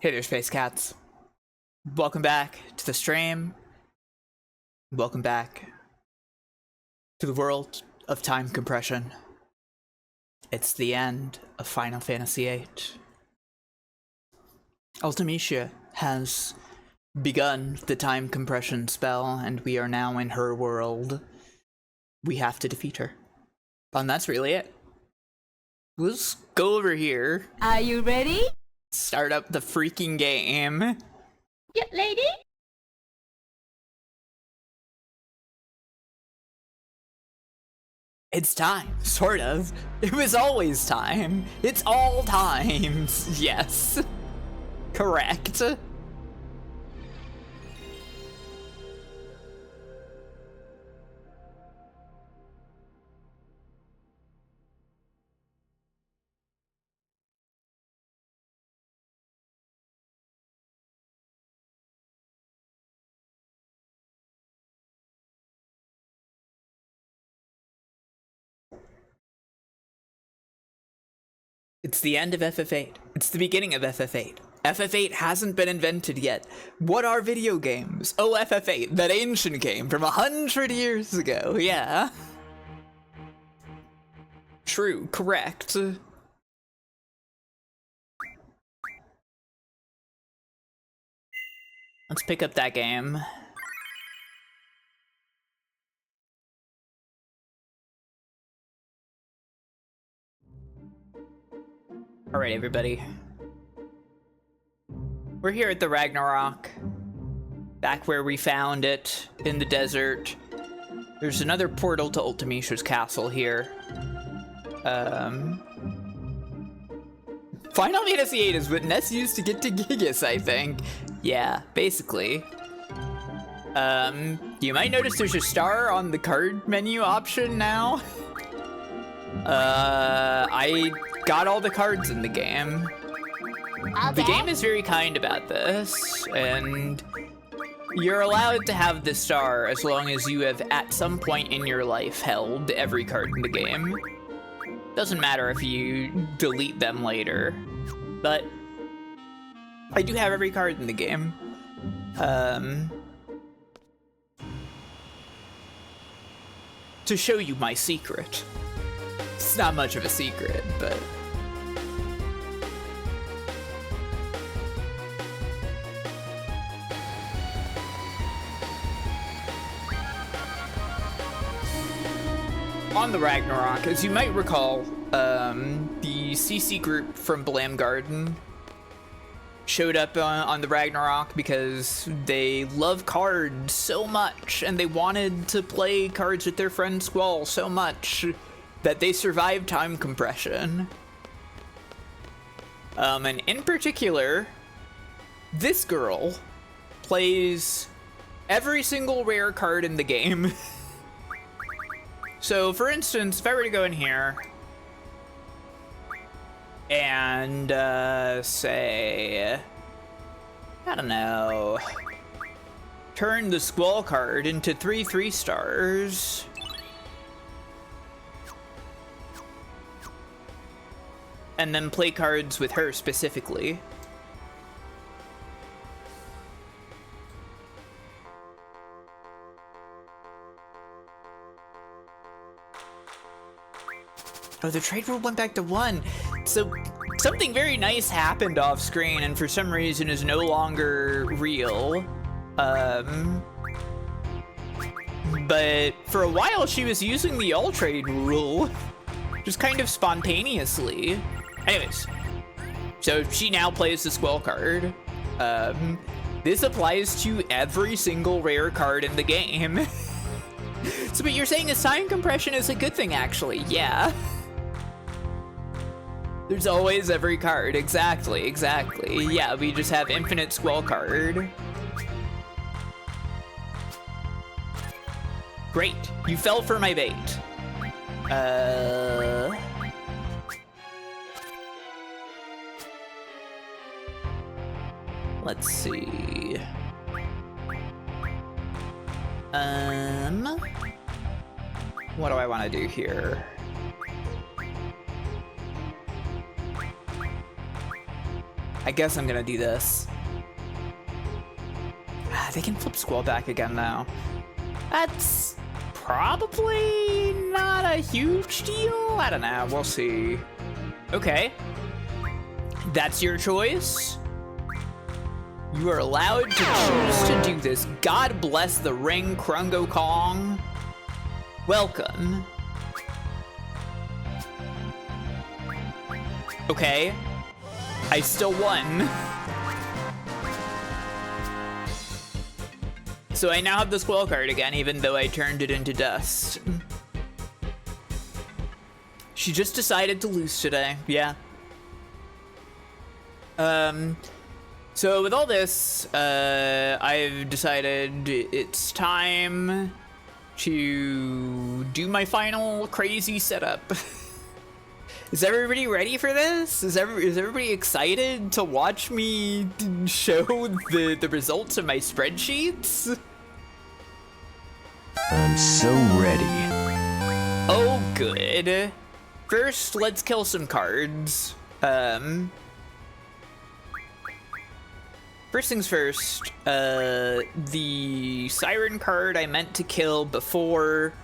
Hey there, Space Cats. Welcome back to the stream. Welcome back to the world of time compression. It's the end of Final Fantasy VIII. Ultimecia has begun the time compression spell, and we are now in her world. We have to defeat her. And that's really it. Let's go over here. Are you ready? Start up the freaking game. Yeah, lady? It's time, sort of. It was always time. It's all times. Yes. Correct. It's the end of FF8. It's the beginning of FF8. FF8 hasn't been invented yet. What are video games? Oh, FF8, that ancient game from 100 years ago, yeah. True, correct. Let's pick up that game. Alright, everybody. We're here at the Ragnarok. Back where we found it, in the desert. There's another portal to Ultimecia's castle here. Final Fantasy VIII is what Ness used to get to Gigas, I think. Yeah, basically. You might notice there's a star on the card menu option now. I got all the cards in the game. The game is very kind about this, and you're allowed to have the star as long as you have at some point in your life held every card in the game. Doesn't matter if you delete them later, but I do have every card in the game. To show you my secret. It's not much of a secret, but... On the Ragnarok, as you might recall, the CC group from Blam Garden showed up on the Ragnarok because they love cards so much, and they wanted to play cards with their friend Squall so much that they survived time compression. And in particular, this girl plays every single rare card in the game. So, for instance, if I were to go in here and say, I don't know, turn the Squall card into 3 3-stars. And then play cards with her specifically. Oh, the trade rule went back to 1. So something very nice happened off screen and for some reason is no longer real. But for a while she was using the all trade rule just kind of spontaneously. Anyways, so she now plays the Squall card. This applies to every single rare card in the game. So, but you're saying this time compression is a good thing, actually. Yeah. There's always every card. Exactly. Yeah, we just have infinite Squall card. Great. You fell for my bait. Let's see. What do I want to do here? I guess I'm gonna do this. They can flip Squall back again now. That's probably not a huge deal. I don't know, we'll see. Okay, that's your choice. You are allowed to choose to do this. God bless the ring, Krungo Kong. Welcome. Okay, I still won. So I now have the Squall card again, even though I turned it into dust. She just decided to lose today, yeah. So with all this, I've decided it's time to do my final crazy setup. Is everybody ready for this? Is everybody excited to watch me show the results of my spreadsheets? I'm so ready. Oh, good. First, let's kill some cards. First things first, the Siren card I meant to kill before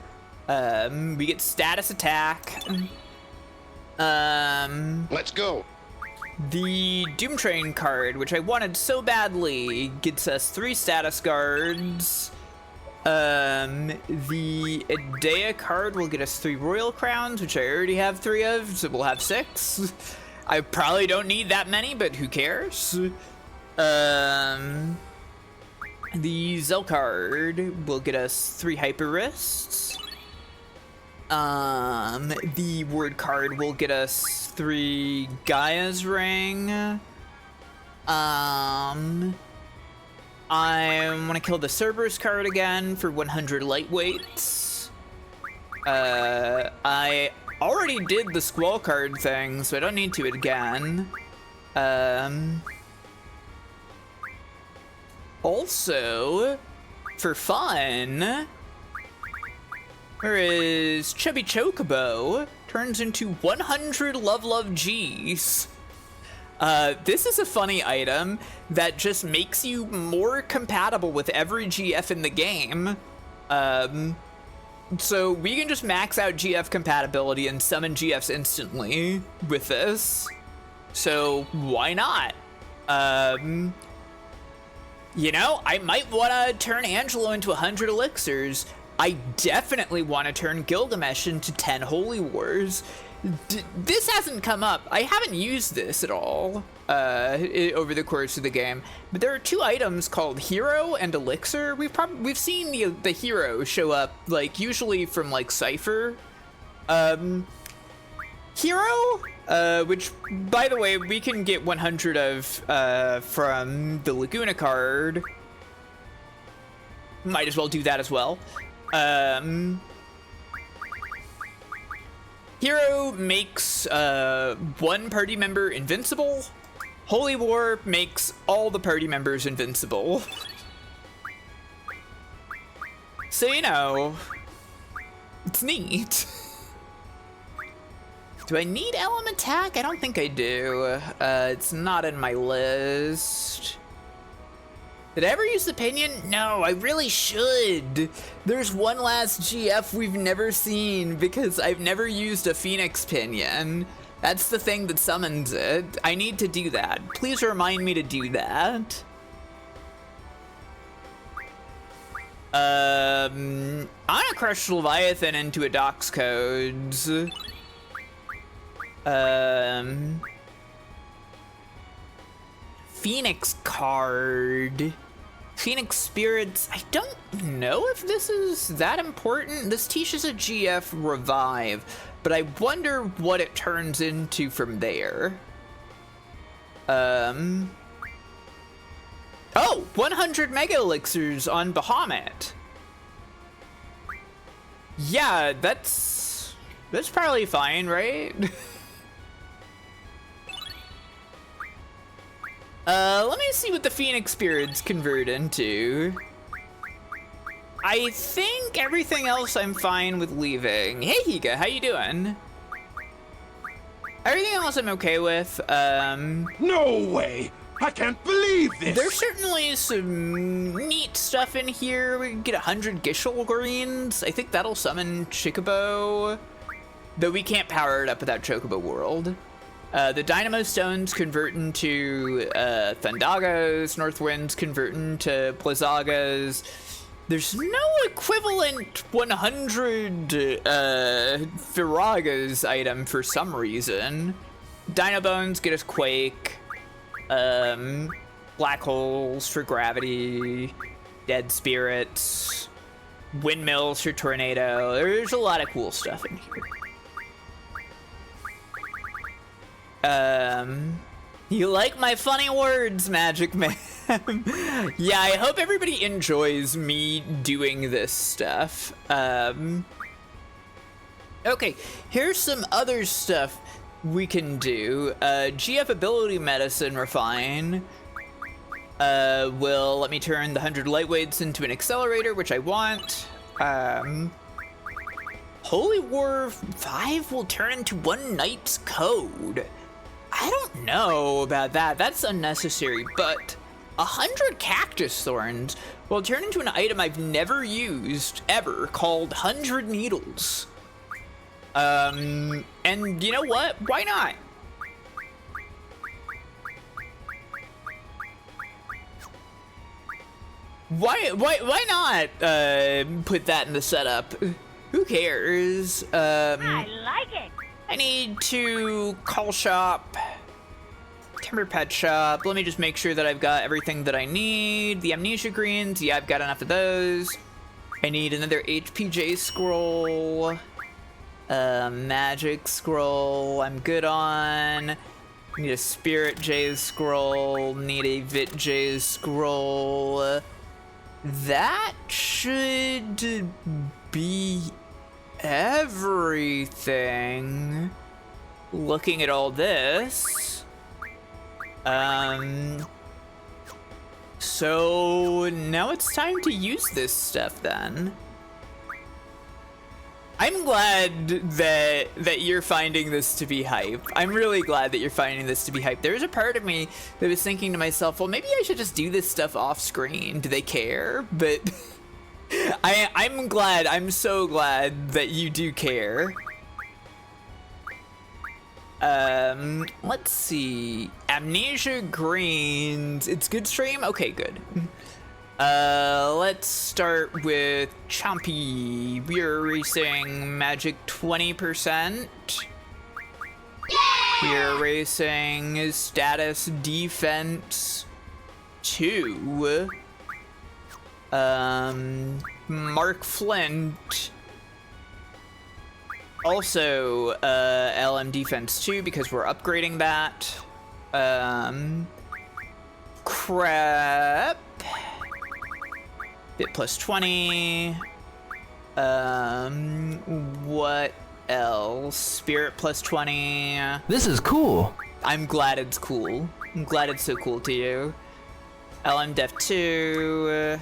we get status attack. Let's go. The Doom Train card, which I wanted so badly, gets us 3 status guards. The Idea card will get us 3 Royal Crowns, which I already have 3 of, so we'll have 6. I probably don't need that many, but who cares? The Zell card will get us 3 Hyper Wrists. The Word card will get us 3 Gaia's Ring. I want to kill the Cerberus card again for 100 lightweights. I already did the Squall card thing, so I don't need to again. Also, for fun, whereas Chubby Chocobo turns into 100 Love G's. This is a funny item that just makes you more compatible with every GF in the game. So we can just max out GF compatibility and summon GFs instantly with this. So why not? You know, I might want to turn Angelo into 100 elixirs. I definitely want to turn Gilgamesh into 10 Holy Wars. This hasn't come up. I haven't used this at all over the course of the game. But there are 2 items called Hero and Elixir. We've seen the Hero show up, like, usually from, like, Cypher. Hero, which, by the way, we can get 100 of from the Laguna card. Might as well do that as well. Hero makes 1 party member invincible. Holy War makes all the party members invincible. So, you know, it's neat. Do I need Element Attack? I don't think I do. It's not in my list. Did I ever use the Pinion? No, I really should. There's one last GF we've never seen because I've never used a Phoenix Pinion. That's the thing that summons it. I need to do that. Please remind me to do that. I'm gonna crush Leviathan into a Docs Codes. Phoenix card. Phoenix Spirits. I don't know if this is that important. This teaches a GF Revive, but I wonder what it turns into from there. Oh, 100 Mega Elixirs on Bahamut. Yeah, that's probably fine, right? Let me see what the Phoenix Spirits convert into. I think everything else I'm fine with leaving. Hey, Higa, how you doing? Everything else I'm okay with. No way! I can't believe this! There's certainly some neat stuff in here. We can get 100 Gishel greens. I think that'll summon Chocobo. Though we can't power it up without Chocobo World. The Dynamo Stones convert into Thundagos. North Winds convert into Blizzagas. There's no equivalent 100 Firagas item for some reason. Dino Bones get us Quake. Black Holes for Gravity. Dead Spirits. Windmills for Tornado. There's a lot of cool stuff in here. You like my funny words, Magic Man? Yeah, I hope everybody enjoys me doing this stuff. Okay, here's some other stuff we can do. GF Ability Medicine Refine will let me turn the 100 Lightweights into an Accelerator, which I want. Holy War 5 will turn into one Knight's Code. I don't know about that. That's unnecessary, but 100 Cactus Thorns will turn into an item I've never used ever called 100 Needles. And you know what? Why not? Why not put that in the setup? Who cares? I like it. I need to call shop, Timber Pet Shop. Let me just make sure that I've got everything that I need. The Amnesia Greens, yeah, I've got enough of those. I need another HPJ Scroll. Magic Scroll, I'm good on. Need a Spirit J Scroll, need a Vit J Scroll. That should be everything. Looking at all this. So now it's time to use this stuff then. I'm glad that you're finding this to be hype. I'm really glad that you're finding this to be hype. There's a part of me that was thinking to myself, well, maybe I should just do this stuff off screen. Do they care? But I'm glad. I'm so glad that you do care. Let's see. Amnesia Greens. It's good stream? Okay, good. Let's start with Chompy. We are racing Magic 20%. We are racing Status Defense 2. Mark Flint. Also, LM Defense 2 because we're upgrading that. Crap. Bit plus 20. What else? Spirit plus 20. This is cool. I'm glad it's cool. I'm glad it's so cool to you. LM Def 2.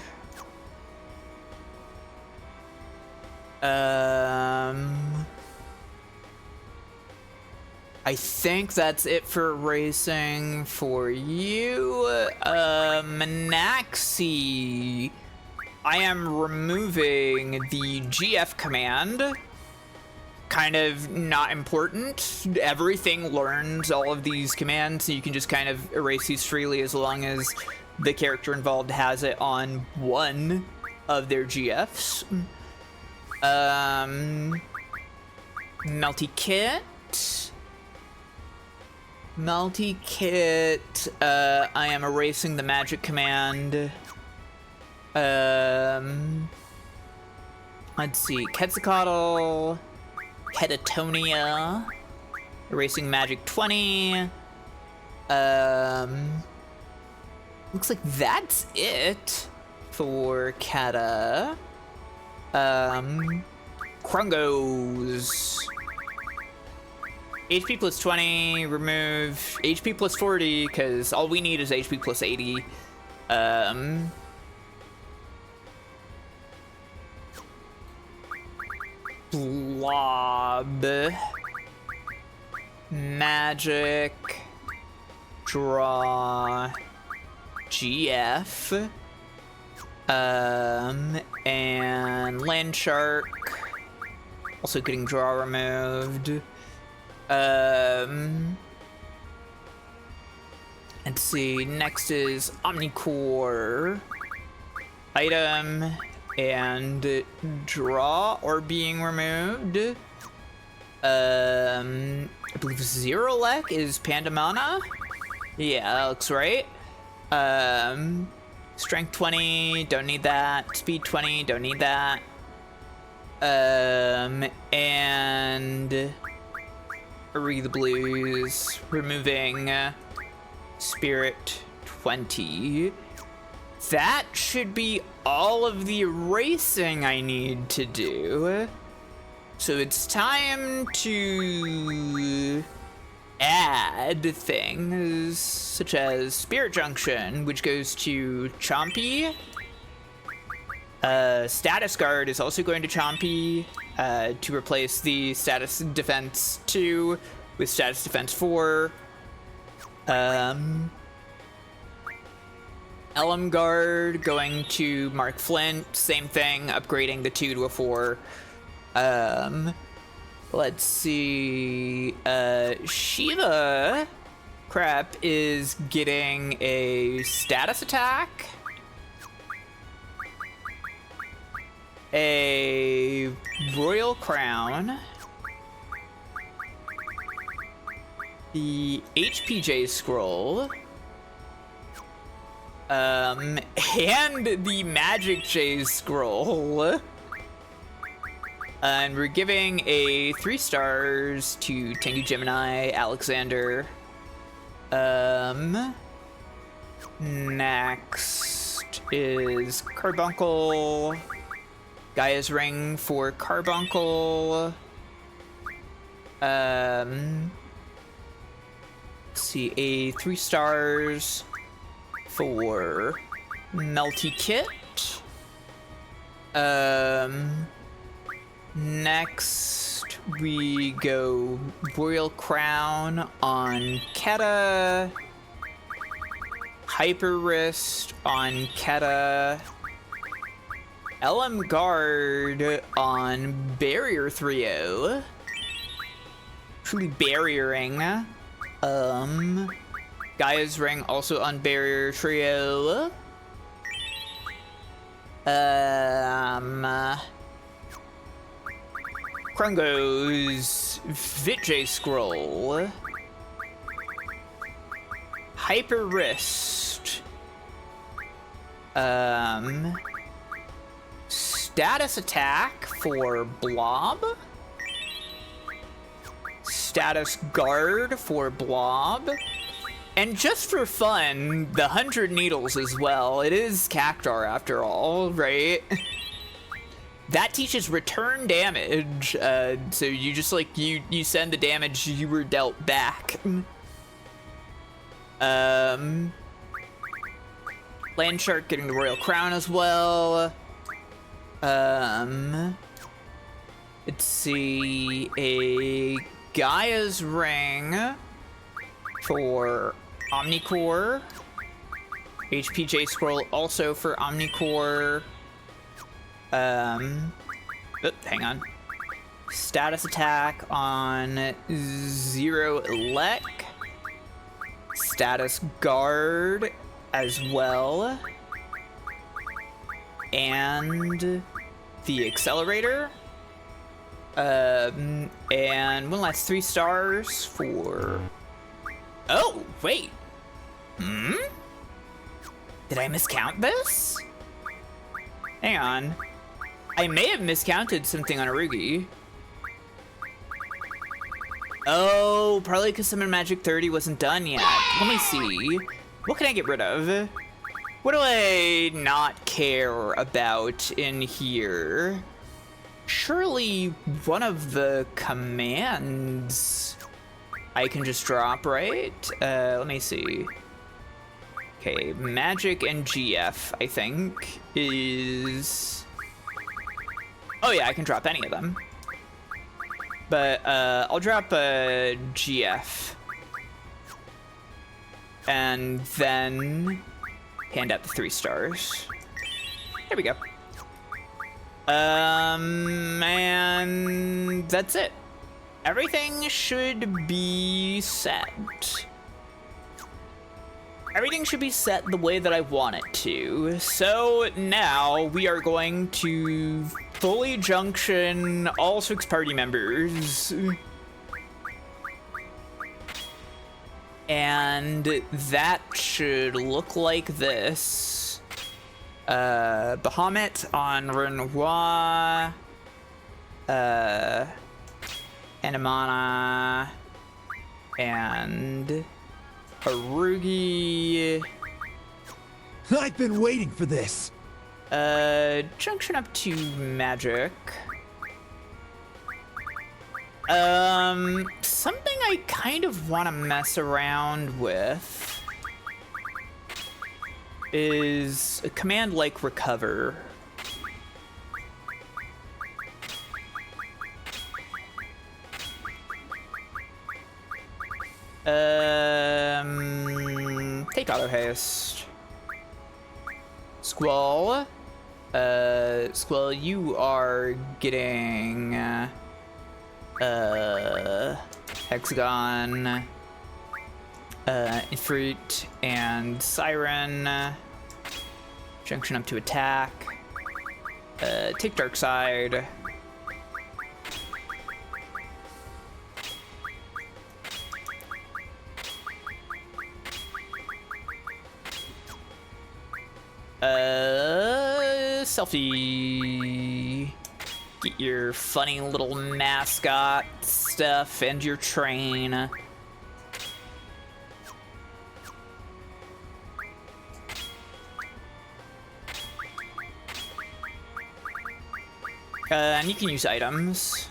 I think that's it for racing for you. Manaxi. I am removing the GF command. Kind of not important. Everything learns all of these commands, so you can just kind of erase these freely as long as the character involved has it on one of their GFs. Melty Kit. Melty Kit. I am erasing the magic command. Let's see. Quetzalcoatl. Catatonia. Erasing magic 20. Looks like that's it for Kata. Krungos. HP plus 20, remove HP plus 40, because all we need is HP plus 80. Blob. Magic, draw, GF, and Land Shark, also getting draw removed. Let's see, next is Omnicore, item, and draw are being removed. I believe Zerolek is Pandemana. Yeah, that looks right. Strength 20, don't need that. Speed 20, don't need that. And Read the Blues, removing Spirit 20. That should be all of the erasing I need to do. So it's time to add things such as Spirit Junction, which goes to Chompy. Status Guard is also going to Chompy to replace the Status Defense 2 with Status Defense 4. Elm Guard going to Mark Flint, same thing, upgrading the 2 to a 4. Let's see, Shiva Crap is getting a status attack, a Royal Crown, the HPJ Scroll, and the Magic J Scroll. And we're giving a 3 stars to Tengu Gemini, Alexander. Next is Carbuncle. Gaia's Ring for Carbuncle. Let's see, a 3 stars for Melty Kit. Next, we go Royal Crown on Keta, Hyper Wrist on Keta, LM Guard on Barrier 3-0, truly barriering. Gaia's Ring also on Barrier Trio. Krungo's Vijay Scroll, Hyper Wrist, Status Attack for Blob, Status Guard for Blob, and just for fun, the 100 Needles as well. It is Cactar after all, right? That teaches return damage, so you just like, you send the damage you were dealt back. Land Shark getting the Royal Crown as well. Let's see, a Gaia's Ring for Omnicore. HPJ Scroll also for Omnicore. Hang on. Status attack on Zero Elec. Status guard as well. And the accelerator. And one last 3 stars for... Oh, wait. Did I miscount this? Hang on. I may have miscounted something on Arugi. Oh, probably because Summon Magic 30 wasn't done yet. Let me see. What can I get rid of? What do I not care about in here? Surely one of the commands I can just drop, right? Let me see. Okay, Magic and GF, I think, is... Oh yeah, I can drop any of them. But I'll drop a GF. And then hand out the 3 stars. There we go. And that's it. Everything should be set. Everything should be set the way that I want it to. So now we are going to fully junction all 6 party members. And that should look like this. Bahamut on Renoir. Anamana. And Harugi. I've been waiting for this. Junction up to Magic. Something I kind of want to mess around with is a command like Recover. Take Auto Haste. Squall. Squall, you are getting Hexagon, Ifrit, and Siren. Junction up to attack. Take Dark Side. Selfie. Get your funny little mascot stuff and your train. And you can use items.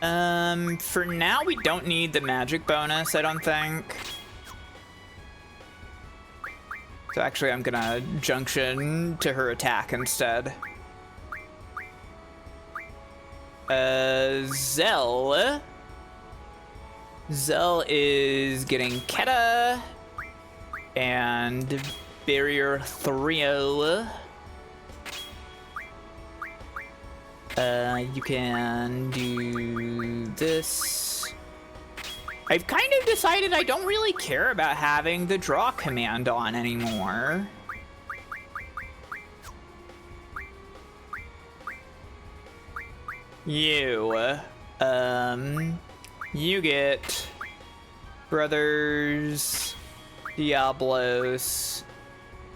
For now, we don't need the magic bonus, I don't think. So actually, I'm gonna junction to her attack instead. Zell. Zell is getting Keta and Barrier 3-0. You can do this. I've kind of decided I don't really care about having the draw command on anymore. You get Brothers, Diablos,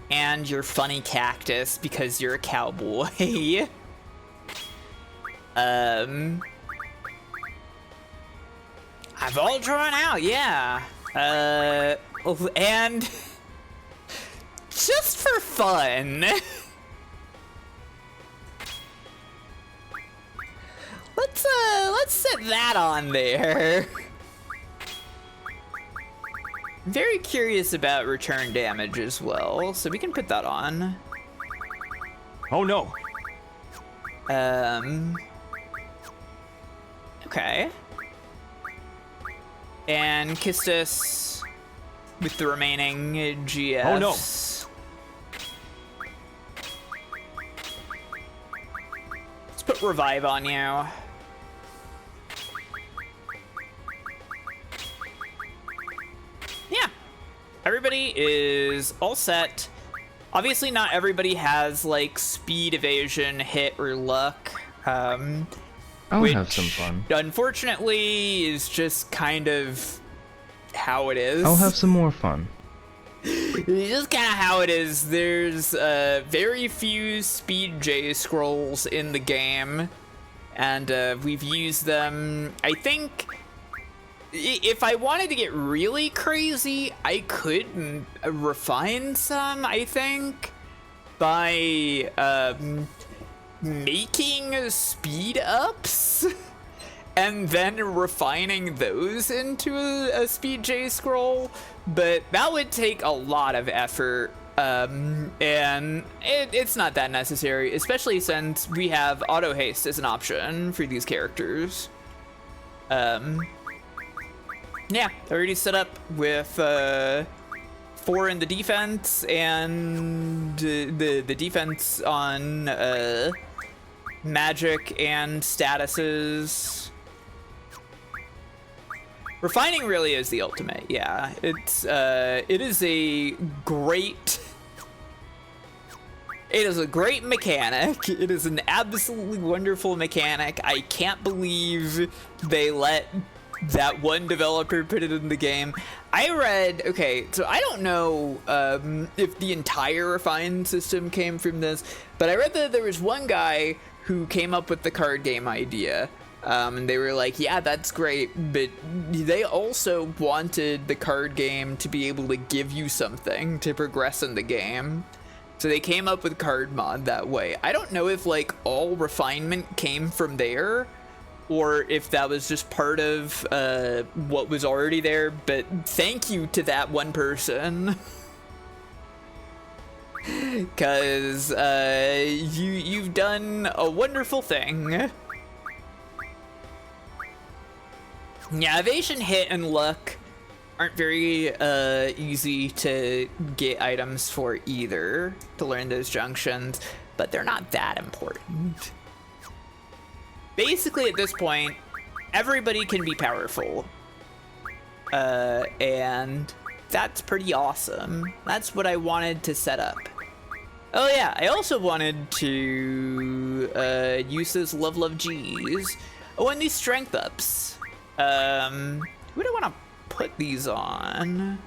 and your funny cactus because you're a cowboy. I've all drawn out, yeah. And just for fun, let's set that on there. Very curious about return damage as well, so we can put that on. Oh no. Okay. And Kistis with the remaining GFs. Oh no. Let's put Revive on you. Yeah. Everybody is all set. Obviously not everybody has like speed, evasion, hit, or luck. I'll have some fun. Unfortunately, is just kind of how it is. I'll have some more fun. It's just kind of how it is. There's very few speed J scrolls in the game, and we've used them. I think if I wanted to get really crazy, I could refine some, I think, by making speed ups and then refining those into a speed J scroll, but that would take a lot of effort And it's not that necessary, especially since we have auto haste as an option for these characters. Yeah, already set up with 4 in the defense and the defense on magic and statuses. Refining really is the ultimate. Yeah, it is a great mechanic. It is an absolutely wonderful mechanic. I can't believe they let that one developer put it in the game. I read, okay, so I don't know if the entire refine system came from this, but I read that there was one guy who came up with the card game idea. And they were like, yeah, that's great, but they also wanted the card game to be able to give you something to progress in the game. So they came up with card mod that way. I don't know if like all refinement came from there or if that was just part of what was already there, but thank you to that one person. Because you've done a wonderful thing. Yeah, evasion, hit, and luck aren't very easy to get items for either, to learn those junctions, but they're not that important. Basically, at this point, everybody can be powerful. And that's pretty awesome. That's what I wanted to set up. Oh yeah, I also wanted to use those love G's. Oh, and these strength ups. Who do I want to put these on?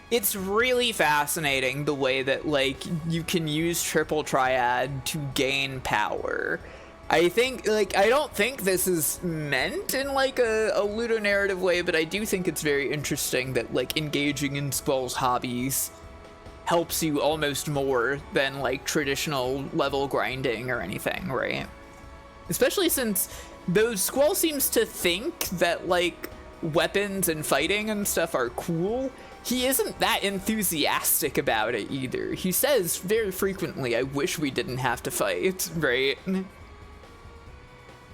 It's really fascinating the way that like you can use triple triad to gain power. I think, like, I don't think this is meant in like a ludonarrative way, but I do think it's very interesting that like engaging in Squall's hobbies helps you almost more than like traditional level grinding or anything, right? Especially since though Squall seems to think that like weapons and fighting and stuff are cool, he isn't that enthusiastic about it either. He says very frequently, I wish we didn't have to fight, right?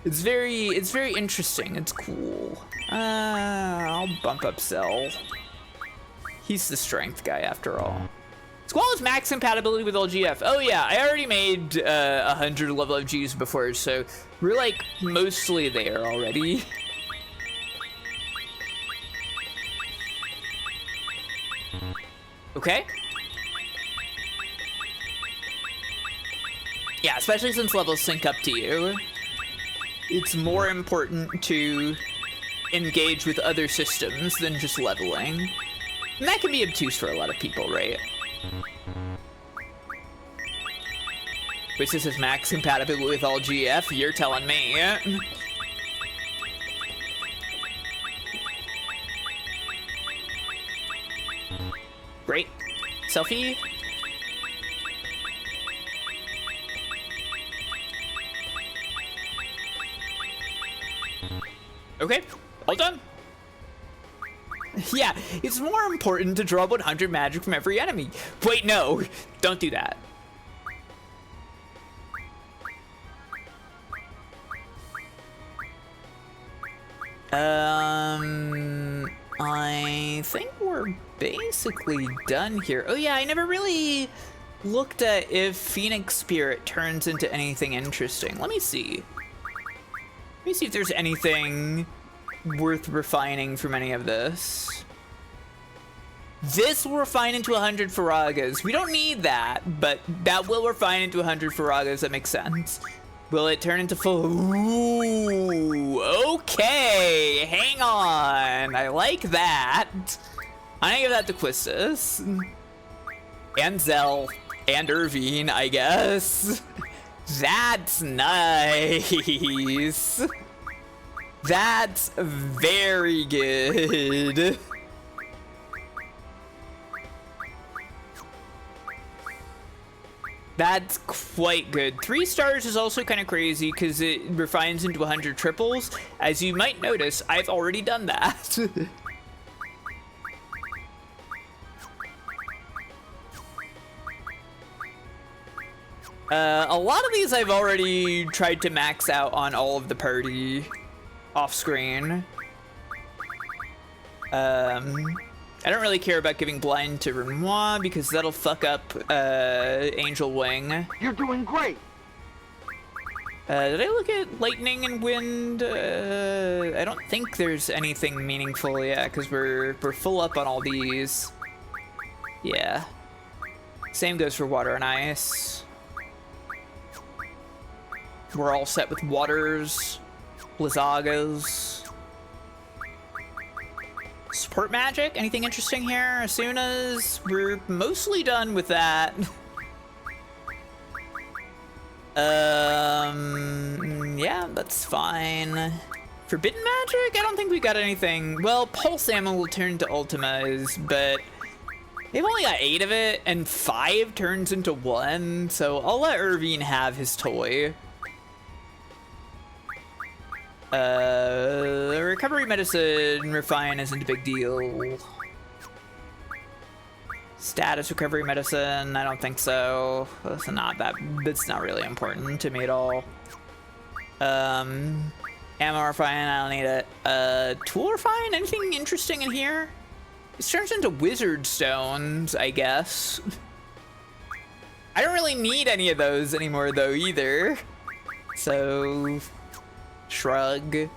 It's very interesting. It's cool. I'll bump up Cell. He's the strength guy after all. Squall has max compatibility with LGF. Oh yeah, I already made 100 level of Gs before, so we're like mostly there already. Okay. Yeah, especially since levels sync up to you. It's more important to engage with other systems than just leveling. And that can be obtuse for a lot of people, right? Which this is max compatible with all GF, you're telling me. Great. Selfie. Okay, all done. Yeah, it's more important to draw 100 magic from every enemy. Wait, no, don't do that. I think we're basically done here. Oh yeah, I never really looked at if Phoenix Spirit turns into anything interesting. Let me see. Let me see if there's anything worth refining from any of this. This will refine into 100 Faragas. We don't need that, but that will refine into 100 Faragas. That makes sense. Will it turn into full? Ooh, okay, hang on. I like that. I'm gonna give that to Quistis. And Zell. And Irvine, I guess. That's nice. That's very good. That's quite good. 3 stars is also kind of crazy because it refines into 100 triples. As you might notice, I've already done that. A lot of these I've already tried to max out on all of the party off screen. I don't really care about giving blind to Renoir because that'll fuck up Angel Wing. You're doing great. Did I look at lightning and wind? I don't think there's anything meaningful, yeah, because we're full up on all these. Yeah. Same goes for water and ice. We're all set with waters, Blizzagas. Support magic? Anything interesting here? As soon as we're mostly done with that. Yeah, that's fine. Forbidden magic? I don't think we got anything. Well, Pulse Ammo will turn to Ultimas, but they've only got 8 of it, and 5 turns into 1, so I'll let Irvine have his toy. Recovery medicine, refine isn't a big deal. Status recovery medicine, I don't think so. That's not really important to me at all. Ammo refine, I don't need it. Tool refine, anything interesting in here? It turns into wizard stones, I guess. I don't really need any of those anymore though either. So, shrug.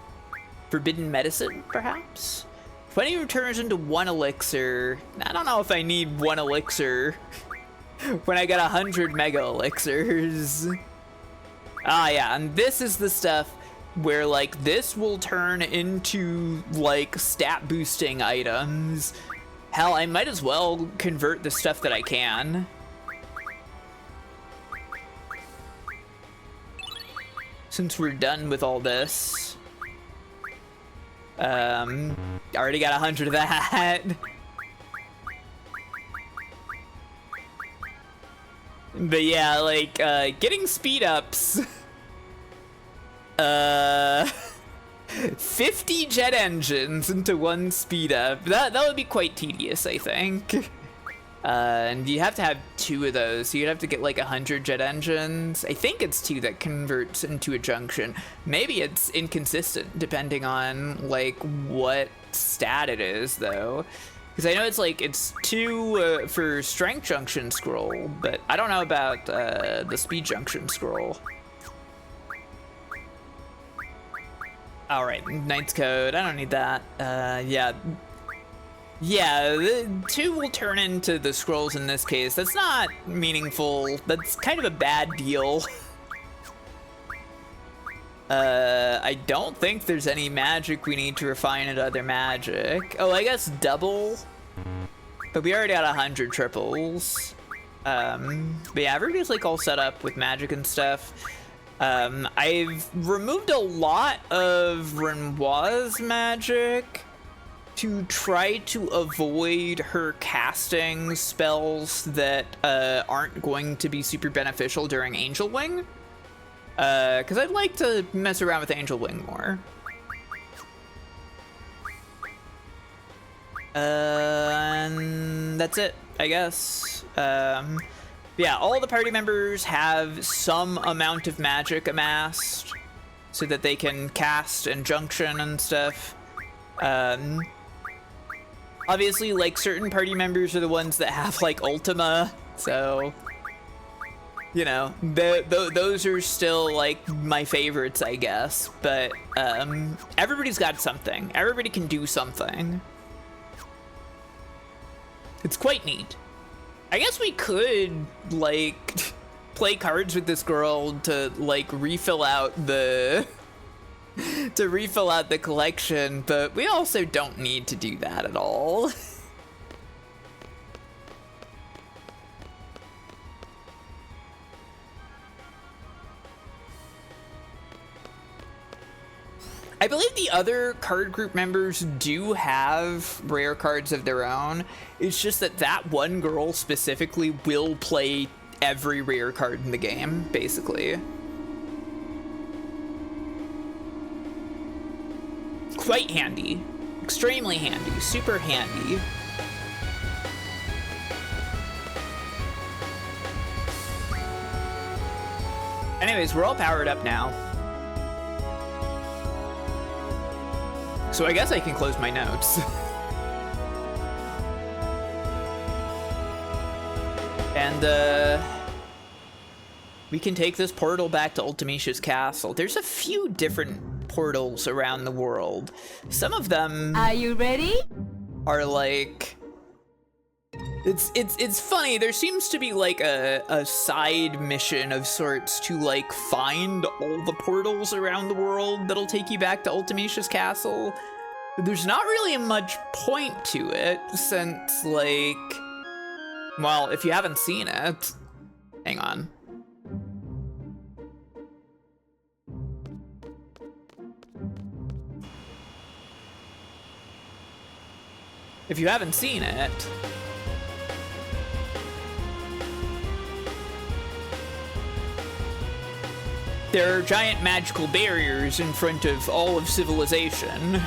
Forbidden medicine, perhaps? 20 returns into 1 elixir. I don't know if I need 1 elixir when I got 100 mega elixirs. Ah, yeah, and this is the stuff where, like, this will turn into, like, stat boosting items. Hell, I might as well convert the stuff that I can. Since we're done with all this. Already got 100 of that. But yeah, like, getting speed ups. 50 jet engines into 1 speed up. That would be quite tedious, I think. And you have to have 2 of those, so you'd have to get like 100 jet engines. I think it's 2 that converts into a junction. Maybe it's inconsistent depending on like what stat it is though. Because I know it's 2 for strength junction scroll, but I don't know about the speed junction scroll. All right, Knight's Code, I don't need that. Yeah, the 2 will turn into the scrolls in this case. That's not meaningful. That's kind of a bad deal. I don't think there's any magic we need to refine into other magic. Oh, I guess double. But we already got 100 triples. But yeah, everybody's like all set up with magic and stuff. I've removed a lot of Renoir's magic to try to avoid her casting spells that aren't going to be super beneficial during Angel Wing. Because I'd like to mess around with Angel Wing more. And that's it, I guess. Yeah, all the party members have some amount of magic amassed so that they can cast and junction and stuff. Obviously, like, certain party members are the ones that have, like, Ultima, so, you know, those are still, like, my favorites, I guess, but, everybody's got something. Everybody can do something. It's quite neat. I guess we could, like, play cards with this girl to, like, refill out the collection, but we also don't need to do that at all. I believe the other card group members do have rare cards of their own. It's just that that one girl specifically will play every rare card in the game, basically. Quite handy. Extremely handy. Super handy. anyways, we're all powered up now. So I guess I can close my notes. And, we can take this portal back to Ultimecia's castle. There's a few different portals around the world. Some of them... Are you ready? ...are like... It's funny, there seems to be like a side mission of sorts to like find all the portals around the world that'll take you back to Ultimecia's castle. But there's not really much point to it since like, well, if you haven't seen it, hang on. If you haven't seen it, there are giant magical barriers in front of all of civilization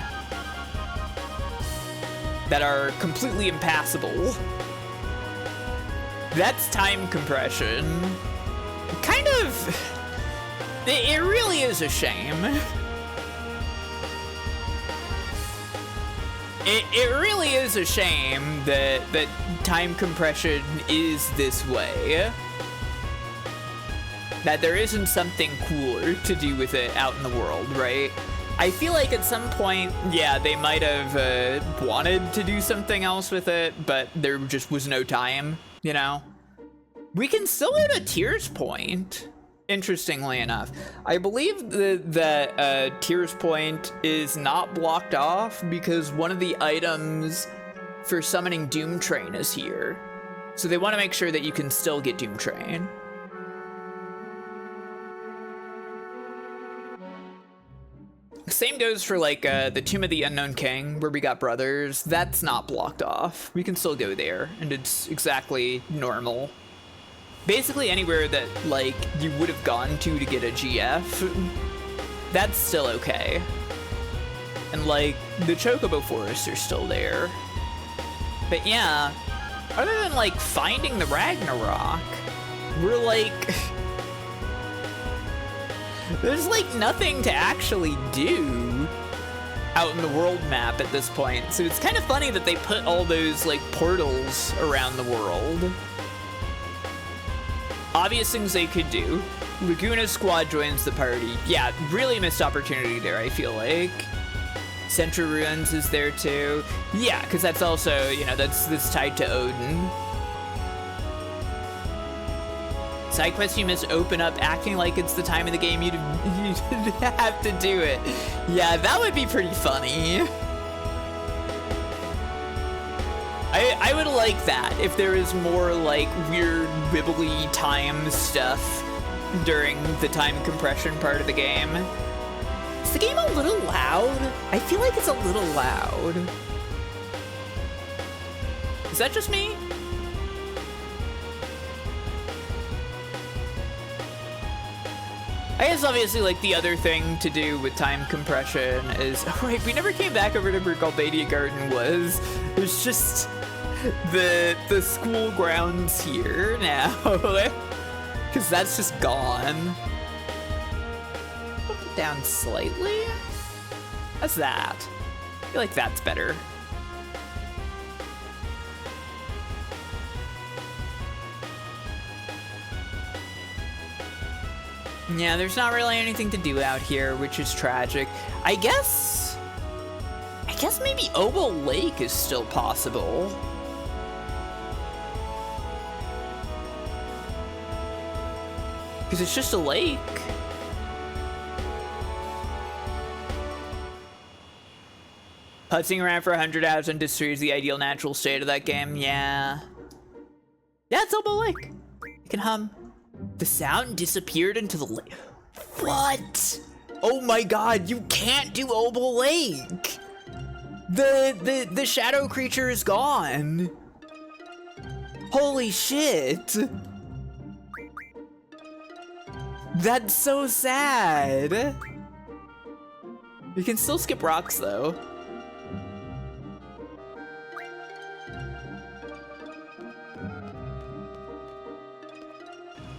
that are completely impassable. That's time compression. Kind of... It really is a shame. It really is a shame that time compression is this way. That there isn't something cooler to do with it out in the world, right? I feel like at some point, yeah, they might have wanted to do something else with it, but there just was no time, you know? We can still go to Tears Point, interestingly enough. I believe that Tears Point is not blocked off because one of the items for summoning Doom Train is here. So they want to make sure that you can still get Doom Train. Same goes for like the Tomb of the Unknown King, where we got brothers. That's not blocked off. We can still go there, and it's exactly normal. Basically anywhere that like you would have gone to get a GF, that's still okay. And like the Chocobo Forests are still there. But yeah, other than like finding the Ragnarok, we're like... There's like nothing to actually do out in the world map at this point. So it's kind of funny that they put all those like portals around the world. Obvious things they could do. Laguna's squad joins the party. Yeah, really missed opportunity there, I feel like. Central Ruins is there too. Yeah, because that's also, you know, that's tied to Odin. Side quest you must open up acting like it's the time of the game you'd have to do it. Yeah, that would be pretty funny. I would like that if there is more like weird wibbly time stuff during the time compression part of the game. Is the game a little loud? I feel like it's a little loud. Is that just me? I guess obviously like the other thing to do with time compression is, oh right, we never came back over to where Galbadia Garden was. There's just the school grounds here now, because that's just gone. Put it down slightly. How's that? I feel like that's better. Yeah, there's not really anything to do out here, which is tragic. I guess maybe Opal Lake is still possible. Because it's just a lake. Putzing around for 100 hours on Destroy is the ideal natural state of that game. Yeah. Yeah, it's Opal Lake. You can hum. The sound disappeared into the lake. What? Oh my god, you can't do Opal Lake. The shadow creature is gone. Holy shit. That's so sad. You can still skip rocks though.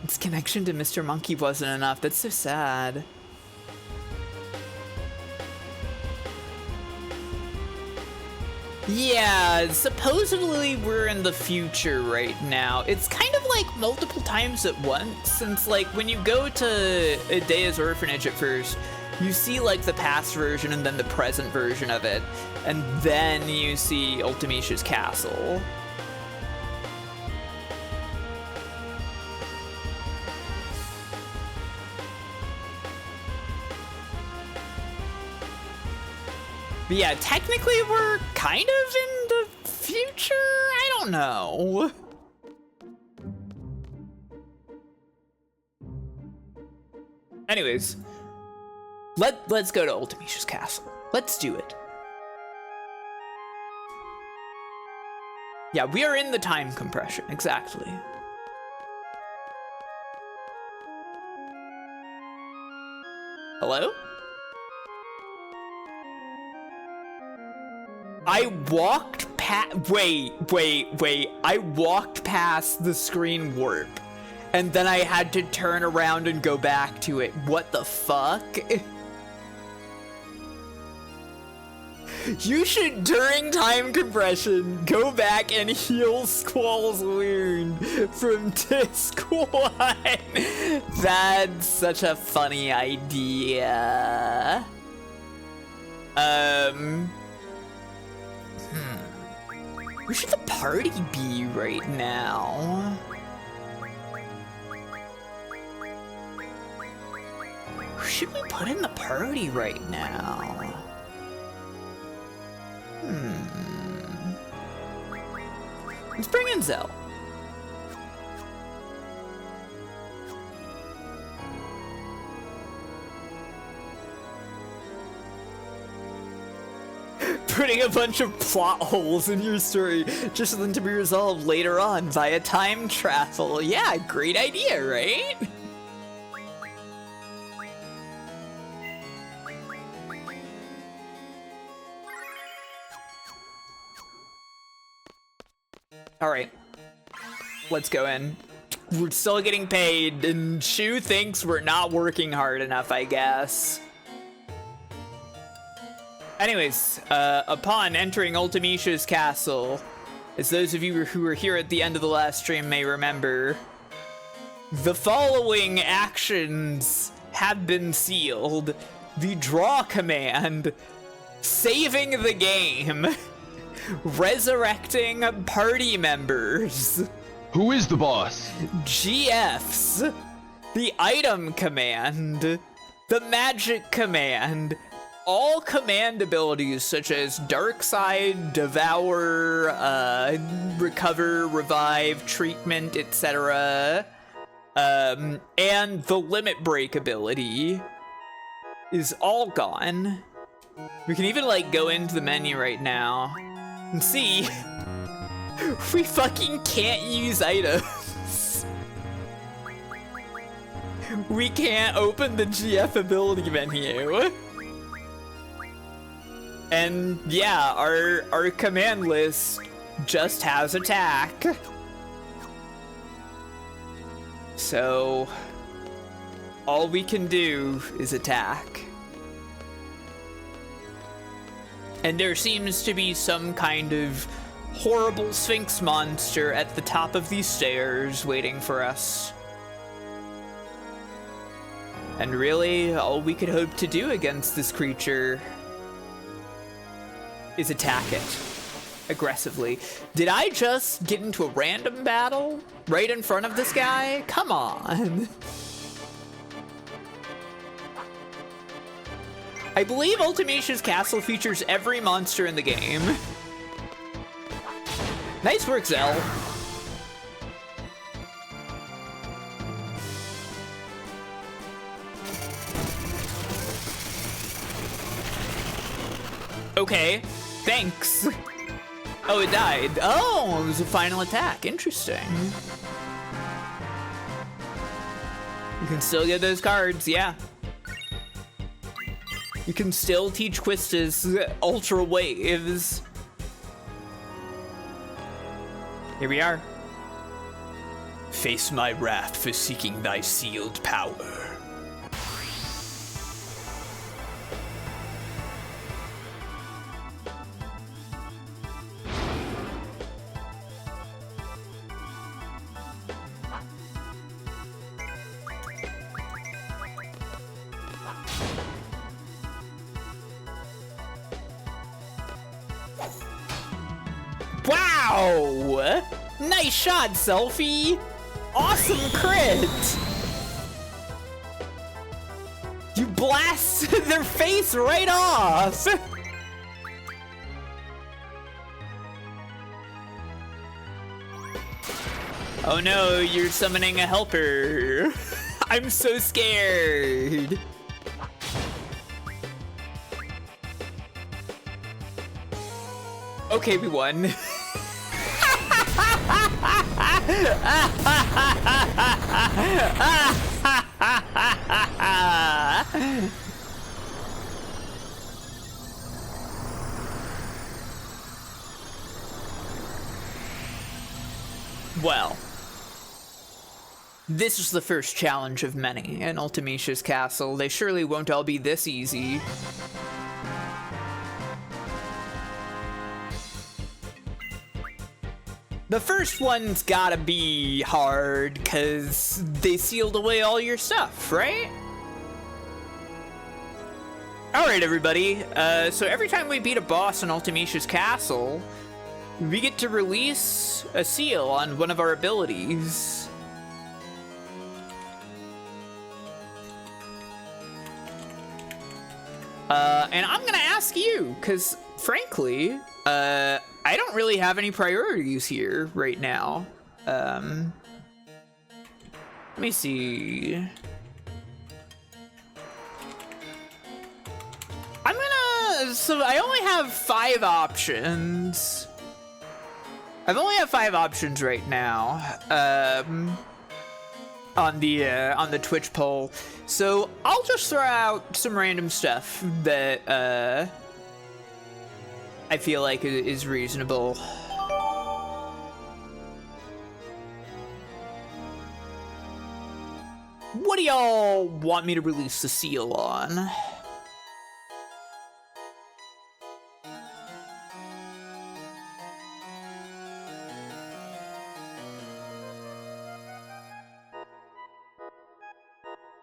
His connection to Mr. Monkey wasn't enough. That's so sad. Yeah, supposedly we're in the future right now. It's kind of like multiple times at once, since like when you go to Idea's orphanage at first, you see like the past version and then the present version of it, and then you see Ultimecia's castle. But yeah, technically we're kind of in the future? I don't know. Anyways, let's go to Ultimecia's castle. Let's do it. Yeah, we are in the time compression, exactly. Hello? I walked past, wait, I walked past the screen warp, and then I had to turn around and go back to it. What the fuck? You should, during time compression, go back and heal Squall's wound from disc 1. That's such a funny idea. Where should the party be right now? Who should we put in the party right now? Let's bring in Zell. Putting a bunch of plot holes in your story just for them to be resolved later on via time travel. Yeah, great idea, right? All right, let's go in. We're still getting paid, and Shu thinks we're not working hard enough, I guess. Anyways, upon entering Ultimecia's castle, as those of you who were here at the end of the last stream may remember, the following actions have been sealed. The draw command, saving the game, resurrecting party members. Who is the boss? GFs, the item command, the magic command, all command abilities such as Dark Side, Devour, Recover, Revive, Treatment, etc. And the Limit Break ability is all gone. We can even like go into the menu right now and see we fucking can't use items. We can't open the GF ability menu. And yeah, our command list just has attack. So all we can do is attack. And there seems to be some kind of horrible Sphinx monster at the top of these stairs waiting for us. And really, all we could hope to do against this creature is attack it aggressively. Did I just get into a random battle right in front of this guy? Come on. I believe Ultimecia's castle features every monster in the game. Nice work, Zell. Okay, thanks. Oh, it died. Oh, it was a final attack. Interesting. You can still get those cards, yeah. You can still teach Quistis Ultra Waves. Here we are. Face my wrath for seeking thy sealed power. Wow! Nice shot, Selfie! Awesome crit! You blast their face right off! Oh no, you're summoning a helper. I'm so scared. Okay, we won. Well, this is the first challenge of many in Ultimecia's castle. They surely won't all be this easy. The first one's gotta be hard, cause they sealed away all your stuff, right? Alright everybody, so every time we beat a boss in Ultimecia's castle, we get to release a seal on one of our abilities. And I'm gonna ask you, cause frankly, I don't really have any priorities here right now. Let me see. So I only have 5 options. I've only have 5 options right now. On the Twitch poll. So I'll just throw out some random stuff that, I feel like is reasonable. What do y'all want me to release the seal on?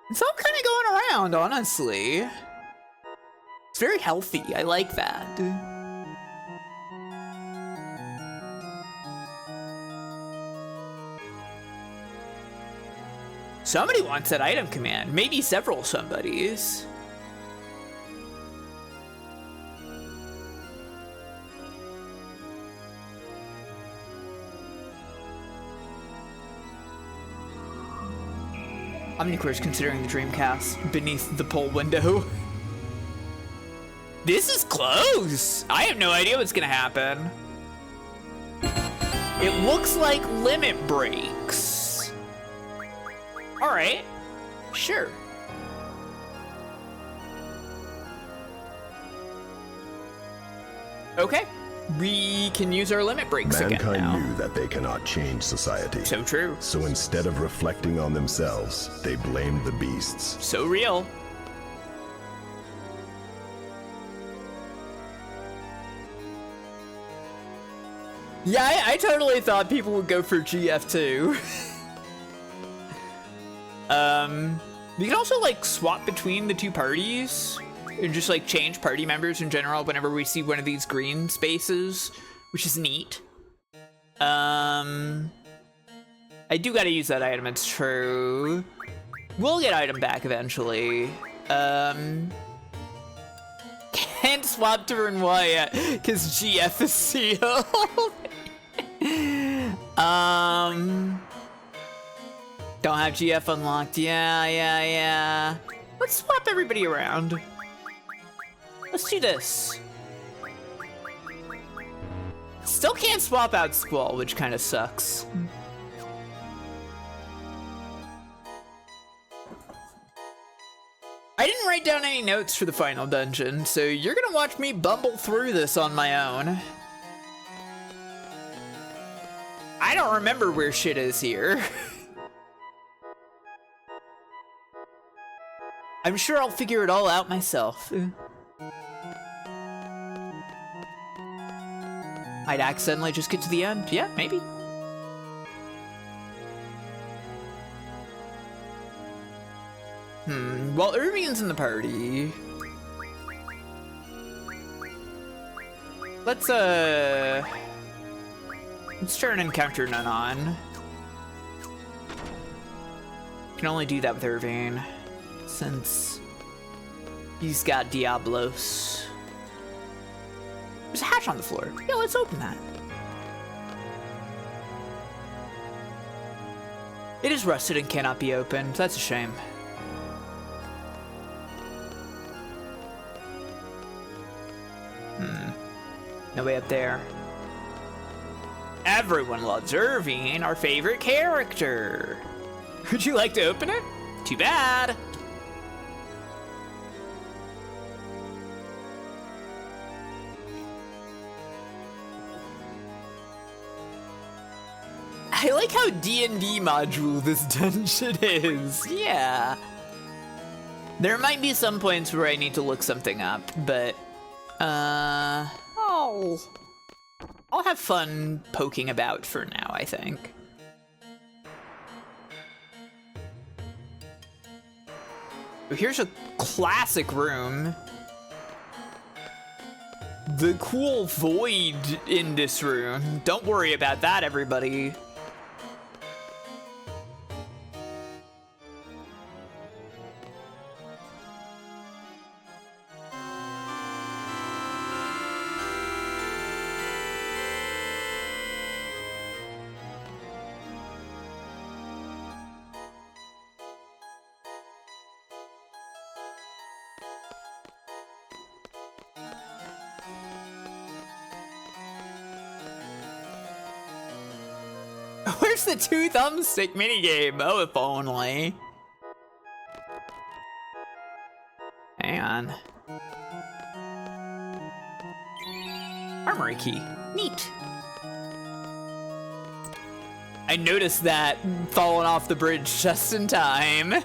It's all kind of going around, honestly. It's very healthy. I like that. Somebody wants that item command. Maybe several somebodies. Omnicore is considering the Dreamcast beneath the poll window. This is close. I have no idea what's gonna happen. It looks like limit breaks. All right, sure. Okay, we can use our limit breaks again now. Mankind knew that they cannot change society. So true. So instead of reflecting on themselves, they blamed the beasts. So real. Yeah, I totally thought people would go for GF too. You can also like swap between the two parties and just like change party members in general whenever we see one of these green spaces, which is neat. I do gotta use that item, it's true. We'll get item back eventually. Can't swap to run Y yet, because GF is sealed. Don't have GF unlocked. Yeah. Let's swap everybody around. Let's do this. Still can't swap out Squall, which kind of sucks. I didn't write down any notes for the final dungeon, so you're gonna watch me bumble through this on my own. I don't remember where shit is here. I'm sure I'll figure it all out myself. I'd accidentally just get to the end. Yeah, maybe. Well, Irving's in the party. Let's turn Encounter None on. Can only do that with Irving, since he's got Diablos. There's a hatch on the floor. Yeah, let's open that. It is rusted and cannot be opened. That's a shame. No way up there. Everyone loves Irving, our favorite character. Would you like to open it? Too bad. I like how D&D module this dungeon is. Yeah. There might be some points where I need to look something up, but I'll have fun poking about for now, I think. Here's a classic room. The cool void in this room. Don't worry about that, everybody. Where's the 2 thumbstick minigame? Oh, if only. Hang on. Armory key. Neat. I noticed that falling off the bridge just in time.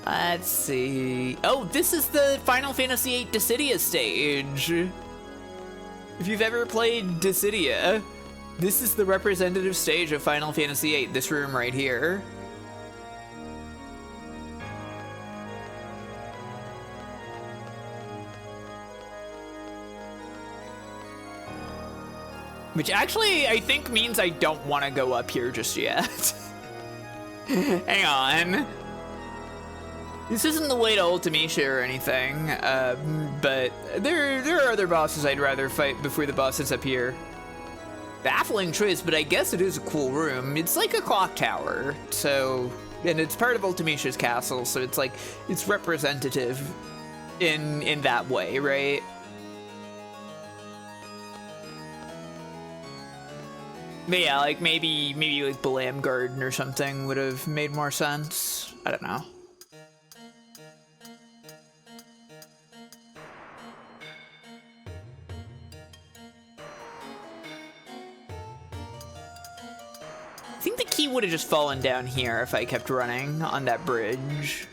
Let's see. Oh, this is the Final Fantasy VIII Dissidia stage. If you've ever played Dissidia, this is the representative stage of Final Fantasy VIII, this room right here. Which actually, I think means I don't want to go up here just yet. Hang on. This isn't the way to Ultimecia or anything, but there are other bosses I'd rather fight before the bosses up here. Baffling choice, but I guess it is a cool room. It's like a clock tower, so, and it's part of Ultimecia's castle, so it's like, it's representative in that way, right? But yeah, like maybe like Balam Garden or something would have made more sense. I don't know. I think the key would have just fallen down here if I kept running on that bridge.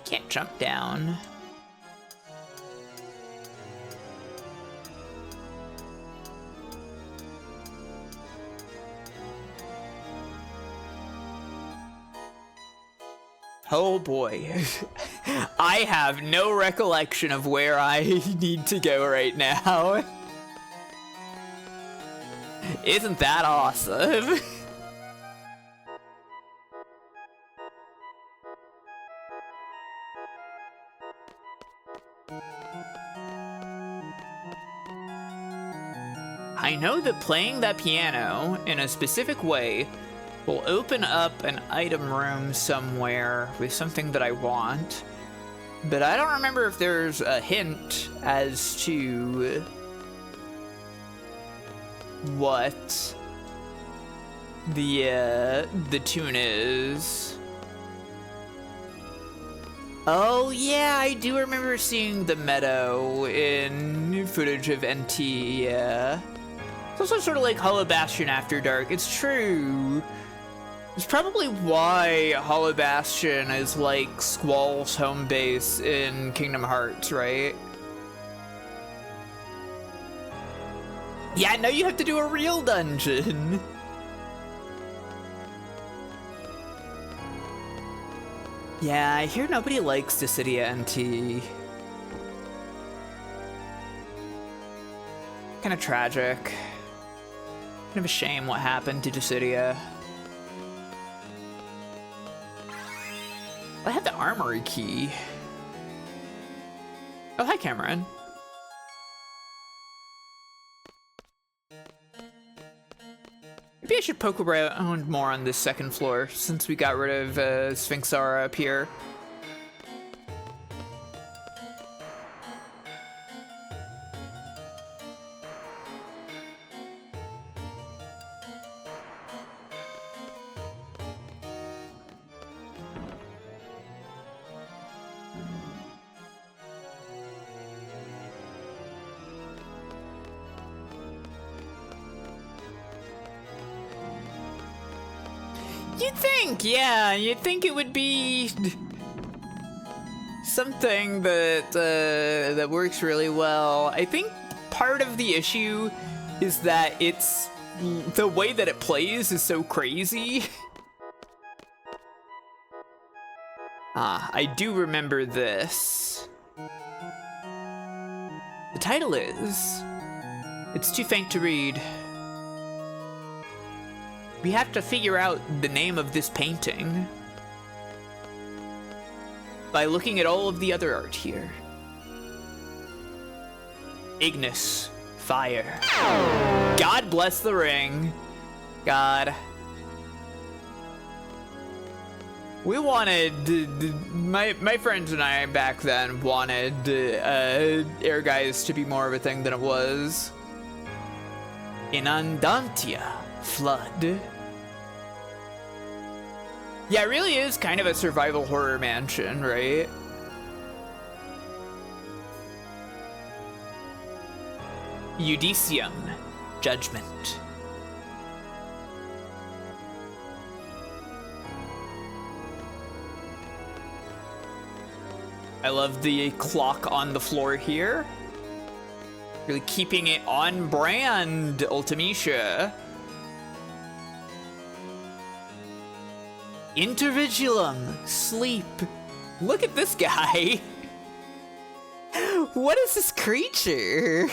Can't jump down. Oh boy. I have no recollection of where I need to go right now. Isn't that awesome? I know that playing that piano in a specific way will open up an item room somewhere with something that I want, but I don't remember if there's a hint as to what the tune is. Oh yeah, I do remember seeing the meadow in footage of NT, yeah. It's also sort of like Hollow Bastion After Dark, it's true. It's probably why Hollow Bastion is like Squall's home base in Kingdom Hearts, right? Yeah, now you have to do a real dungeon. Yeah, I hear nobody likes Dissidia NT. Kind of tragic. Kind of a shame what happened to Dissidia. I have the armory key. Oh, hi, Cameron. Maybe I should poke around more on this second floor since we got rid of Sphinxara up here. You'd think, yeah, you'd think it would be something that that works really well. I think part of the issue is that it's the way that it plays is so crazy. I do remember this. The title is It's Too Faint to Read. We have to figure out the name of this painting by looking at all of the other art here. Ignis, fire. God bless the ring. God. We wanted, my friends and I back then wanted Air Guys to be more of a thing than it was. Inundantia, flood. Yeah, it really is kind of a survival horror mansion, right? Judicium, judgment. I love the clock on the floor here. Really keeping it on brand, Ultimecia. Intervigilum, sleep. Look at this guy. What is this creature?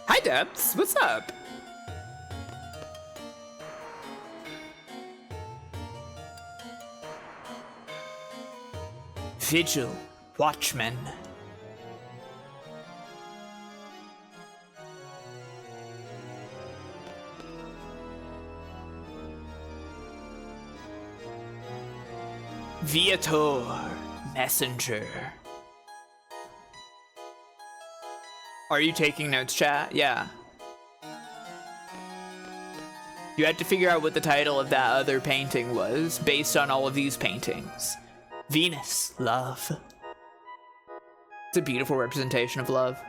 Hi, Debs. What's up? Vigil. Watchmen. Viator. Messenger. Are you taking notes, chat? Yeah. You had to figure out what the title of that other painting was based on all of these paintings. Venus, love. It's a beautiful representation of love.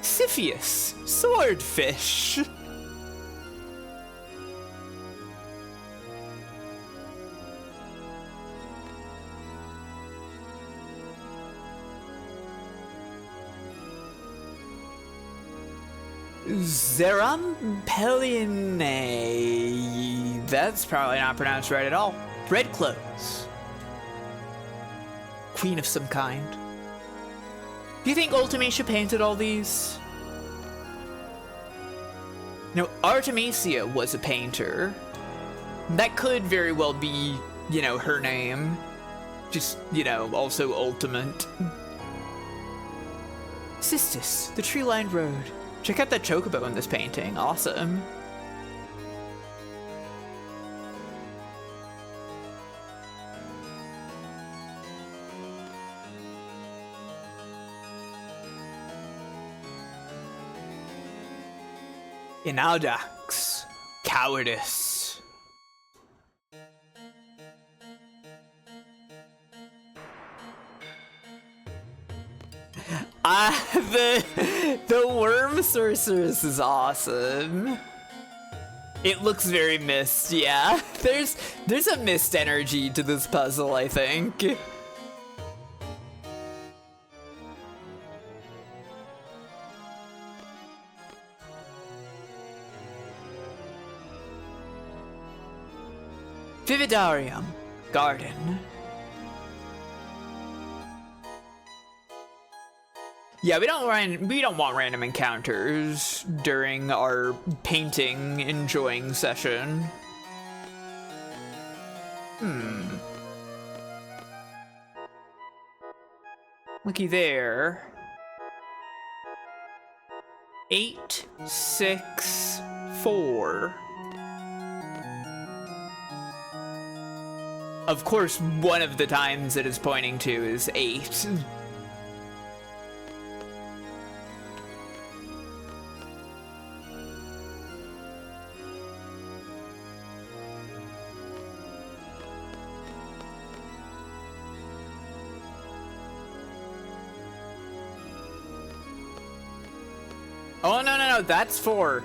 Siphius, swordfish. Zerampelline. That's probably not pronounced right at all. Red clothes. Queen of some kind. Do you think Ultimecia painted all these? No, Artemisia was a painter. That could very well be, you know, her name. Just, you know, also ultimate. Sistis, the tree-lined road. Check out that chocobo in this painting. Awesome. Inaudax. Cowardice. The worm sorceress is awesome. It looks very mist, yeah. There's a mist energy to this puzzle, I think. Vividarium Garden. Yeah, we don't want random encounters during our painting enjoying session. Looky there. 8, 6, 4. Of course, one of the times it is pointing to is 8. Oh, no, that's 4.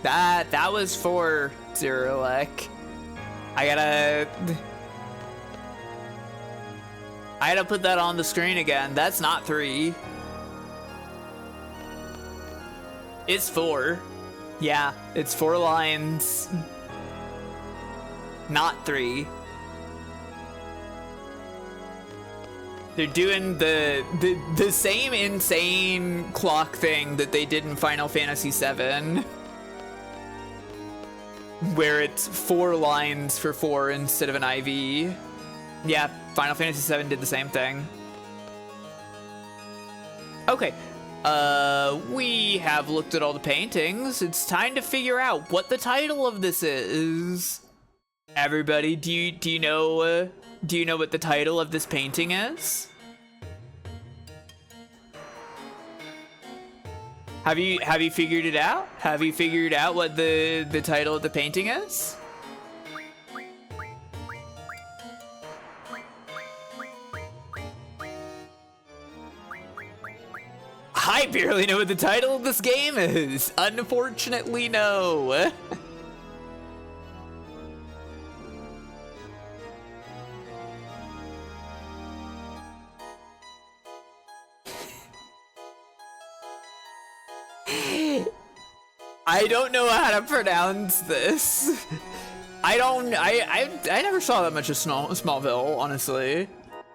That was 4, Zerolek. I gotta put that on the screen again. That's not 3. It's 4. Yeah, it's 4 lines. Not 3. They're doing the same insane clock thing that they did in Final Fantasy VII. Where it's 4 lines for 4 instead of an IV. Yeah, Final Fantasy VII did the same thing. Okay, we have looked at all the paintings. It's time to figure out what the title of this is. Everybody, do you know what the title of this painting is? Have you figured it out? Have you figured out what the title of the painting is? I barely know what the title of this game is. Unfortunately, no. I don't know how to pronounce this. I never saw that much of Smallville, honestly.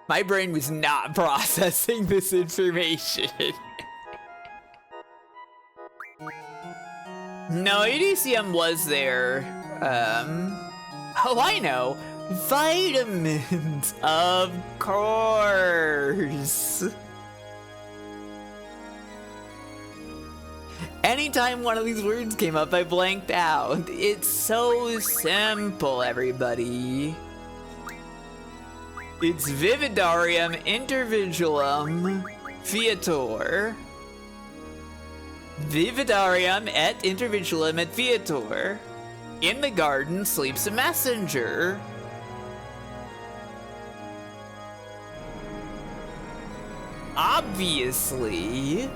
My brain was not processing this information. No, EDCM was there. Oh, I know. Vitamins, of course. Anytime one of these words came up, I blanked out. It's so simple, everybody. It's Vividarium Intervigilum Viator. Vividarium et Intervigilum et Viator. In the garden sleeps a messenger. Obviously.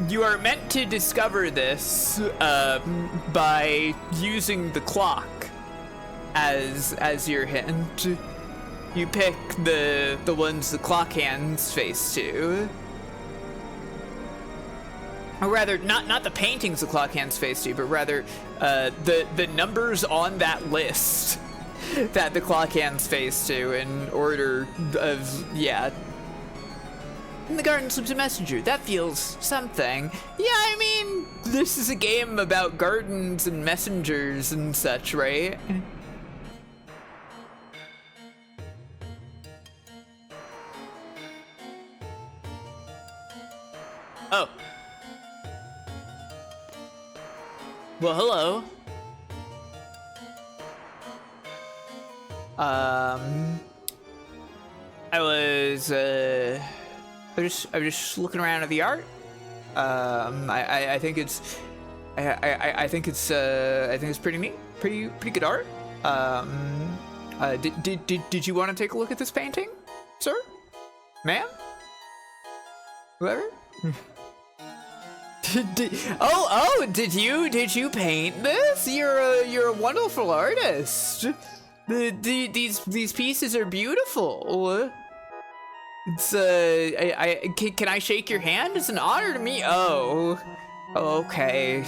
You are meant to discover this by using the clock as your hint. You pick the ones the clock hands face to. Or rather, not the paintings the clock hands face to, but rather the numbers on that list that the clock hands face to in order of, yeah. In the garden sleeps a messenger. That feels something. Yeah, I mean, this is a game about gardens and messengers and such, right? Well, hello. I was just looking around at the art. I think it's pretty neat, pretty good art. Did you want to take a look at this painting, sir, ma'am, whoever? Did you paint this? You're a wonderful artist. These pieces are beautiful. It's can I shake your hand? It's an honor to meet. Oh, okay.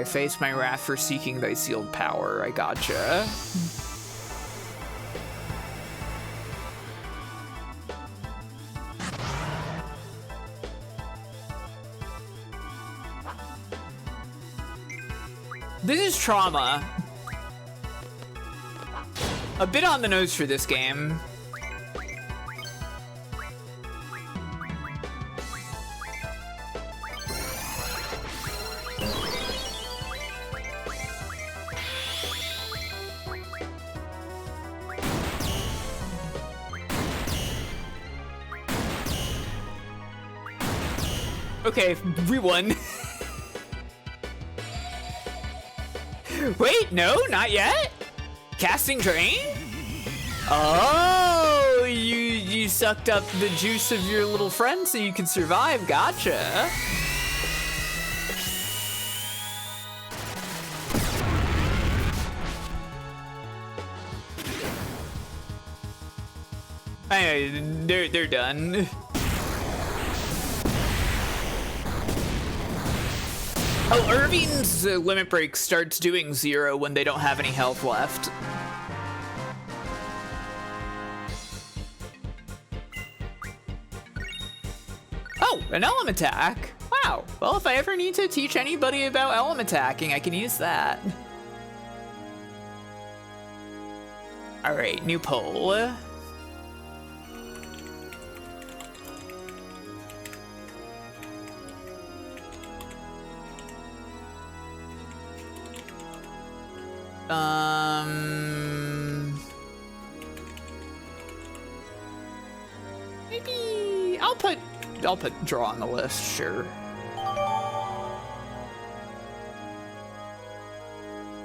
Face my wrath for seeking thy sealed power. I gotcha. This is trauma. A bit on the nose for this game. Okay, we won. Wait, no, not yet? Casting drain? Oh, you sucked up the juice of your little friend so you can survive. Gotcha. Anyway, they're done. Oh, Irving's limit break starts doing 0 when they don't have any health left. Oh, an elm attack. Wow. Well, if I ever need to teach anybody about elm attacking, I can use that. All right, new poll. Maybe I'll put draw on the list, sure.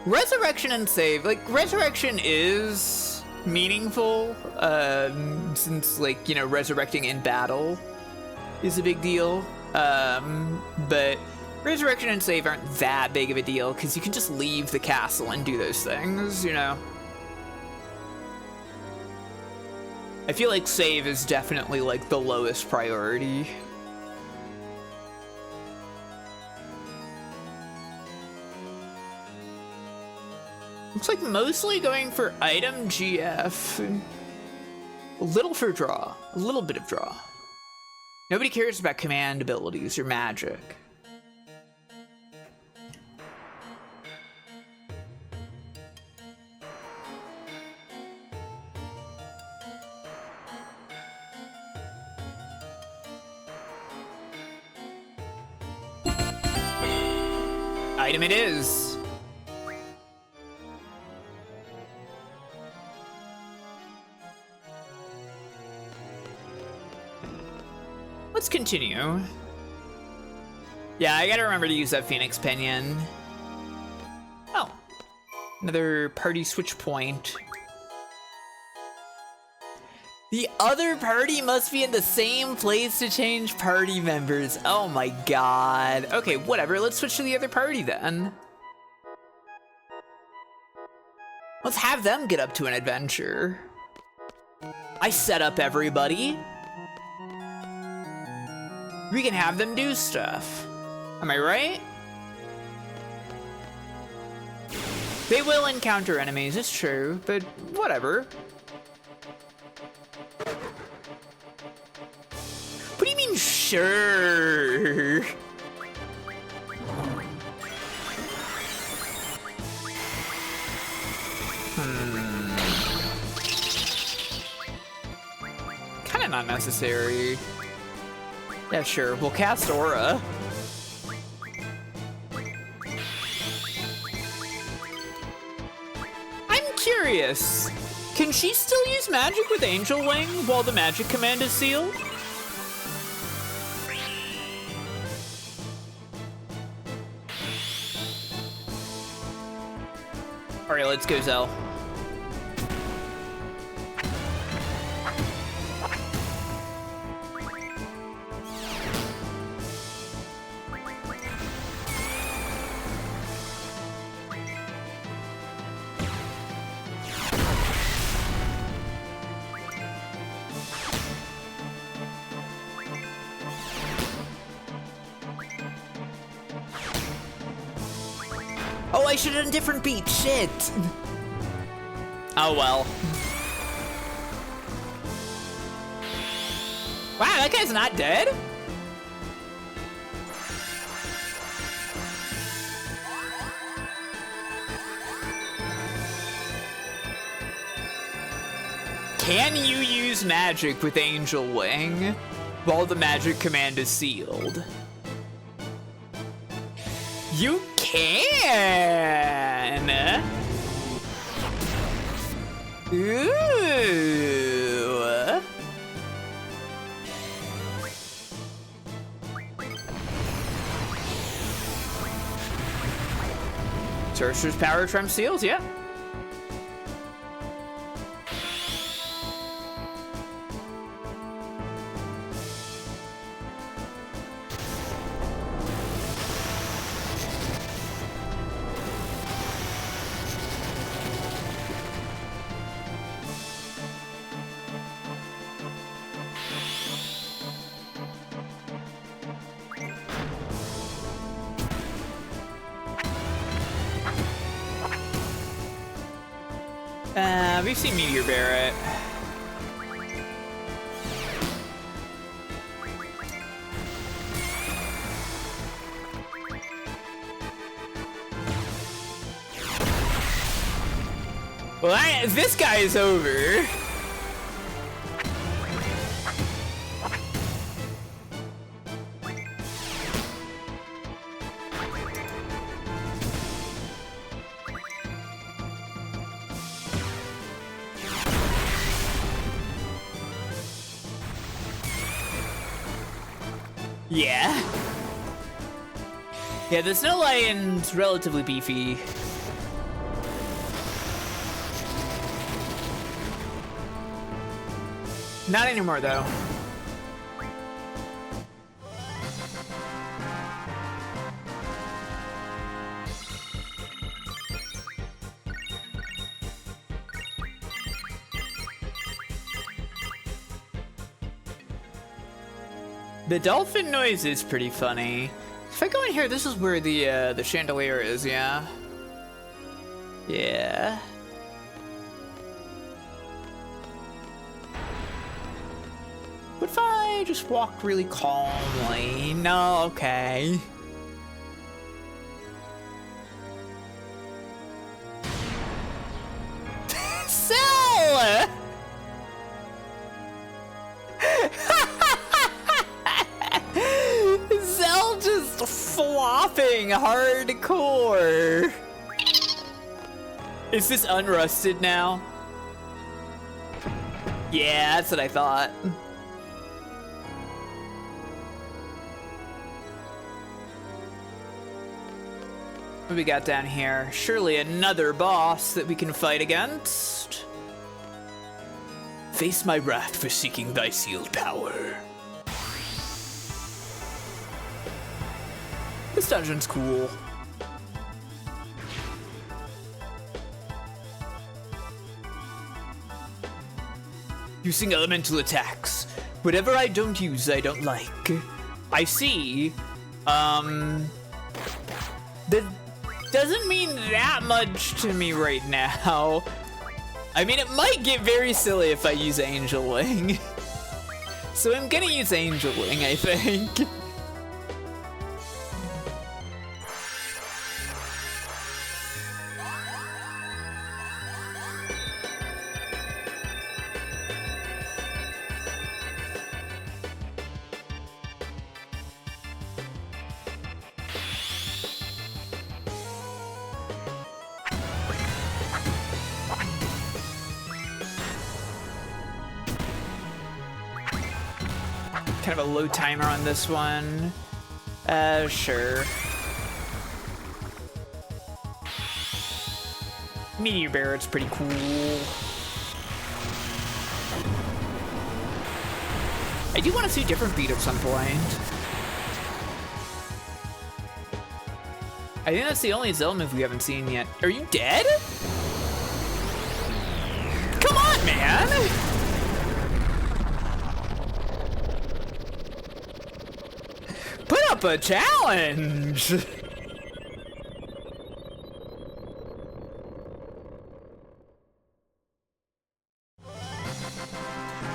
Resurrection and save, like resurrection is meaningful, since like, you know, resurrecting in battle is a big deal, but resurrection and save aren't that big of a deal because you can just leave the castle and do those things, you know. I feel like save is definitely like the lowest priority. Looks like mostly going for item GF. A little for draw, a little bit of draw. Nobody cares about command abilities or magic. Item it is. Let's continue. Yeah, I gotta remember to use that Phoenix Pinion. Oh, another party switch point. The other party must be in the same place to change party members. Oh my god. Okay, whatever. Let's switch to the other party then. Let's have them get up to an adventure. I set up everybody. We can have them do stuff. Am I right? They will encounter enemies, it's true, but whatever. What do you mean, sure? Kinda not necessary. Yeah, sure, we'll cast Aura. curious. Can she still use magic with Angel Wing while the magic command is sealed? All right, let's go, Zell. Oh, I should have done different beat. Shit. Oh well. Wow, that guy's not dead? Can you use magic with Angel Wing while the magic command is sealed? You can! Ooh! Sorcerer's Power trumps seals, yeah. We've seen Meteor Barret. Well, this guy is over. Yeah. Yeah, the Snow Lion's relatively beefy. Not anymore, though. The dolphin noise is pretty funny. If I go in here, this is where the chandelier is, yeah? Yeah. What if I just walk really calmly? No, okay. Sell! Zell just flopping hardcore. Is this unrusted now? Yeah, that's what I thought. What do we got down here? Surely another boss that we can fight against. Face my wrath for seeking thy sealed power. This dungeon's cool. Using elemental attacks. Whatever I don't use, I don't like. I see. That doesn't mean that much to me right now. I mean, it might get very silly if I use Angel Wing. So I'm gonna use Angel Wing, I think. kind of a low timer on this one. Sure. Meteor Barret's pretty cool. I do want to see a different beat at some point. I think that's the only Zelda move we haven't seen yet. Are you dead? Come on, man! Put up a challenge!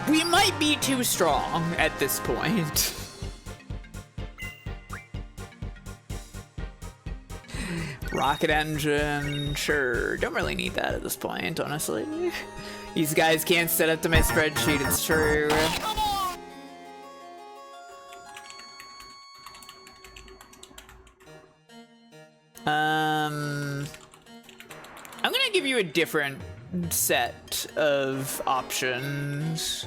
We might be too strong at this point. Rocket engine, sure. Don't really need that at this point, honestly. These guys can't set up to my spreadsheet, it's true. I'm gonna give you a different set of options.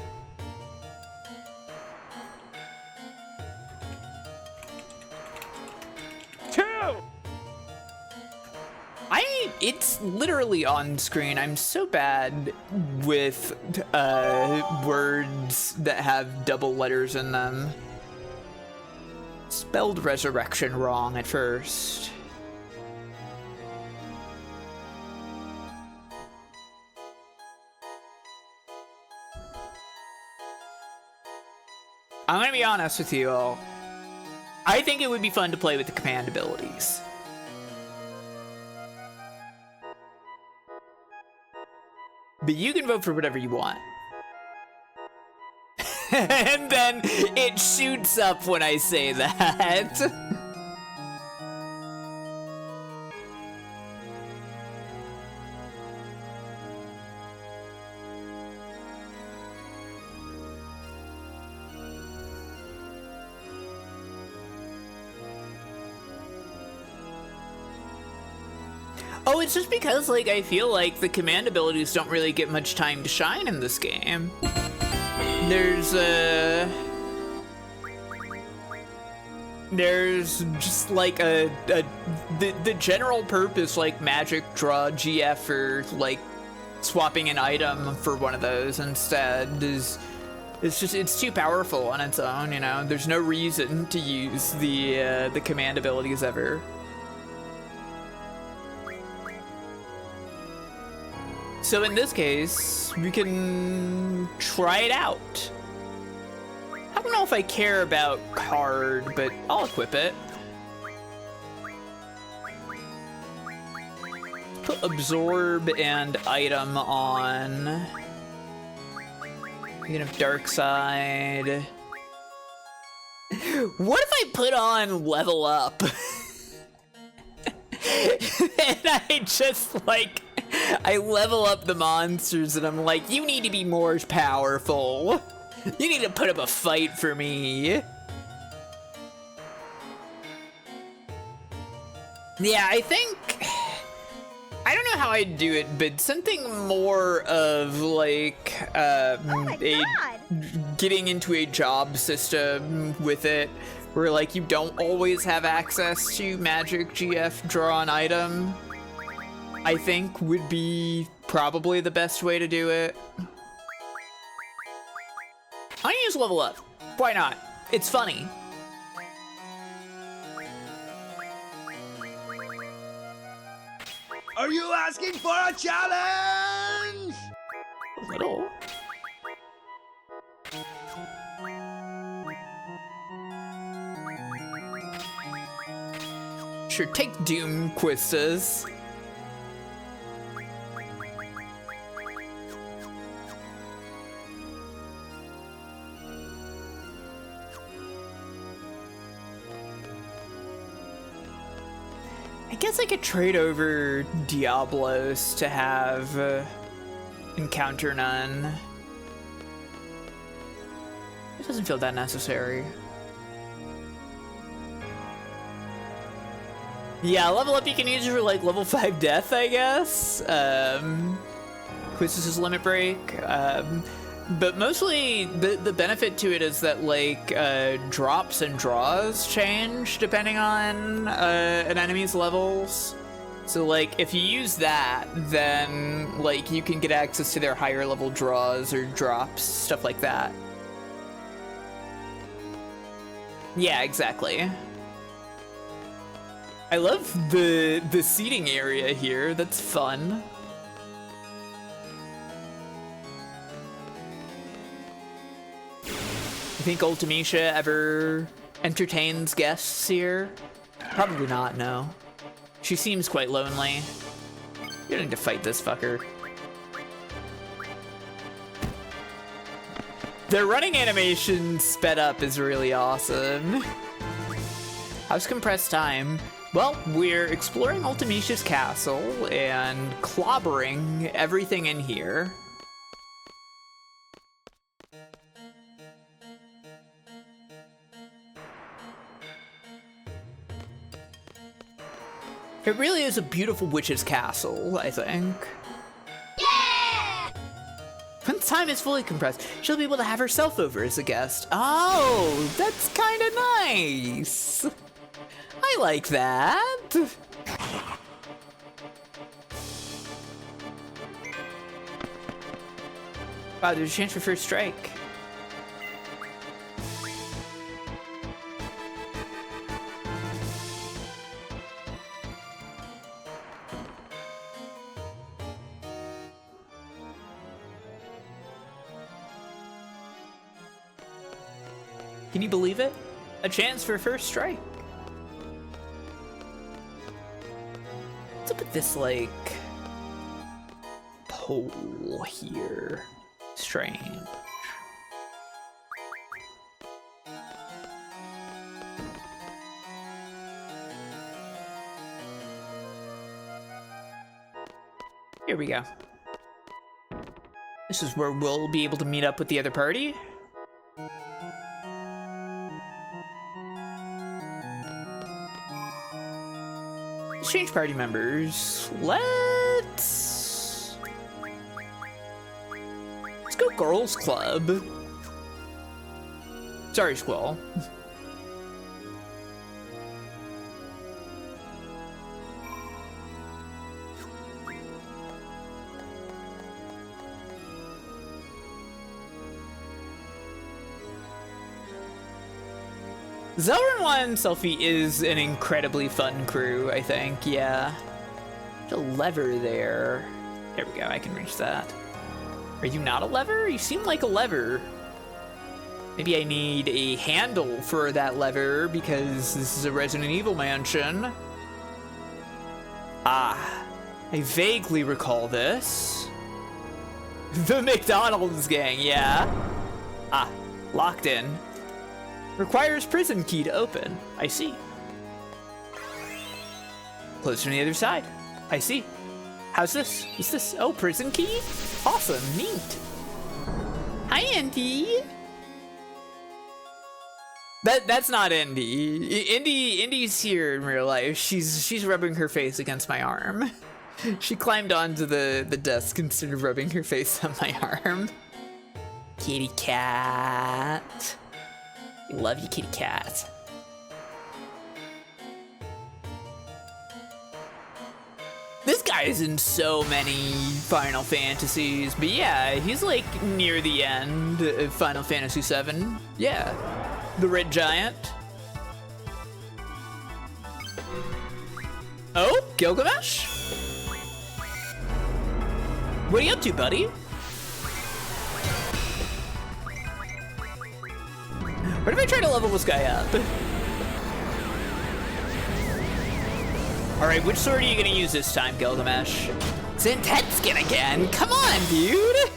It's literally on screen. I'm so bad with words that have double letters in them. Spelled resurrection wrong at first. I'm gonna be honest with you all. I think it would be fun to play with the command abilities. But you can vote for whatever you want. And then it shoots up when I say that. Oh, it's just because, like, I feel like the command abilities don't really get much time to shine in this game. There's just like the general purpose, like magic draw GF or like swapping an item for one of those instead it's too powerful on its own, you know. There's no reason to use the command abilities ever. So in this case, we can try it out. I don't know if I care about card, but I'll equip it. Put absorb and item on. We can have dark side. What if I put on level up? And I just like, I level up the monsters and I'm like, you need to be more powerful. You need to put up a fight for me. Yeah, I think, I don't know how I'd do it, but something more of like getting into a job system with it, where like you don't always have access to magic GF draw an item, I think would be probably the best way to do it. I'm gonna use level up. Why not? It's funny. Are you asking for a challenge? A little. Sure, take Doom quizzes. I guess I could trade over Diablos to have Encounter None. It doesn't feel that necessary. Yeah, level up you can use it for like level 5 death, I guess. Quizzes is limit break. But mostly the benefit to it is that like drops and draws change depending on an enemy's levels. So like if you use that, then like you can get access to their higher level draws or drops, stuff like that. Yeah, exactly. I love the seating area here. That's fun. You think Ultimecia ever entertains guests here? Probably not, no. She seems quite lonely. You don't need to fight this fucker. Their running animation sped up is really awesome. How's compressed time? Well, we're exploring Ultimecia's castle and clobbering everything in here. It really is a beautiful witch's castle, I think. Yeah! When time is fully compressed, she'll be able to have herself over as a guest. Oh, that's kind of nice. I like that. Wow, there's a chance for first strike. Can you believe it? A chance for first strike. What's up with this, like, pole here? Strange. Here we go. This is where we'll be able to meet up with the other party. Change party members. Let's go girls club. Sorry, Squall. Zelrin 1 Selfie is an incredibly fun crew, I think, yeah. There's a lever there. There we go, I can reach that. Are you not a lever? You seem like a lever. Maybe I need a handle for that lever because this is a Resident Evil mansion. Ah, I vaguely recall this. The McDonald's gang, yeah. Ah, locked in. Requires prison key to open. I see. Close from the other side. I see. How's this? Is this? Oh, prison key? Awesome. Neat. Hi, Indy. That's not Indy. Indy's here in real life. She's rubbing her face against my arm. She climbed onto the desk and started rubbing her face on my arm. Kitty cat. Love you, kitty cat. This guy is in so many Final Fantasies, but yeah, he's like near the end of Final Fantasy VII. Yeah, the red giant. Oh, Gilgamesh? What are you up to, buddy? What if I try to level this guy up? Alright, which sword are you gonna use this time, Gilgamesh? It's intense skin again! Come on, dude!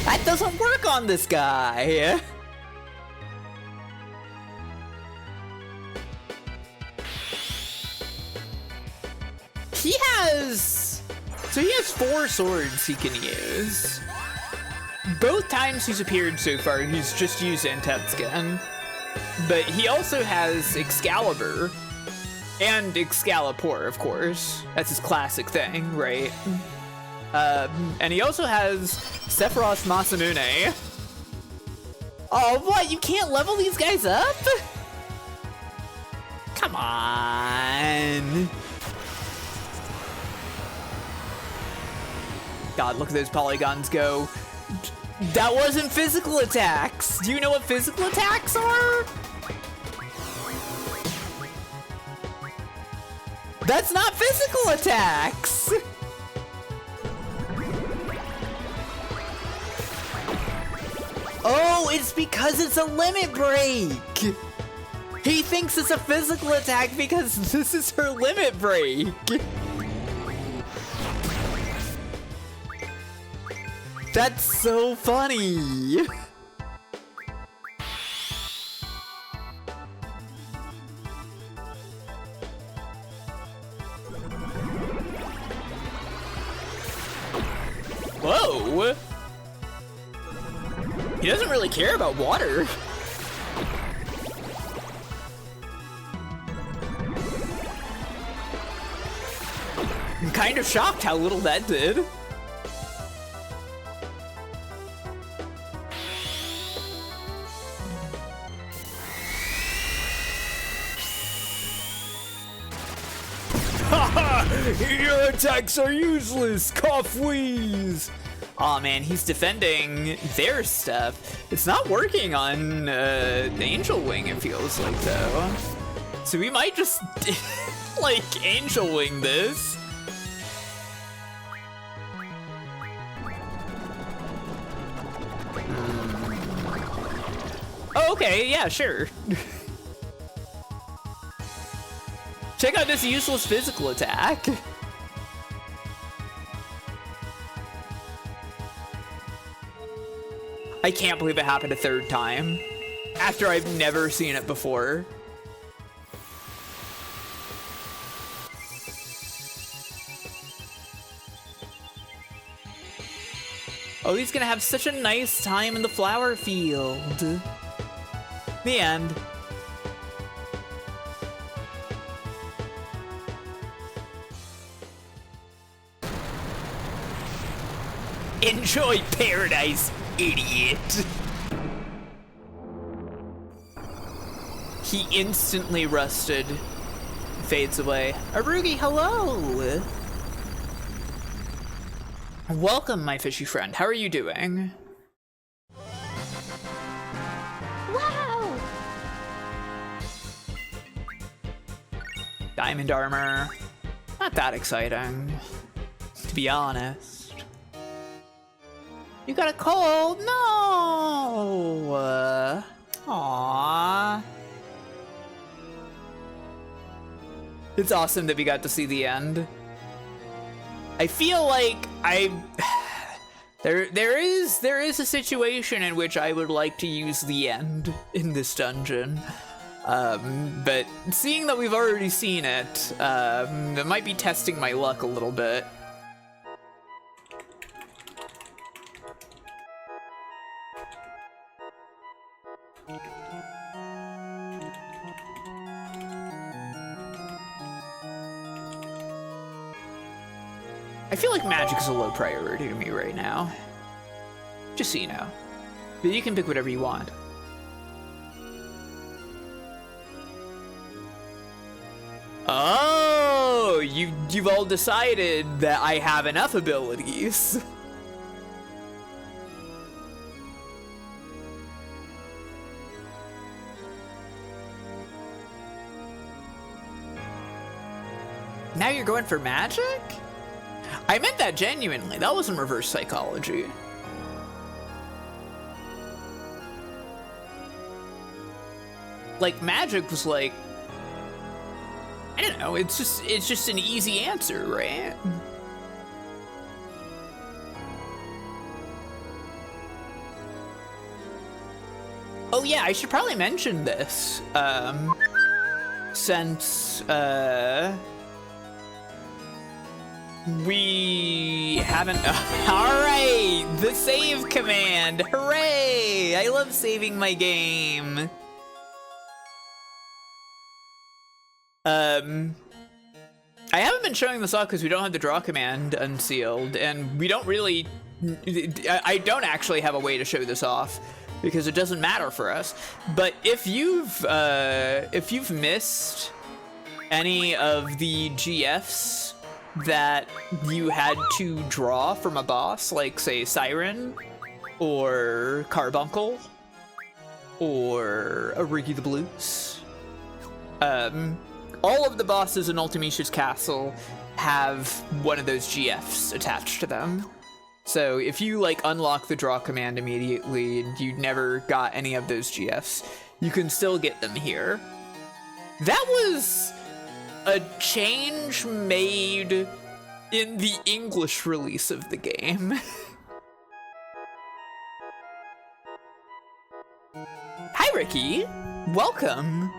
That doesn't work on this guy! He has 4 swords he can use. Both times he's appeared so far, he's just used intense skin. But he also has Excalibur. And Excalibur, of course. That's his classic thing, right? And he also has Sephiroth Masamune. Oh, what? You can't level these guys up? Come on. God, look at those polygons go. That wasn't physical attacks. Do you know what physical attacks are? That's not physical attacks. Oh, it's because it's a limit break. He thinks it's a physical attack because this is her limit break. That's so funny. Whoa. He doesn't really care about water. I'm kind of shocked how little that did. Your attacks are useless, cough wheeze. Aw, man, he's defending their stuff. It's not working on Angel Wing, it feels like, though. So we might just, like, Angel Wing this. Oh, okay, yeah, sure. Check out this useless physical attack. I can't believe it happened a third time after I've never seen it before. Oh, he's gonna have such a nice time in the flower field. The end. Enjoy paradise, idiot. He instantly rusted. Fades away. Arugi, hello. Welcome, my fishy friend. How are you doing? Wow! Diamond armor. Not that exciting, to be honest. You got a cold? No! Aww. It's awesome that we got to see the end. I feel like there is a situation in which I would like to use the end in this dungeon. But seeing that we've already seen it, that might be testing my luck a little bit. I feel like magic is a low priority to me right now. Just so you know. But you can pick whatever you want. Oh, you've all decided that I have enough abilities. Now you're going for magic? I meant that genuinely. That wasn't reverse psychology. Like, magic was like, I don't know, it's just an easy answer, right? Oh yeah, I should probably mention this. Since we haven't. Alright, the save command. Hooray! I love saving my game. I I haven't been showing this off because we don't have the draw command unsealed, and we don't really, I don't actually have a way to show this off because it doesn't matter for us. But if you've missed any of the GFs that you had to draw from a boss, like say Siren or Carbuncle or a Riggy the Blues, all of the bosses in Ultimecia's castle have one of those GFs attached to them. So if you like unlock the draw command immediately and you never got any of those GFs, you can still get them here. That was a change made in the English release of the game. Hi, Ricky. Welcome.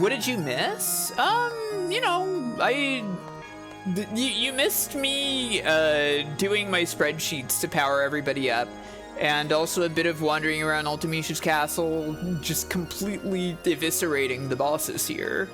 What did you miss? You know, you missed me doing my spreadsheets to power everybody up, and also a bit of wandering around Ultimecia's castle, just completely eviscerating the bosses here.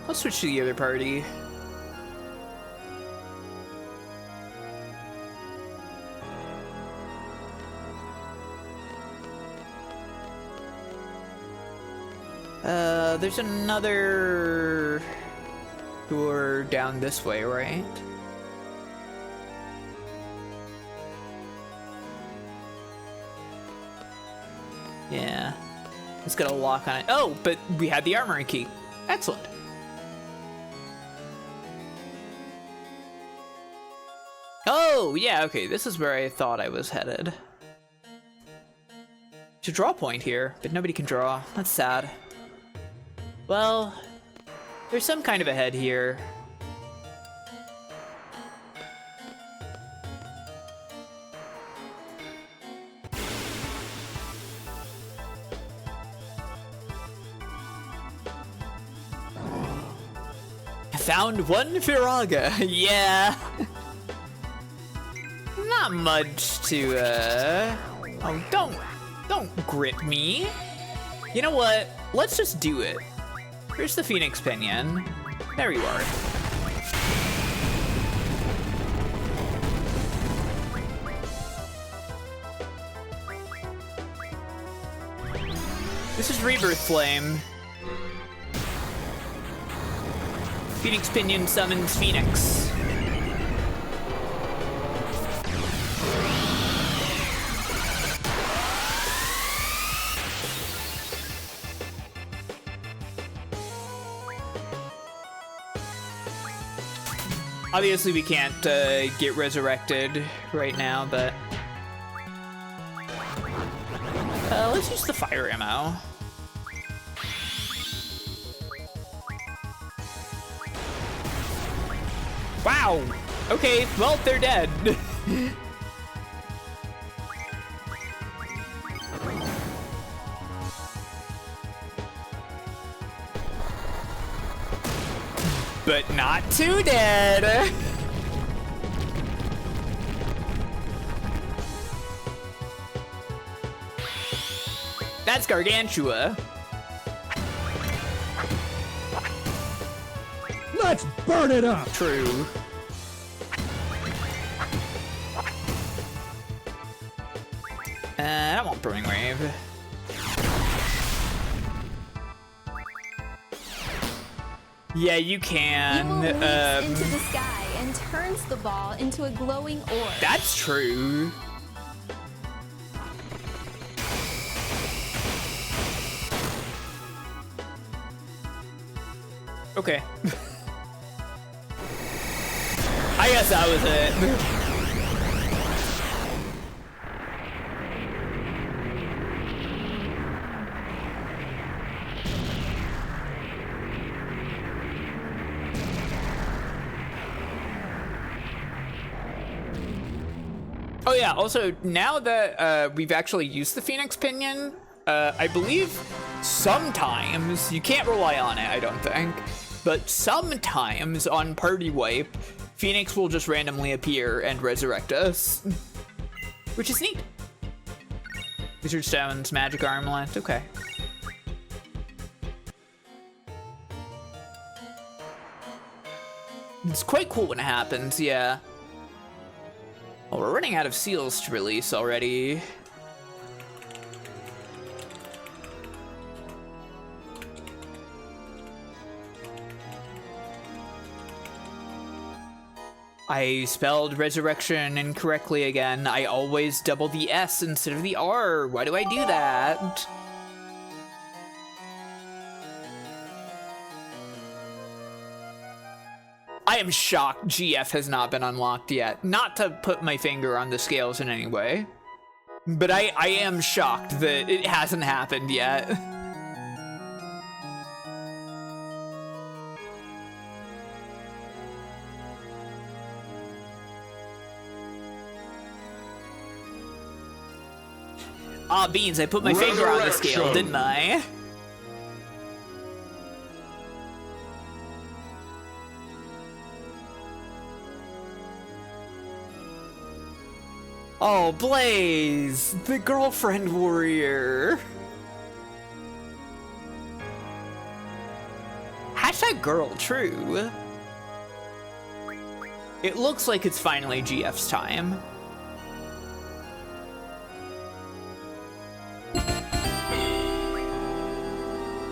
I'll switch to the other party. There's another door down this way, right? Yeah. It's got a lock on it. Oh, but we had the armory key. Excellent. Oh, yeah, okay, this is where I thought I was headed. There's a draw point here, but nobody can draw. That's sad. Well, there's some kind of a head here. I found one Firaga, yeah. Not much to, oh, don't grip me. You know what? Let's just do it. Here's the Phoenix Pinion. There you are. This is Rebirth Flame. Phoenix Pinion summons Phoenix. Obviously, we can't get resurrected right now, but let's use the fire ammo. Wow! Okay, well, they're dead. But not too dead. That's Gargantua. Let's burn it up! True. I don't want Burning Wave. Yeah, you can. Emo leaps into the sky and turns the ball into a glowing orb. That's true. Okay. I guess that was it. Oh yeah, also, now that we've actually used the Phoenix Pinion, I believe sometimes, you can't rely on it, I don't think, but sometimes on Party Wipe, Phoenix will just randomly appear and resurrect us, which is neat. Wizard Stones, Magic Armlet, okay. It's quite cool when it happens, yeah. Well, we're running out of seals to release already. I spelled resurrection incorrectly again. I always double the S instead of the R. Why do I do that? I am shocked GF has not been unlocked yet. Not to put my finger on the scales in any way, but I am shocked that it hasn't happened yet. Ah, beans, I put my finger on the scale, didn't I? Oh, Blaze, the girlfriend warrior. Hashtag girl, true. It looks like it's finally GF's time.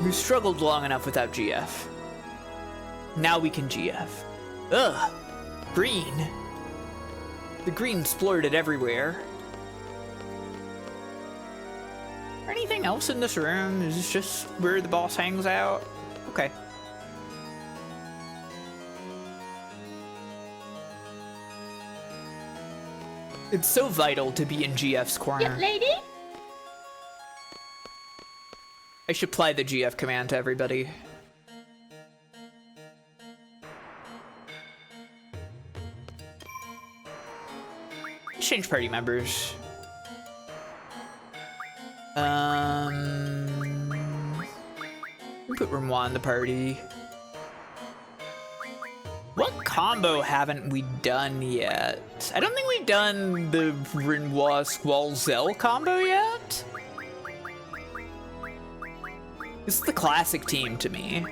We've struggled long enough without GF. Now we can GF. Ugh, green. The green splurted everywhere. Anything else in this room? Is this just where the boss hangs out? Okay. It's so vital to be in GF's corner. Yep, lady. I should apply the GF command to everybody. Change party members. Put room 1 in the party. What combo haven't we done yet? I don't think we've done the Renoir Squall Zell combo yet. This is the classic team to me.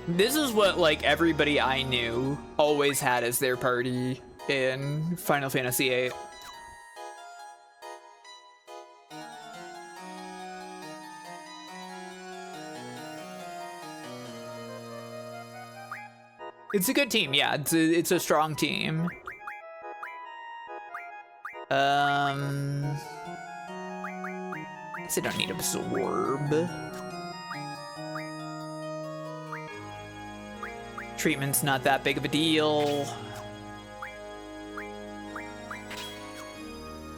This is what, like, everybody I knew always had as their party in Final Fantasy VIII. It's a good team, yeah. It's a strong team. I guess I don't need absorb. Treatment's not that big of a deal.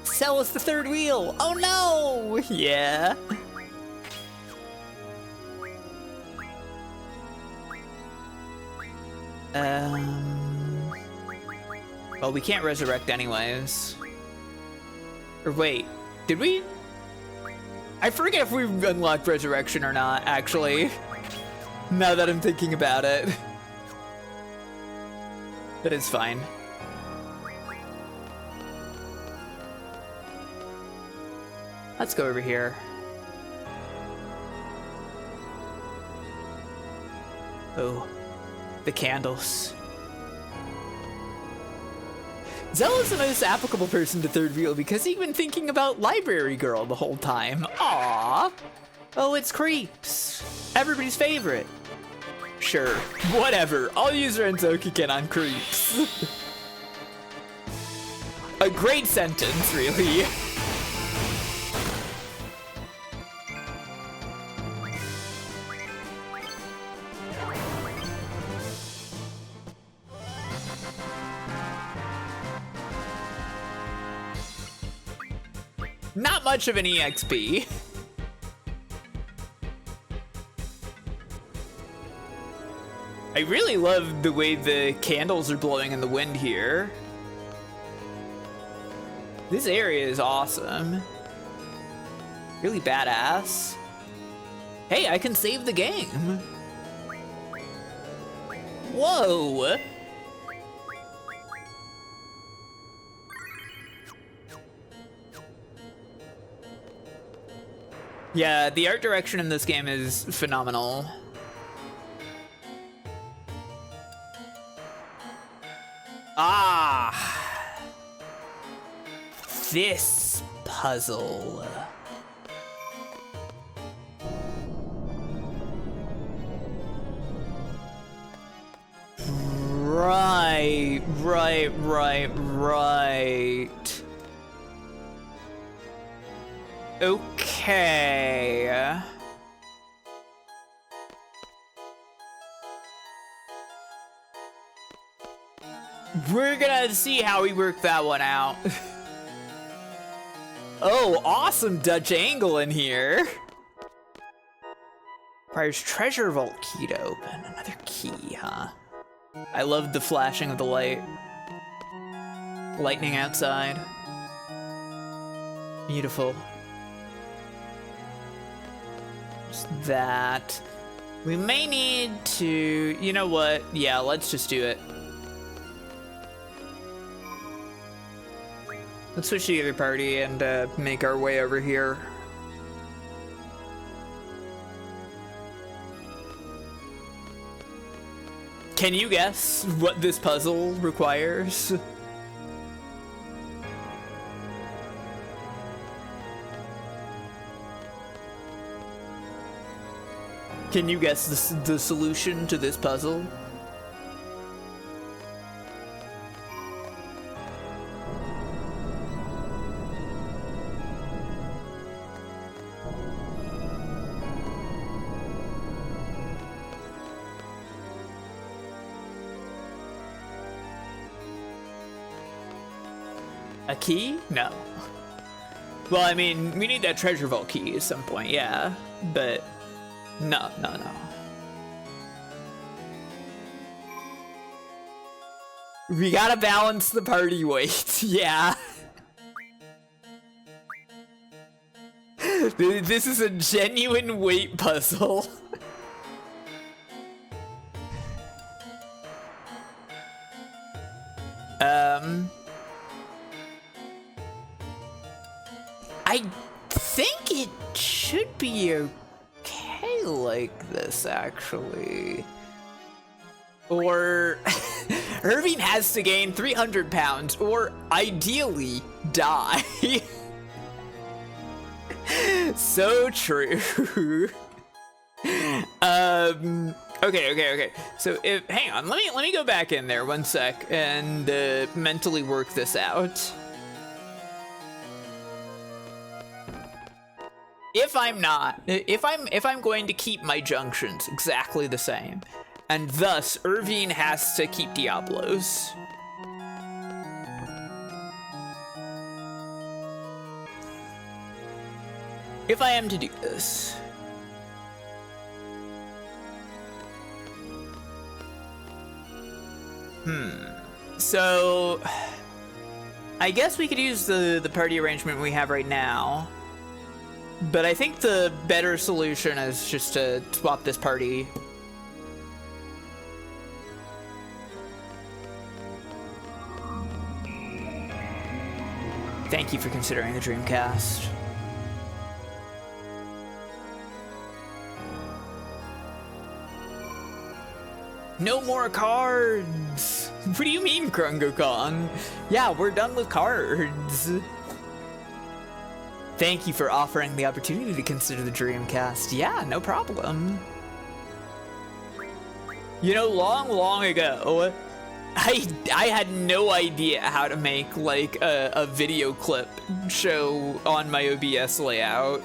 Sell us the third wheel. Oh no! Yeah. Well, we can't resurrect anyways. Or wait, did we? I forget if we unlocked resurrection or not, actually. Now that I'm thinking about it. That is fine. Let's go over here. Oh, the candles. Zell is the most applicable person to third wheel because he's been thinking about Library Girl the whole time. Aww. Oh, it's Creeps. Everybody's favorite. Sure, whatever. I'll use Renzokuken on Creeps. A great sentence, really. Not much of an EXP. I really love the way the candles are blowing in the wind here. This area is awesome. Really badass. Hey, I can save the game. Whoa. Yeah, the art direction in this game is phenomenal. Ah, this puzzle. Right. Okay. We're gonna see how we work that one out. Oh, awesome Dutch angle in here. Requires treasure vault key to open. Another key, huh? I love the flashing of the light. Lightning outside. Beautiful. Just that. We may need to... You know what? Yeah, let's just do it. Let's switch to the other party and make our way over here. Can you guess what this puzzle requires? Can you guess the solution to this puzzle? A key? No. Well, I mean, we need that treasure vault key at some point, yeah. But no. We gotta balance the party weight, yeah. This is a genuine weight puzzle. I think it should be okay like this, actually. Or Irving has to gain 300 pounds, or ideally die. So true. Okay. So hang on, let me go back in there 1 sec and mentally work this out. If I'm going to keep my junctions exactly the same, and thus Irving has to keep Diablos. If I am to do this. So I guess we could use the party arrangement we have right now. But I think the better solution is just to swap this party. Thank you for considering the Dreamcast. No more cards! What do you mean, Krungo-Kong? Yeah, we're done with cards. Thank you for offering the opportunity to consider the Dreamcast. Yeah, no problem. You know, long ago, I had no idea how to make, like, a video clip show on my OBS layout.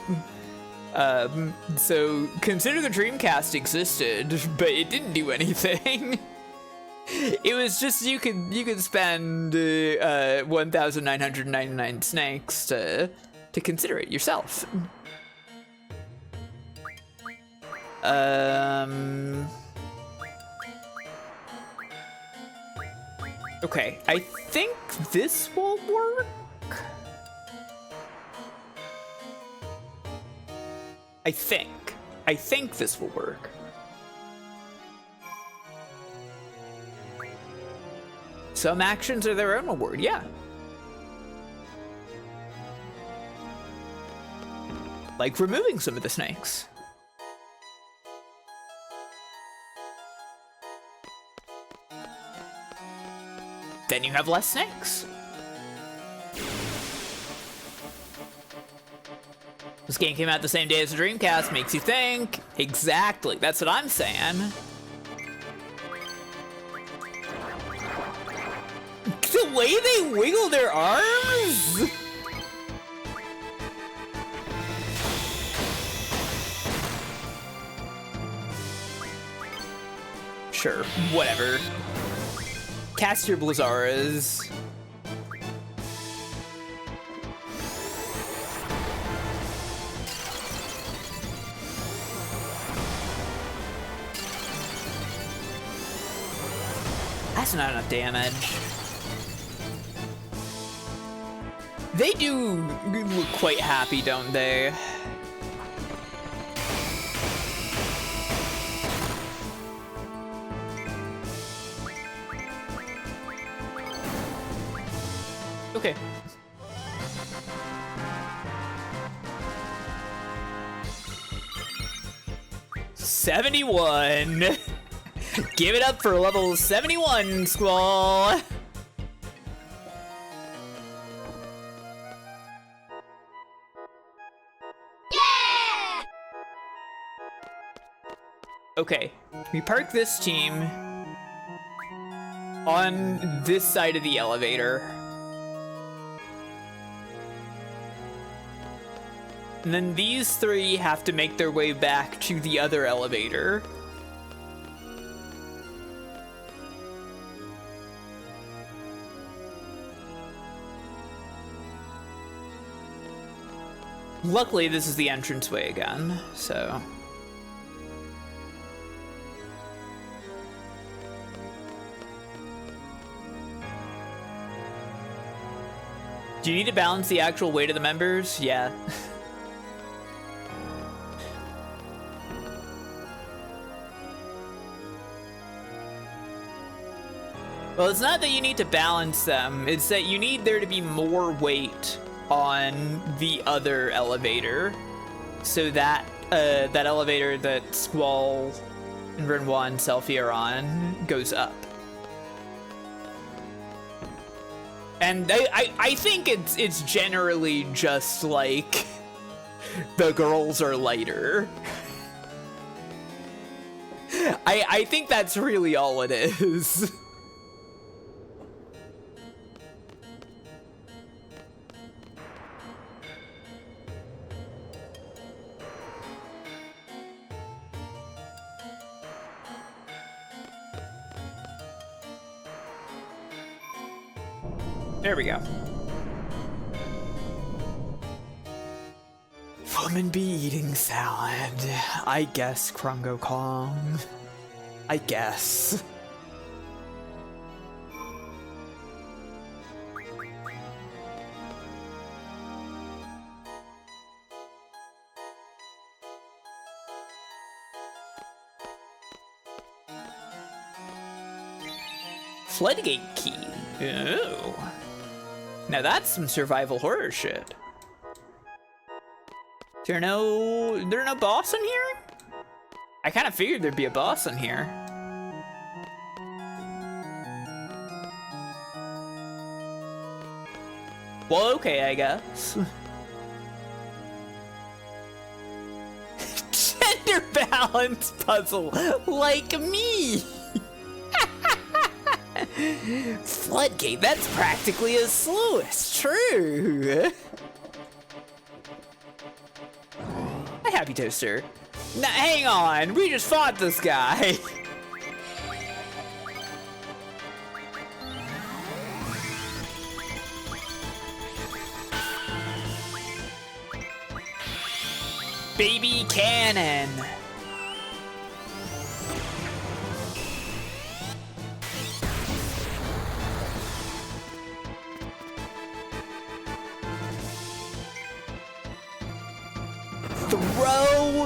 So consider the Dreamcast existed, but it didn't do anything. It was just you could spend 1,999 snakes to consider it yourself. Okay, I think this will work. I think. I think this will work. Some actions are their own reward, yeah. Like removing some of the snakes. Then you have less snakes. This game came out the same day as the Dreamcast, makes you think. Exactly, that's what I'm saying. The way they wiggle their arms? Sure, whatever. Cast your Blizzaras. That's not enough damage. They do look quite happy, don't they? Okay. $71. Give it up for level 71, Squall. Yeah! Okay, we park this team on this side of the elevator. And then these three have to make their way back to the other elevator. Luckily, this is the entranceway again, so... Do you need to balance the actual weight of the members? Yeah. Well, it's not that you need to balance them, it's that you need there to be more weight on the other elevator, so that that elevator that Squall and Renoir and Selfie are on goes up. And I think it's generally just like the girls are lighter. I think that's really all it is. There we go. Woman be eating salad. I guess, Krungo Kong. I guess. Floodgate key. Ooh. Now that's some survival horror shit. There no boss in here? I kind of figured there'd be a boss in here. Well, okay, I guess. Gender balance puzzle, like me. Floodgate, that's practically as slow as true. Hi, Happy Toaster. Now, hang on, we just fought this guy. Baby cannon. Throw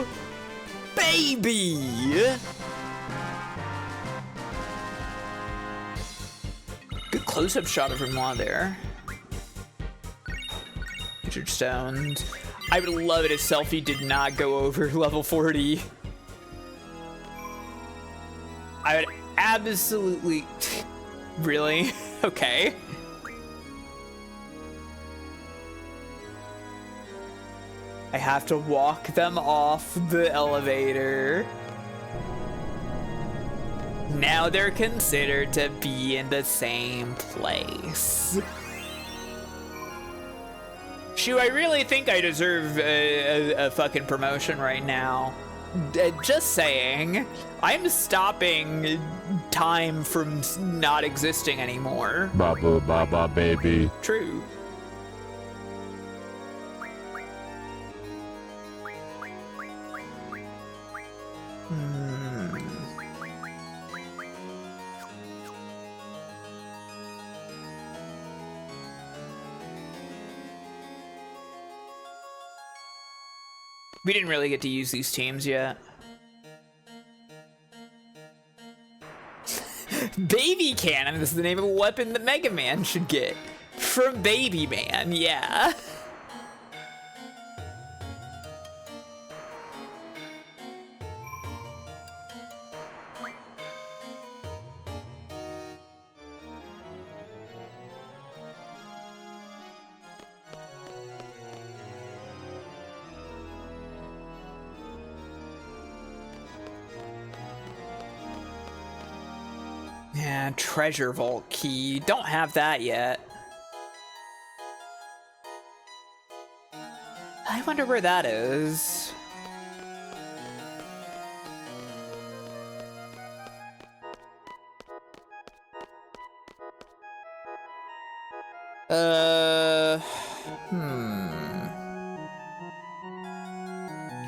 baby! Good close-up shot of Renoir there. Richard Stones. I would love it if Selfie did not go over level 40. I would absolutely... Really? Okay. I have to walk them off the elevator. Now they're considered to be in the same place. Shoo, I really think I deserve a fucking promotion right now. Just saying. I'm stopping time from not existing anymore. Baba baba baby. True. We didn't really get to use these teams yet. Baby Cannon is the name of a weapon that Mega Man should get. From Baby Man, yeah. Yeah, treasure vault key. Don't have that yet. I wonder where that is.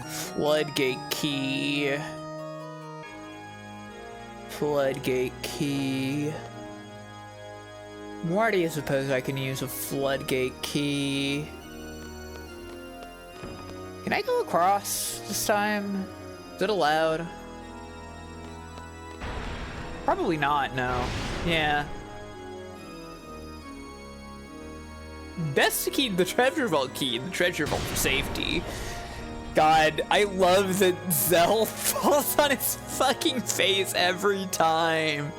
Floodgate key. Floodgate key. Why do you suppose I can use a floodgate key? Can I go across this time? Is it allowed? Probably not, no. Yeah. Best to keep the treasure vault key in the treasure vault for safety. God, I love that Zell falls on his fucking face every time.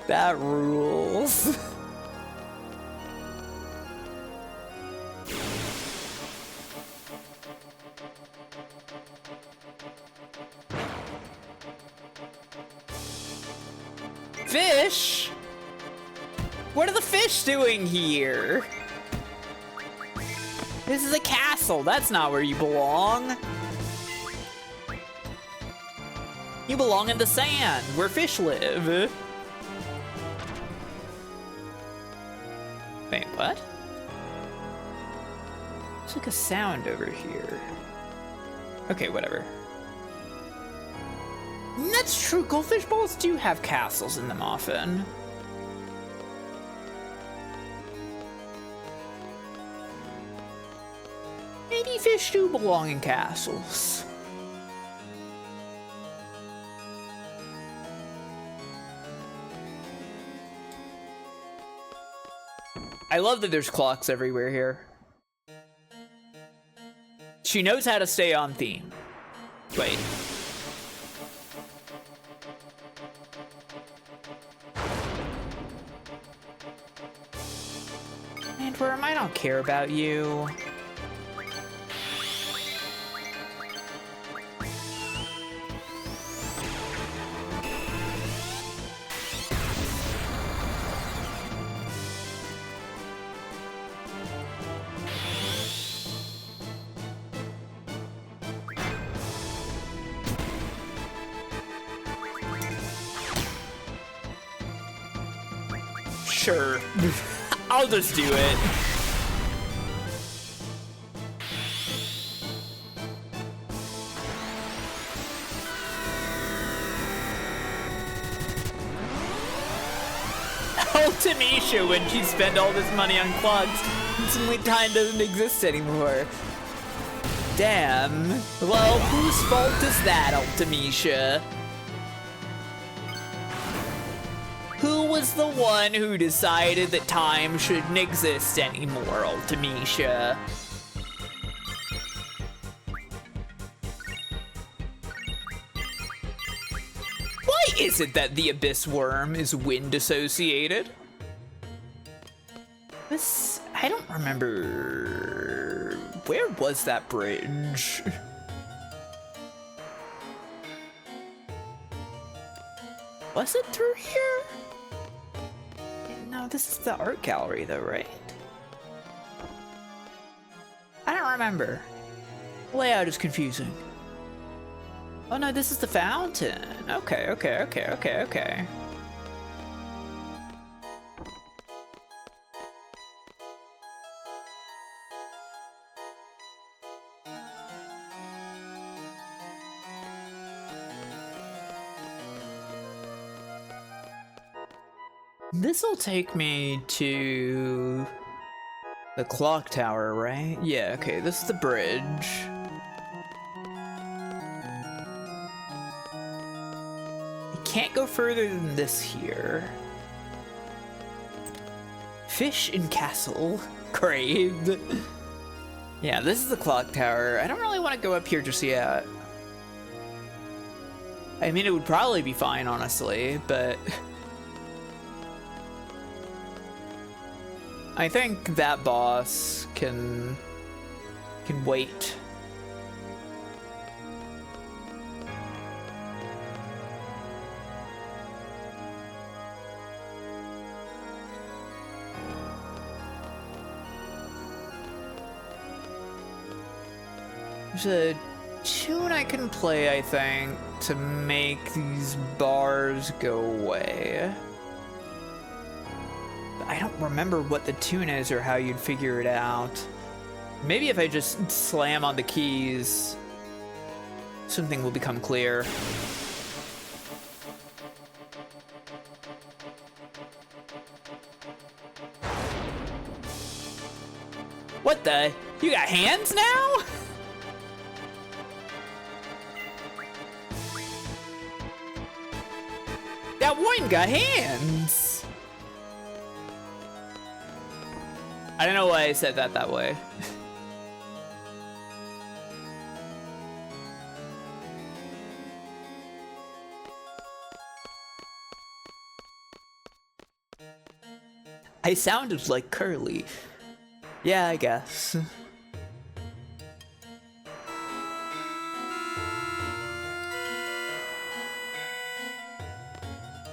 That rules. Fish? What are the fish doing here? This is a castle. That's not where you belong. You belong in the sand, where fish live. Wait, what? There's like a sound over here. Okay, whatever. That's true. Goldfish bowls do have castles in them often. Maybe fish do belong in castles. I love that there's clocks everywhere here. She knows how to stay on theme. Wait. Antworm, I don't care about you. Sure. I'll just do it. Ultimecia, when she spent all this money on clogs, and suddenly time doesn't exist anymore. Damn. Well, whose fault is that, Ultimecia? Who was the one who decided that time shouldn't exist anymore, Ultimecia? Why is it that the Abyss Worm is wind associated? This, I don't remember. Where was that bridge? Was it through here? No, this is the art gallery though, right? I don't remember. Layout is confusing. Oh no, this is the fountain. Okay. This'll take me to the clock tower, right? Yeah, okay, this is the bridge. You can't go further than this here. Fish and castle. Craved. Yeah, this is the clock tower. I don't really want to go up here just yet. I mean, it would probably be fine, honestly, but I think that boss can wait. There's a tune I can play, I think, to make these bars go away. I don't remember what the tune is or how you'd figure it out. Maybe if I just slam on the keys, something will become clear. What the? You got hands now? That one got hands. I don't know why I said that way. I sounded like Curly. Yeah, I guess.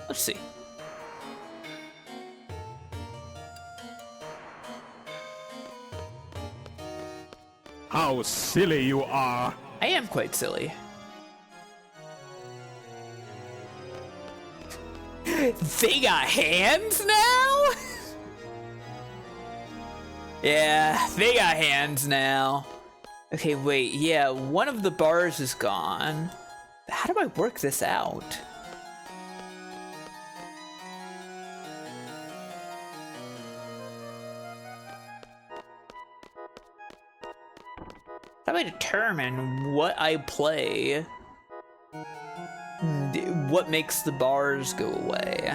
Let's see. How silly you are. I am quite silly. They got hands now? Yeah, they got hands now. Okay, wait, yeah, one of the bars is gone. How do I work this out? How do I determine what I play? What makes the bars go away?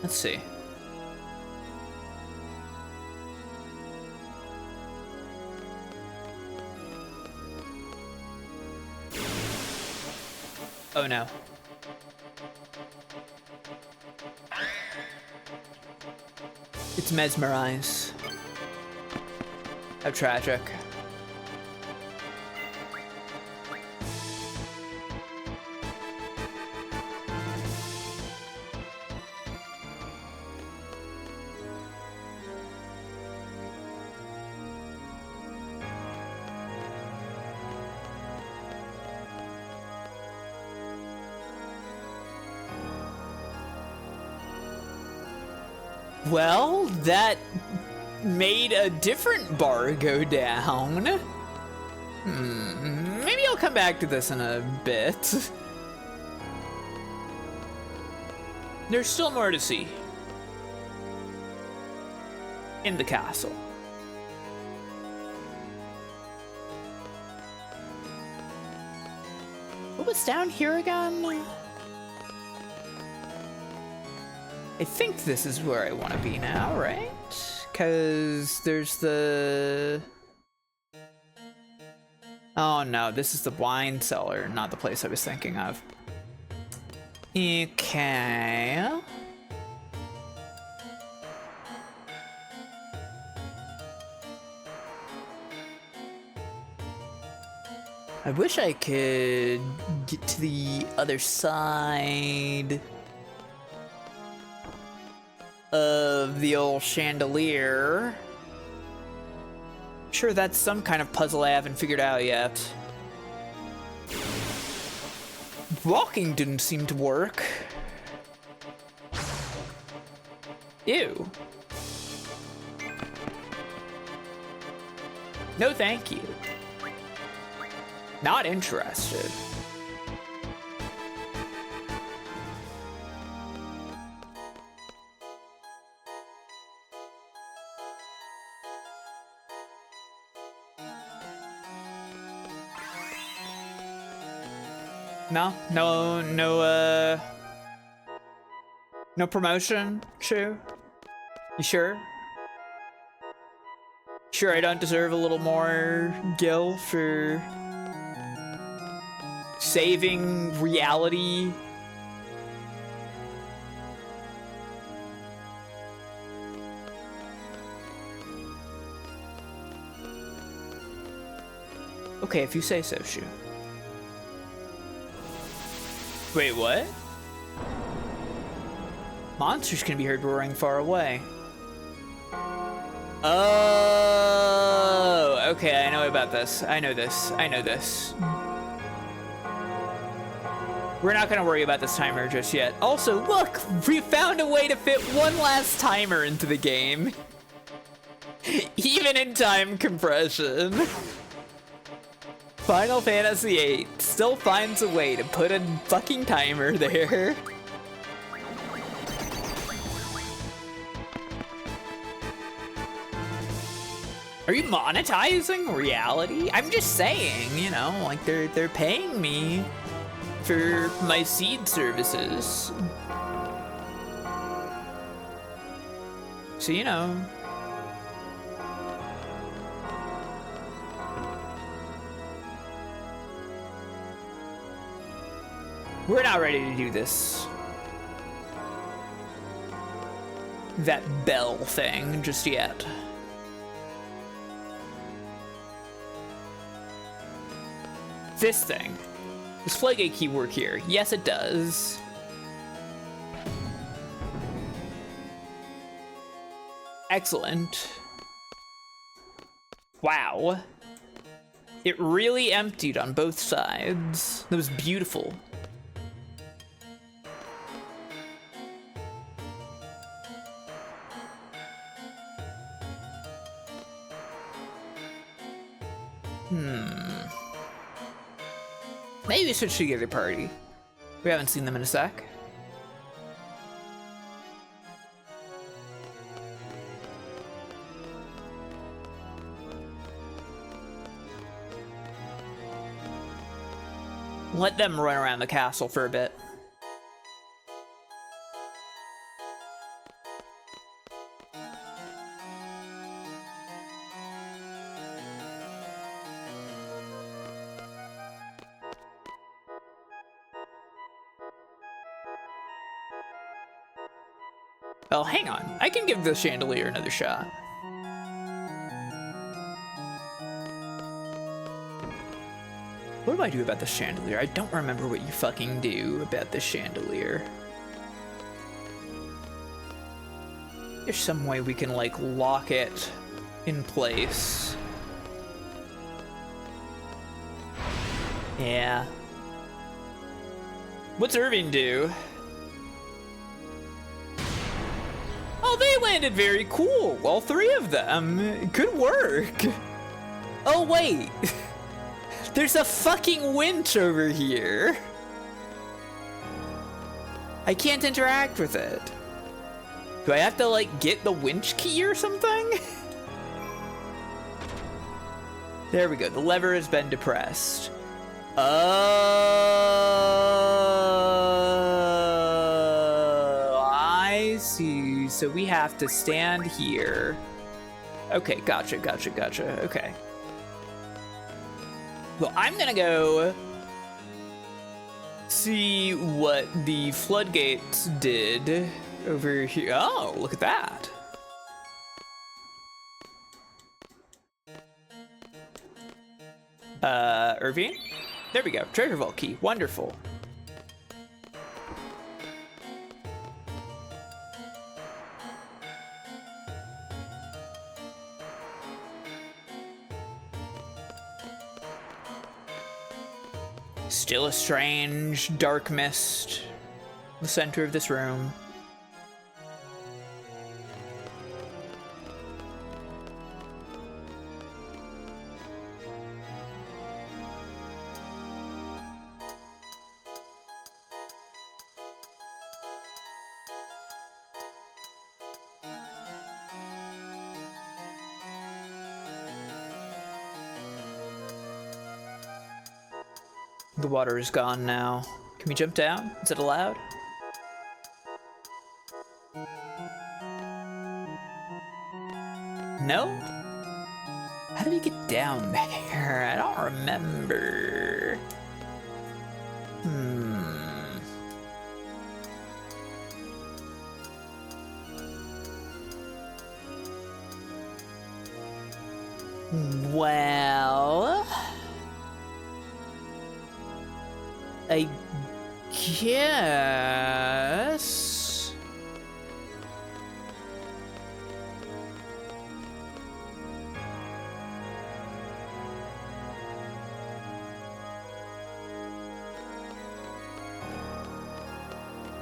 Let's see. Oh no. It's mesmerize. How tragic. Well, that made a different bar go down. Maybe I'll come back to this in a bit. There's still more to see in the castle. What was down here again? I think this is where I want to be now, right? Because there's the... Oh no, this is the wine cellar, not the place I was thinking of. Okay. I wish I could get to the other side of the old chandelier. Sure, that's some kind of puzzle I haven't figured out yet. Walking didn't seem to work. Ew. No thank you. Not interested. No promotion, Shu? You sure? Sure I don't deserve a little more gil for saving reality? Okay, if you say so, Shu. Wait, what? Monsters can be heard roaring far away. Oh, okay, I know about this. I know this. We're not gonna worry about this timer just yet. Also, look, we found a way to fit one last timer into the game. Even in time compression. Final Fantasy VIII still finds a way to put a fucking timer there. Are you monetizing reality? I'm just saying, you know, like they're paying me for my seed services. So, you know. We're not ready to do this. That bell thing just yet. This thing. Does Flagate key work here? Yes, it does. Excellent. Wow. It really emptied on both sides. That was beautiful. Maybe switch to the other party. We haven't seen them in a sec. Let them run around the castle for a bit. Oh, hang on. I can give the chandelier another shot. What do I do about the chandelier? I don't remember what you fucking do about the chandelier. There's some way we can, like, lock it in place. Yeah. What's Irving do? Oh, they landed very cool. All three of them. Good work. Oh, wait. There's a fucking winch over here. I can't interact with it. Do I have to, like, get the winch key or something? There we go. The lever has been depressed. Oh, I see. So we have to stand here. Okay, gotcha. Okay. Well, I'm gonna go see what the floodgates did over here. Oh, look at that. Irvine? There we go. Treasure vault key. Wonderful. Still a strange dark mist in the center of this room. The water is gone now. Can we jump down? Is it allowed? No? How do we get down there? I don't remember. Well, I guess.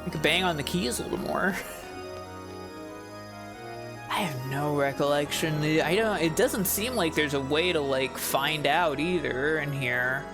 We could bang on the keys a little more. I have no recollection. It doesn't seem like there's a way to, like, find out either in here.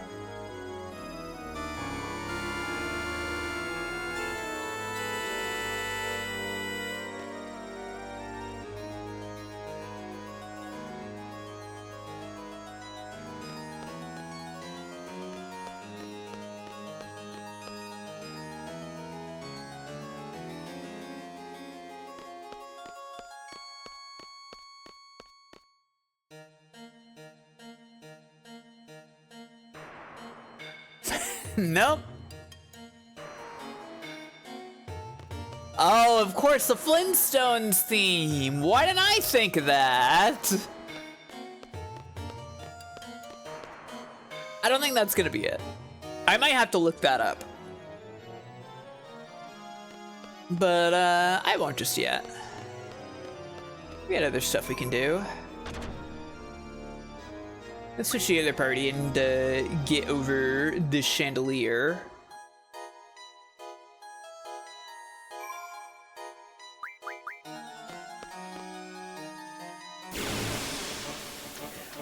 Nope. Oh, of course, the Flintstones theme. Why didn't I think of that? I don't think that's gonna be it. I might have to look that up. But, I won't just yet. We got other stuff we can do. Let's switch to the other party and get over this chandelier.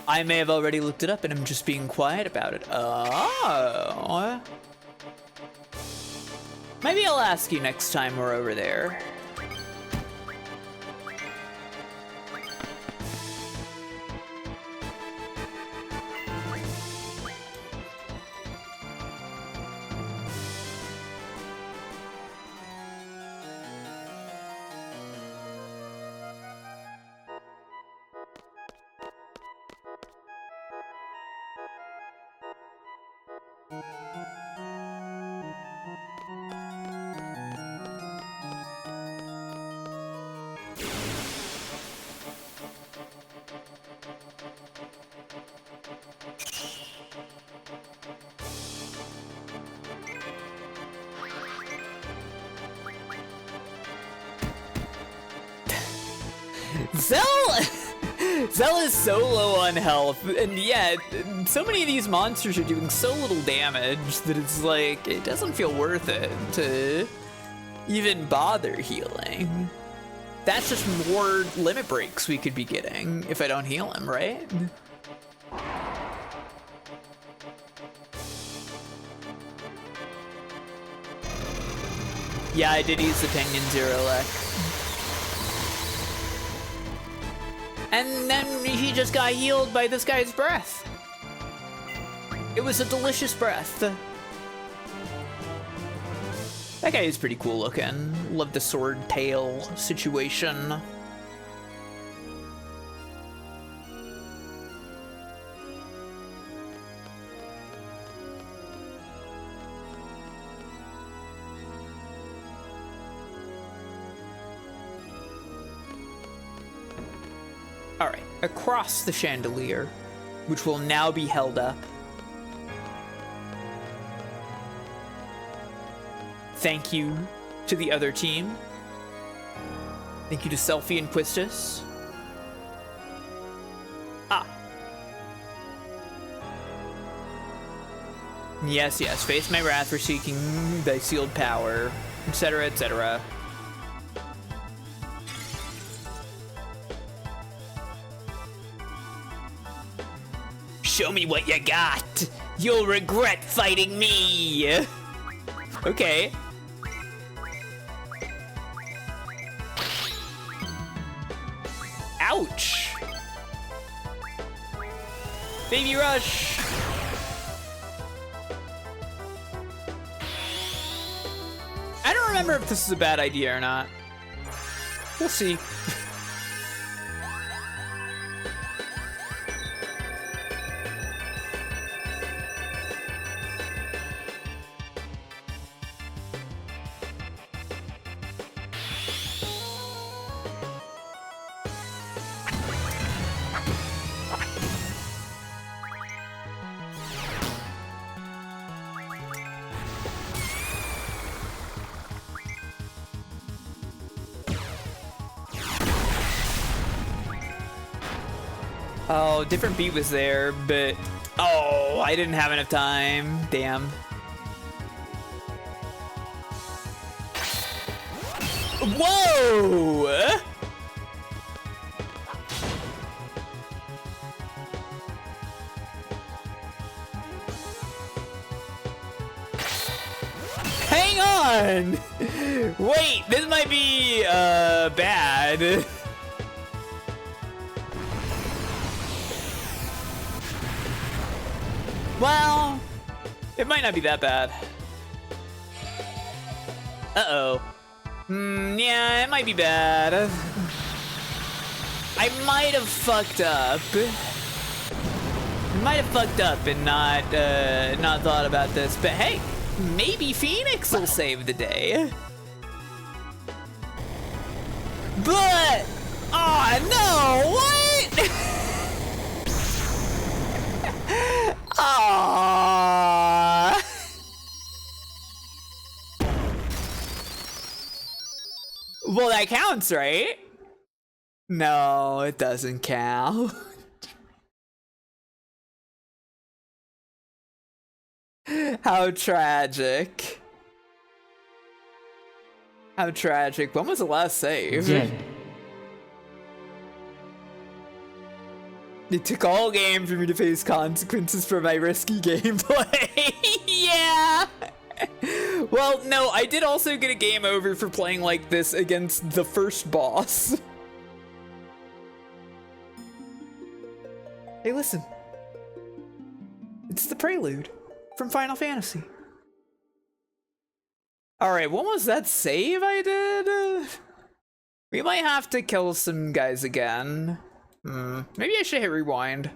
I may have already looked it up and I'm just being quiet about it. Oh. Maybe I'll ask you next time we're over there. Zell is so low on health, and yeah, so many of these monsters are doing so little damage that it's like, it doesn't feel worth it to even bother healing. That's just more limit breaks we could be getting if I don't heal him, right? Yeah, I did use the Penguin Zero Lek. And then he just got healed by this guy's breath. It was a delicious breath. That guy is pretty cool looking. Love the sword tail situation. Alright, across the chandelier, which will now be held up. Thank you to the other team. Thank you to Selfie and Quistis. Ah. Yes, yes, face my wrath for seeking thy sealed power, etc., etc. Show me what you got. You'll regret fighting me. Okay. Ouch. Baby rush. I don't remember if this is a bad idea or not. We'll see. Oh, different beat was there, but oh, I didn't have enough time. Damn. Whoa! Hang on! Wait, this might be bad. Well, it might not be that bad. Uh-oh. Yeah, it might be bad. I might have fucked up. Might have fucked up and not thought about this, but hey, maybe Phoenix will save the day. But, oh no, what? Aww. Well, that counts, right? No, it doesn't count. How tragic. How tragic. When was the last save? Dead. It took all game for me to face consequences for my risky gameplay. Yeah. Well, no, I did also get a game over for playing like this against the first boss. Hey, listen. It's the prelude from Final Fantasy. All right, what was that save I did? We might have to kill some guys again. Maybe I should hit rewind.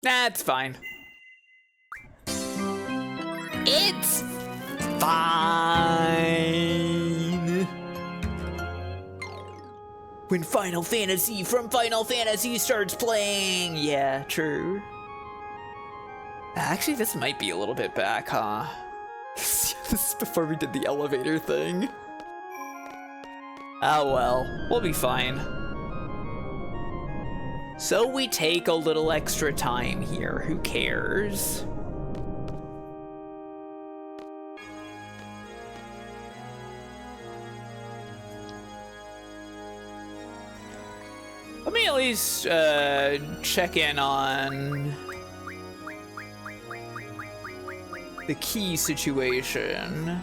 Nah, it's fine. It's fine. When Final Fantasy from Final Fantasy starts playing. Yeah, true. Actually, this might be a little bit back, huh? This is before we did the elevator thing. Oh well, we'll be fine. So we take a little extra time here, who cares? Let me at least check in on the key situation.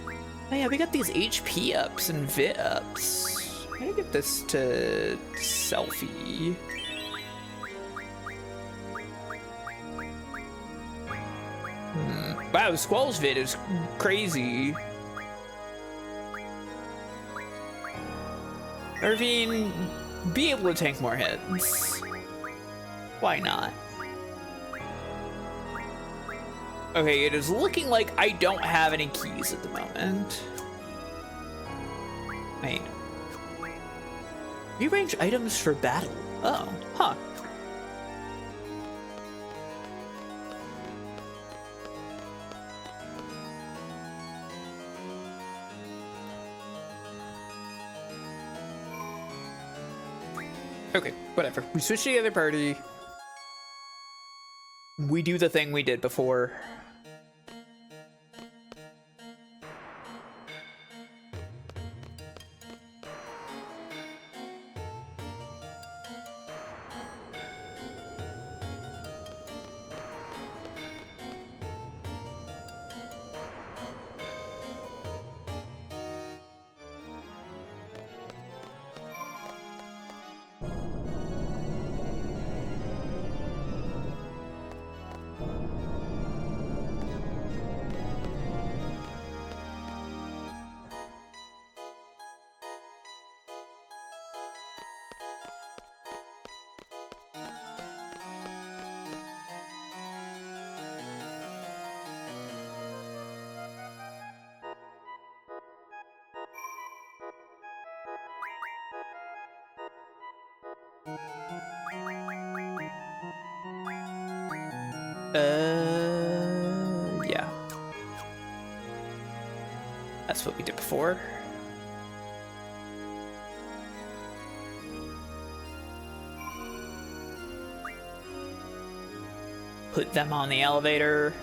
Oh yeah, we got these HP ups and VIT ups. I'm gonna get this to selfie. Wow, Squall's VIT is crazy. Irvine, be able to tank more hits. Why not? Okay, it is looking like I don't have any keys at the moment. Wait. Rearrange items for battle. Oh, huh. Okay, whatever. We switch to the other party. We do the thing we did before. Yeah. That's what we did before. Put them on the elevator.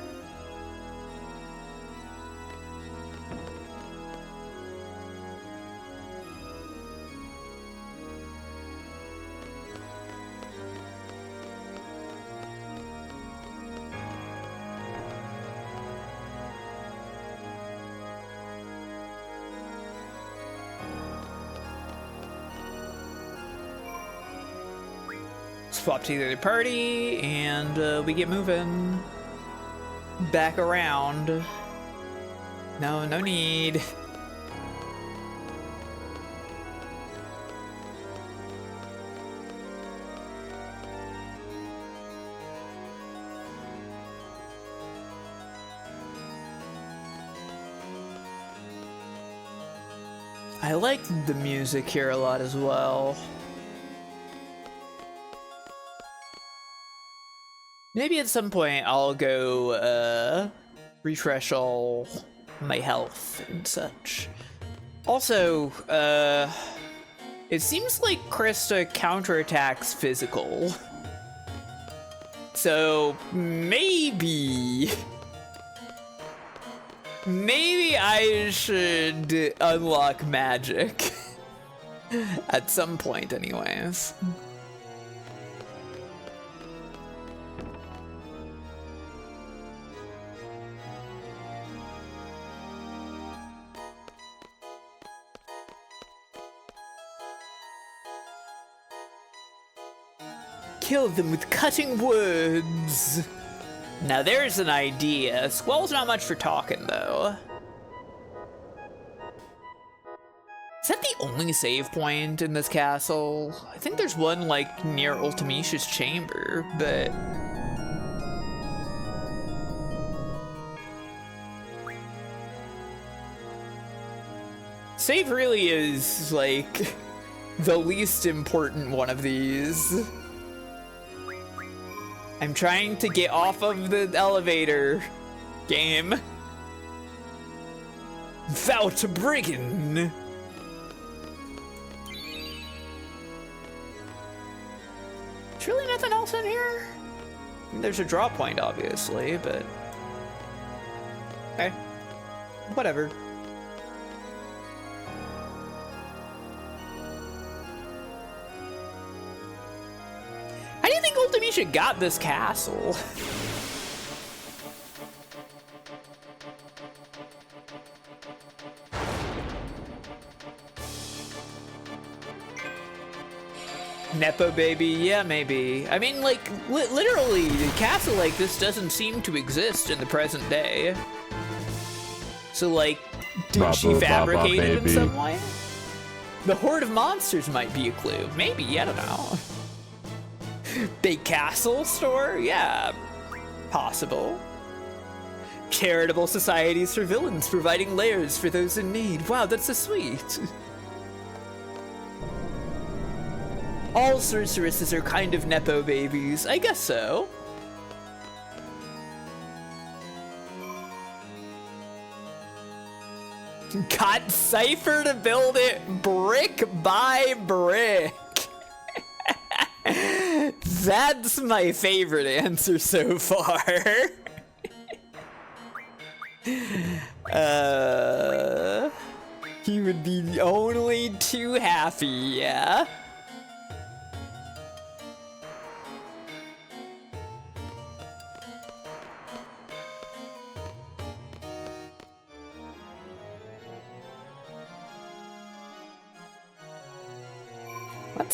Swap to the other party, and we get moving back around. No need. I like the music here a lot as well. Maybe at some point I'll go refresh all my health and such. Also, it seems like Krista counterattacks physical. So maybe I should unlock magic at some point anyways. Kill them with cutting words. Now there's an idea. Squall's not much for talking though. Is that the only save point in this castle? I think there's one like near Ultimecia's chamber, but save really is like the least important one of these. I'm trying to get off of the elevator, game. Thou to brigand. There's really nothing else in here? I mean, there's a drop point, obviously, but... okay. Whatever. How do you think Ultimecia got this castle? Nepo baby, yeah, maybe. I mean, like, literally, a castle like this doesn't seem to exist in the present day. So, like, did she fabricate it in some way? The horde of monsters might be a clue. Maybe, I don't know. Big castle store? Yeah, possible. Charitable societies for villains, providing lairs for those in need. Wow, that's so sweet. All sorceresses are kind of Nepo babies. I guess so. Got Cypher to build it brick by brick. That's my favorite answer so far. He would be only too happy, yeah.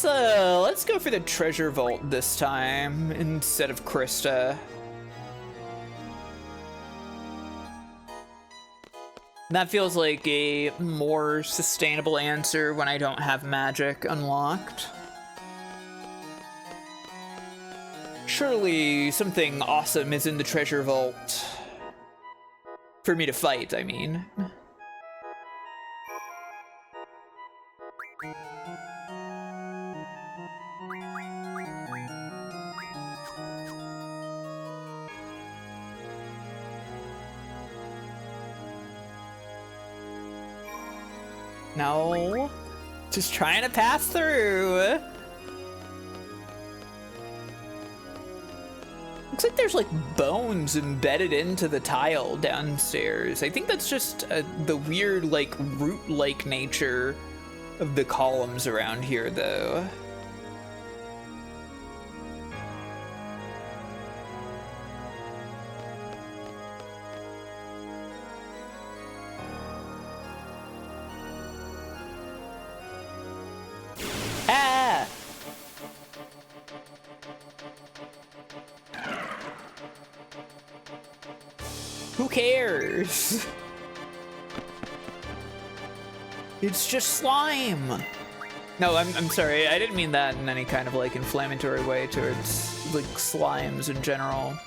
Let's go for the treasure vault this time instead of Krista. That feels like a more sustainable answer when I don't have magic unlocked. Surely something awesome is in the treasure vault. For me to fight, I mean. No, just trying to pass through. Looks like there's like bones embedded into the tile downstairs. I think that's just the weird like root-like nature of the columns around here though. Who cares? It's just slime. No, I'm sorry. I didn't mean that in any kind of like inflammatory way towards like slimes in general.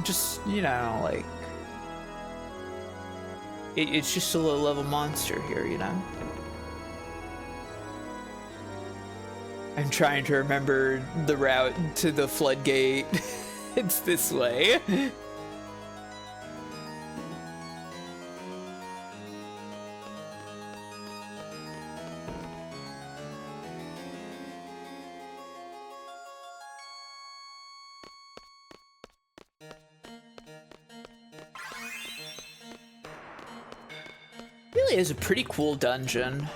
Just, you know, like it's just a low level monster here, you know? I'm trying to remember the route to the floodgate. It's this way. Really is a pretty cool dungeon.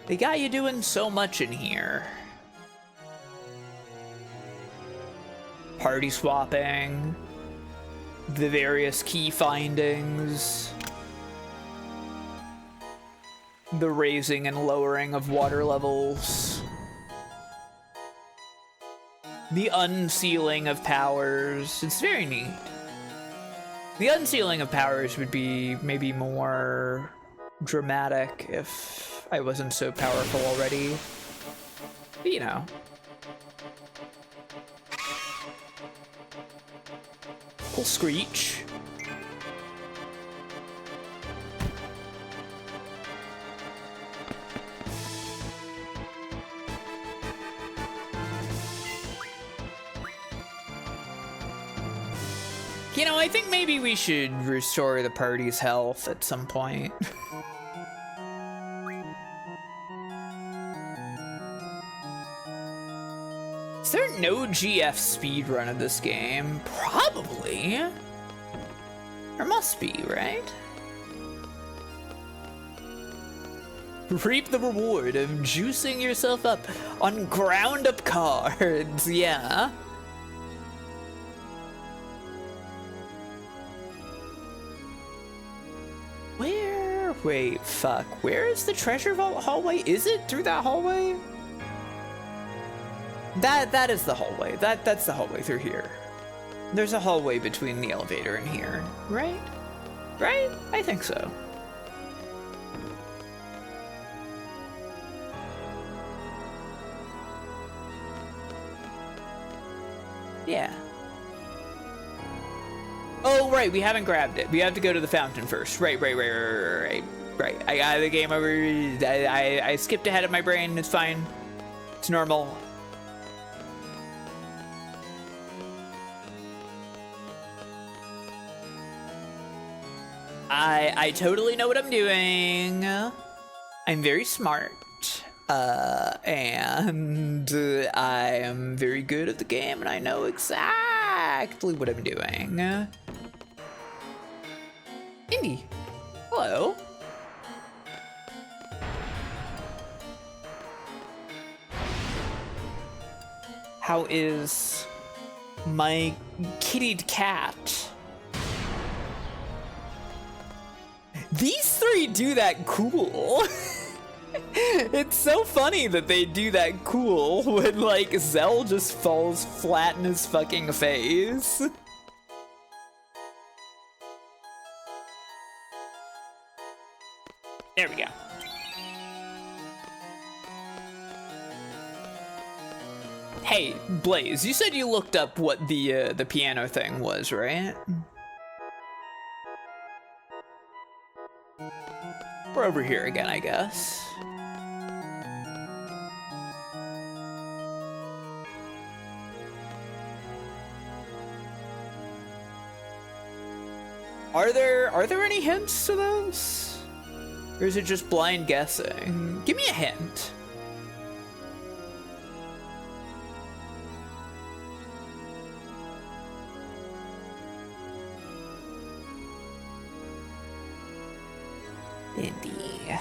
They got you doing so much in here. Party swapping, the various key findings, the raising and lowering of water levels, the unsealing of powers. It's very neat. The unsealing of powers would be maybe more dramatic if I wasn't so powerful already. But, you know. Pull Screech. You know, I think maybe we should restore the party's health at some point. Is there no GF speedrun of this game? Probably. There must be, right? Reap the reward of juicing yourself up on ground up cards, yeah. Wait, fuck. Where is the treasure vault hallway? Is it through that hallway? That is the hallway. That's the hallway through here. There's a hallway between the elevator and here, right? Right? I think so. Yeah. Oh, right, we haven't grabbed it. We have to go to the fountain first. Right. I got the game over. I skipped ahead of my brain. It's fine. It's normal. I totally know what I'm doing. I'm very smart. And I am very good at the game, and I know exactly what I'm doing. Indy, hello. How is my kittied cat? These three do that cool. It's so funny that they do that cool when, like, Zell just falls flat in his fucking face. There we go. Hey, Blaze, you said you looked up what the piano thing was, right? We're over here again, I guess. Are there any hints to this? Or is it just blind guessing? Give me a hint. Indy.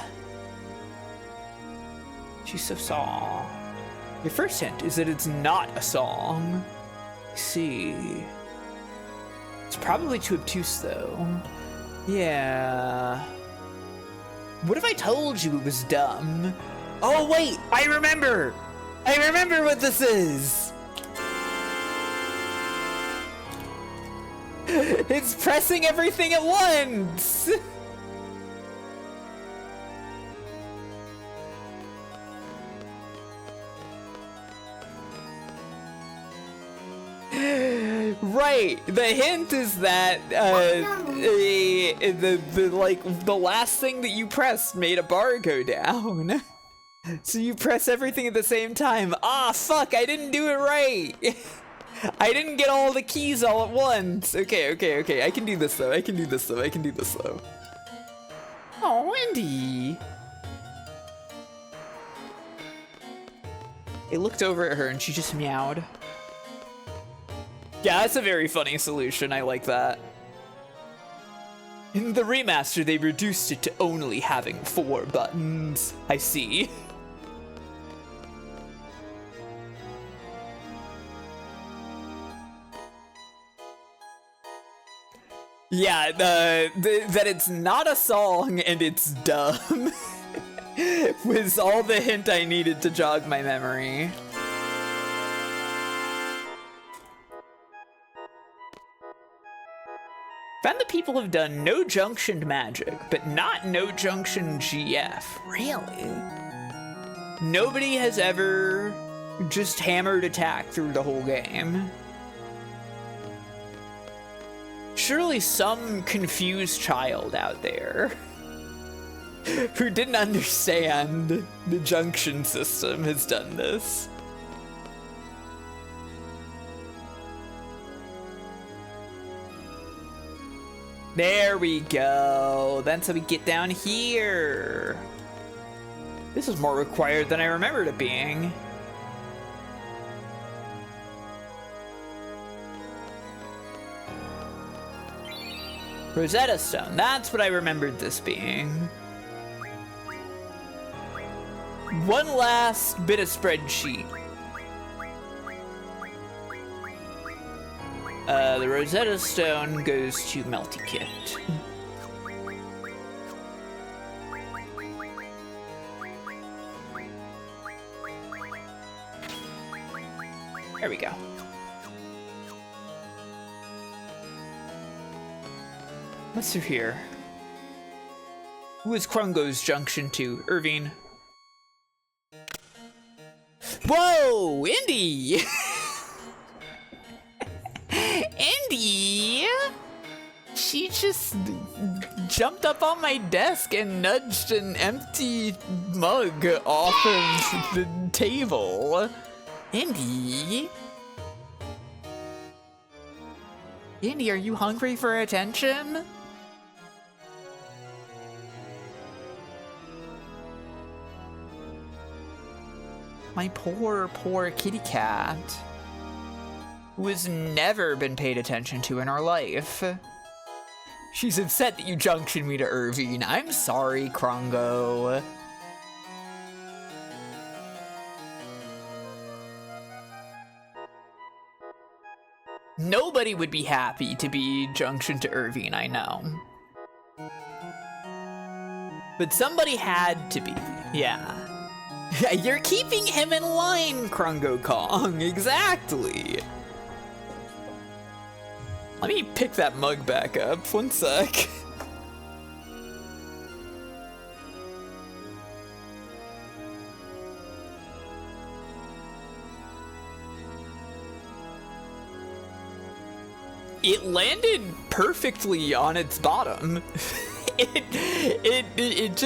She's so song. Your first hint is that it's not a song. I see. It's probably too obtuse, though. Yeah. What if I told you it was dumb? Oh, wait! I remember! I remember what this is! It's pressing everything at once! Right. The hint is that the last thing that you pressed made a bar go down. So you press everything at the same time. Ah, fuck! I didn't do it right. I didn't get all the keys all at once. Okay. I can do this though. I can do this though. Oh, Indy. I looked over at her and she just meowed. Yeah, that's a very funny solution. I like that. In the remaster, they reduced it to only having 4 buttons. I see. Yeah, that it's not a song and it's dumb was all the hint I needed to jog my memory. Found that people have done no junctioned magic, but not no junction GF. Really? Nobody has ever just hammered attack through the whole game. Surely some confused child out there who didn't understand the junction system has done this. There we go. That's how we get down here. This is more required than I remembered it being. Rosetta Stone. That's what I remembered this being. One last bit of spreadsheet. The Rosetta Stone goes to Melty Kit. There we go. What's through here? Who is Krungo's junction to? Irvine. Whoa! Indy! Indy! She just jumped up on my desk and nudged an empty mug off of the table. Indy? Indy, are you hungry for attention? My poor, poor kitty cat, who has never been paid attention to in her life. She's upset that you junctioned me to Irvine. I'm sorry, Krungo. Nobody would be happy to be junctioned to Irvine, I know. But somebody had to be, yeah. You're keeping him in line, Krungo Kong, exactly. Let me pick that mug back up, one sec. It landed perfectly on its bottom. It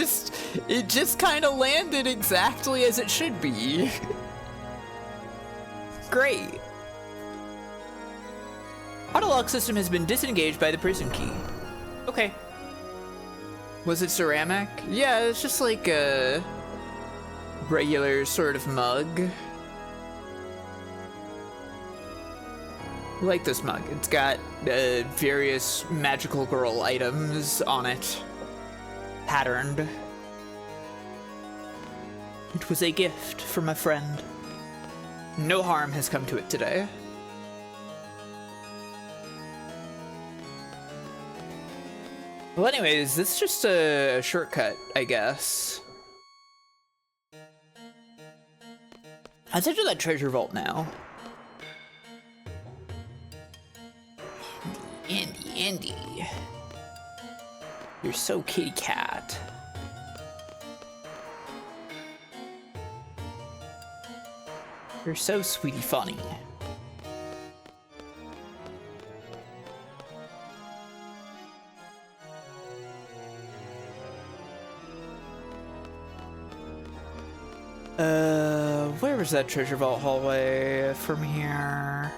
just kind of landed exactly as it should be. Great. Autolock system has been disengaged by the prison key. Okay. Was it ceramic? Yeah, it's just like a regular sort of mug. I like this mug. It's got various magical girl items on it, patterned. It was a gift from a friend. No harm has come to it today. Well, anyways, this is just a shortcut, I guess. Let's enter that treasure vault now. Andy. You're so kitty cat. You're so sweetie funny. Where was that treasure vault hallway from here?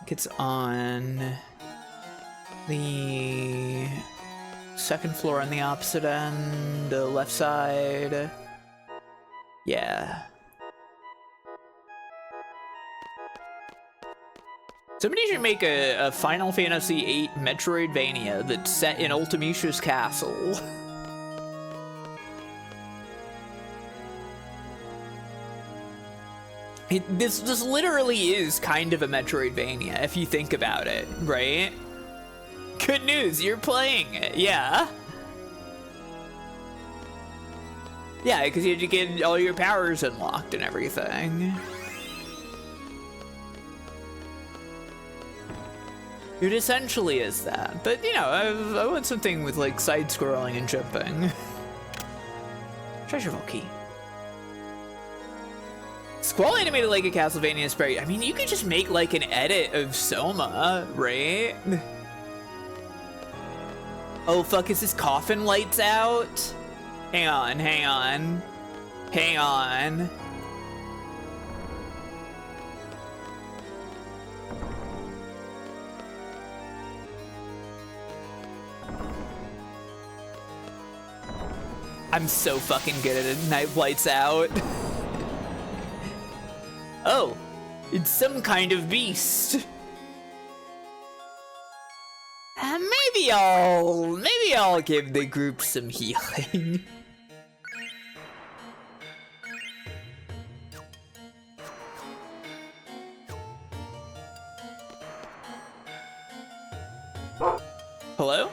It's on the second floor on the opposite end, the left side. Yeah. Somebody should make a Final Fantasy VIII Metroidvania that's set in Ultimecia's castle. This literally is kind of a Metroidvania, if you think about it, right? Good news, you're playing it, yeah. Yeah, because you had to get all your powers unlocked and everything. It essentially is that, but you know, I want something with like side-scrolling and jumping. Treasure vault key. Squall animated like a Castlevania sprite. I mean, you could just make like an edit of Soma, right? Oh fuck, is this coffin lights out? Hang on, hang on. Hang on. I'm so fucking good at it. Night lights out. Oh, it's some kind of beast. Maybe maybe I'll give the group some healing. Hello?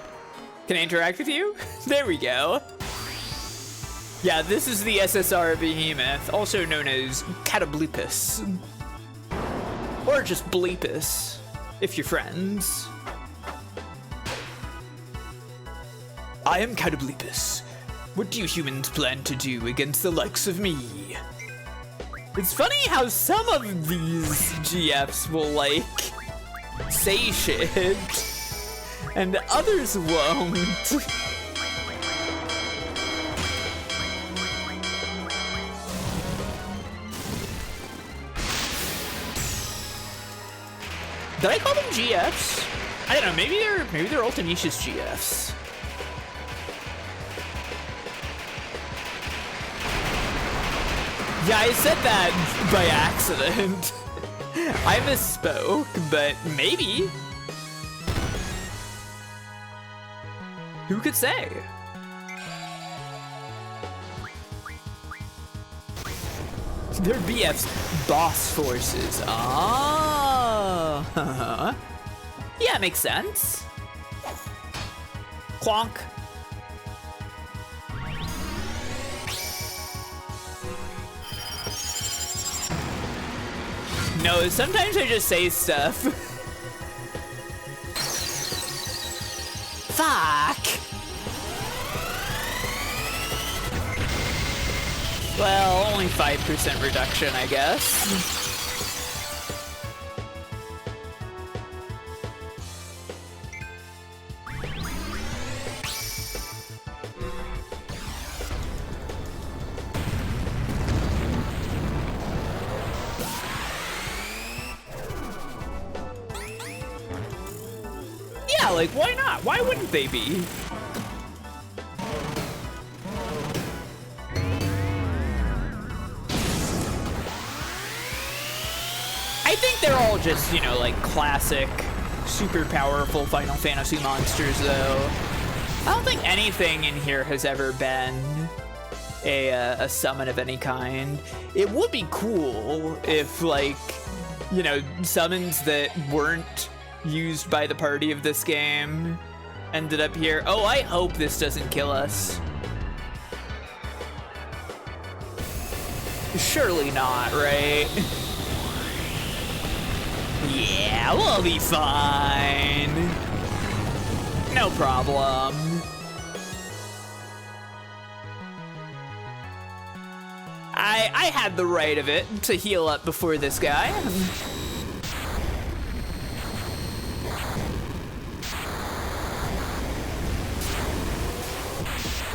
Can I interact with you? There we go. Yeah, this is the SSR Behemoth, also known as Catobleepus. Or just Bleepus, if you're friends. I am Catobleepus. What do you humans plan to do against the likes of me? It's funny how some of these GFs will, like, say shit, and others won't. Did I call them GFs? I don't know, maybe they're Ultimecia's GFs. Yeah, I said that by accident. I misspoke, but maybe. Who could say? They're BF's boss forces. Ah. Yeah, makes sense. Clonk. No, sometimes I just say stuff. Fuck. Well, only 5% reduction, I guess. Yeah, like, why not? Why wouldn't they be? I think they're all just, you know, like classic, super powerful Final Fantasy monsters, though. I don't think anything in here has ever been a summon of any kind. It would be cool if, like, you know, summons that weren't used by the party of this game ended up here. Oh, I hope this doesn't kill us. Surely not, right? Yeah, we'll be fine. No problem. I had the right of it to heal up before this guy.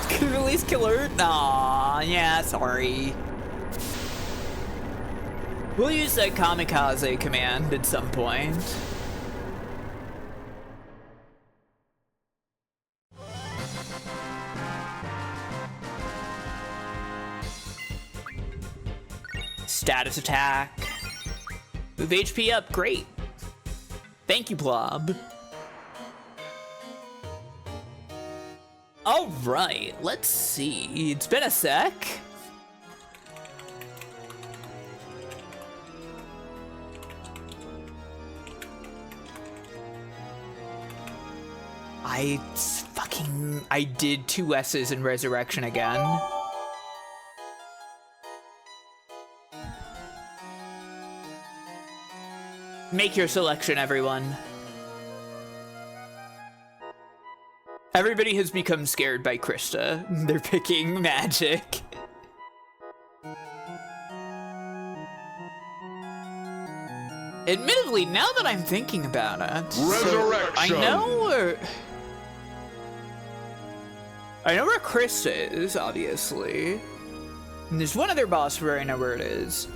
Could at least kill her. Aw, yeah, sorry. We'll use that kamikaze command at some point. Status attack. Move HP up, great. Thank you, Blob. All right, let's see. It's been a sec. I did 2 S's in Resurrection again. Make your selection, everyone. Everybody has become scared by Krista. They're picking magic. Admittedly, now that I'm thinking about it, Resurrection. I know where Krista is, obviously. And there's one other boss where I know where it is.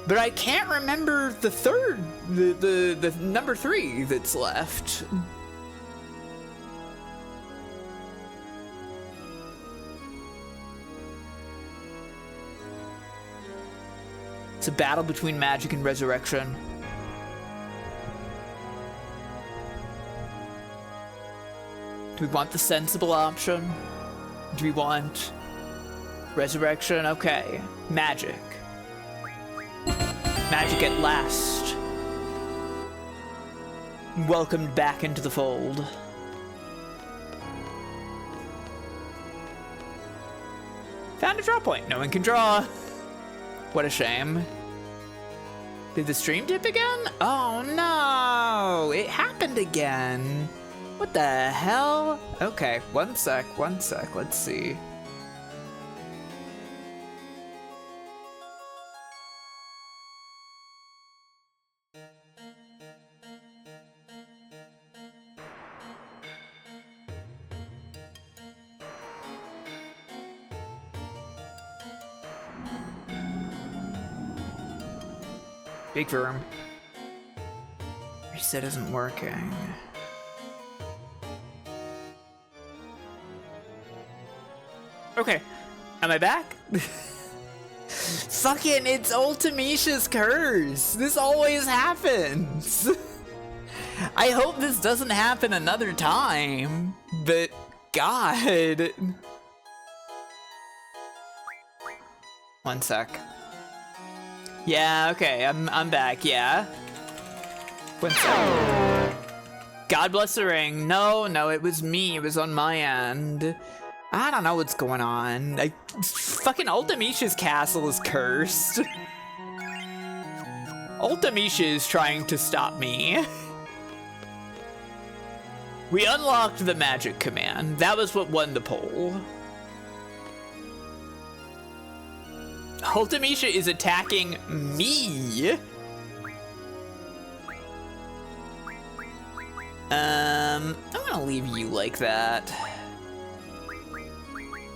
But I can't remember the third, the number 3 that's left. It's a battle between magic and resurrection. Do we want the sensible option? Do we want resurrection? Okay. Magic. Magic at last. Welcomed back into the fold. Found a draw point. No one can draw. What a shame. Did the stream dip again? Oh no! It happened again. What the hell? Okay, one sec. Let's see. Big firm. Reset isn't working. Okay, am I back? Fucking, it's Ultimecia's curse. This always happens. I hope this doesn't happen another time, but God. One sec. Yeah, okay, I'm back, yeah. One sec. God bless the ring. No, it was me. It was on my end. I don't know what's going on. Fucking Ultimecia's castle is cursed. Ultimecia is trying to stop me. We unlocked the magic command. That was what won the poll. Ultimecia is attacking me. I'm gonna leave you like that.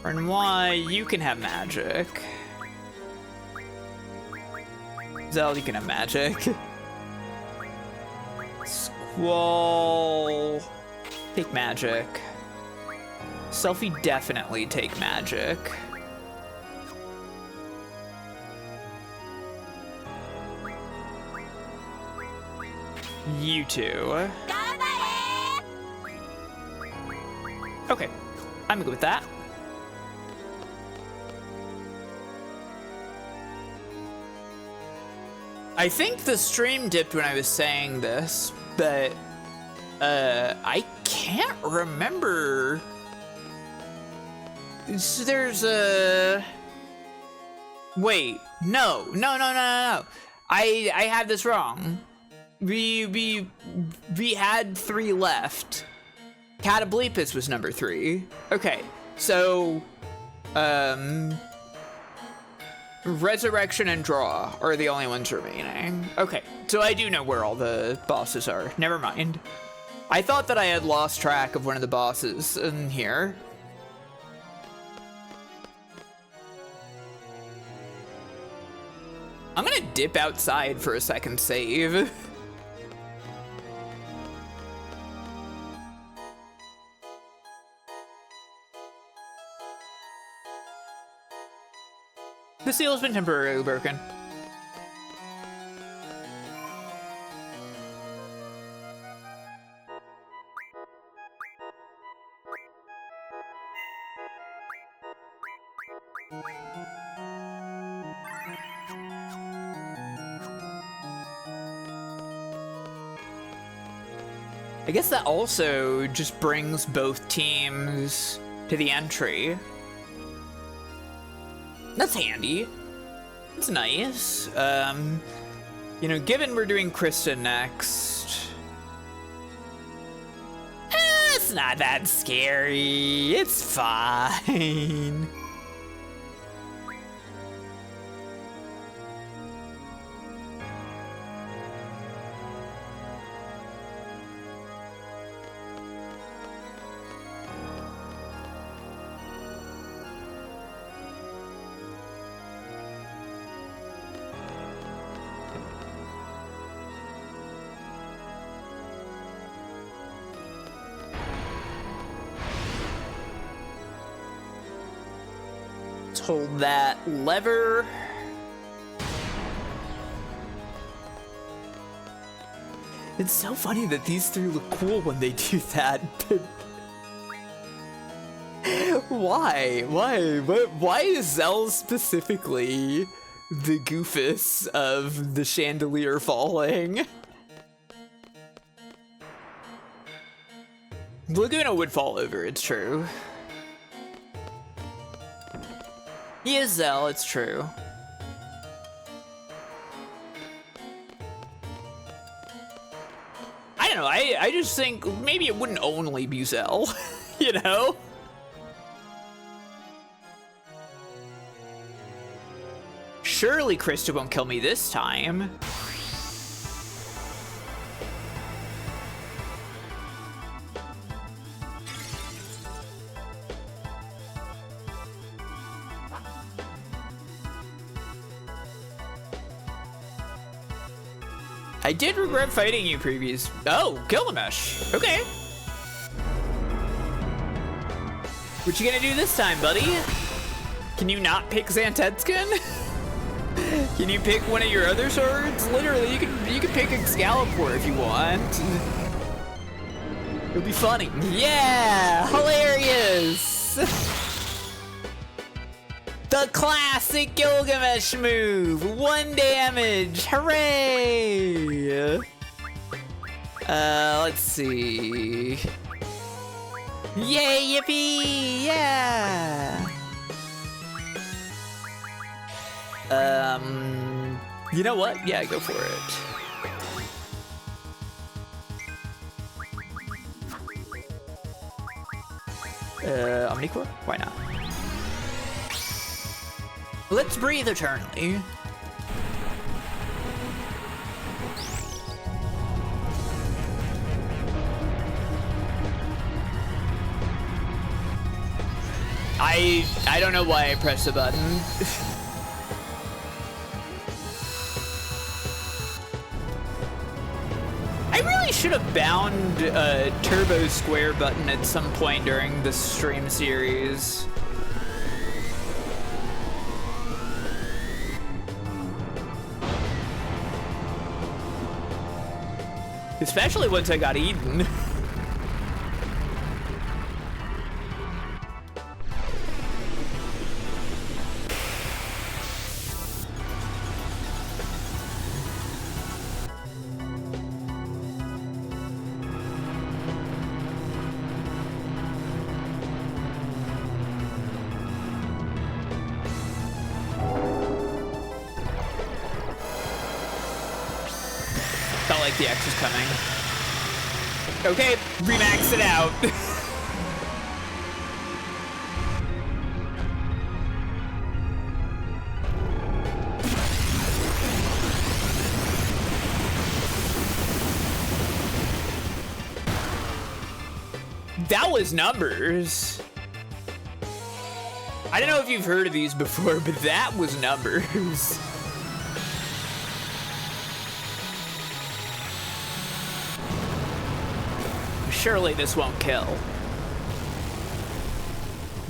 And why you can have magic. Zell, you can have magic. Squall, take magic. Selfie, definitely take magic. You two. Okay, I'm good with that. I think the stream dipped when I was saying this, but I can't remember. So there's a... Wait, no. I had this wrong. We had 3 left. Cataplepus was number 3. Okay, so Resurrection and Draw are the only ones remaining. Okay, so I do know where all the bosses are. Never mind. I thought that I had lost track of one of the bosses in here. I'm gonna dip outside for a second save. The seal has been temporarily broken. I guess that also just brings both teams to the entry. That's handy. It's nice. You know, given we're doing Kristen next, it's not that scary. It's fine. Hold that lever. It's so funny that these 3 look cool when they do that. Why? Why? Why is Zell specifically the goofus of the chandelier falling? Laguna would fall over, it's true. He is Zell, it's true. I don't know, I just think maybe it wouldn't only be Zell, you know? Surely Krista won't kill me this time. I did regret fighting you previous. Oh, Gilgamesh. Okay. What you gonna do this time, buddy? Can you not pick Xantetskin? Can you pick one of your other swords? Literally, you can pick Excalibur if you want. It'll be funny. Yeah, hilarious. The classic Gilgamesh move. 1 damage. Hooray! Let's see. Yay, yippee! Yeah! You know what? Yeah, go for it. Omnicore? Why not? Let's breathe eternally. I don't know why I pressed the button. I really should have bound a turbo square button at some point during the stream series. Especially once I got eaten. Felt like the X was coming. Okay, remax it out. That was numbers. I don't know if you've heard of these before, but that was numbers. Surely this won't kill.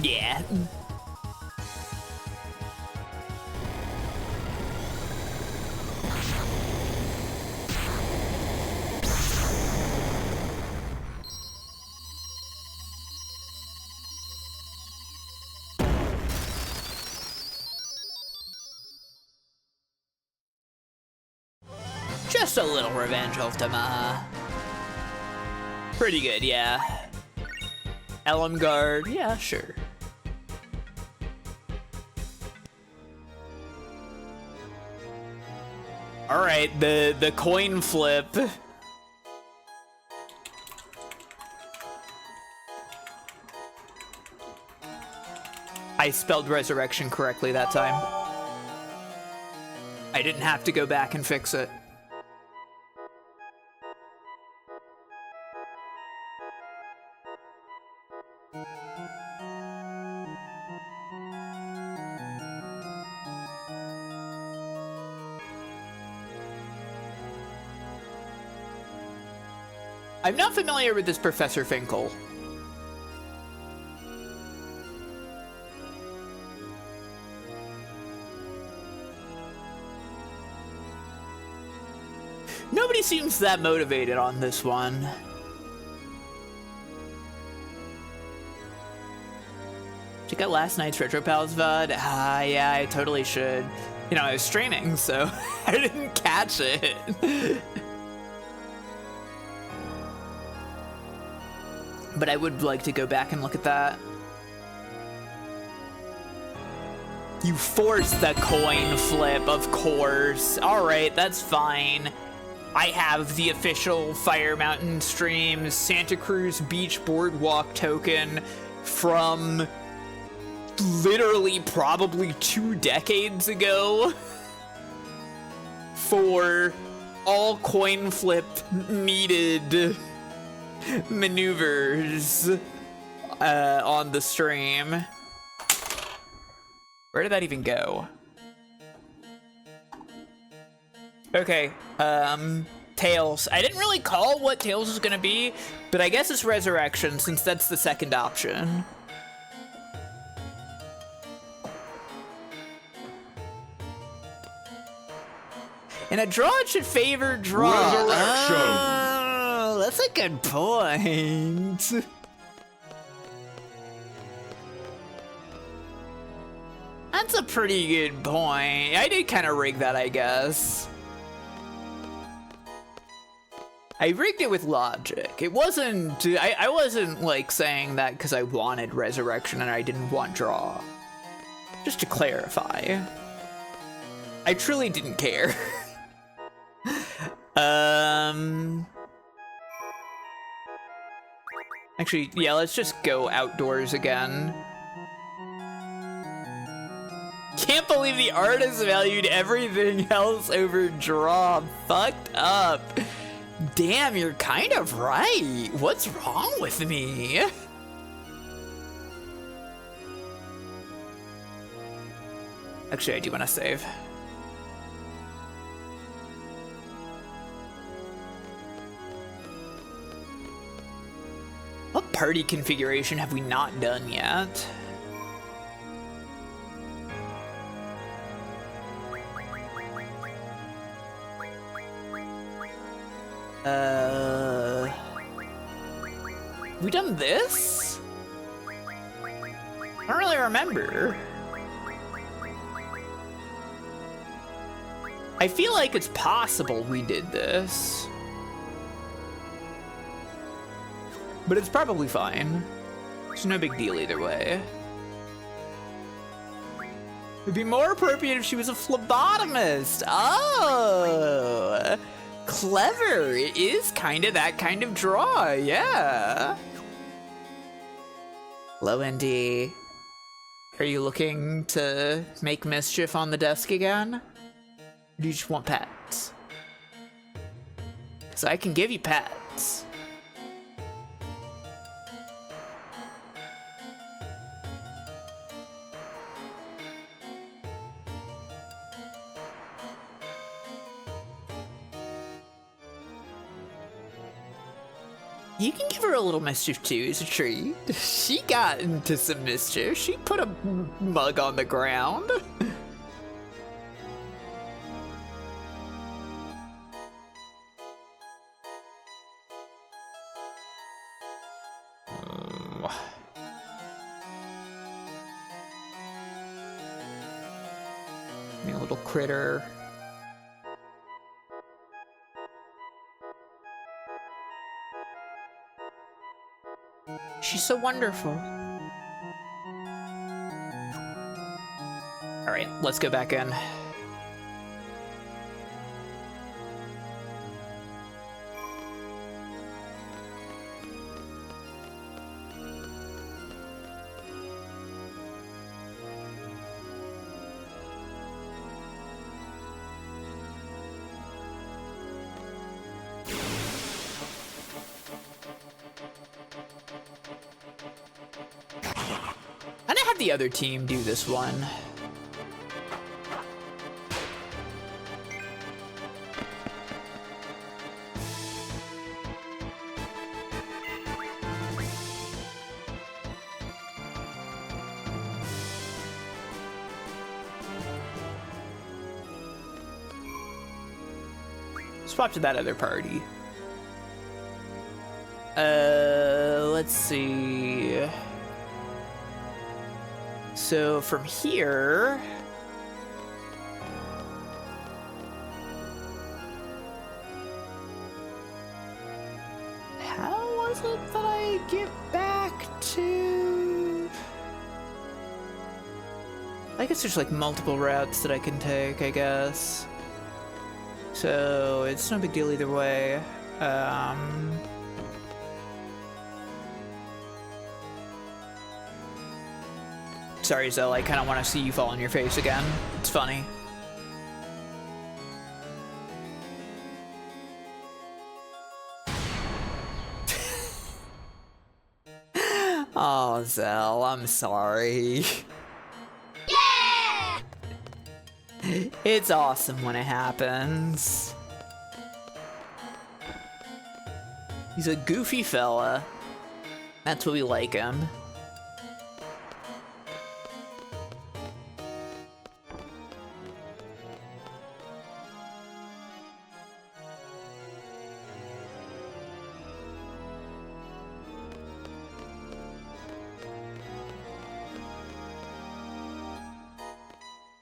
Yeah. Just a little revenge, Ultima. Pretty good, yeah. Elmgard, yeah, sure. All right, the coin flip. I spelled resurrection correctly that time. I didn't have to go back and fix it. I'm not familiar with this Professor Finkel. Nobody seems that motivated on this one. Check out last night's Retro Pals VOD. Ah, yeah, I totally should. You know, I was streaming, so I didn't catch it. But I would like to go back and look at that. You forced the coin flip, of course. Alright, that's fine. I have the official Fire Mountain Streams Santa Cruz Beach Boardwalk token from literally probably 2 decades ago for all coin flip needed maneuvers on the stream. Where did that even go? Okay, Tails. I didn't really call what Tails was gonna be, but I guess it's Resurrection since that's the second option. In a draw, it should favor draw. Resurrection. Oh, that's a good point. That's a pretty good point. I did kind of rig that, I guess. I rigged it with logic. It wasn't... I wasn't, like, saying that because I wanted Resurrection and I didn't want draw. Just to clarify. I truly didn't care. Actually, yeah, let's just go outdoors again. Can't believe the artist valued everything else over draw. Fucked up. Damn, you're kind of right. What's wrong with me? Actually, I do want to save. What party configuration have we not done yet? We done this? I don't really remember. I feel like it's possible we did this. But it's probably fine. It's no big deal either way. It'd be more appropriate if she was a phlebotomist. Oh, clever. It is kind of that kind of draw, yeah. Hello, ND. Are you looking to make mischief on the desk again? Or do you just want pets? Because I can give you pets. You can give her a little mischief too as a treat. She got into some mischief. She put a mug on the ground. Me a little critter. She's so wonderful. All right, let's go back in. The other team do this one. Swap to that other party. Let's see. So from here... How was it that I get back to... I guess there's like multiple routes that I can take, I guess. So it's no big deal either way. Sorry, Zell, I kind of want to see you fall on your face again. It's funny. Oh, Zell, I'm sorry. Yeah! It's awesome when it happens. He's a goofy fella. That's what we like him.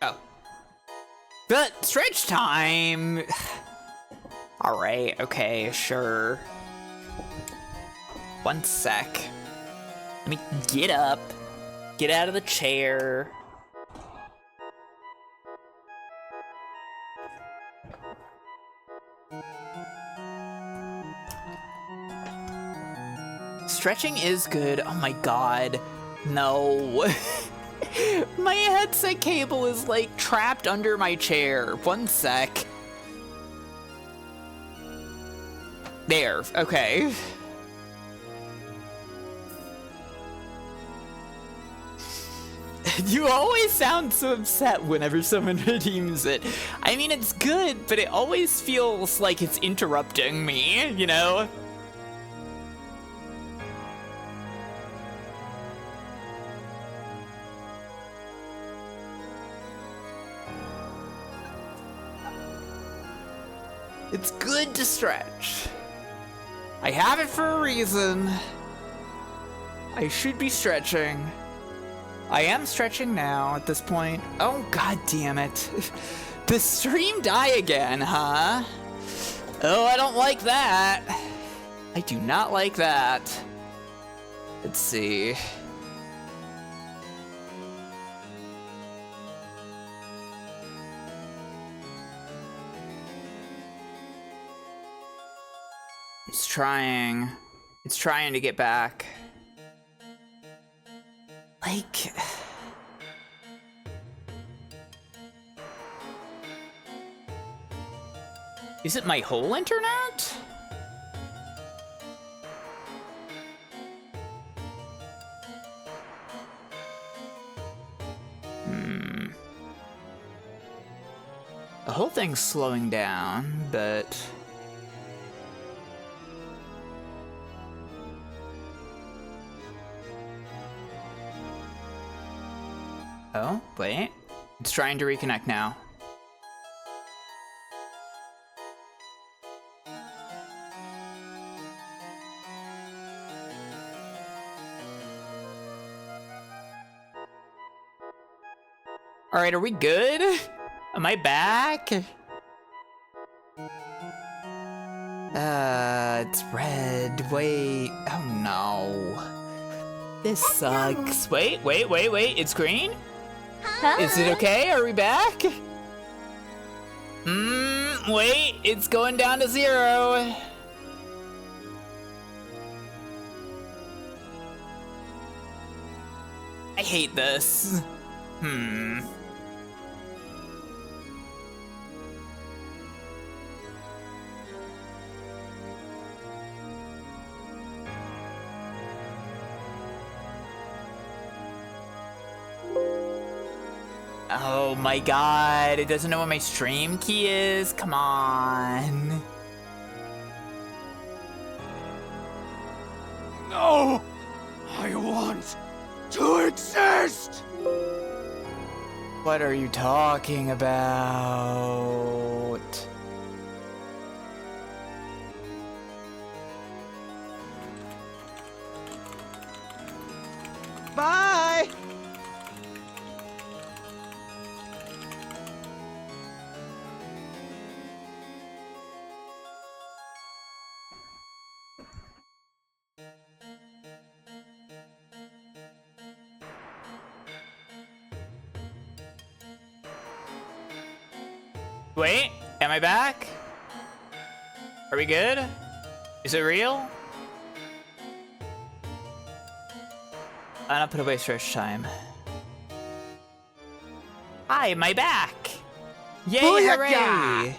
Oh. But stretch time! Alright, okay, sure. One sec. Let me get up. Get out of the chair. Stretching is good. Oh my god. No. My headset cable is like trapped under my chair. One sec. There. Okay. You always sound so upset whenever someone redeems it. I mean, it's good, but it always feels like it's interrupting me, you know? It's good to stretch. I have it for a reason. I should be stretching. I am stretching now at this point. Oh, god damn it. The stream die again, huh? Oh, I don't like that. I do not like that. Let's see. It's trying. It's trying to get back. Like... Is it my whole internet? The whole thing's slowing down, but... Oh, wait. It's trying to reconnect now. Alright, are we good? Am I back? It's red. Wait. Oh no. This sucks. Wait. It's green? Huh? Is it okay? Are we back? Wait. It's going down to 0. I hate this. Oh my god, it doesn't know what my stream key is? Come on. No! I want to exist! What are you talking about? Bye! Wait, am I back? Are we good? Is it real? I'm not gonna waste rush time. Hi, am I back? Yay, hooray!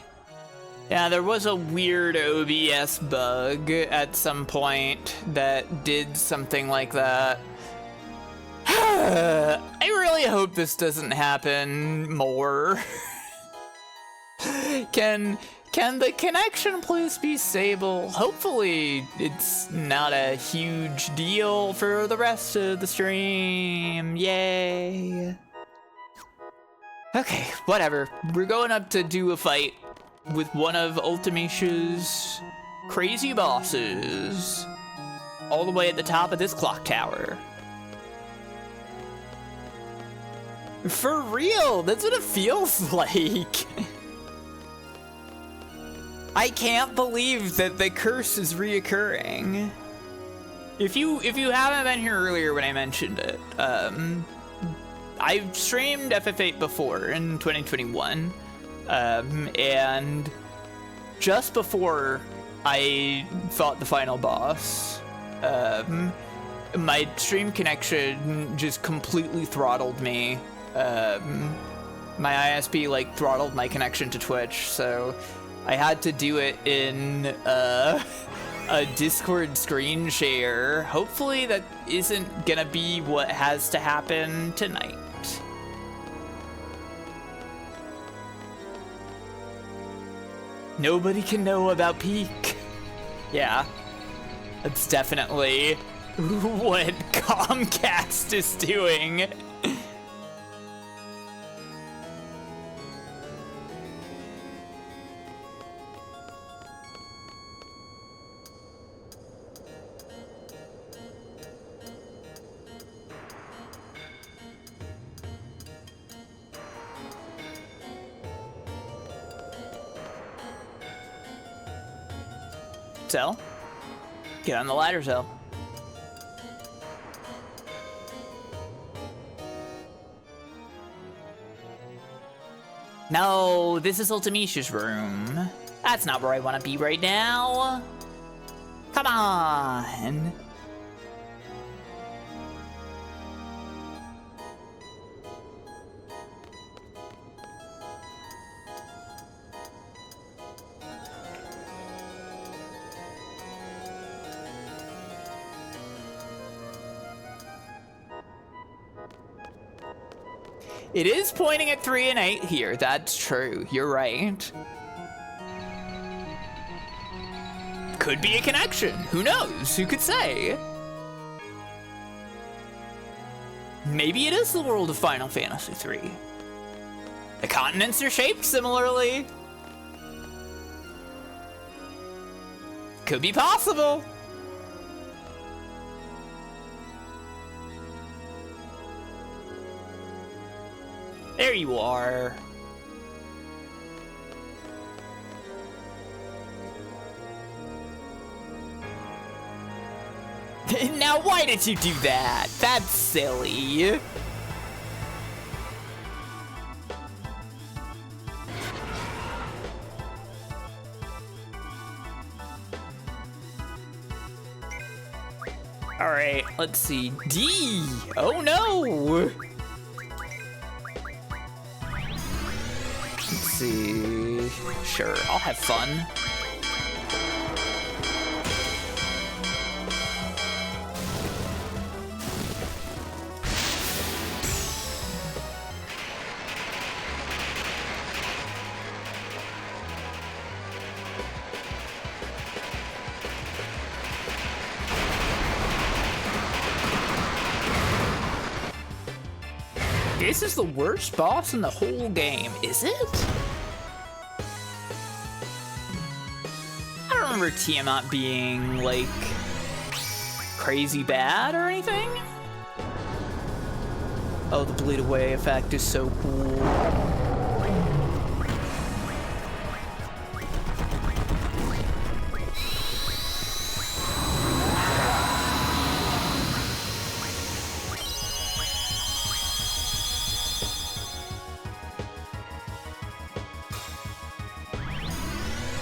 Yeah, there was a weird OBS bug at some point that did something like that. I really hope this doesn't happen more. Can the connection please be stable? Hopefully it's not a huge deal for the rest of the stream. Yay. Okay, whatever. We're going up to do a fight with one of Ultimecia's crazy bosses. All the way at the top of this clock tower. For real, that's what it feels like. I can't believe that the curse is reoccurring. If you haven't been here earlier when I mentioned it, I've streamed FF8 before in 2021, and just before I fought the final boss, my stream connection just completely throttled me. My ISP like throttled my connection to Twitch, so I had to do it in a Discord screen share. Hopefully that isn't gonna be what has to happen tonight. Nobody can know about Peak. Yeah, that's definitely what Comcast is doing. Zell, get on the ladder, Zell. No, this is Ultimecia's room. That's not where I want to be right now. Come on. It is pointing at 3 and 8 here. That's true. You're right. Could be a connection. Who knows? Who could say? Maybe it is the world of Final Fantasy III. The continents are shaped similarly. Could be possible. There you are. Now, why did you do that? That's silly. All right, let's see. D. Oh no. Let's see. Sure, I'll have fun. This is the worst boss in the whole game, is it? I don't remember Tiamat being, like, crazy bad or anything. Oh, the bleed away effect is so cool.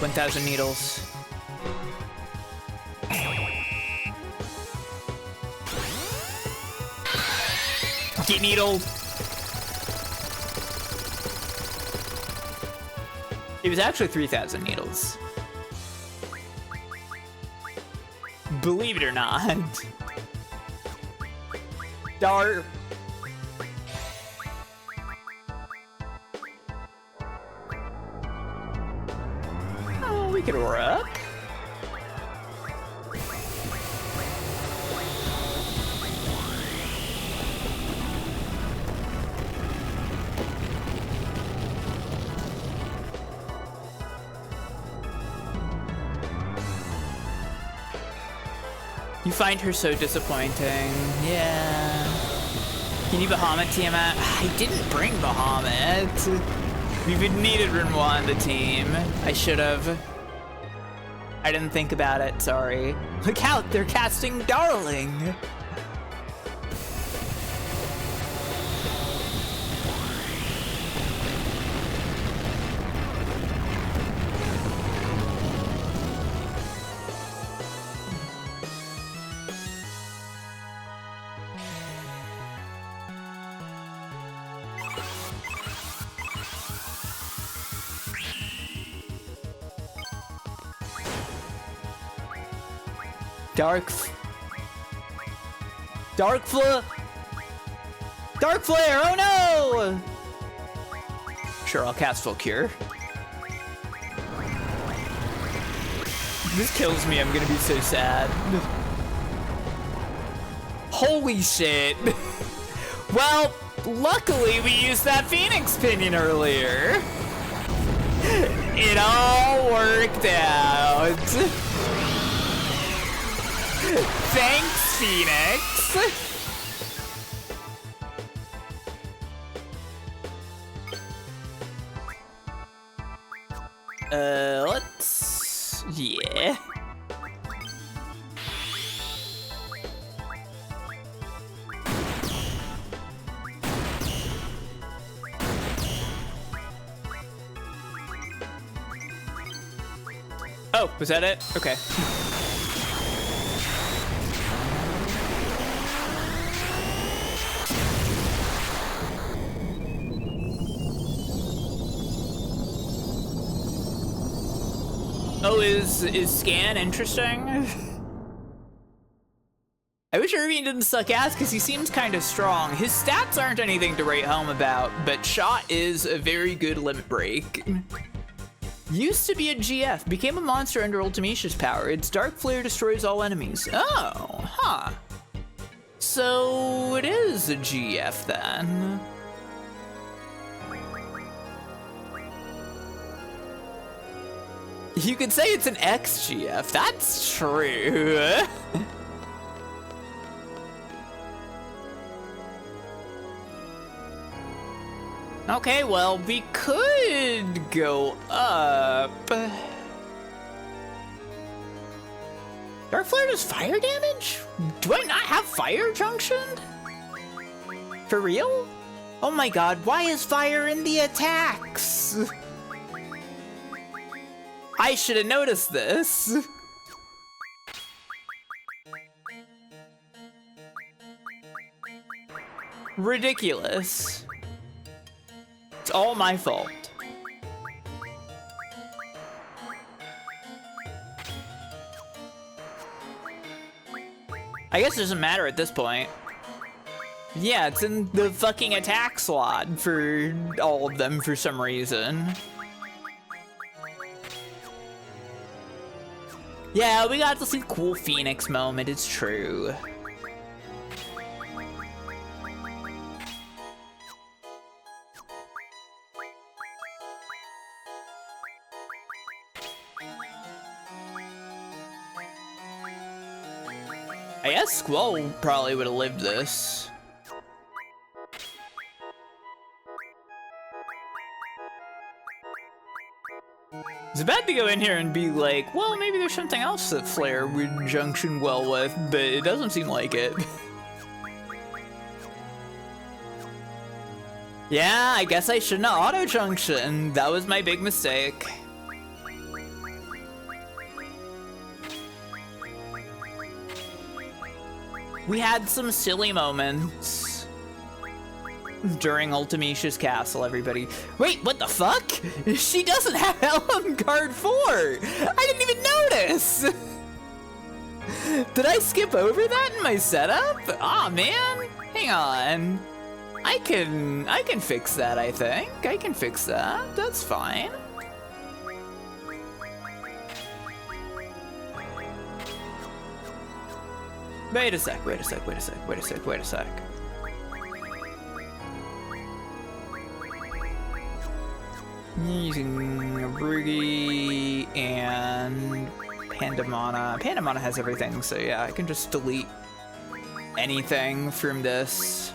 1,000 needles. Get needled. It was actually 3,000 needles. Believe it or not. Dark. Oh, we could work. You find her so disappointing. Yeah. Can you Bahamut, Tiamat? I didn't bring Bahamut. We would needed Rinwa on the team. I should have. I didn't think about it, sorry. Look out, they're casting Darling. Dark Flare, oh no! Sure, I'll cast Full Cure. This kills me, I'm gonna be so sad. Holy shit. Well, luckily we used that Phoenix Pinion earlier. It all worked out. Thanks, Phoenix! Let's... yeah. Oh, was that it? Okay. Oh, is Scan interesting? I wish Irving didn't suck ass because he seems kind of strong. His stats aren't anything to write home about, but Shot is a very good limit break. Used to be a GF, became a monster under Ultimecia's power. Its Dark Flare destroys all enemies. Oh, huh. So it is a GF then. You could say it's an XGF, that's true. Okay, well, we could go up. Dark Flare does fire damage? Do I not have fire junction? For real? Oh my god, why is fire in the attacks? I should have noticed this. Ridiculous. It's all my fault. I guess it doesn't matter at this point. Yeah, it's in the fucking attack slot for all of them for some reason. Yeah, we got to see cool Phoenix moment, it's true. I guess Squall probably would have lived this. It's bad to go in here and be like, well, maybe there's something else that Flare would junction well with, but it doesn't seem like it. Yeah, I guess I shouldn't have auto-junction. That was my big mistake. We had some silly moments during Ultimecia's castle, everybody. Wait, what the fuck? She doesn't have Elm Guard 4! I didn't even notice! Did I skip over that in my setup? Aw, man. Hang on. I can fix that, I think. I can fix that. That's fine. Wait a sec. Using Bruggy and Pandamana. Pandamana has everything, so yeah, I can just delete anything from this.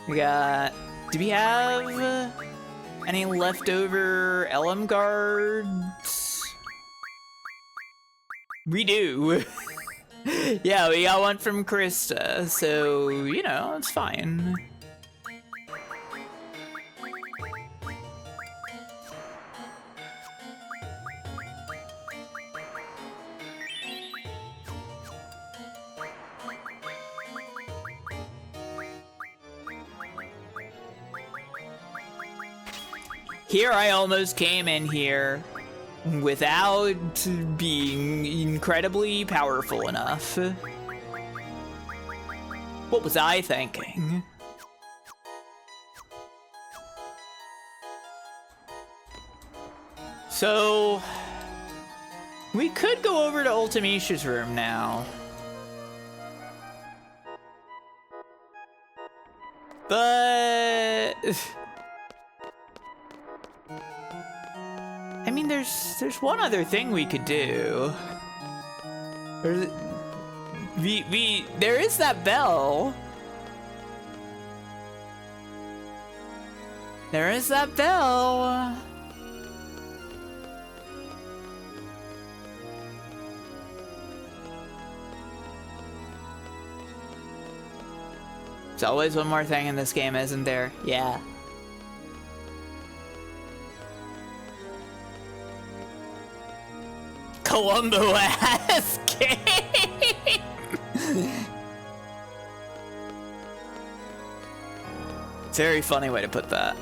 We got... Do we have any leftover Elm Guards? We do. Yeah, we got one from Krista, so, you know, it's fine. Here I almost came in here without being incredibly powerful enough. What was I thinking? So, we could go over to Ultimecia's room now. But... I mean, there's one other thing we could do. There is that bell. There is that bell. There's always one more thing in this game, isn't there? Yeah. Columbo ass game. It's a very funny way to put that.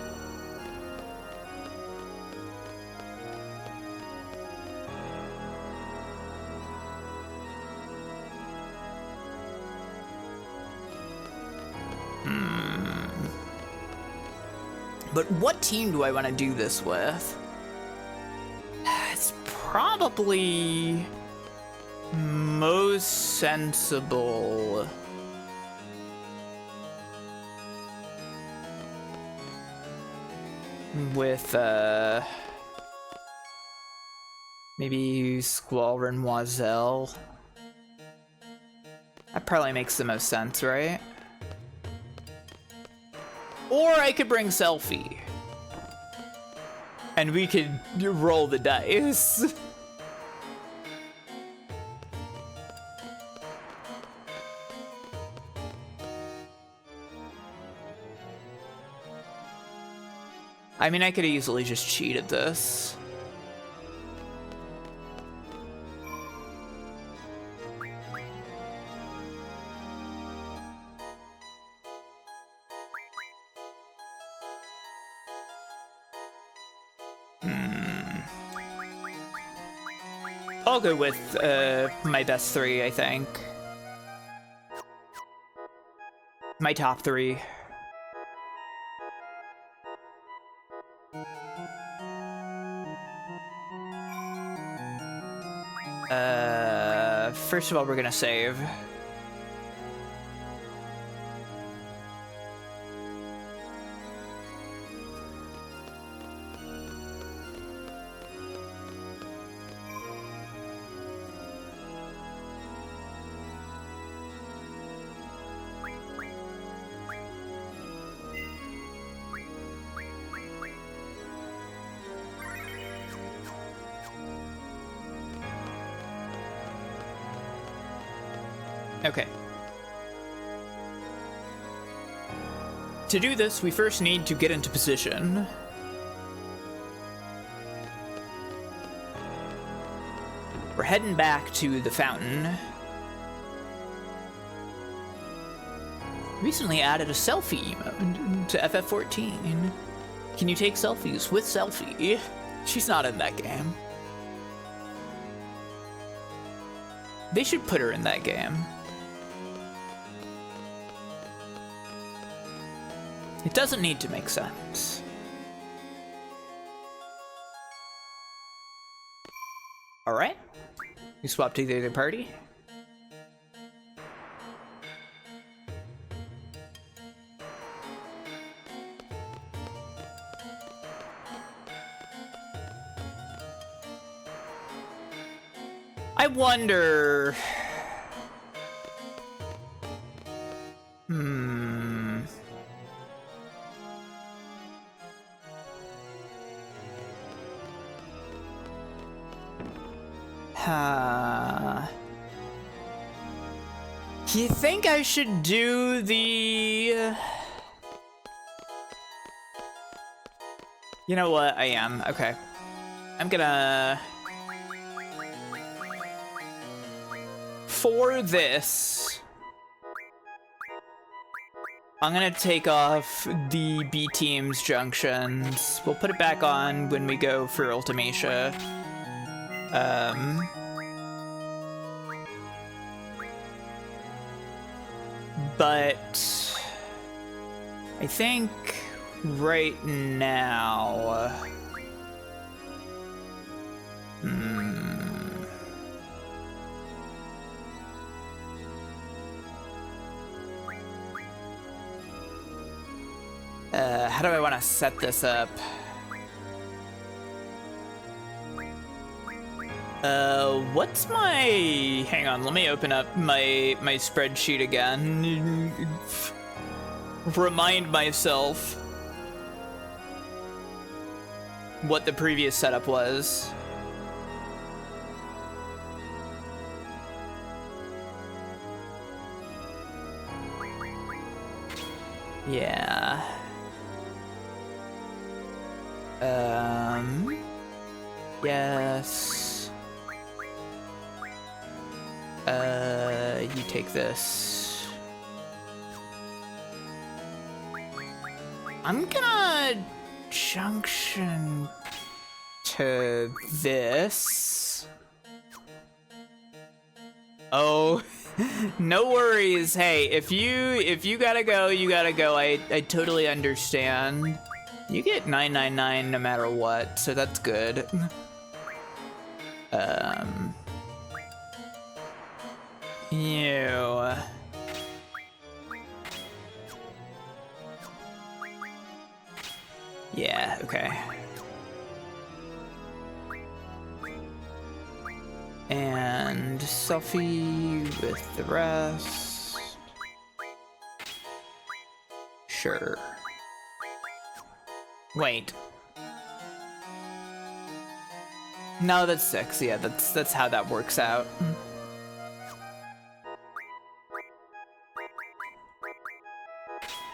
But what team do I want to do this with? It's probably most sensible with maybe Squall and Noiselle. That probably makes the most sense, right? Or I could bring Selfie. And we could roll the dice. I mean, I could easily just cheat at this. I'll go with my best three, I think. My top three. First of all, we're gonna save. Okay. To do this, we first need to get into position. We're heading back to the fountain. Recently added a selfie emote to FF14. Can you take selfies with selfie? She's not in that game. They should put her in that game. It doesn't need to make sense. All right. You swap to the other party. I wonder... You think I should do the... You know what? I am. Okay. I'm gonna... For this, I'm gonna take off the B team's junctions. We'll put it back on when we go for Ultimecia. But I think right now, how do I want to set this up? What's my... Hang on, let me open up my spreadsheet again. Remind myself what the previous setup was. Yeah. Yes. You take this. I'm gonna junction to this. Oh, no worries. Hey, if you gotta go, you gotta go. I totally understand. You get 999 no matter what, so that's good. You. Yeah, okay. And selfie with the rest. Sure. Wait. No, that's 6. Yeah, that's how that works out.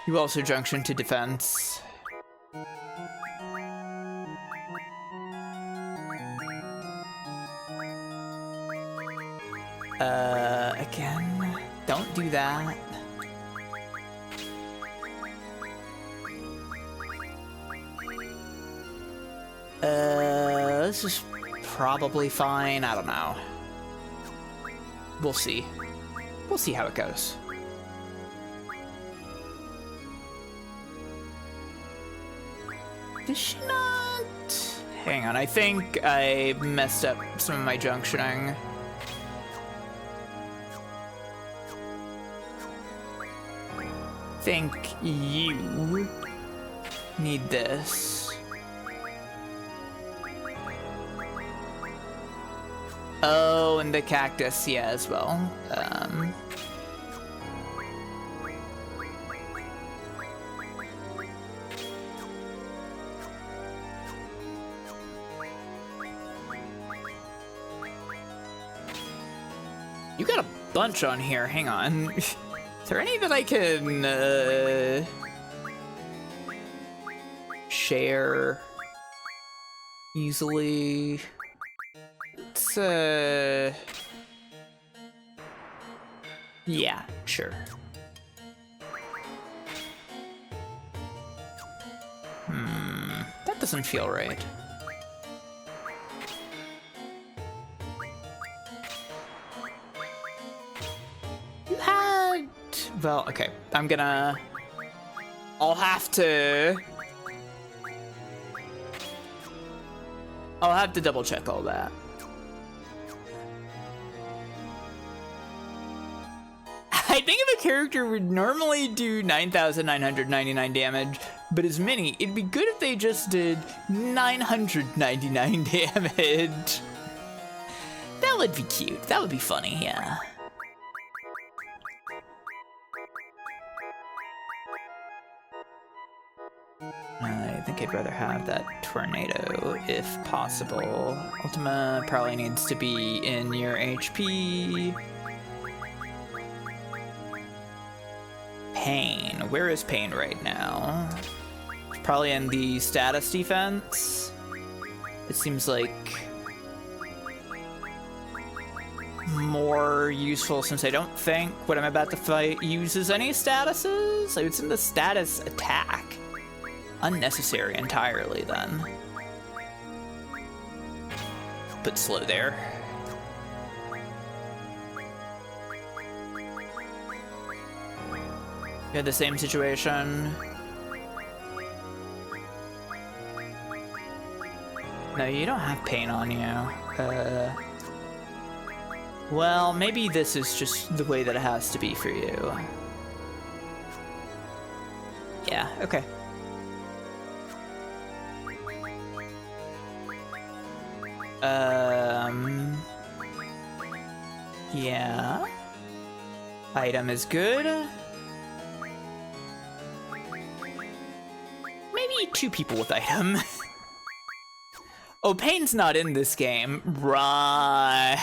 You also junction to defense. Again, don't do that. This is probably fine. I don't know. We'll see. We'll see how it goes. Did she not? Hang on, I think I messed up some of my junctioning. I think you need this. Oh, and the cactus, yeah, as well. You got a bunch on here, hang on. Is there any that I can, share easily? It's, yeah, sure. That doesn't feel right. You had... Well, okay. I'll have to double check all that. I think if a character would normally do 9,999 damage, but as many, it'd be good if they just did 999 damage. That would be cute. That would be funny, yeah. I think I'd rather have that tornado if possible. Ultima probably needs to be in your HP. Pain. Where is Pain right now? It's probably in the status defense. It seems like more useful since I don't think what I'm about to fight uses any statuses. So it's in the status attack. Unnecessary entirely then. But slow there. You had the same situation. No, you don't have pain on you. Well, maybe this is just the way that it has to be for you. Yeah, okay. Yeah. Item is good. Maybe 2 people with item. Oh, Pain's not in this game. Right.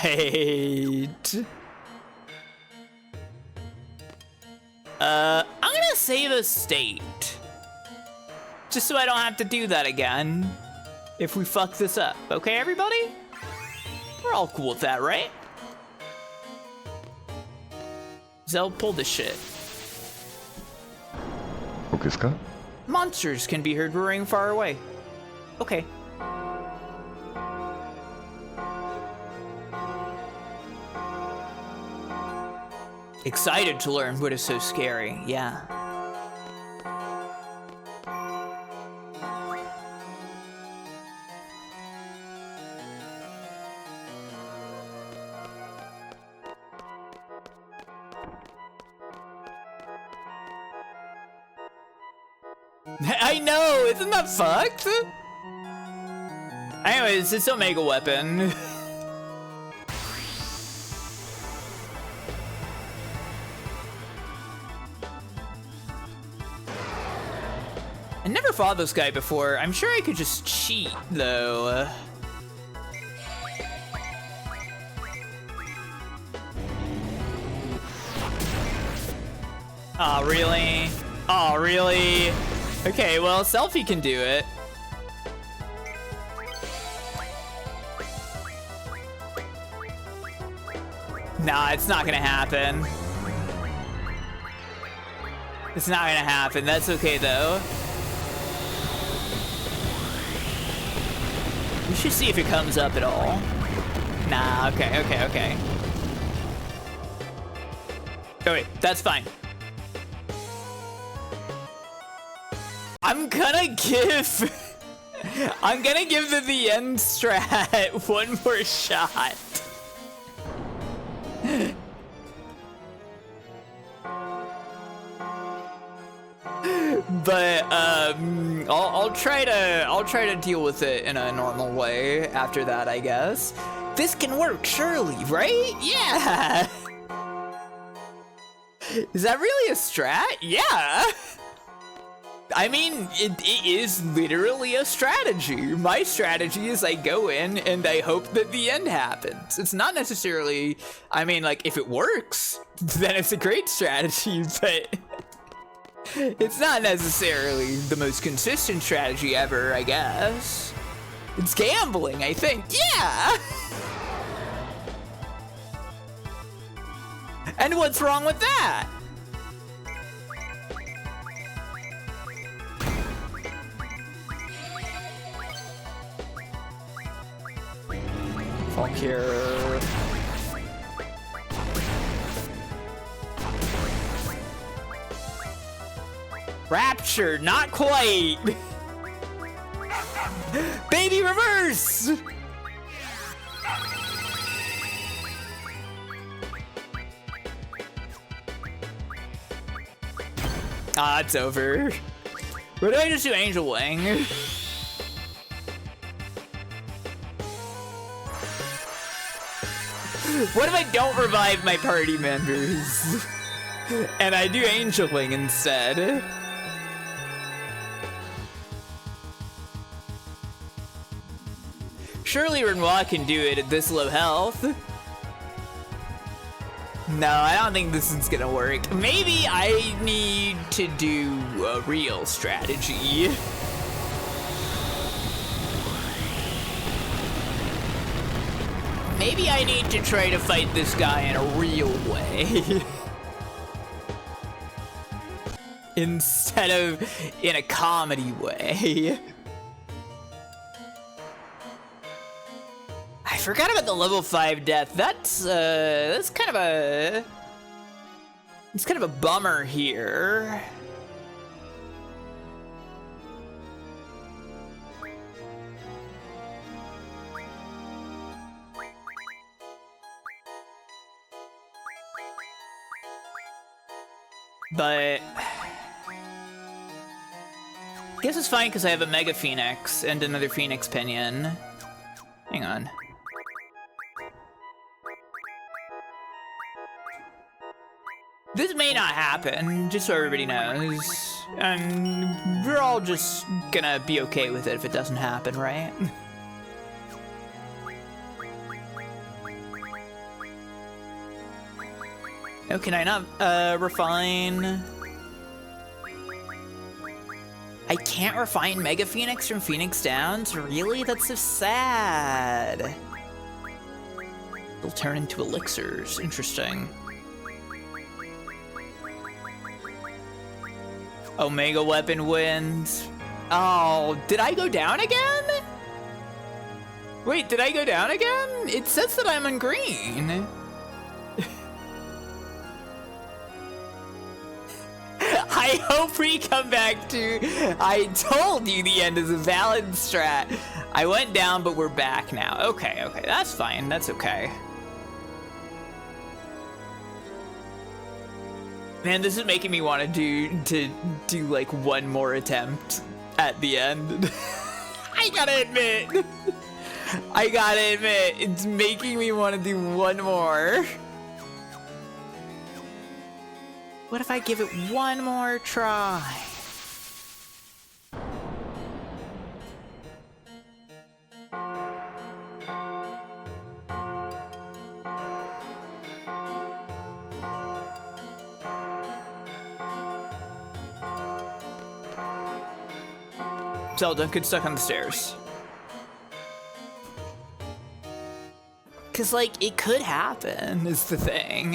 I'm gonna save a state. Just so I don't have to do that again. If we fuck this up. Okay, everybody? We're all cool with that, right? Zell, pull this shit. Monsters can be heard roaring far away. Okay. Excited to learn what is so scary, yeah. I know, isn't that fucked? Anyways, it's Omega Weapon. I never fought this guy before. I'm sure I could just cheat, though. Aw, really? Aw, really? Okay, well, Selfie can do it. Nah, it's not gonna happen. It's not gonna happen. That's okay, though. We should see if it comes up at all. Nah, okay. Oh, wait, that's fine. I'm gonna give the end strat one more shot. But I'll try to deal with it in a normal way after that, I guess. This can work, surely, right? Yeah. Is that really a strat? Yeah. I mean, it is literally a strategy. My strategy is I go in and I hope that the end happens. It's not necessarily, I mean, like, if it works, then it's a great strategy, but it's not necessarily the most consistent strategy ever, I guess. It's gambling, I think. Yeah! And what's wrong with that? Valkyr. Rapture, not quite. Baby reverse. Ah, it's over. What do I just do? Angel Wing. What if I don't revive my party members? And I do Angel Wing instead? Surely Renoir can do it at this low health. No, I don't think this is gonna work. Maybe I need to do a real strategy. Maybe I need to try to fight this guy in a real way. Instead of in a comedy way. I forgot about the level 5 death. That's kind of a... It's kind of a bummer here. But... I guess it's fine because I have a Mega Phoenix and another Phoenix Pinion. Hang on. This may not happen, just so everybody knows. And we're all just gonna be okay with it if it doesn't happen, right? Oh, can I not refine? I can't refine Mega Phoenix from Phoenix Downs? Really? That's so sad. They'll turn into elixirs. Interesting. Omega Weapon wins. Oh, did I go down again? Wait, did I go down again? It says that I'm on green. I hope we come back to... I told you the end is a valid strat. I went down, but we're back now. Okay, okay, that's fine. That's okay. Man, this is making me want to do like one more attempt at the end. I gotta admit, it's making me want to do one more. What if I give it one more try? Zelda, get stuck on the stairs. Cause like, it could happen, is the thing.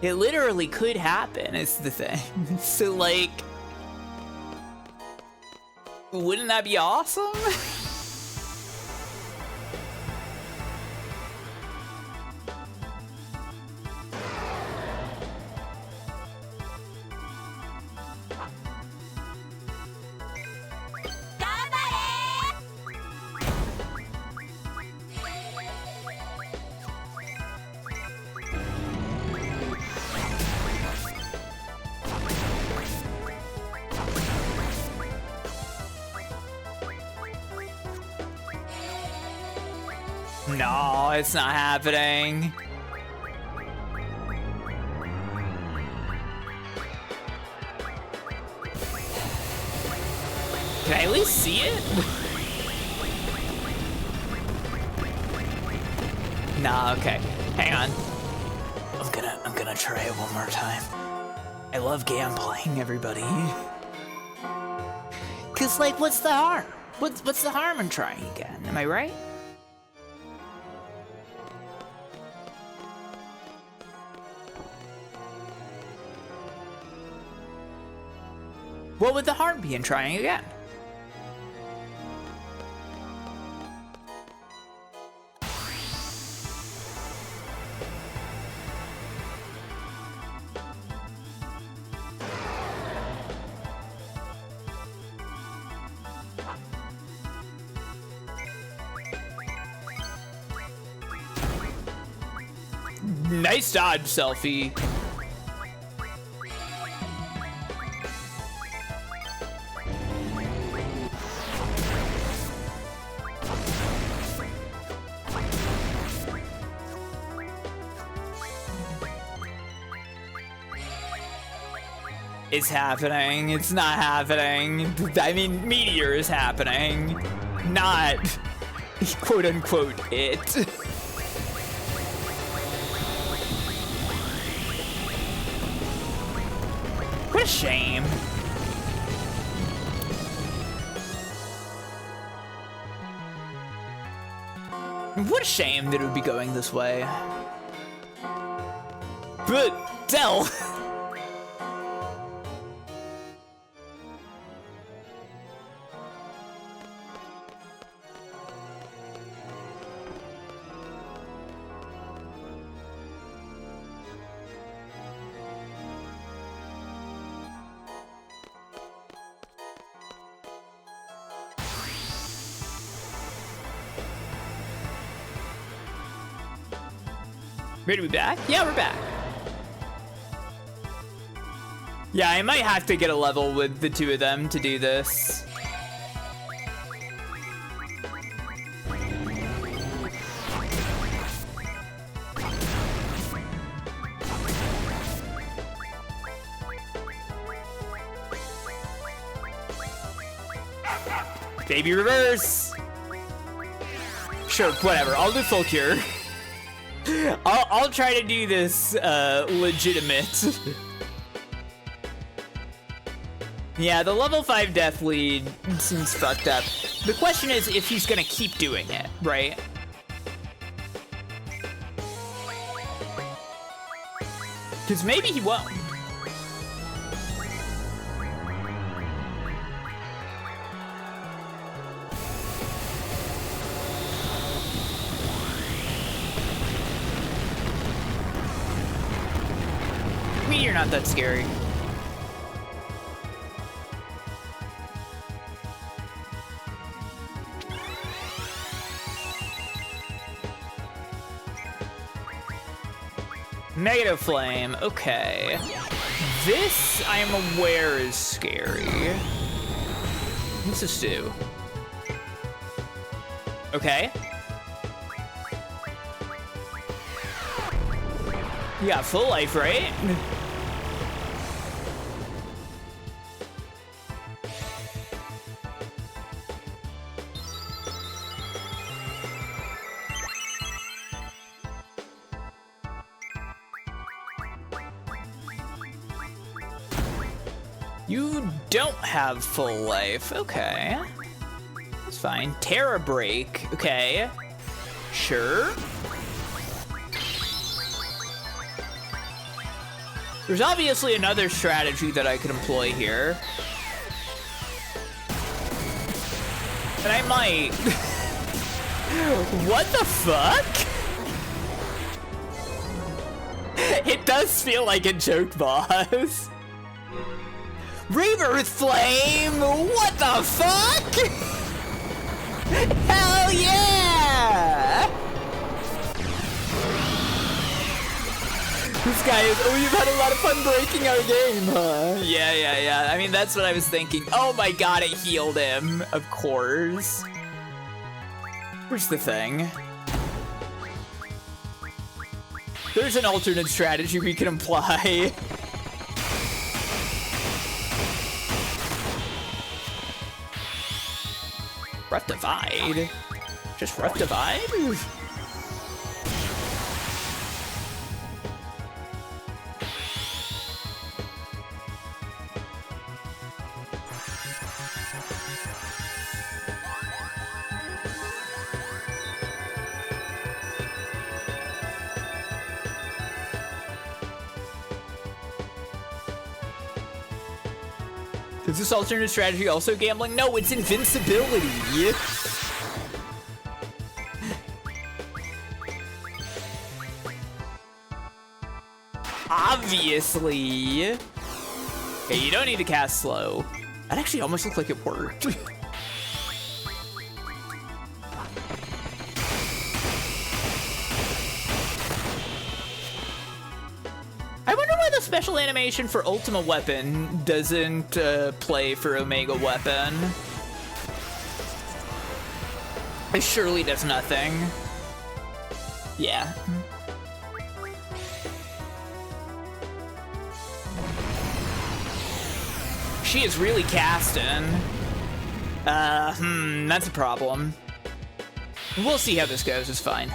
It literally could happen, is the thing. So like, wouldn't that be awesome? No, it's not happening. Can I at least see it? Nah, okay. Hang on. I'm gonna try it one more time. I love gambling, everybody. Cause like, what's the harm? What's the harm in trying again? Am I right? What would the harm be in trying again? Nice dodge, Selfie. It's happening. It's not happening. I mean, Meteor is happening. Not, quote unquote, it. What a shame. What a shame that it would be going this way. But, Dell. Ready to be back? Yeah, we're back. Yeah, I might have to get a level with the two of them to do this. Baby reverse. Sure, whatever. I'll do full cure. I'll try to do this legitimate. Yeah, the level 5 death lead seems fucked up. The question is if he's gonna keep doing it, right? Because maybe he won't. You're not that scary. Negative flame, okay. This, I am aware, is scary. What's this do? Okay. You got full life, right? You don't have full life. Okay. That's fine. Terra break. Okay. Sure. There's obviously another strategy that I could employ here. And I might. What the fuck? It does feel like a joke, boss. Rebirth Flame! What the fuck? Hell yeah! This guy is, oh, you've had a lot of fun breaking our game, huh? Yeah. I mean, that's what I was thinking. Oh my god, it healed him. Of course. Where's the thing? There's an alternate strategy we can apply. Rough Divide? Just Rough Divide? Is this alternate strategy also gambling? No, it's invincibility. Obviously. Okay, you don't need to cast slow. That actually almost looked like it worked. special animation for Ultima Weapon doesn't play for Omega Weapon. It surely does nothing. Yeah. She is really casting. That's a problem. We'll see how this goes, it's fine.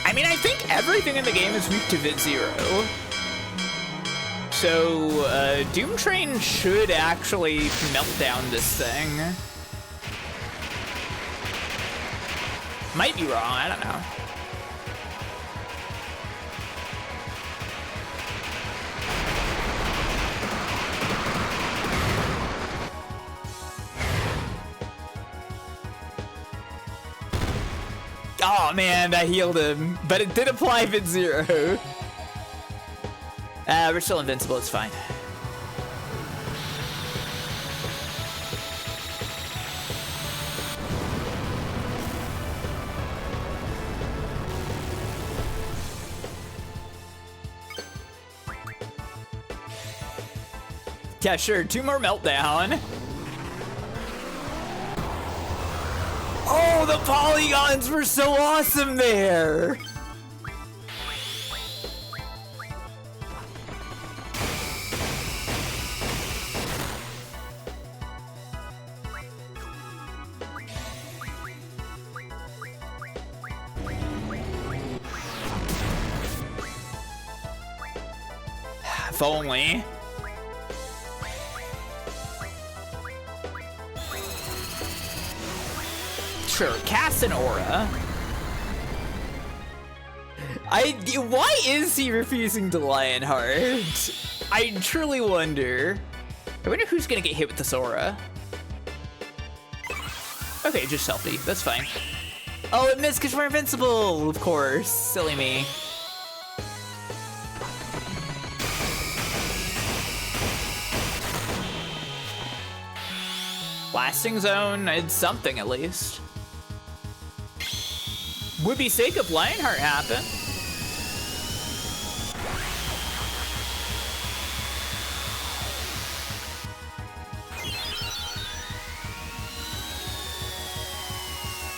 I mean, I think everything in the game is weak to Vid Zero. So, Doom Train should actually melt down this thing. Might be wrong, I don't know. Oh man, I healed him, but it did apply Vid Zero. We're still invincible, it's fine. Yeah, sure, 2 more meltdown. Oh, the polygons were so awesome there! If only. Sure, cast an aura. Why is he refusing to Lionheart? I truly wonder. I wonder who's gonna get hit with this aura. Okay, just selfie, that's fine. Oh, it missed because we're invincible, of course. Silly me. Blasting zone, it's something at least. Would be sick if Lionheart happened.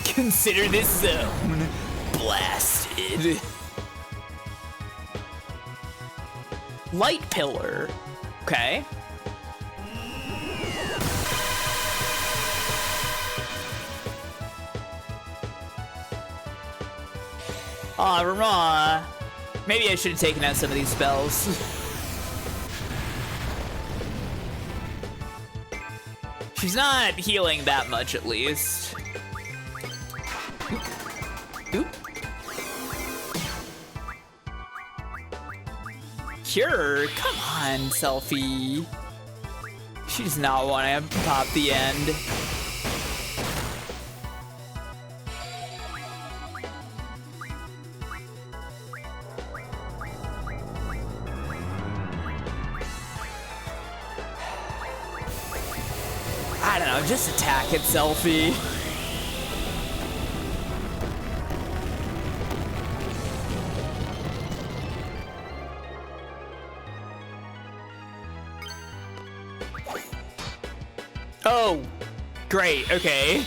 Consider this zone blasted. Light pillar. Okay. Aw, Rama. Maybe I should have taken out some of these spells. She's not healing that much, at least. Oop. Cure? Come on, Selfie. She does not want to pop the end. I don't know, just attack it, Selfie. Oh, great, okay.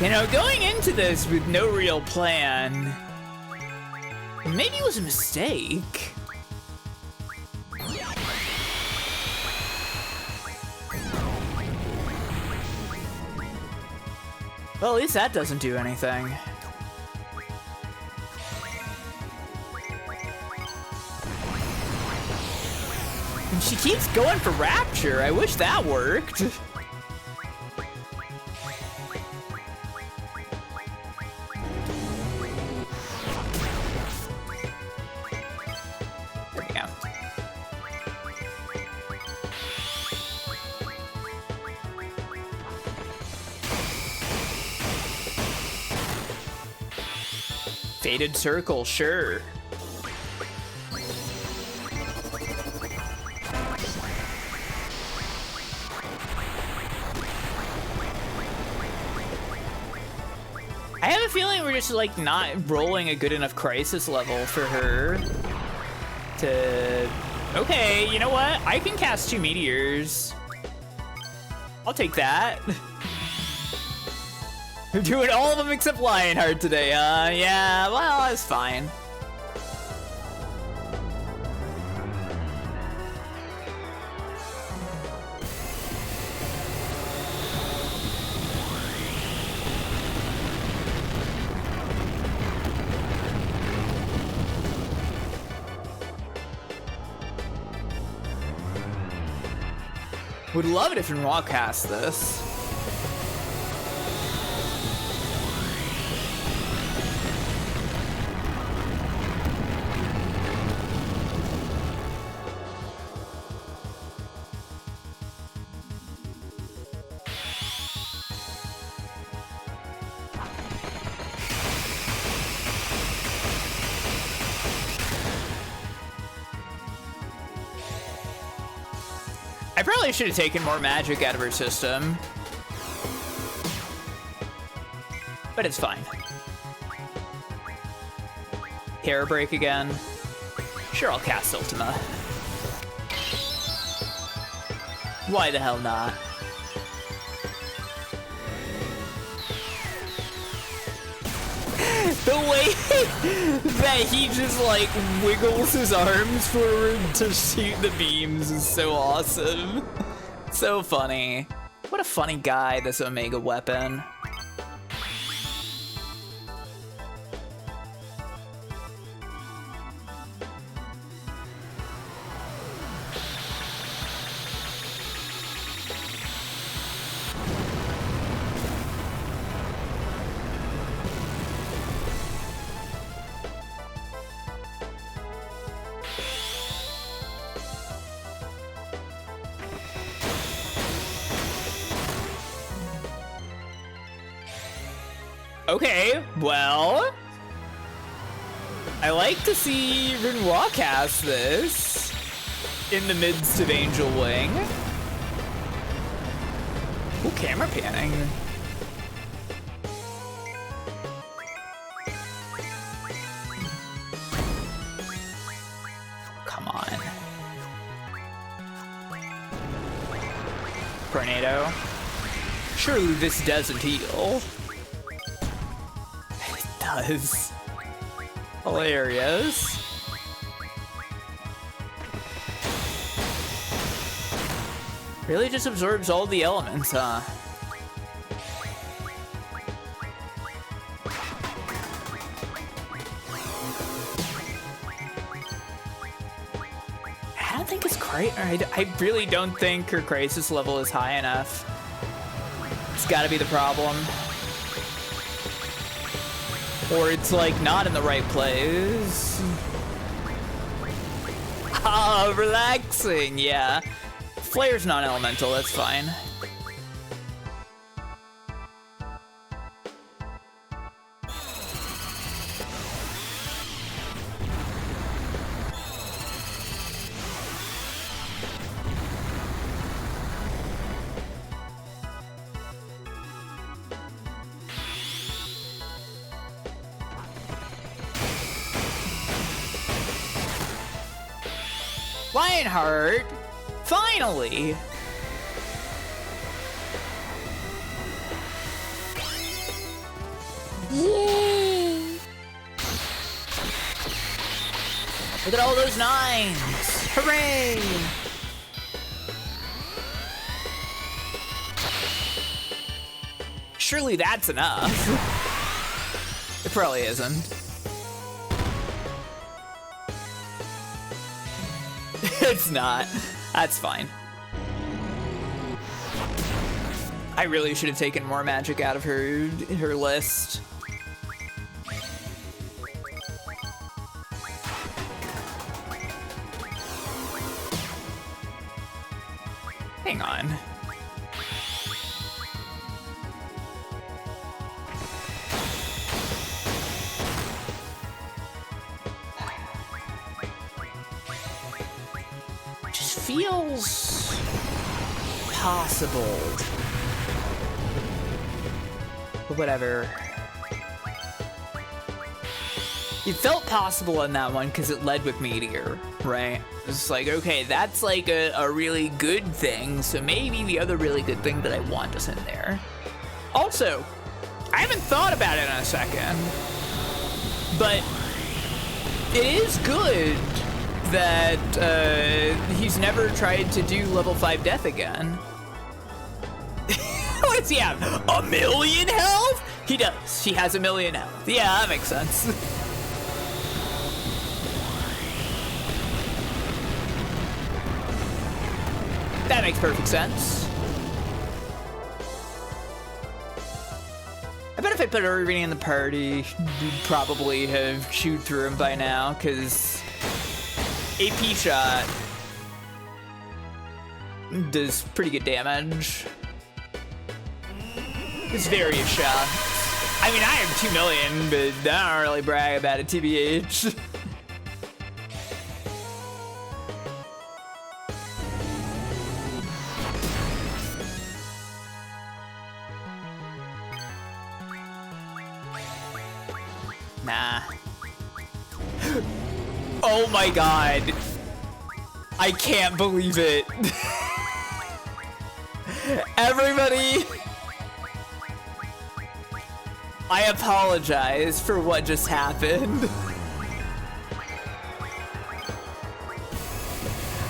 You know, going into this with no real plan, maybe it was a mistake. Well, at least that doesn't do anything. And she keeps going for Rapture. I wish that worked. Faded Circle, sure. I have a feeling we're just like not rolling a good enough crisis level for her to... Okay, you know what? I can cast 2 meteors. I'll take that. We're doing all of them except Lionheart today, yeah, well, that's fine. Would love it if Noir cast this. I probably should have taken more magic out of her system. But it's fine. Hair break again. Sure, I'll cast Ultima. Why the hell not? The way that he just like wiggles his arms forward to shoot the beams is so awesome. So funny. What a funny guy, this Omega weapon. Okay, well, I like to see Renoir cast this in the midst of Angel Wing. Ooh, camera panning. Come on. Tornado. Surely this doesn't heal. Does. Hilarious. Really just absorbs all the elements, huh? I don't think it's quite. I really don't think her crisis level is high enough. It's gotta be the problem. Or it's like not in the right place. Ah, relaxing, yeah. Flare's non-elemental, that's fine. Lionheart! Finally! Yay! Look at all those 9s! Hooray! Surely that's enough. It probably isn't. It's not. That's fine. I really should have taken more magic out of her list. Hang on. feels possible. But whatever. It felt possible in that one because it led with Meteor, right? It's like, okay, that's like a really good thing, so maybe the other really good thing that I want is in there. Also, I haven't thought about it in a second, but it is good that he's never tried to do level 5 death again. What does he have? 1,000,000 health? He does. He has 1,000,000 health. Yeah, that makes sense. That makes perfect sense. I bet if I put everybody in the party, you'd probably have chewed through him by now, because AP shot does pretty good damage. It's various shots. I mean, I have 2,000,000, but I don't really brag about it, TBH. Nah. Oh my god. I can't believe it. Everybody, I apologize for what just happened.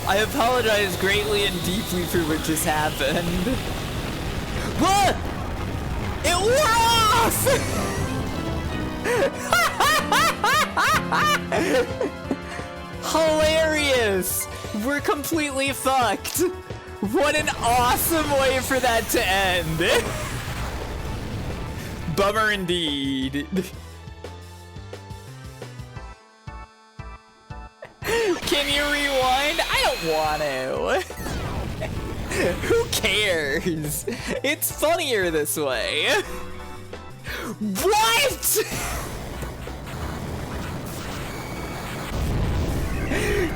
I apologize greatly and deeply for what just happened. What? It wore off! Hilarious! We're completely fucked. What an awesome way for that to end. Bummer indeed. Can you rewind? I don't want to. Who cares? It's funnier this way. What?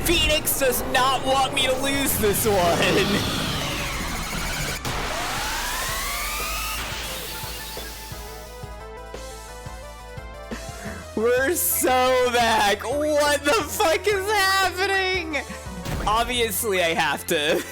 Phoenix does not want me to lose this one. We're so back. What the fuck is happening? Obviously, I have to.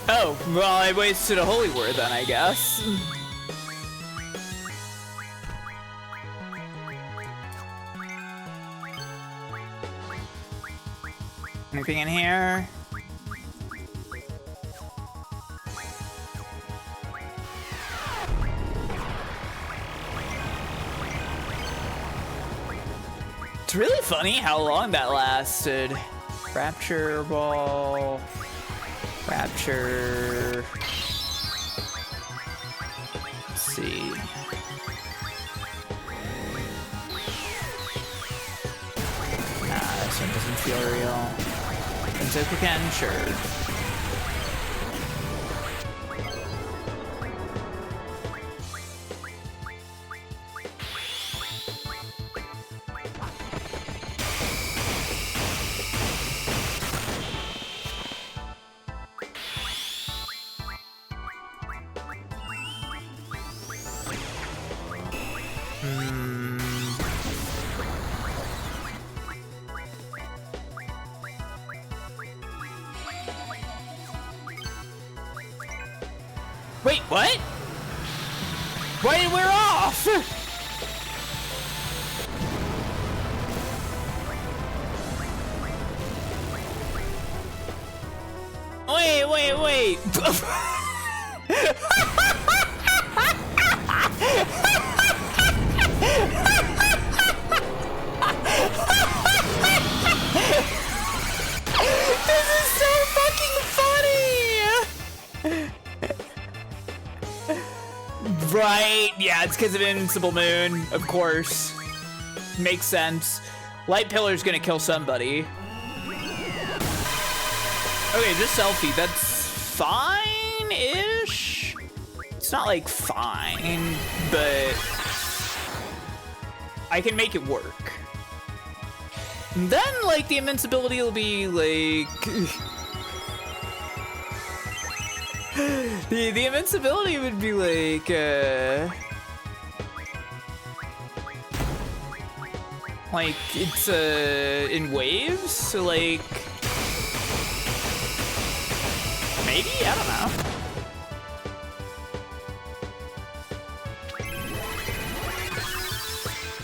Oh, well, I wasted a holy word then, I guess. Anything in here? It's really funny how long that lasted. Rapture ball. Rapture. Let's see. Nah, this one doesn't feel real. Things like we can, sure. Wait, what? Why did it wear off? Wait. This is so fucking funny! Right, yeah, it's because of Invincible Moon, of course. Makes sense. Light Pillar's gonna kill somebody. Okay, just selfie. That's fine-ish. It's not like fine, but I can make it work. And then, like, the invincibility will be like the invincibility would be like it's in waves, so like maybe, I don't know.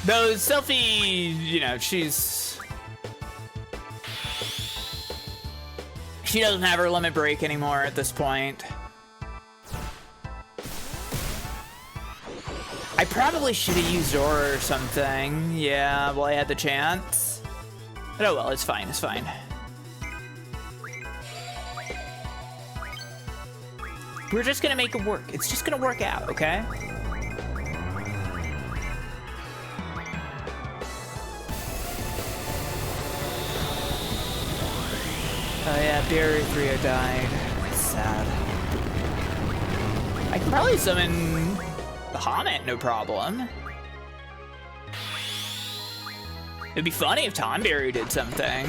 Though Selfie, you know, she doesn't have her limit break anymore at this point. I probably should have used Aura or something. Yeah, well, I had the chance. But oh well, it's fine, it's fine. We're just gonna make it work. It's just gonna work out, okay? Oh yeah, Barrier 3 died. That's sad. I can probably summon the Hamet, no problem. It'd be funny if Tom Barrier did something.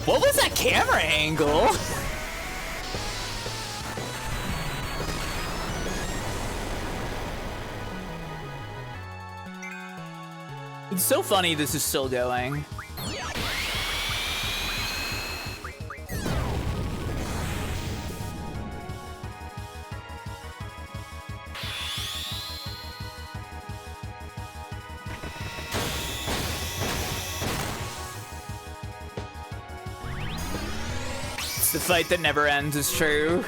What was that camera angle? It's so funny this is still going. It's the fight that never ends is true.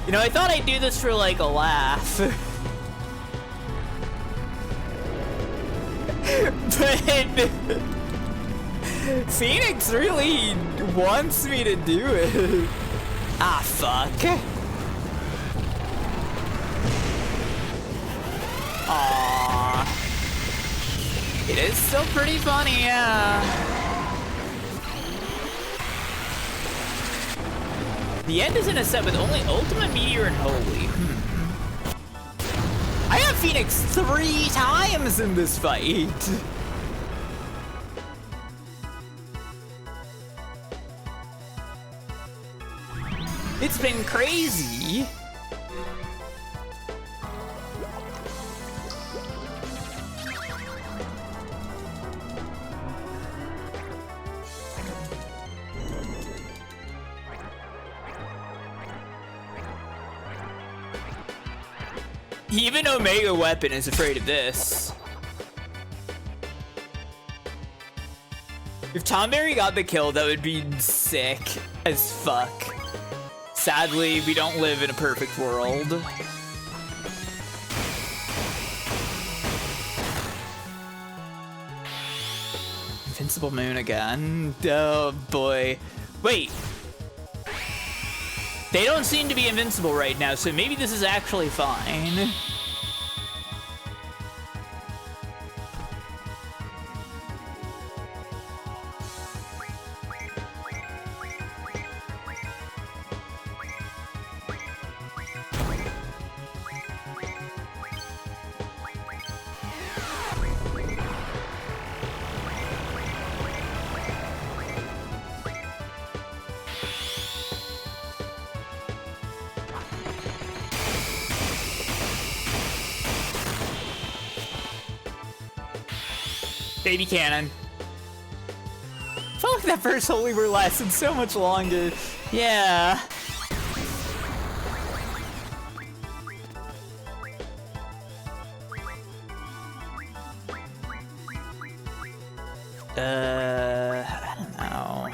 You know, I thought I'd do this for like a laugh. But Phoenix really wants me to do it. Ah, fuck. Aww. It is still pretty funny, yeah. The end is in a set with only Ultimate, Meteor, and Holy. I have Phoenix 3 times in this fight. It's been crazy. Even Omega Weapon is afraid of this. If Tom Berry got the kill, that would be sick as fuck. Sadly, we don't live in a perfect world. Invincible Moon again. Oh boy. Wait. They don't seem to be invincible right now, so maybe this is actually fine. Baby cannon. I felt like that first Holy Word lasted so much longer. Yeah. I don't know.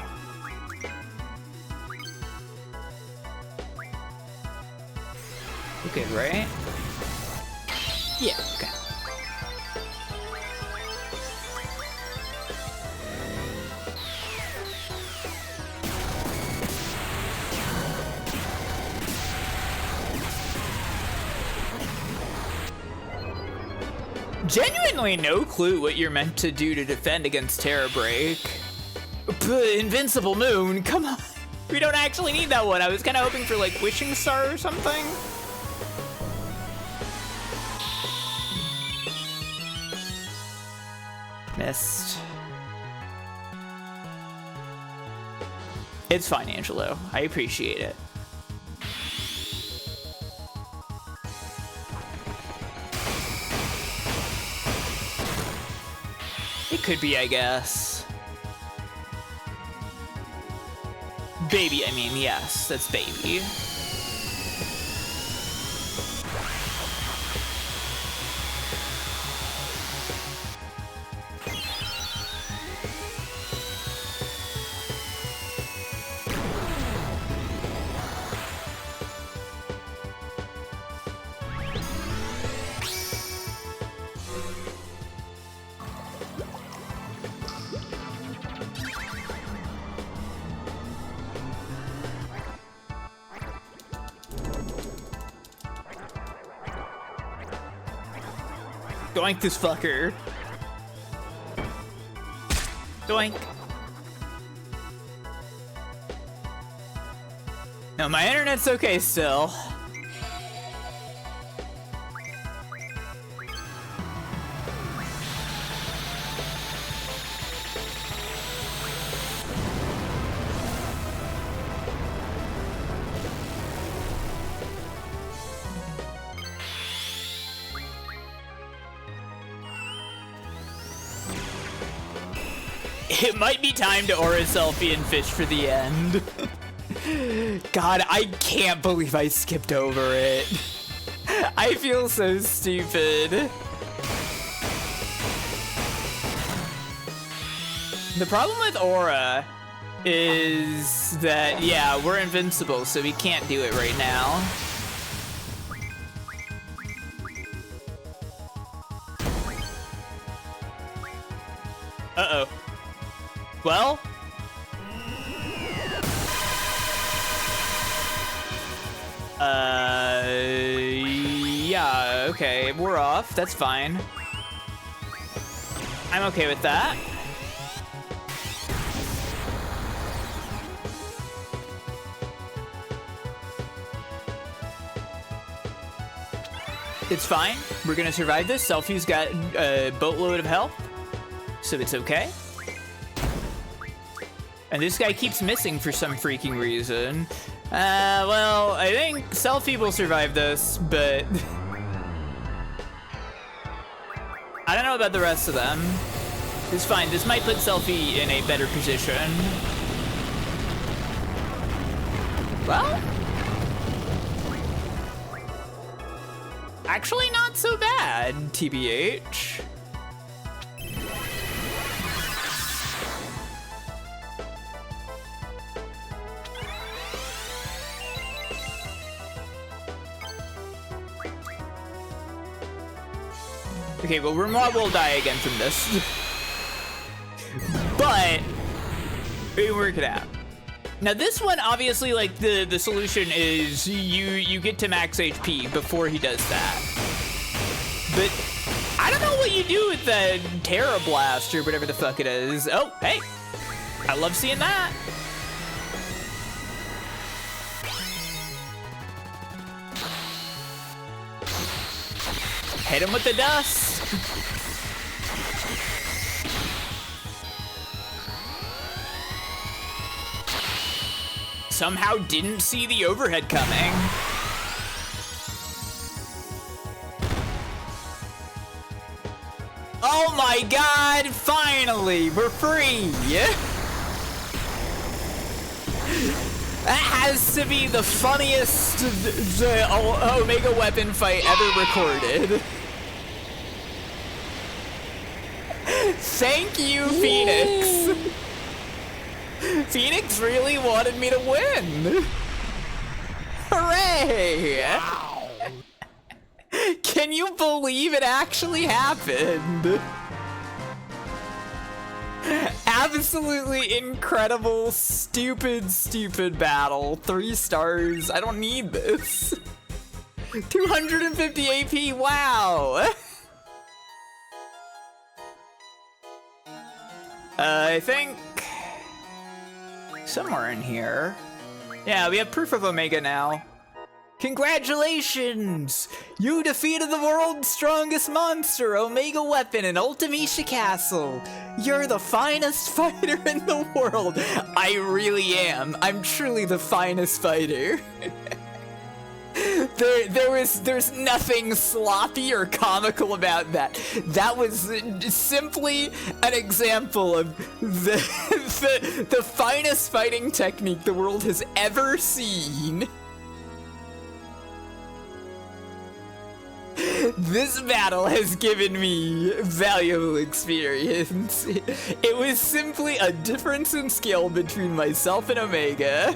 Okay, right? Yeah, okay. Genuinely no clue what you're meant to do to defend against Terror Break. Invincible Moon, come on. We don't actually need that one. I was kind of hoping for like Wishing Star or something. Missed. It's fine, Angelo. I appreciate it. It could be, I guess. Baby, I mean, yes, that's baby. Doink this fucker. Doink. No, my internet's okay still. It might be time to aura selfie and fish for the end. God, I can't believe I skipped over it. I feel so stupid. The problem with aura is that, yeah, we're invincible, so we can't do it right now. Uh-oh. Well, yeah, okay, we're off, that's fine. I'm okay with that. It's fine, we're gonna survive this. Selfie's got a boatload of health, so it's okay. And this guy keeps missing for some freaking reason. Well, I think Selfie will survive this, but I don't know about the rest of them. It's fine. This might put Selfie in a better position. Well, actually not so bad, TBH. Okay, well, Renoir will die again from this. But we can work it out. Now this one, obviously, like, the solution is you get to max HP before he does that. But I don't know what you do with the Terra Blast or whatever the fuck it is. Oh, hey, I love seeing that. Hit him with the dust. Somehow didn't see the overhead coming. Oh my god, finally, we're free. That has to be the funniest Omega weapon fight ever recorded. Thank you, Phoenix. Phoenix really wanted me to win. Hooray! Wow. Can you believe it actually happened? Absolutely incredible, stupid, stupid battle. 3 stars. I don't need this. 250 AP, wow. I think somewhere in here. Yeah, we have proof of Omega now. Congratulations! You defeated the world's strongest monster, Omega Weapon, in Ultimecia Castle. You're the finest fighter in the world. I really am. I'm truly the finest fighter. There's nothing sloppy or comical about that. That was simply an example of the finest fighting technique the world has ever seen. This battle has given me valuable experience. It was simply a difference in skill between myself and Omega.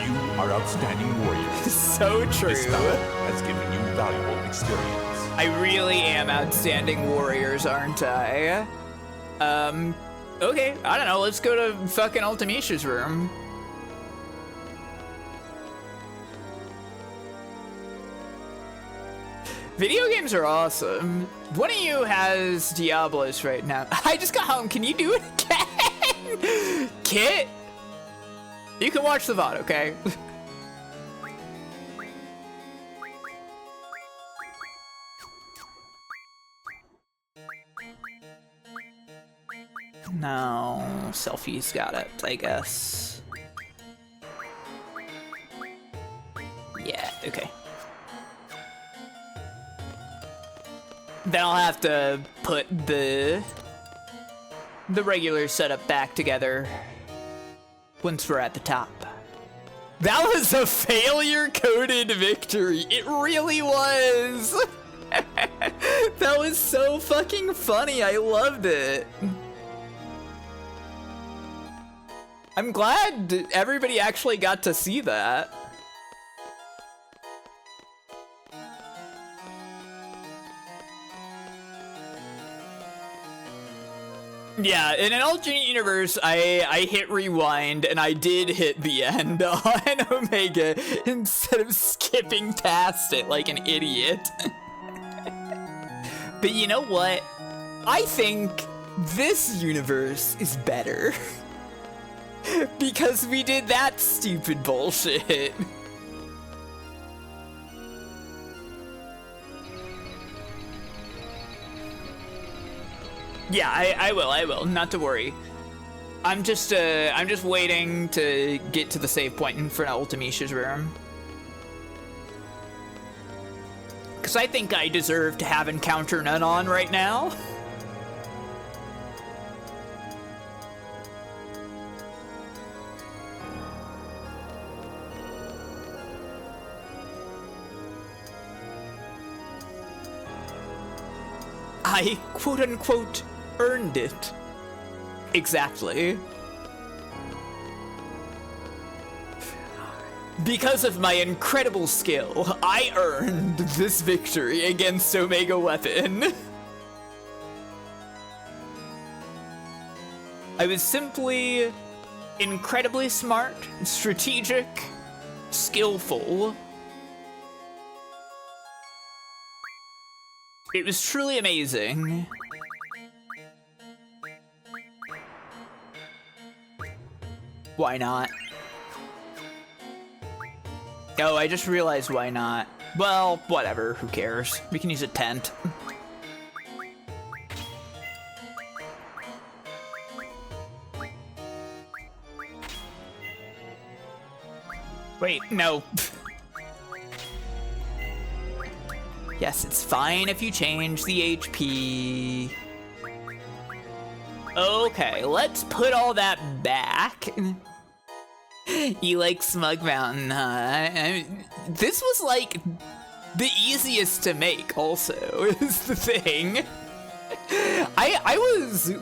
You are outstanding warriors. So true. This battle has given you valuable experience. I really am outstanding warriors, aren't I? Okay, I don't know, let's go to fucking Ultimecia's room. Video games are awesome. One of you has Diablos right now. I just got home. Can you do it again? Kit? You can watch the VOD, okay? No, selfie's got it, I guess. Yeah, okay. Then I'll have to put the regular setup back together once we're at the top. That was a failure-coded victory. It really was. That was so fucking funny. I loved it. I'm glad everybody actually got to see that. Yeah, in an alternate universe, I hit rewind and I did hit the end on Omega instead of skipping past it like an idiot. But you know what? I think this universe is better. Because we did that stupid bullshit. Yeah, I will, not to worry. I'm just waiting to get to the save point in front of Ultimecia's room. Cause I think I deserve to have encounter none on right now. I quote-unquote earned it. Exactly. Because of my incredible skill, I earned this victory against Omega Weapon. I was simply incredibly smart, strategic, skillful. It was truly amazing. Why not? Oh, I just realized why not. Well, whatever, who cares? We can use a tent. Wait, no. Yes, it's fine if you change the HP. Okay, let's put all that back. You like Smug Mountain, huh? I mean, this was like the easiest to make also, is the thing.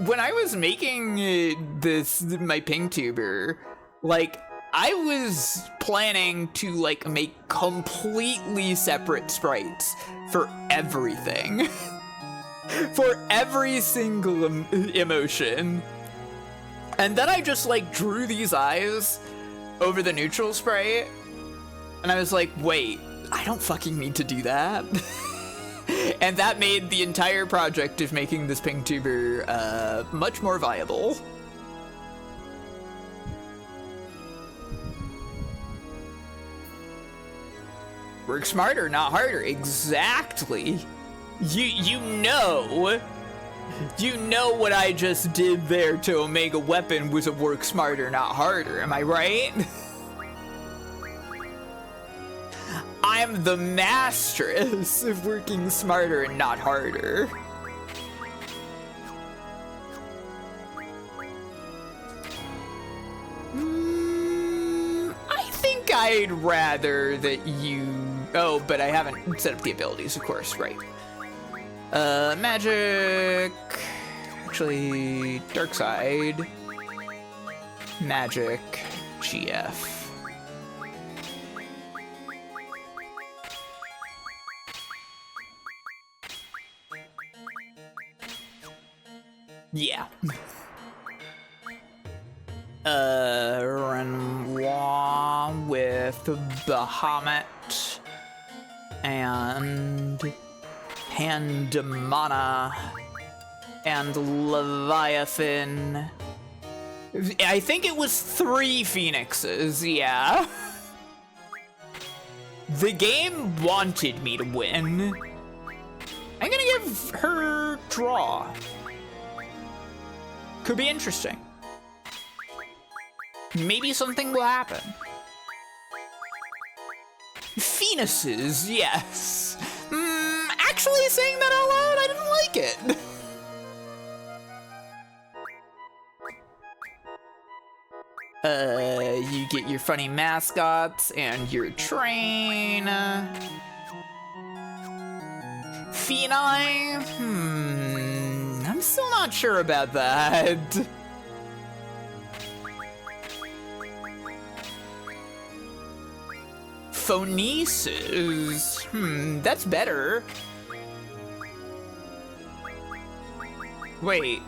When I was making my ping tuber, like, I was planning to like make completely separate sprites for everything. For every single emotion. And then I just like drew these eyes over the neutral sprite. And I was like, wait, I don't fucking need to do that. And that made the entire project of making this pink tuber much more viable. Work smarter, not harder. Exactly. You know what I just did there to Omega Weapon was a work smarter, not harder. Am I right? I'm the mastress of working smarter and not harder. I think I'd rather that you... Oh, but I haven't set up the abilities, of course, right. Magic... Actually, dark side. Magic, GF. Yeah. Renoir with Bahamut and Pandemona and Leviathan. I think it was 3 phoenixes, yeah. The game wanted me to win. I'm gonna give her draw. Could be interesting. Maybe something will happen. Phoenixes, yes. Actually saying that out loud, I didn't like it. You get your funny mascots and your train. Phenine? I'm still not sure about that. Phonesis? That's better. Wait.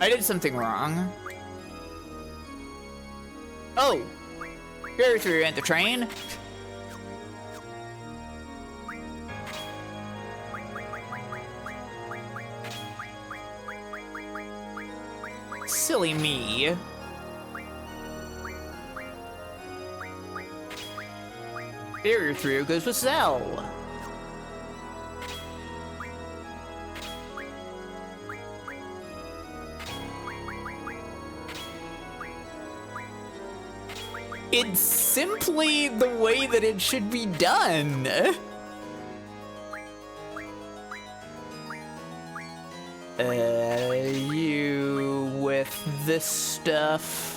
I did something wrong. Oh! You're through at the train? Silly me. Barrier through goes with Zell. It's simply the way that it should be done. You with this stuff.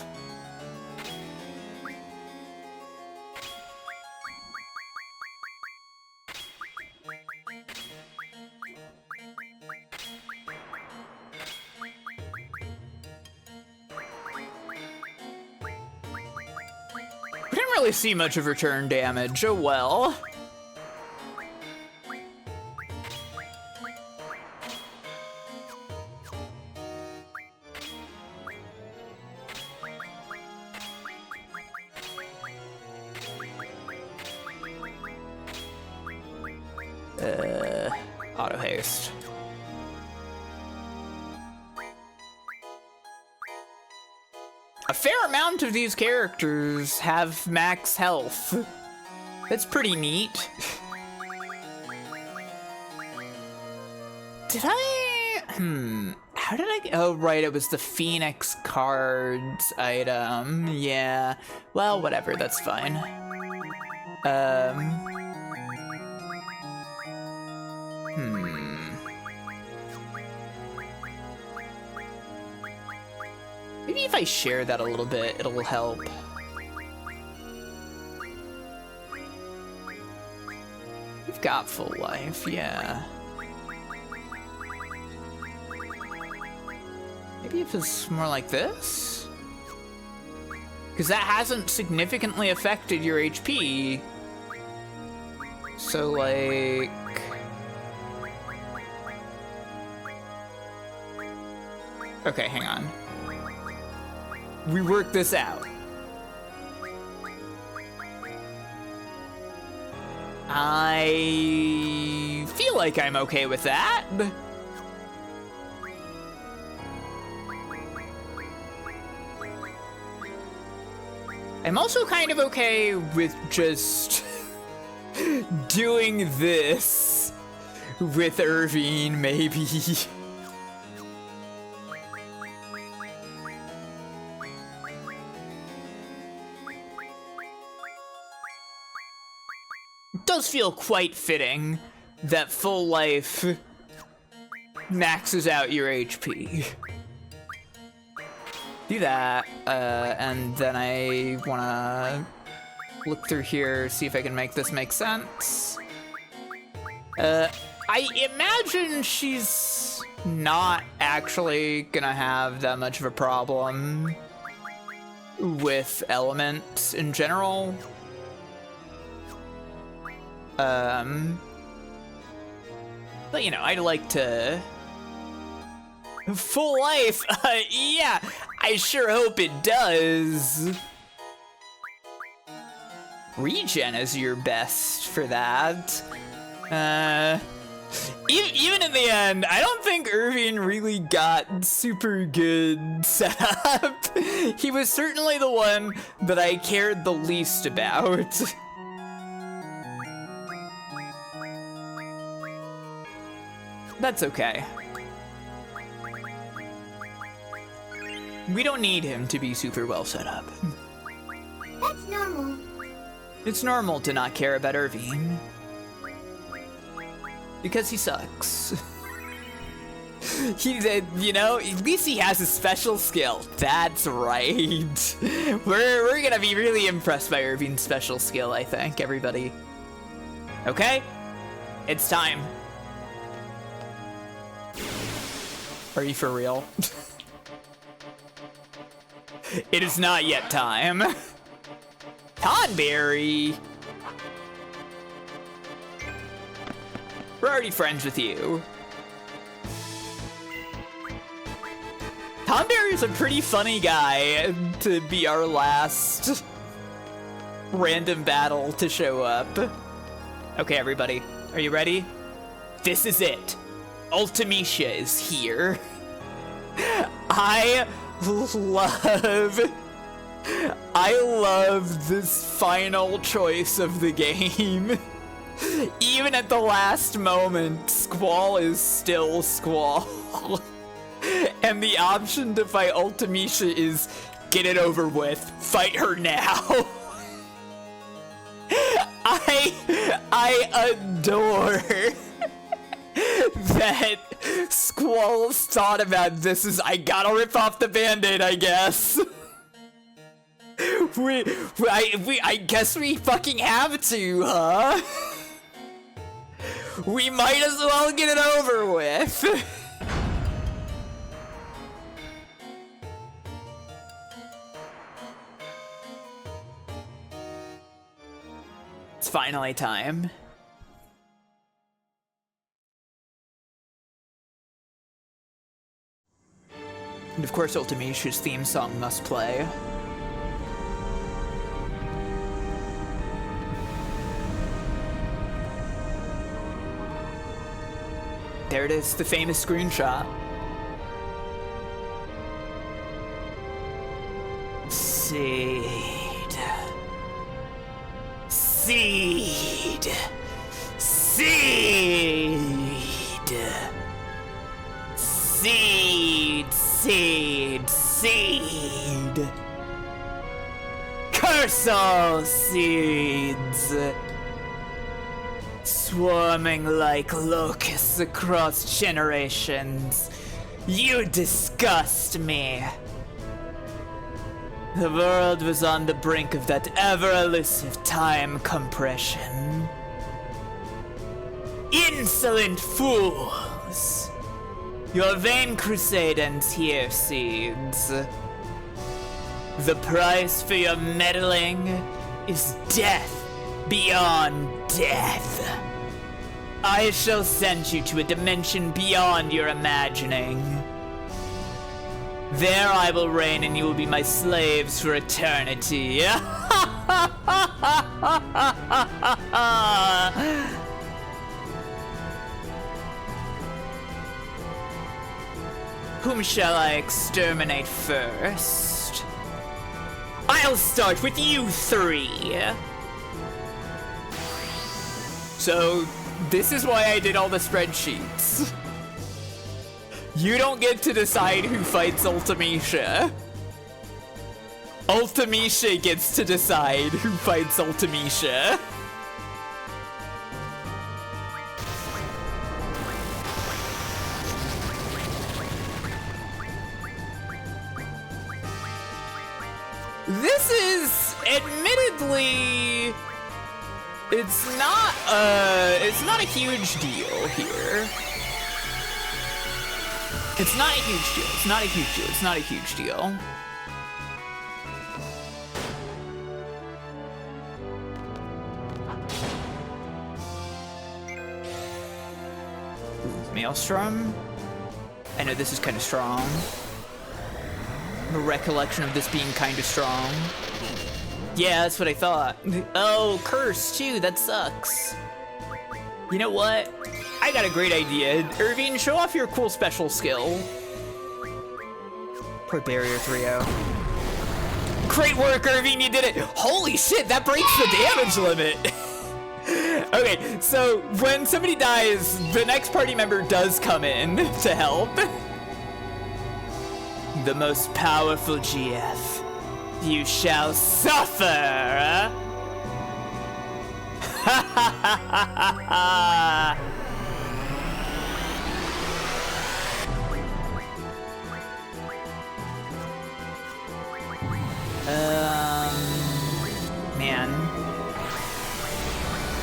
We didn't really see much of return damage. Oh well. Auto haste. A fair amount of these characters have max health. That's pretty neat. Did I... How did I... Oh, right, it was the Phoenix cards item. Yeah. Well, whatever, that's fine. Maybe if I share that a little bit, it'll help. We've got full life, yeah. Maybe if it's more like this? Because that hasn't significantly affected your HP. So, like... Okay, hang on. We work this out. I feel like I'm okay with that. I'm also kind of okay with just doing this with Irvine, maybe. It does feel quite fitting that full life maxes out your HP. Do that, and then I wanna look through here, see if I can make this make sense. I imagine she's not actually gonna have that much of a problem with elements in general. But you know, I'd like to... Full life? Yeah, I sure hope it does. Regen is your best for that. Even in the end, I don't think Irvine really got super good setup. He was certainly the one that I cared the least about. That's okay. We don't need him to be super well set up. That's normal. It's normal to not care about Irvine. Because he sucks. You know, at least he has a special skill. That's right. We're gonna be really impressed by Irvine's special skill, I think, everybody. Okay? It's time. Are you for real? It is not yet time. Tonberry! We're already friends with you. Tonberry's a pretty funny guy to be our last random battle to show up. Okay, everybody, are you ready? This is it. Ultimecia is here. I love this final choice of the game. Even at the last moment, Squall is still Squall. And the option to fight Ultimecia is get it over with. Fight her now. I adore that Squall's thought about this is, I gotta rip off the band-aid, I guess. I guess we fucking have to, huh? We might as well get it over with. It's finally time. And of course, Ultimecia's theme song must play. There it is, the famous screenshot. Seed. Seed. Seed. Seed. Seed. Seed. Curse all seeds. Swarming like locusts across generations. You disgust me. The world was on the brink of that ever-elusive time compression. Insolent fools! Your vain crusade ends here, seeds. The price for your meddling is death beyond death. I shall send you to a dimension beyond your imagining. There I will reign and you will be my slaves for eternity. Whom shall I exterminate first? I'll start with you three. So, this is why I did all the spreadsheets. You don't get to decide who fights Ultimecia. Ultimecia gets to decide who fights Ultimecia. This is admittedly, it's not a huge deal here. It's not a huge deal. It's not a huge deal. It's not a huge deal. Maelstrom. I know this is kind of strong. A recollection of this being kind of strong. Yeah, that's what I thought. Oh, curse too, that sucks. You know what? I got a great idea. Irvine, show off your cool special skill. Poor Barrier 3-0. Great work, Irvine, you did it! Holy shit, that breaks the damage limit! Okay, so when somebody dies, the next party member does come in to help. The most powerful GF. You shall suffer! Ha ha ha ha ha! Man.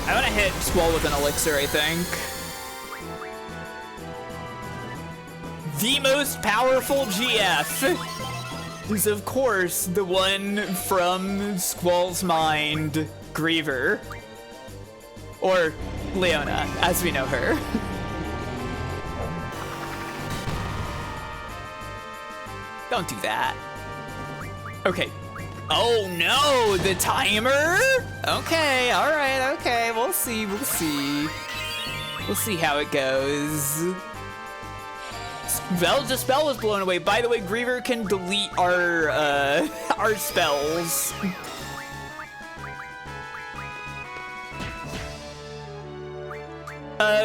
I want to hit Squall with an elixir, I think. The most powerful GF is, of course, the one from Squall's mind, Griever. Or Leona, as we know her. Don't do that. Okay. Oh no, the timer? Okay, alright, okay, we'll see, we'll see. We'll see how it goes. The spell was blown away. By the way, Griever can delete our spells.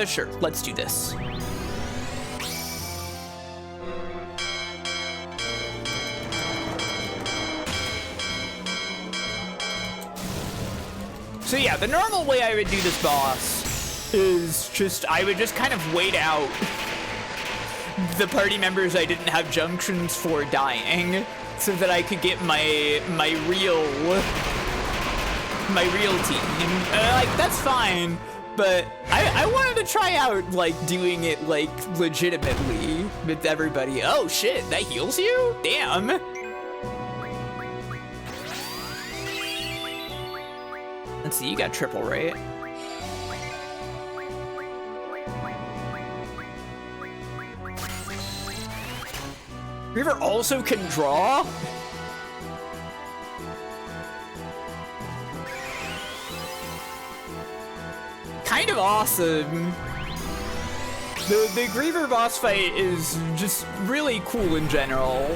Sure, let's do this. So yeah, the normal way I would do this boss is just, I would just kind of wait out the party members I didn't have junctions for dying, so that I could get my real team. Like, that's fine, but I wanted to try out, like, doing it, like, legitimately with everybody. Oh shit, that heals you? Damn. Let's see, you got triple, right? Griever also can draw? Kind of awesome. The Griever boss fight is just really cool in general.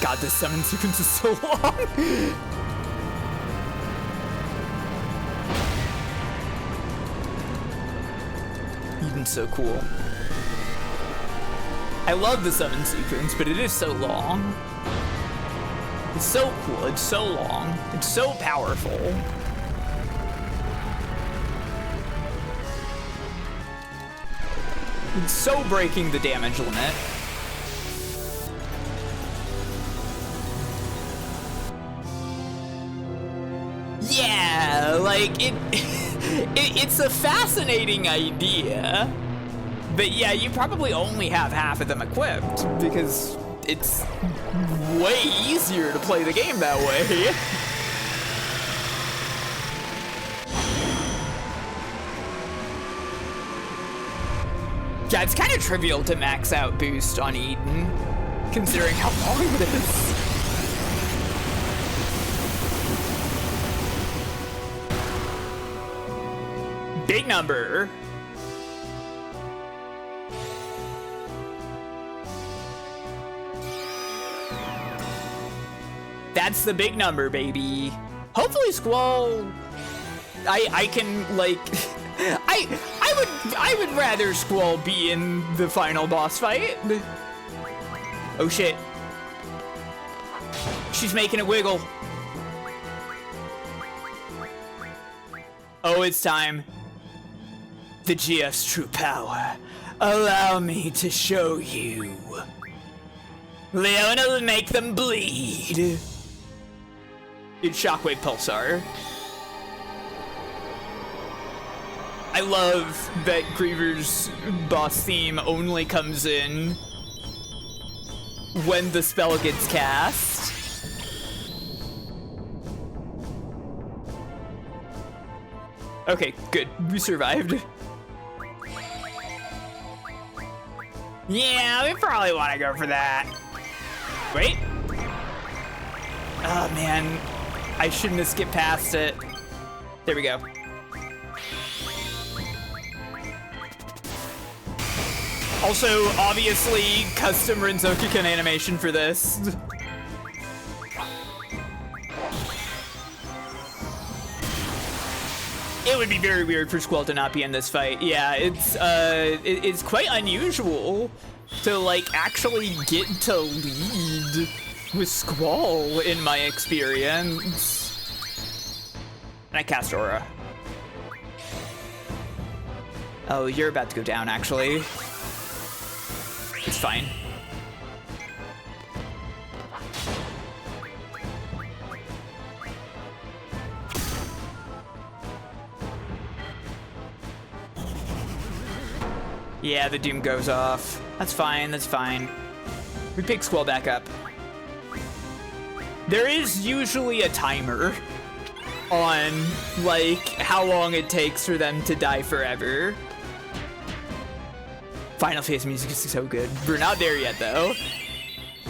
God, this summon sequence is so long. Even so cool. I love the summon sequence, but it is so long. It's so cool, it's so long, it's so powerful. It's so breaking the damage limit. Yeah, like, it's a fascinating idea. But yeah, you probably only have half of them equipped, because it's way easier to play the game that way. Yeah, it's kind of trivial to max out boost on Eden, considering how long it is. Big number. That's the big number, baby. Hopefully Squall, I can like, I would rather Squall be in the final boss fight. Oh shit. She's making it wiggle. Oh, it's time. The GF's true power. Allow me to show you. Leona will make them bleed. It's Shockwave Pulsar. I love that Griever's boss theme only comes in when the spell gets cast. Okay, good. We survived. Yeah, we probably want to go for that. Wait. Oh, man. I shouldn't have skipped past it. There we go. Also, obviously, custom Renzoku-kun animation for this. It would be very weird for Squall to not be in this fight. Yeah, it's quite unusual to like actually get to lead with Squall in my experience. And I cast Aura. Oh, you're about to go down actually. It's fine. Yeah, the Doom goes off. That's fine, that's fine. We pick Squall back up. There is usually a timer on, like, how long it takes for them to die forever. Final Phase music is so good. We're not there yet, though.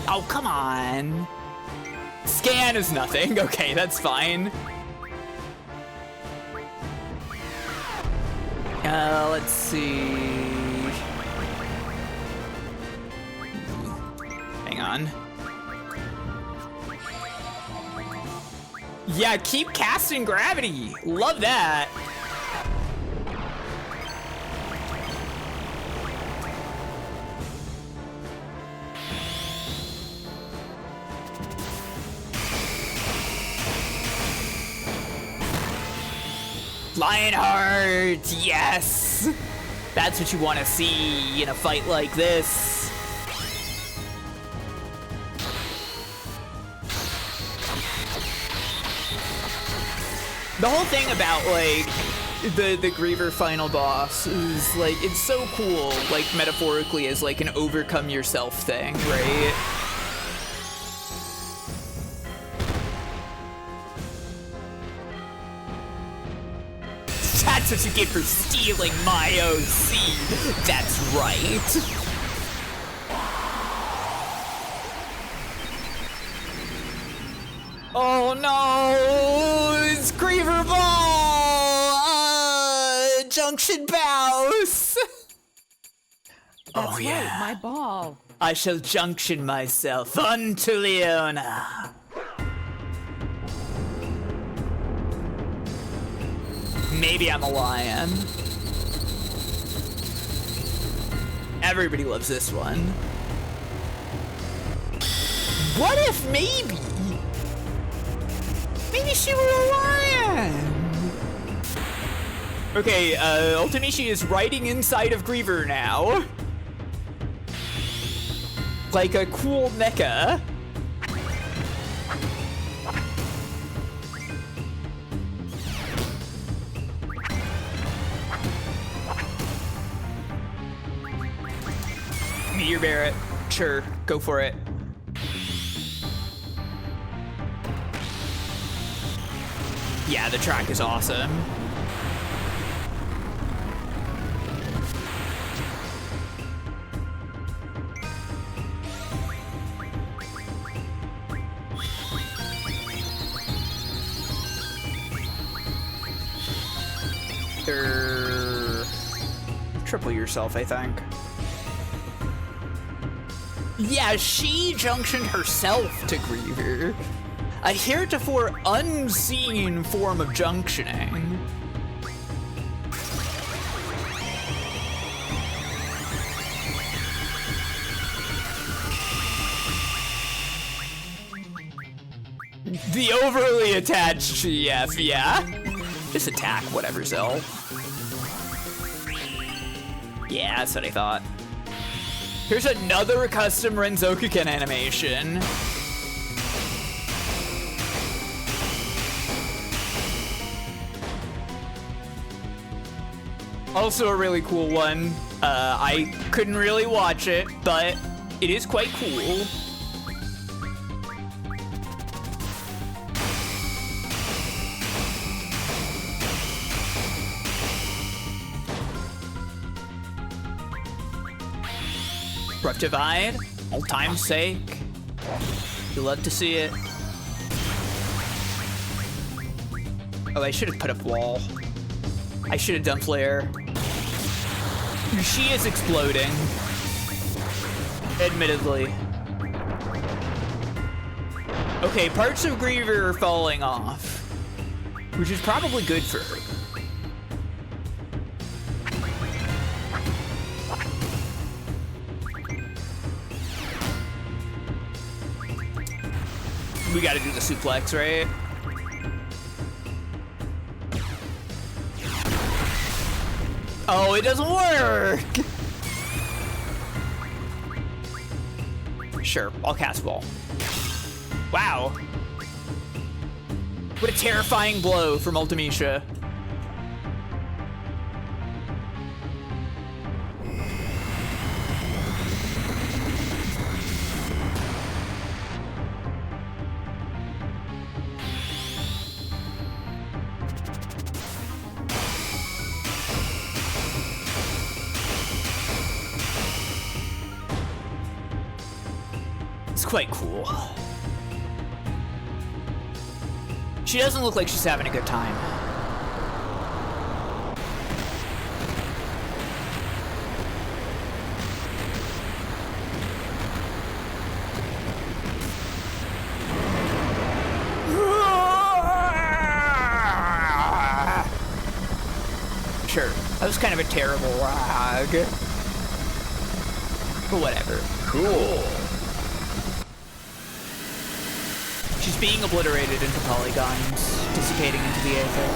Oh, come on. Scan is nothing. Okay, that's fine. Let's see. Hang on. Yeah, keep casting gravity. Love that. Lionheart, yes! That's what you want to see in a fight like this. The whole thing about, like, the Griever final boss is, like, it's so cool, like, metaphorically as, like, an overcome yourself thing, right? That's what you get for stealing my OC. That's right. Oh no! It's Griever Ball! Junction Bouse! That's oh yeah. Right, my ball. I shall junction myself unto Leona. Maybe I'm a lion. Everybody loves this one. What if maybe she were a lion? Okay, Ultimecia is riding inside of Griever now. Like a cool mecha. Meteor Barret, sure, go for it. Yeah, the track is awesome. Triple yourself, I think. Yeah, she junctioned herself to Griever. A heretofore unseen form of junctioning. The overly attached GF, yeah. Just attack whatever, Zell. Yeah, that's what I thought. Here's another custom Renzokuken animation. Also a really cool one. I couldn't really watch it, but it is quite cool. Rough Divide, old time's sake. You love to see it. Oh, I should have put up wall. I should have done flare. She is exploding. Admittedly. Okay, parts of Griever are falling off, which is probably good for her. We gotta do the suplex, right? Oh, it doesn't work! Sure, I'll cast ball. Wow. What a terrifying blow from Ultimecia. Quite cool. She doesn't look like she's having a good time. Sure, that was kind of a terrible rag. But whatever. Cool. She's being obliterated into polygons, dissipating into the aether.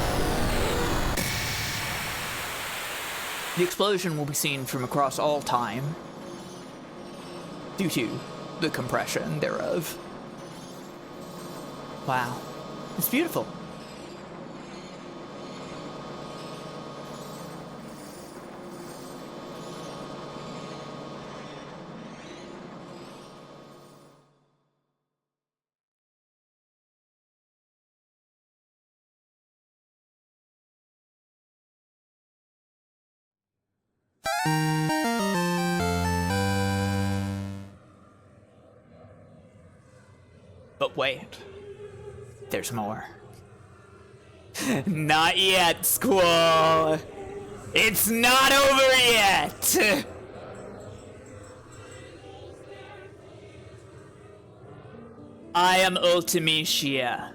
The explosion will be seen from across all time, due to the compression thereof. Wow, it's beautiful. But wait, there's more. Not yet, Squall. It's not over yet. I am Ultimecia.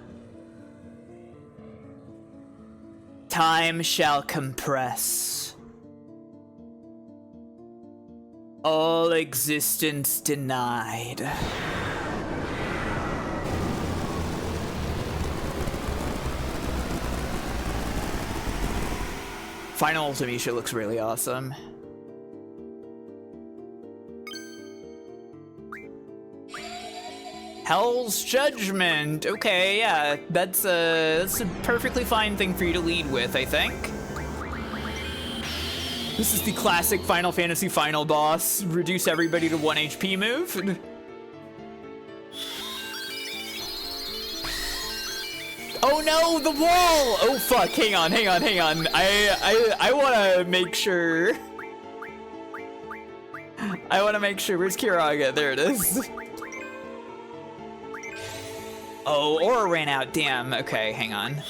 Time shall compress. All existence denied. Final Ultimecia looks really awesome. Hell's Judgment. Okay, yeah, that's a perfectly fine thing for you to lead with, I think. This is the classic Final Fantasy final boss. Reduce everybody to 1 HP move. Oh no, the wall! Oh fuck, hang on. I wanna make sure. Where's Kiraga? There it is. Oh, Aura ran out, damn. Okay, hang on.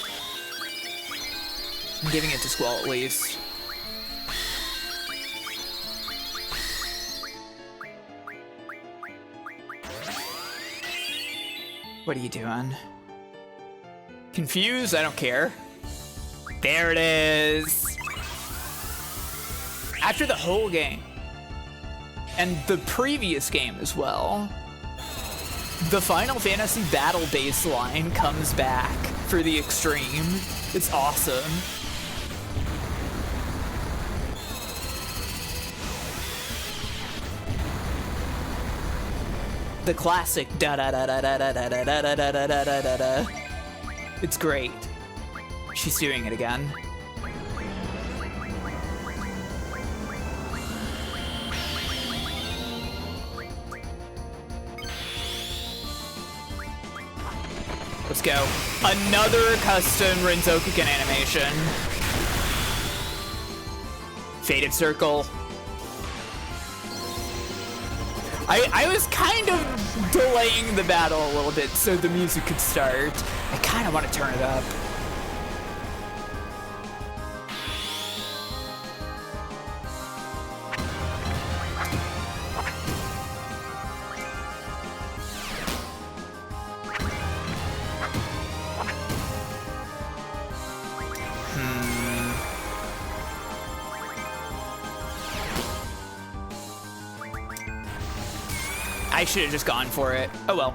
I'm giving it to Squall at least. What are you doing? Confused? I don't care. There it is. After the whole game, and the previous game as well, the Final Fantasy battle baseline comes back for the extreme. It's awesome. The classic da da da da da da da da da da da da da da da. It's great. She's doing it again. Let's go. Another custom Renzokuken animation. Faded Circle. I was kind of delaying the battle a little bit so the music could start. I kind of want to turn it up. I should have just gone for it. Oh well.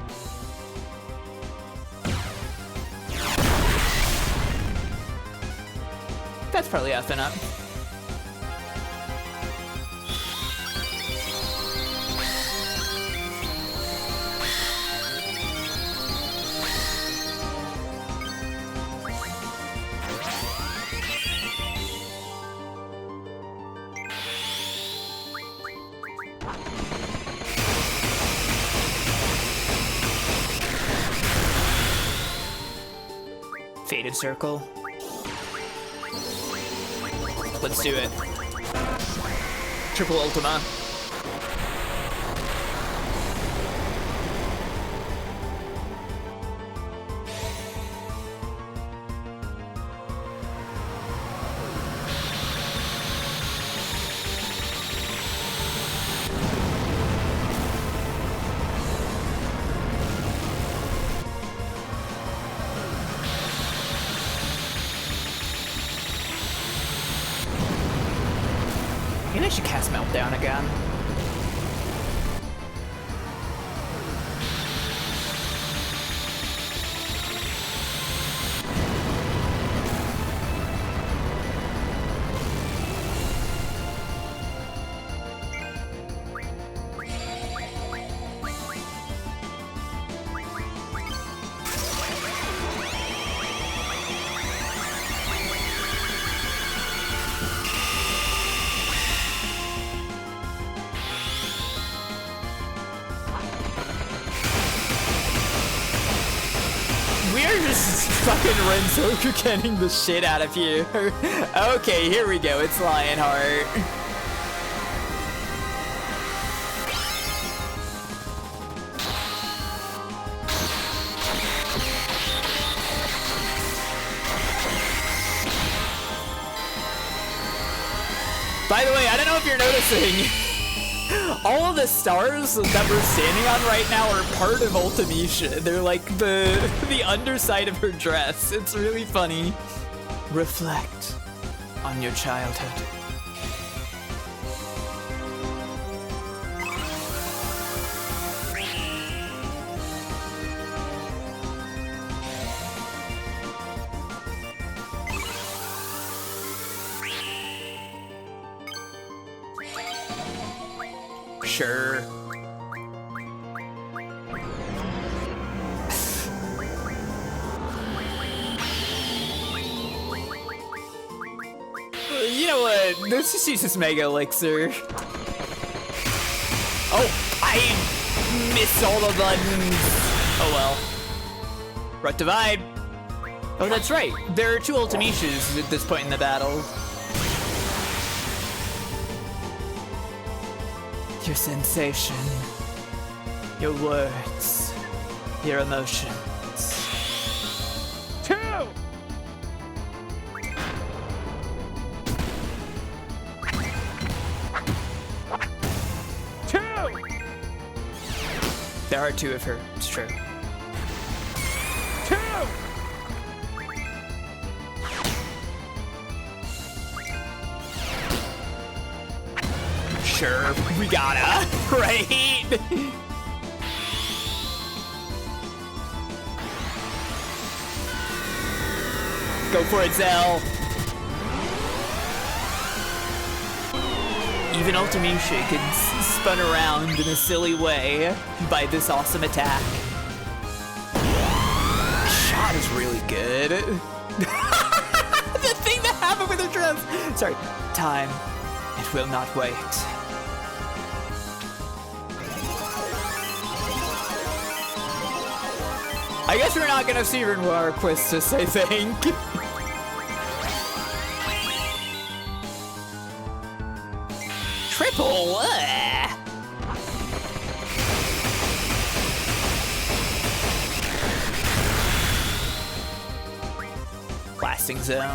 That's probably effing up. Faded Circle. Let's do it. Triple Ultima. Maybe I should cast Meltdown again. Fucking Renzokukening the shit out of you. Okay, here we go. It's Lionheart. By the way, I don't know if you're noticing. All of the stars that we're standing on right now are part of Ultimecia. They're like the underside of her dress. It's really funny. Reflect on your childhood. Sure. You know what? Let's just use this Mega Elixir. Oh, I missed all the buttons. Oh well. Rut Divide. Oh, that's right. There are two Ultimecias at this point in the battle. Your sensation, your words, your emotions. 2! There are two of her, it's true. Sure, we gotta, right? Go for it, Zell. Even Ultimecia gets spun around in a silly way by this awesome attack. Shot is really good. The thing that happened with her dress. Sorry, time. It will not wait. I guess we're not gonna see Renoir Quistis, I think. Triple. Blasting zone.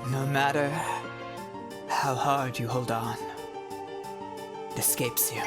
No matter how hard you hold on, it escapes you.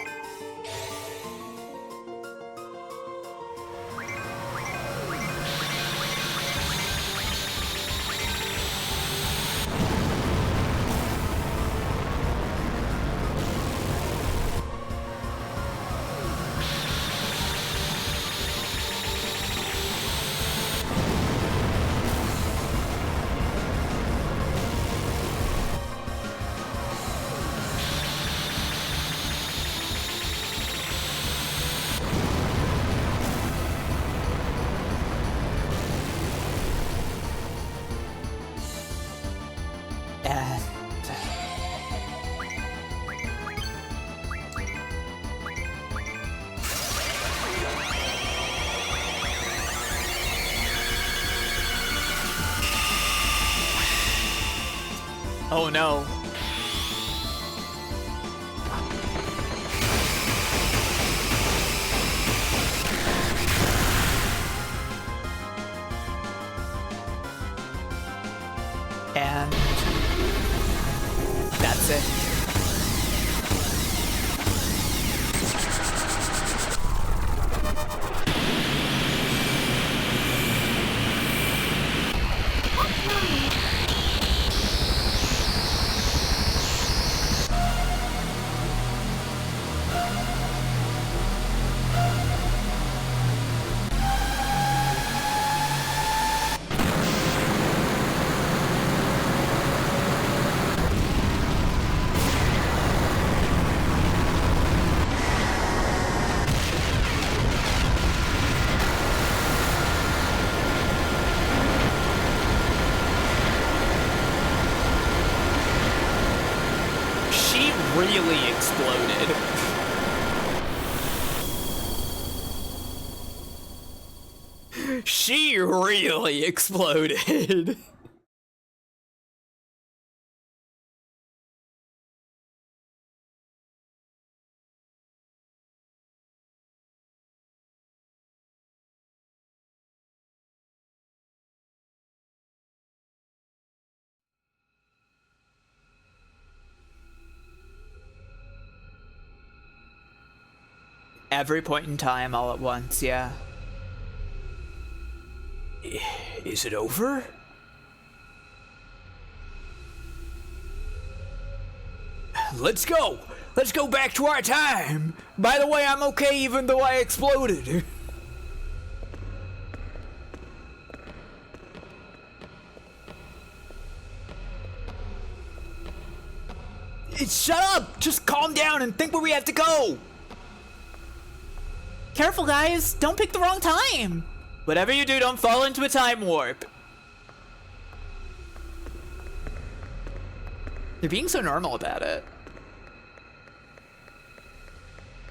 Oh no. And that's it. Really exploded. She really exploded. Every point in time, all at once, yeah. Is it over? Let's go! Let's go back to our time! By the way, I'm okay even though I exploded. Shut up! Just calm down and think where we have to go! Careful, guys! Don't pick the wrong time! Whatever you do, don't fall into a time warp. They're being so normal about it.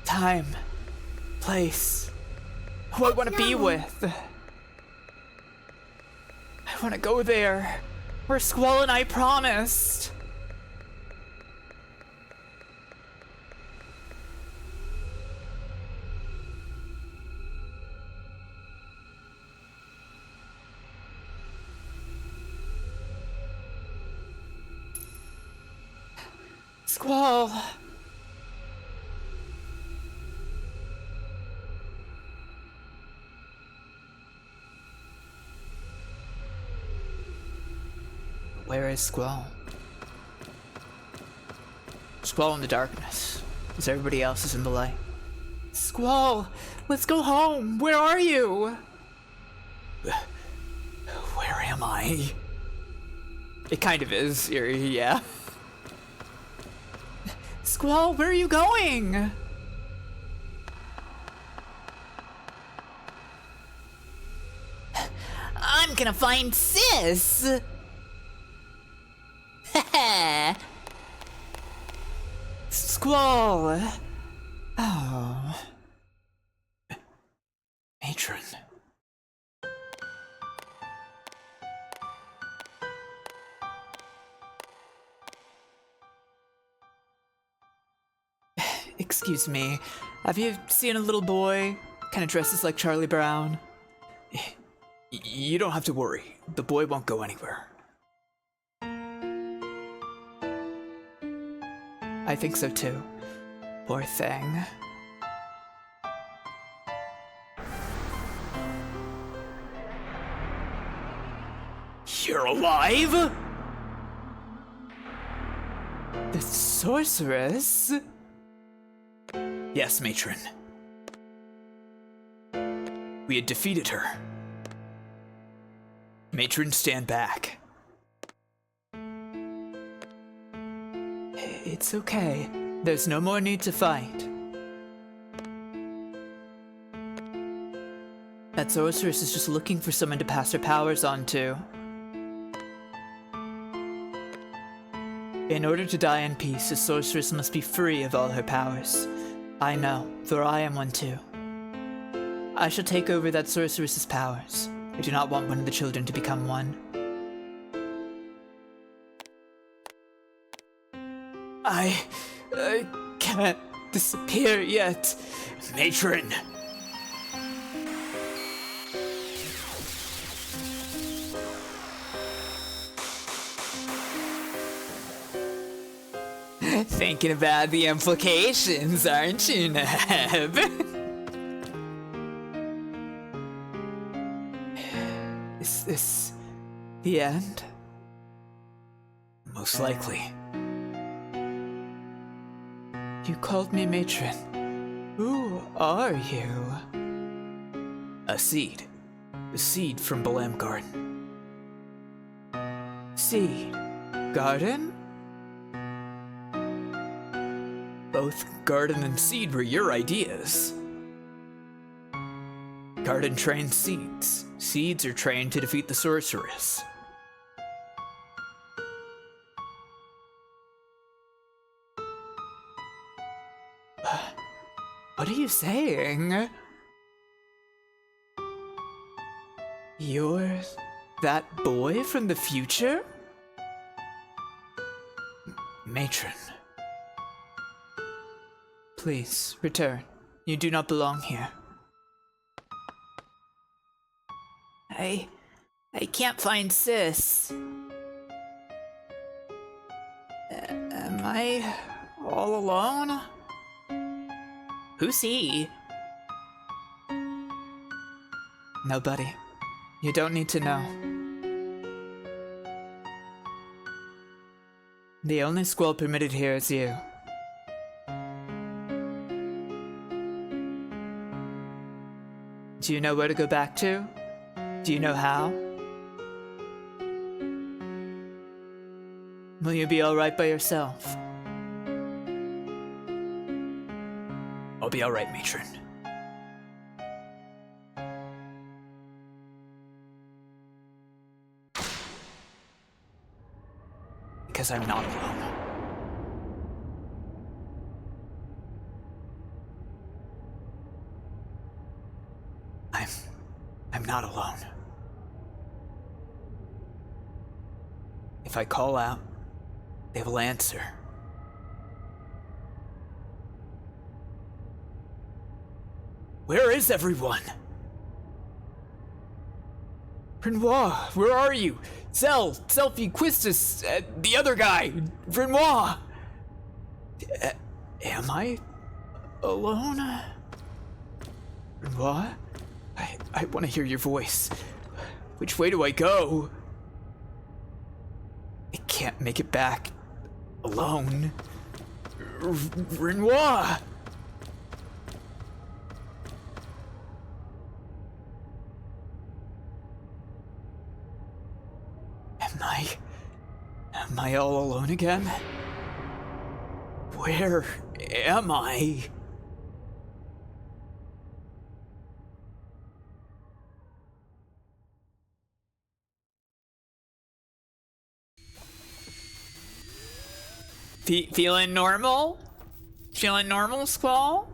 Time. Place. Who I want to be with. I want to go there. Where Squall and I promised. Squall. Where is Squall? Squall in the darkness, as everybody else is in the light. Squall, let's go home. Where are you? Where am I? It kind of is, yeah. Squall, where are you going? I'm gonna find Sis. Squall. Oh. Matron. Excuse me, have you seen a little boy? Kind of dresses like Charlie Brown. You don't have to worry. The boy won't go anywhere. I think so too. Poor thing. You're alive? The sorceress? Yes, Matron. We had defeated her. Matron, stand back. It's okay. There's no more need to fight. That sorceress is just looking for someone to pass her powers on to. In order to die in peace, a sorceress must be free of all her powers. I know, for I am one too. I shall take over that sorceress's powers. I do not want one of the children to become one. I can't disappear yet. Matron! Thinking about the implications, aren't you, Neb? Is this the end? Most likely. You called me Matron. Who are you? A seed. A seed from Balam Garden. Seed. Garden? Both garden and seed were your ideas. Garden trains seeds. Seeds are trained to defeat the sorceress. What are you saying? You're that boy from the future? Matron. Please, return. You do not belong here. I can't find Sis. Am I all alone? Who's he? Nobody. You don't need to know. The only squall permitted here is you. Do you know where to go back to? Do you know how? Will you be alright by yourself? I'll be alright, Matron. Because I'm not alone. I'm not alone. If I call out, they will answer. Where is everyone? Renoir, where are you? Selfie, Quistis, the other guy, Renoir. Am I alone? What? I want to hear your voice. Which way do I go? I can't make it back alone. Renoir! Am I all alone again? Where am I? Feeling normal? Feeling normal, Squall?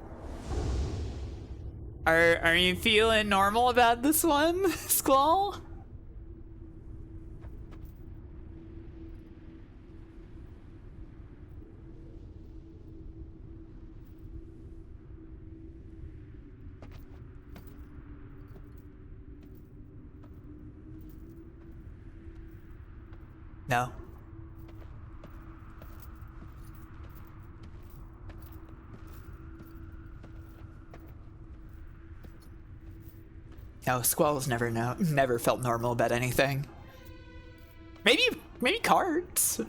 Are you feeling normal about this one, Squall? No. No, Squall's never felt normal about anything. Maybe cards.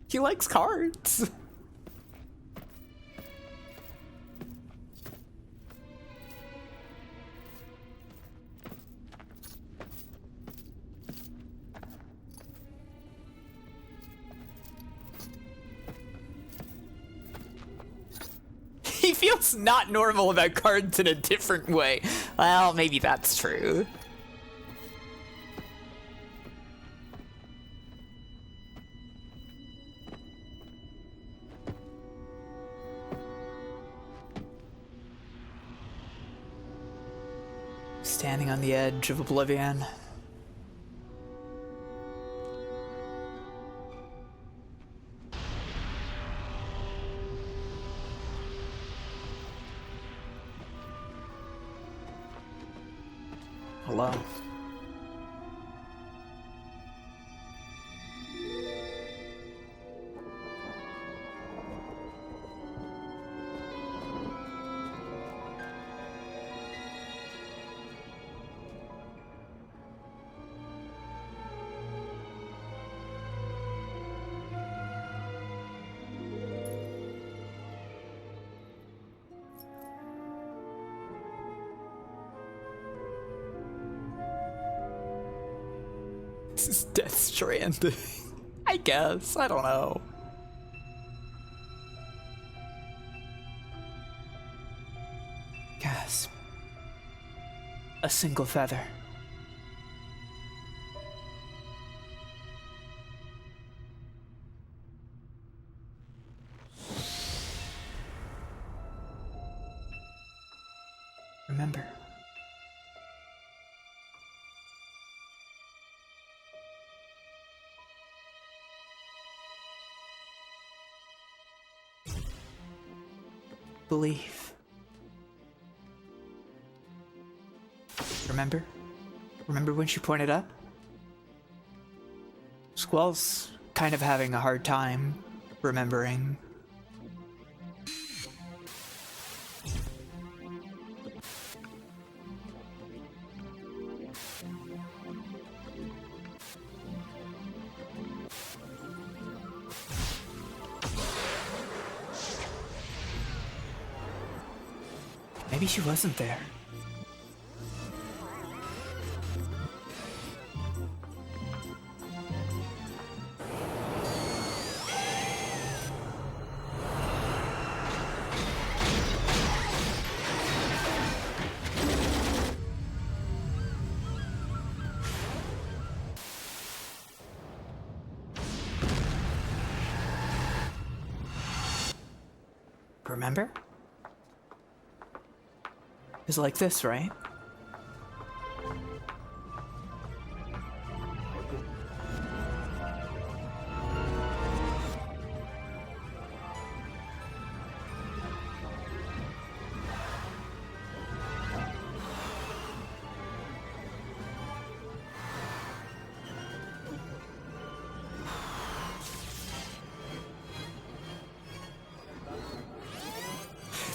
He likes cards. He feels not normal about cards in a different way. Well, maybe that's true. Standing on the edge of oblivion. Hello. This is Death Stranding. I guess. I don't know. Gasp. A single feather. Remember. Believe. Remember? Remember when she pointed up? Squall's kind of having a hard time remembering. Maybe she wasn't there. Remember? It's like this, right?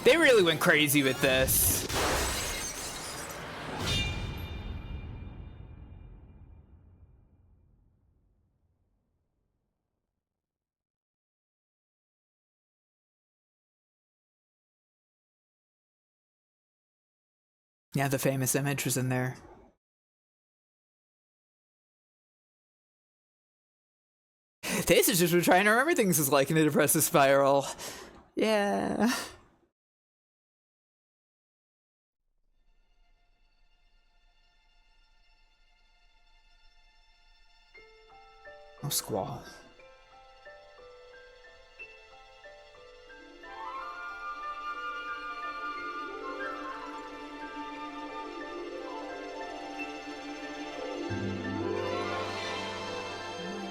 They really went crazy with this. Yeah, the famous image was in there. This is just we're trying to remember things is like in a depressive spiral. Yeah. Oh, Squall.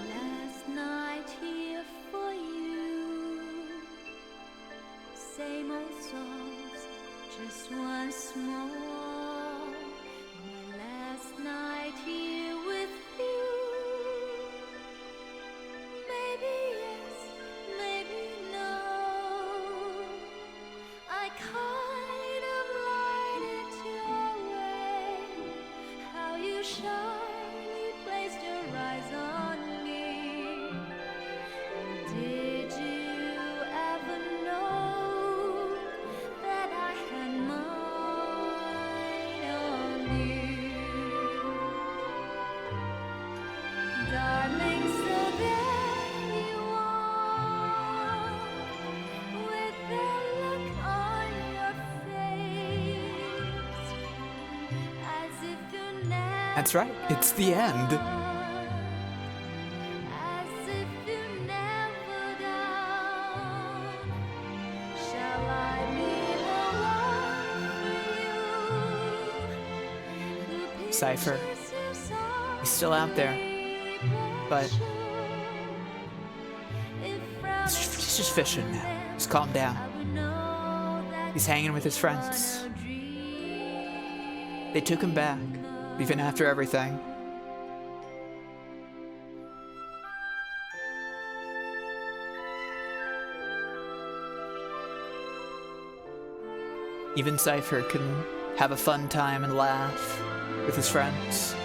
Last night here for you. Same old songs, just once more. My last night here with you. Maybe yes, maybe no. I kind of lied it your way. How you shyly placed your eyes on me. Did you ever know that I had mine on you? Darling, so there you are, with that look on your face, as if you never. That's right, it's the end. As if you never down. Shall I be the one for you? Cypher. He's still out there, but he's just fishing now. He's calmed down. He's hanging with his friends. They took him back, even after everything. Even Cypher can have a fun time and laugh with his friends.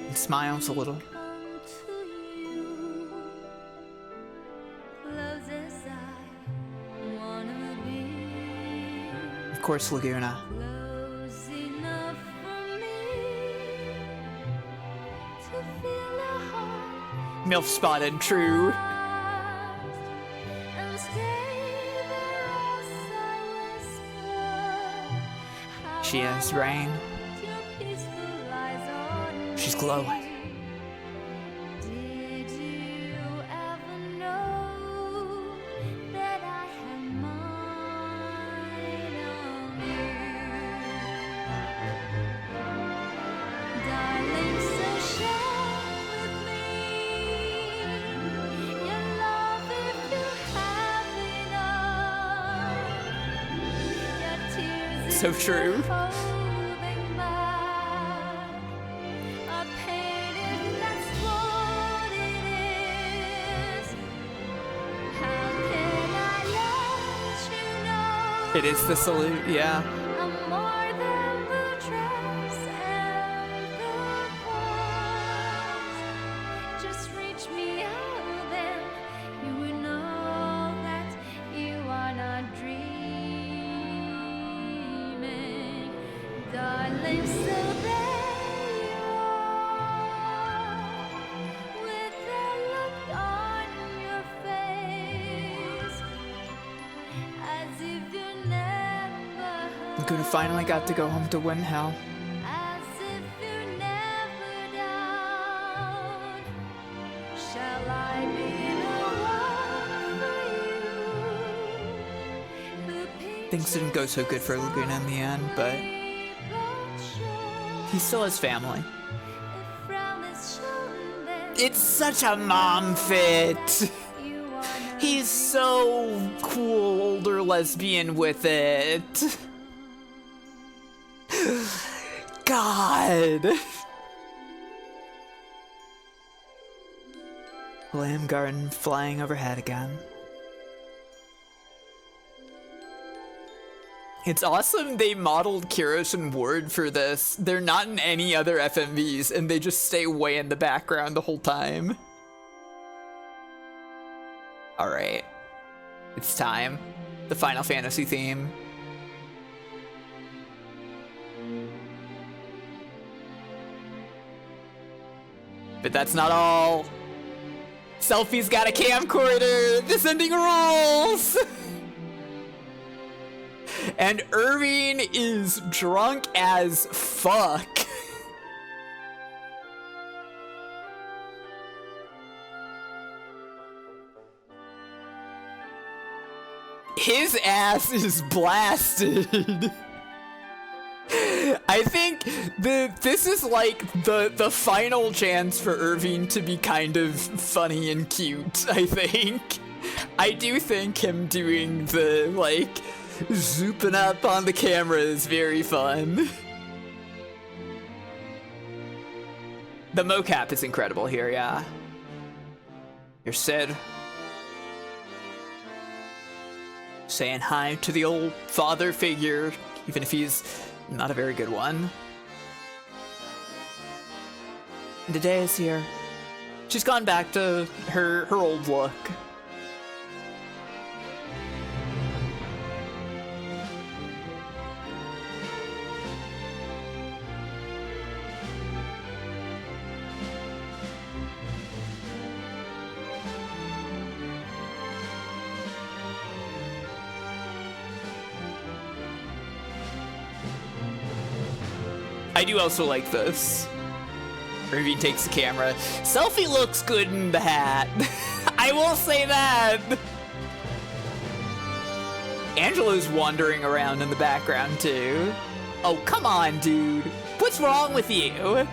He smiles a little. Of course, Laguna. MILF spotted, true. She has rain. She's glowing. Did you ever know that I had mine on you? Darling, so share with me your love if you have enough. Your tears So true. holding back a pain if that's what it is. How can I let you know It is the salute, yeah. I'm more than the dress and the voice? Just reach me out then you will know that you are not dreaming. Darling, so there you are, with that look on your face, as if you never Laguna finally got to go home to Win Hell. as if you never down. Shall I be the one for you? Who Things didn't go so good for Laguna in the end, but he still has family. It's such a mom fit. He's so cool, older lesbian with it. God. Lamb garden flying overhead again. It's awesome they modeled Kirish and Ward for this. They're not in any other FMVs, and they just stay way in the background the whole time. Alright. It's time. The Final Fantasy theme. But that's not all. Selfie's got a camcorder! Descending rules! And Irving is drunk as fuck. His ass is blasted. I think this is like the final chance for Irving to be kind of funny and cute, I think. I do think him doing the, like, zooping up on the camera is very fun. The mocap is incredible here, yeah. Here's Sid. Saying hi to the old father figure, even if he's not a very good one. The day is here. She's gone back to her old look. I do also like this. Irving takes the camera. Selfie looks good in the hat. I will say that. Angela's wandering around in the background too. Oh, come on, dude. What's wrong with you?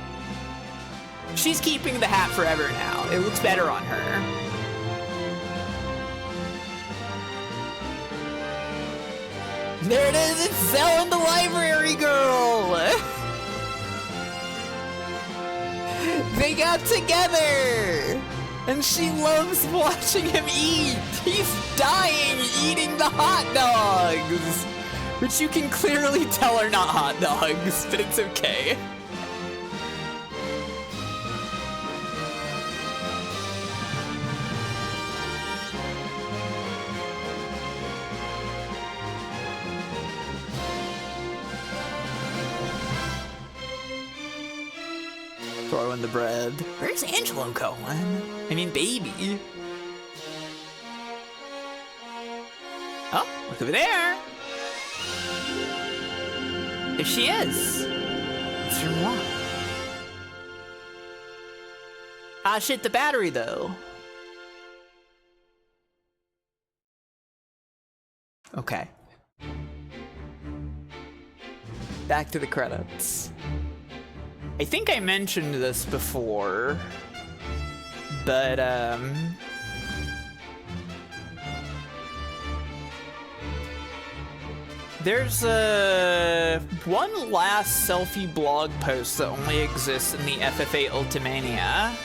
She's keeping the hat forever now. It looks better on her. There it is, it's Zell and the library girl! They got together! And she loves watching him eat! He's dying eating the hot dogs! Which you can clearly tell are not hot dogs, but it's okay. Throwing the bread. Where's Angelo going? I mean, baby. Oh, look over there. There she is. It's room 1. Ah, shit, the battery, though. Okay. Back to the credits. I think I mentioned this before, but there's one last selfie blog post that only exists in the FFA Ultimecia.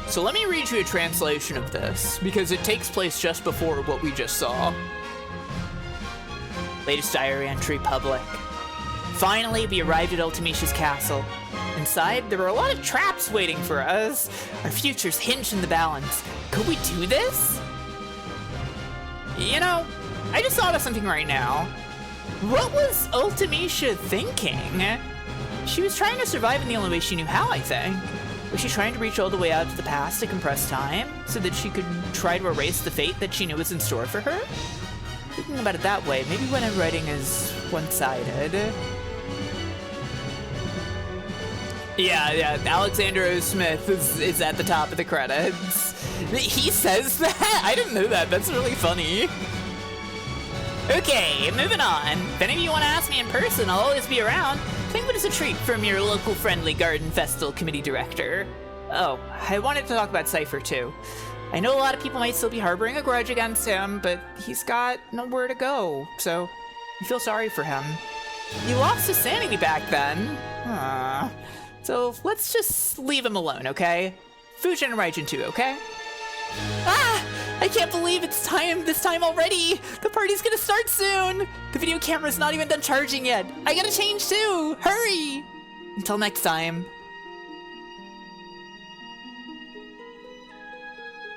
So let me read you a translation of this, because it takes place just before what we just saw. Latest diary entry public. Finally, we arrived at Ultimecia's castle. Inside, there were a lot of traps waiting for us. Our futures hinged in the balance. Could we do this? You know, I just thought of something right now. What was Ultimecia thinking? She was trying to survive in the only way she knew how, I think. Was she trying to reach all the way out to the past to compress time, so that she could try to erase the fate that she knew was in store for her? Thinking about it that way, maybe when I'm writing is one-sided. Yeah, Alexander O. Smith is at the top of the credits. He says that? I didn't know that. That's really funny. Okay, moving on. If any of you want to ask me in person, I'll always be around. Think of it as a treat from your local friendly Garden Festival committee director. Oh, I wanted to talk about Cypher too. I know a lot of people might still be harboring a grudge against him, but he's got nowhere to go, so I feel sorry for him. He lost his sanity back then. So let's just leave him alone, okay? Fujin and Raijin too, okay? Ah! I can't believe it's this time already! The party's gonna start soon! The video camera's not even done charging yet! I gotta change too! Hurry! Until next time.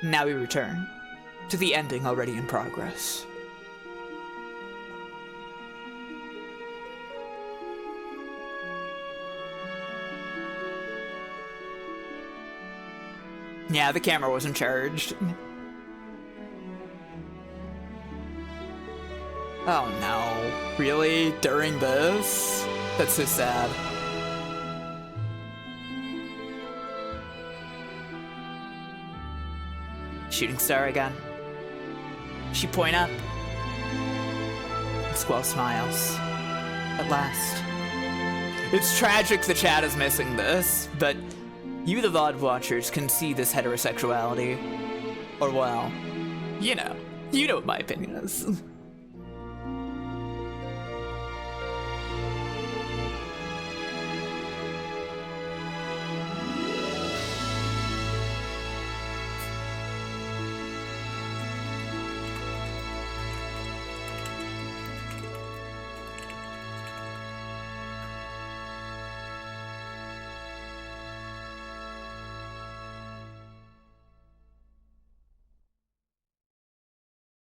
Now we return to the ending already in progress. Yeah, the camera wasn't charged. Oh no. Really? During this? That's so sad. Shooting star again. She point up. Squall smiles. At last. It's tragic the chat is missing this, but you, the VOD watchers, can see this heterosexuality. Or well, you know what my opinion is.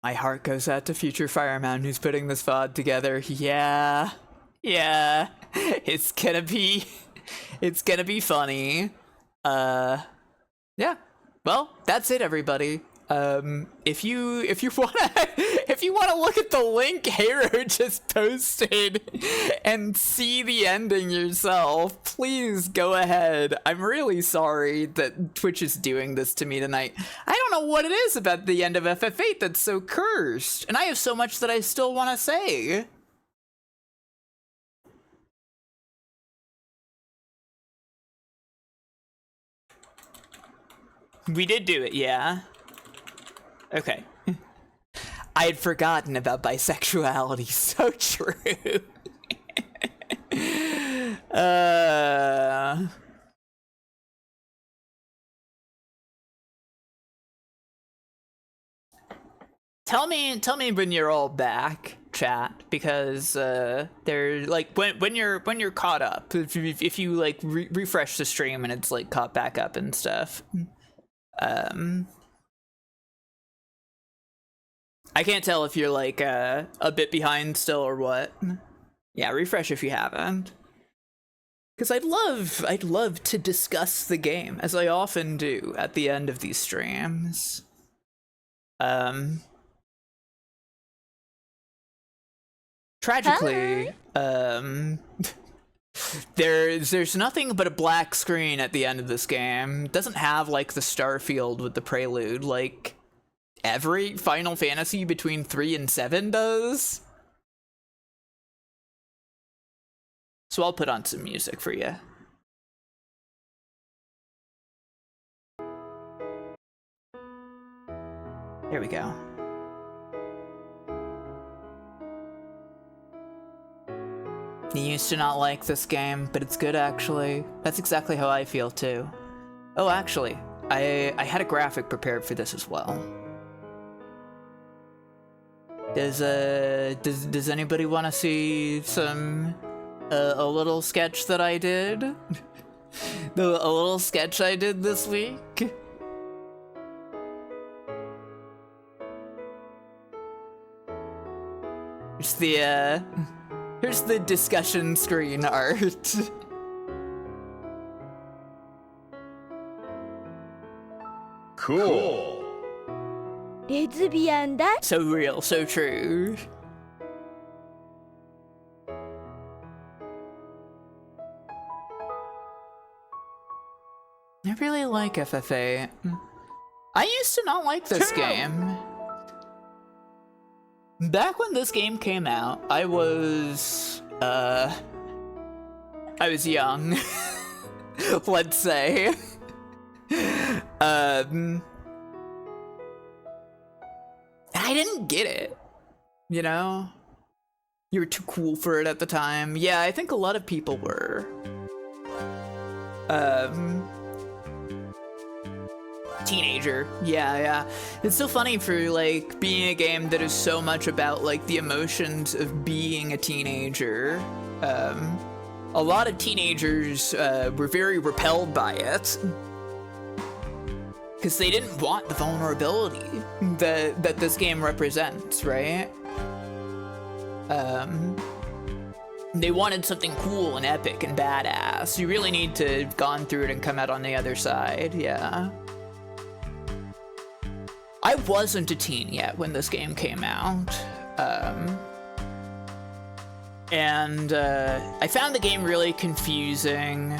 My heart goes out to future fireman who's putting this VOD together. Yeah, it's gonna be funny. Yeah. Well, that's it, everybody. If you wanna look at the link Hero just posted and see the ending yourself, please go ahead. I'm really sorry that Twitch is doing this to me tonight. I don't know what it is about the end of FF8 that's so cursed, and I have so much that I still want to say. We did do it, yeah. Okay. I had forgotten about bisexuality. So true. Tell me when you're all back, chat, because they're like when you're caught up. If you like refresh the stream and it's like caught back up and stuff. I can't tell if you're like a bit behind still or what. Yeah, refresh if you haven't. Because I'd love to discuss the game, as I often do at the end of these streams. Tragically, there's nothing but a black screen at the end of this game. It doesn't have like the star field with the prelude like every Final Fantasy between 3 and 7 does. So I'll put on some music for you. There we go. You used to not like this game, but it's good actually. That's exactly how I feel too. Oh, actually, I had a graphic prepared for this as well. Does anybody want to see some a little sketch that I did? A little sketch I did this week. Here's the discussion screen art. Cool. So real, so true. I really like FF8. I used to not like this game. Back when this game came out, I was young, let's say. I didn't get it, you know? You were too cool for it at the time. Yeah, I think a lot of people were. Teenager. Yeah. It's so funny for, like, being a game that is so much about, like, the emotions of being a teenager. A lot of teenagers were very repelled by it. Because they didn't want the vulnerability that this game represents, right? They wanted something cool and epic and badass. You really need to have gone through it and come out on the other side, yeah. I wasn't a teen yet when this game came out. I found the game really confusing.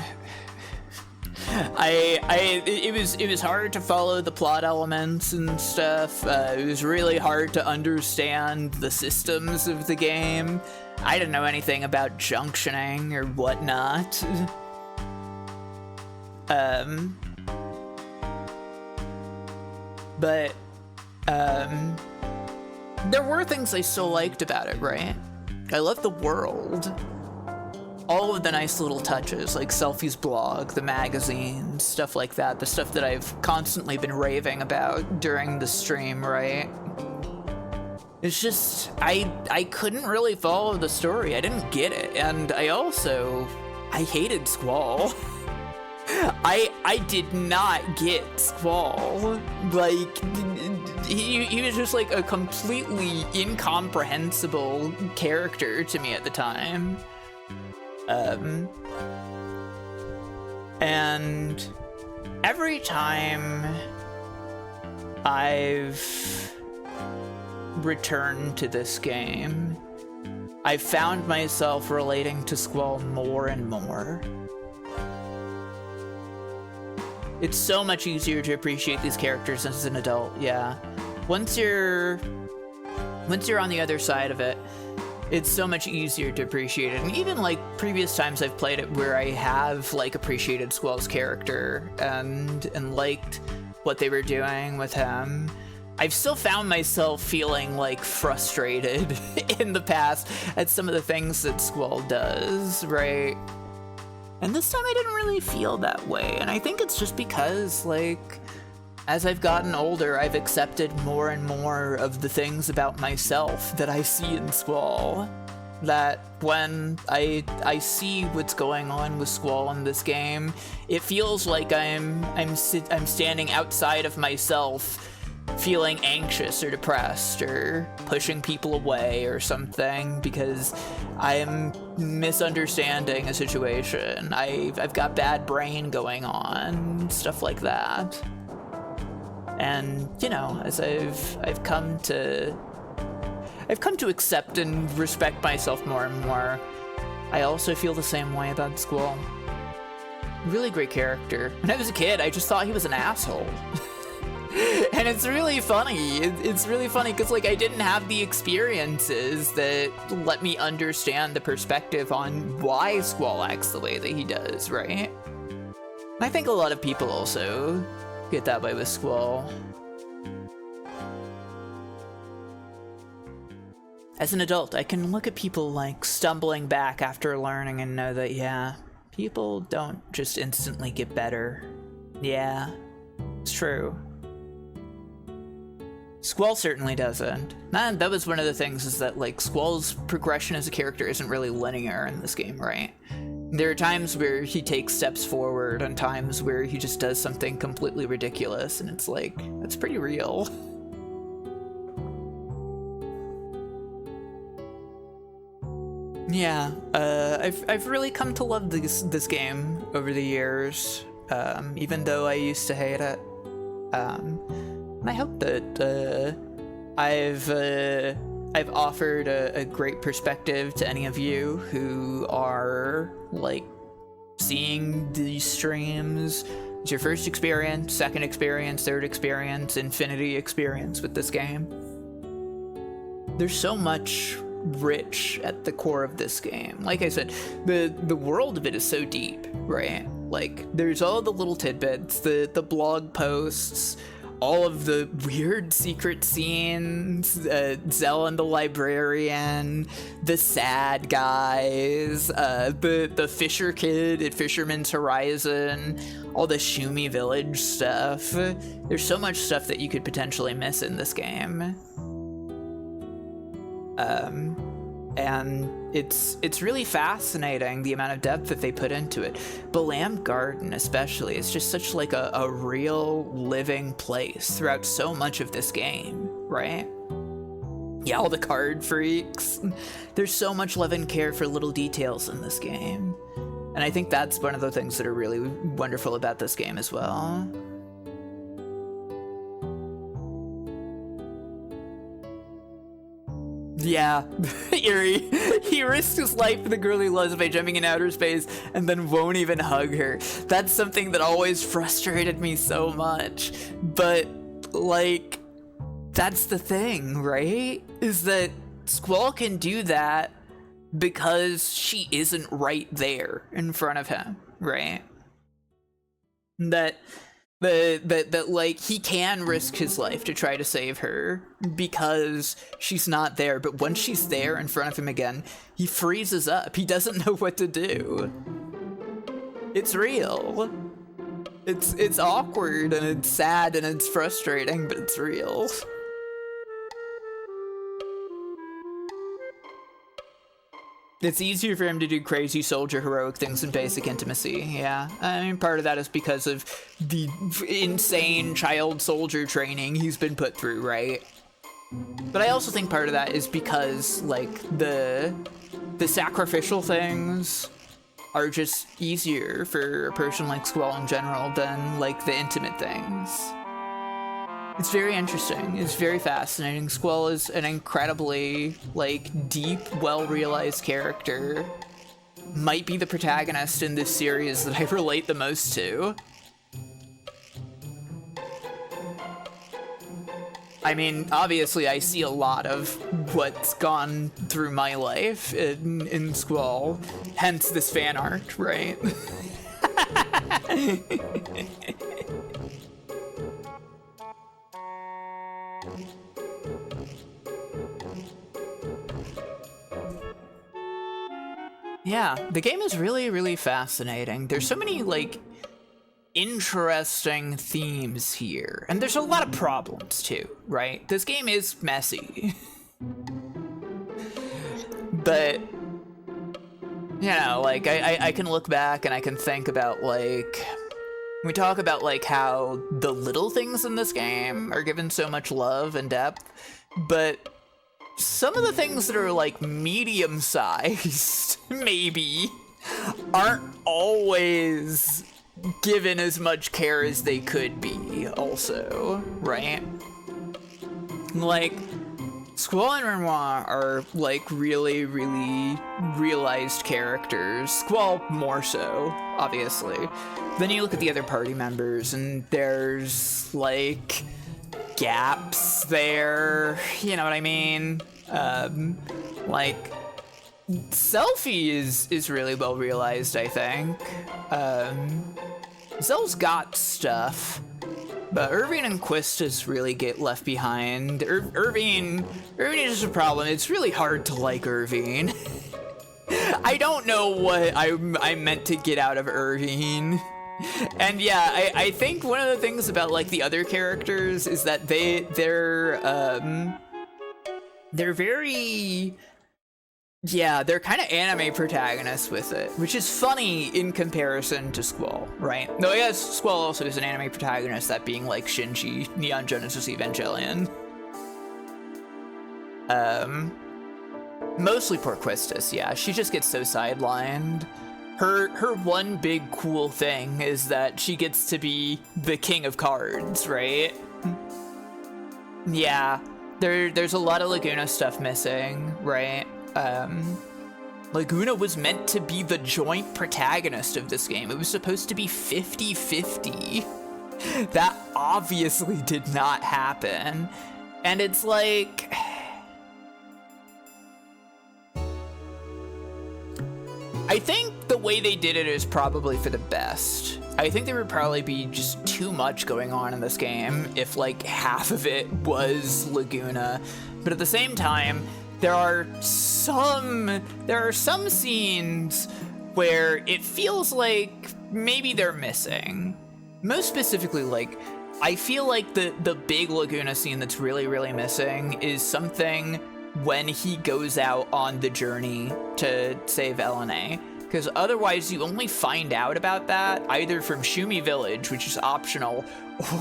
It was hard to follow the plot elements and stuff. It was really hard to understand the systems of the game. I didn't know anything about junctioning or whatnot. But there were things I still liked about it, right? I loved the world. All of the nice little touches, like Selfie's blog, the magazine, stuff like that. The stuff that I've constantly been raving about during the stream, right? It's just, I couldn't really follow the story. I didn't get it. And I hated Squall. I did not get Squall. Like, he was just like a completely incomprehensible character to me at the time. And every time I've returned to this game, I've found myself relating to Squall more and more. It's so much easier to appreciate these characters as an adult, yeah. Once you're on the other side of it, it's so much easier to appreciate it. And even like previous times I've played it where I have like appreciated Squall's character and liked what they were doing with him, I've still found myself feeling like frustrated in the past at some of the things that Squall does, right? And this time I didn't really feel that way. And I think it's just because, like, as I've gotten older, I've accepted more and more of the things about myself that I see in Squall. That when I see what's going on with Squall in this game, it feels like I'm standing outside of myself, feeling anxious or depressed or pushing people away or something because I am misunderstanding a situation. I've got bad brain going on, stuff like that. And, you know, as I've come to accept and respect myself more and more, I also feel the same way about Squall. Really great character. When I was a kid, I just thought he was an asshole. And it's really funny. It's really funny because, like, I didn't have the experiences that let me understand the perspective on why Squall acts the way that he does, right? And I think a lot of people also get that way with Squall. As an adult, I can look at people, like, stumbling back after learning and know that, yeah, people don't just instantly get better. Yeah, it's true. Squall certainly doesn't. And that was one of the things, is that, like, Squall's progression as a character isn't really linear in this game, right? There are times where he takes steps forward and times where he just does something completely ridiculous, and it's like, that's pretty real. Yeah, I've really come to love this game over the years, even though I used to hate it. And I hope that I've offered a great perspective to any of you who are, like, seeing these streams. It's your first experience, second experience, third experience, infinity experience with this game. There's so much rich at the core of this game. Like I said, the world of it is so deep, right? Like, there's all the little tidbits, the blog posts, all of the weird secret scenes, Zell and the librarian, the sad guys, the Fisher kid at Fisherman's Horizon, all the Shumi Village stuff. There's so much stuff that you could potentially miss in this game. And it's really fascinating, the amount of depth that they put into it. Balam Garden especially is just such like a real living place throughout so much of this game, right? Yeah, all the card freaks. There's so much love and care for little details in this game. And I think that's one of the things that are really wonderful about this game as well. Yeah, Eerie. He risked his life for the girl he loves by jumping in outer space and then won't even hug her. That's something that always frustrated me so much. But, like, that's the thing, right? Is that Squall can do that because she isn't right there in front of him, right? That like he can risk his life to try to save her because she's not there, but once she's there in front of him again, he freezes up. He doesn't know what to do. It's real. It's awkward and it's sad and it's frustrating, but it's real. It's easier for him to do crazy soldier heroic things in basic intimacy, yeah. I mean, part of that is because of the insane child soldier training he's been put through, right? But I also think part of that is because, like, the sacrificial things are just easier for a person like Squall in general than, like, the intimate things. It's very interesting. It's very fascinating. Squall is an incredibly, like, deep, well-realized character. Might be the protagonist in this series that I relate the most to. I mean, obviously I see a lot of what's gone through my life in Squall, hence this fan art, right? Yeah, the game is really, really fascinating. There's so many, like, interesting themes here. And there's a lot of problems, too, right? This game is messy. But, you know, like, I can look back and I can think about, like... We talk about, like, how the little things in this game are given so much love and depth, but... some of the things that are, like, medium-sized, maybe, aren't always given as much care as they could be, also, right? Like, Squall and Renoir are, like, really, really realized characters. Squall more so, obviously. Then you look at the other party members, and there's, like... gaps there, you know what I mean? Like, Selfie is really well realized, I think. Zell's got stuff, but Irving and Quistis really get left behind. Irving is just a problem. It's really hard to like Irving. I don't know what I meant to get out of Irving. And yeah, I think one of the things about, like, the other characters is that they're very, yeah, they're kind of anime protagonists with it, which is funny in comparison to Squall, right? No, yes, Squall also is an anime protagonist, that being, like, Shinji, Neon Genesis Evangelion. Mostly poor Quistis, yeah, she just gets so sidelined. Her one big cool thing is that she gets to be the king of cards, right? Yeah, there's a lot of Laguna stuff missing, right? Laguna was meant to be the joint protagonist of this game. It was supposed to be 50-50. That obviously did not happen. And it's like... I think the way they did it is probably for the best. I think there would probably be just too much going on in this game if like half of it was Laguna. But at the same time, there are some scenes where it feels like maybe they're missing. Most specifically, like, I feel like the big Laguna scene that's really, really missing is something when he goes out on the journey to save LNA. Because otherwise you only find out about that either from Shumi Village, which is optional,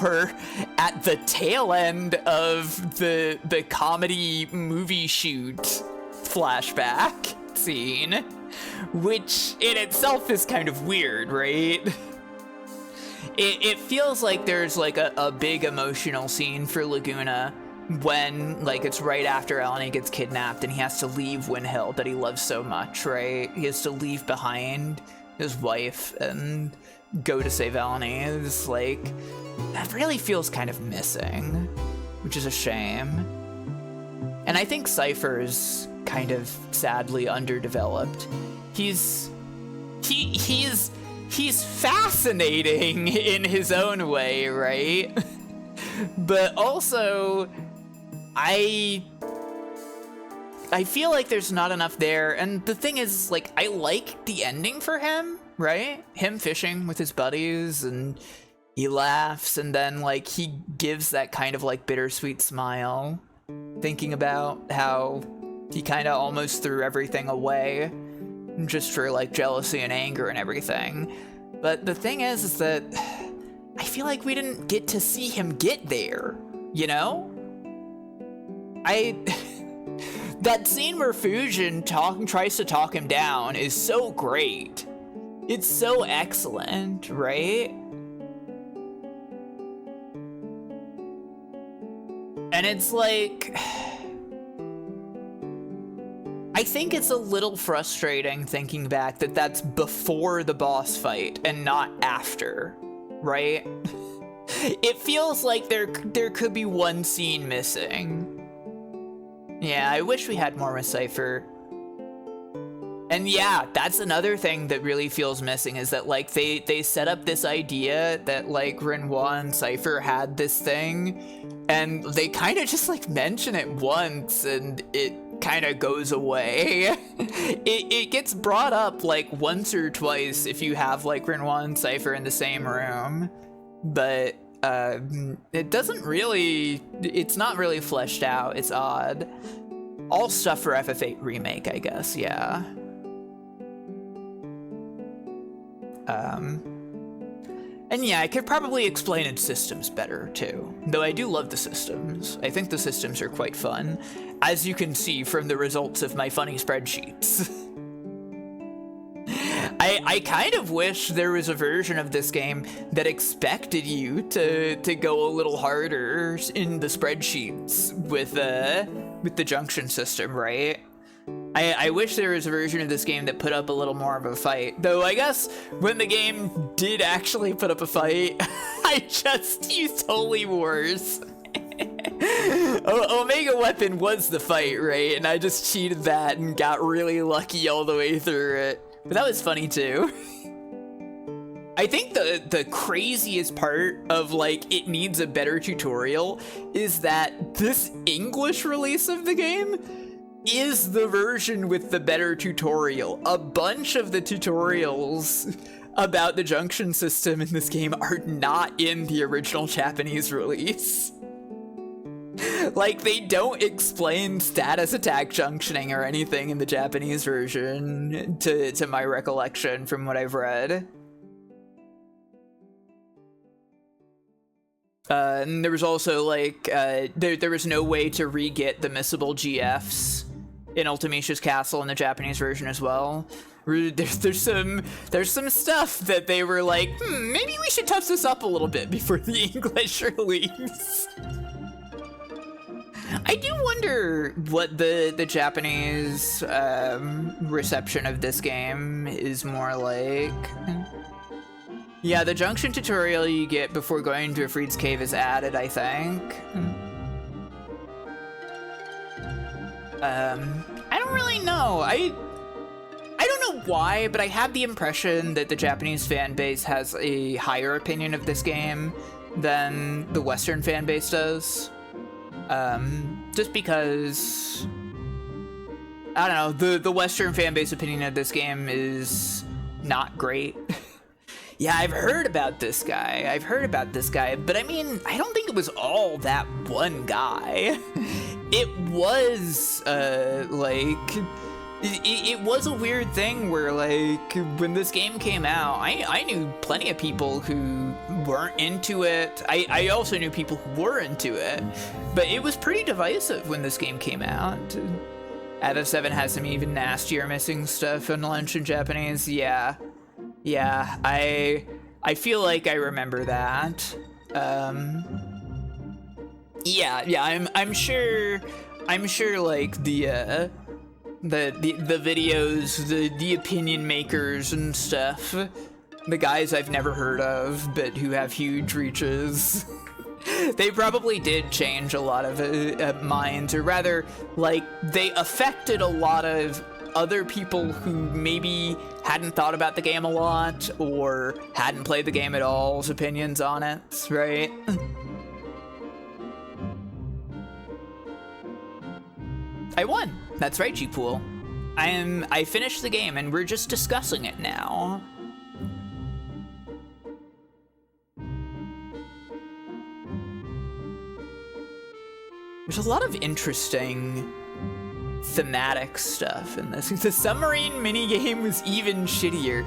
or at the tail end of the comedy movie shoot flashback scene, which in itself is kind of weird, right? It feels like there's like a big emotional scene for Laguna when like it's right after Eleni gets kidnapped and he has to leave Windhill that he loves so much, right? He has to leave behind his wife and go to save Eleni. It's like, that really feels kind of missing, which is a shame. And I think Cypher's kind of sadly underdeveloped. He's fascinating in his own way, right? But also, I feel like there's not enough there. And the thing is, like, I like the ending for him, right? Him fishing with his buddies, and he laughs, and then, like, he gives that kind of, like, bittersweet smile, thinking about how he kind of almost threw everything away just for, like, jealousy and anger and everything. But the thing is that I feel like we didn't get to see him get there, you know? That scene where Fujin tries to talk him down is so great. It's so excellent, right? And it's like, I think it's a little frustrating thinking back that that's before the boss fight and not after, right? It feels like there could be one scene missing. Yeah, I wish we had more with Cypher. And yeah, that's another thing that really feels missing, is that like they set up this idea that like Renoir and Cypher had this thing, and they kind of just like mention it once and it kind of goes away. It gets brought up like once or twice if you have like Renoir and Cypher in the same room, but it doesn't really, it's not really fleshed out. It's odd. All stuff for FF8 Remake, I guess, yeah. And yeah, I could probably explain its systems better too, though I do love the systems. I think the systems are quite fun, as you can see from the results of my funny spreadsheets. I kind of wish there was a version of this game that expected you to go a little harder in the spreadsheets with the junction system, right? I wish there was a version of this game that put up a little more of a fight. Though I guess when the game did actually put up a fight, I just used Holy Wars. Omega Weapon was the fight, right? And I just cheated that and got really lucky all the way through it. But that was funny too. I think the craziest part of like it needs a better tutorial is that this English release of the game is the version with the better tutorial. A bunch of the tutorials about the junction system in this game are not in the original Japanese release. Like, they don't explain status attack junctioning or anything in the Japanese version, to my recollection from what I've read. And there was also, like, there was no way to re-get the missable GFs in Ultimecia's castle in the Japanese version as well. There's some stuff that they were like, maybe we should touch this up a little bit before the English release. I do wonder what the Japanese reception of this game is more like. Yeah, the junction tutorial you get before going to Ifrit's cave is added, I think. I don't really know. I don't know know why, but I have the impression that the Japanese fan base has a higher opinion of this game than the Western fan base does. Just because, I don't know, the Western fan base opinion of this game is not great. Yeah, I've heard about this guy, but I mean, I don't think it was all that one guy. It was, it was a weird thing where, like, when this game came out, I knew plenty of people who weren't into it. I also knew people who were into it, but it was pretty divisive when this game came out. FF7 has some even nastier missing stuff in launch in Japanese. Yeah, I feel like I remember that. Yeah, I'm sure like the videos, the opinion makers and stuff, the guys I've never heard of but who have huge reaches, they probably did change a lot of minds, or rather, like, they affected a lot of other people who maybe hadn't thought about the game a lot or hadn't played the game at all's opinions on it, right? I won. That's right, G-Pool. I finished the game and we're just discussing it now. There's a lot of interesting thematic stuff in this. The submarine minigame was even shittier.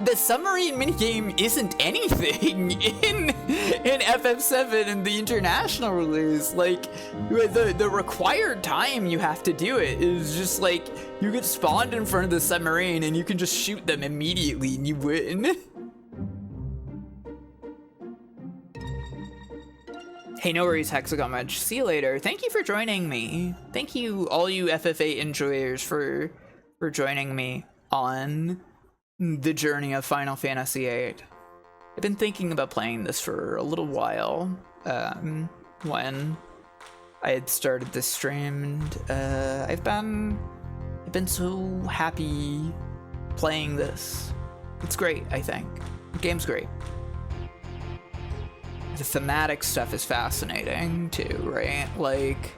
The submarine minigame isn't anything in FF7 and the international release. Like, the required time you have to do it is just like, you get spawned in front of the submarine and you can just shoot them immediately and you win. Hey, no worries, Hexagon Wedge. See you later. Thank you for joining me. Thank you, all you FF8 enjoyers, for joining me on the journey of Final Fantasy VIII. I've been thinking about playing this for a little while, when I had started this stream, and I've been so happy playing this. It's great, I think. The game's great. The thematic stuff is fascinating too, right? Like,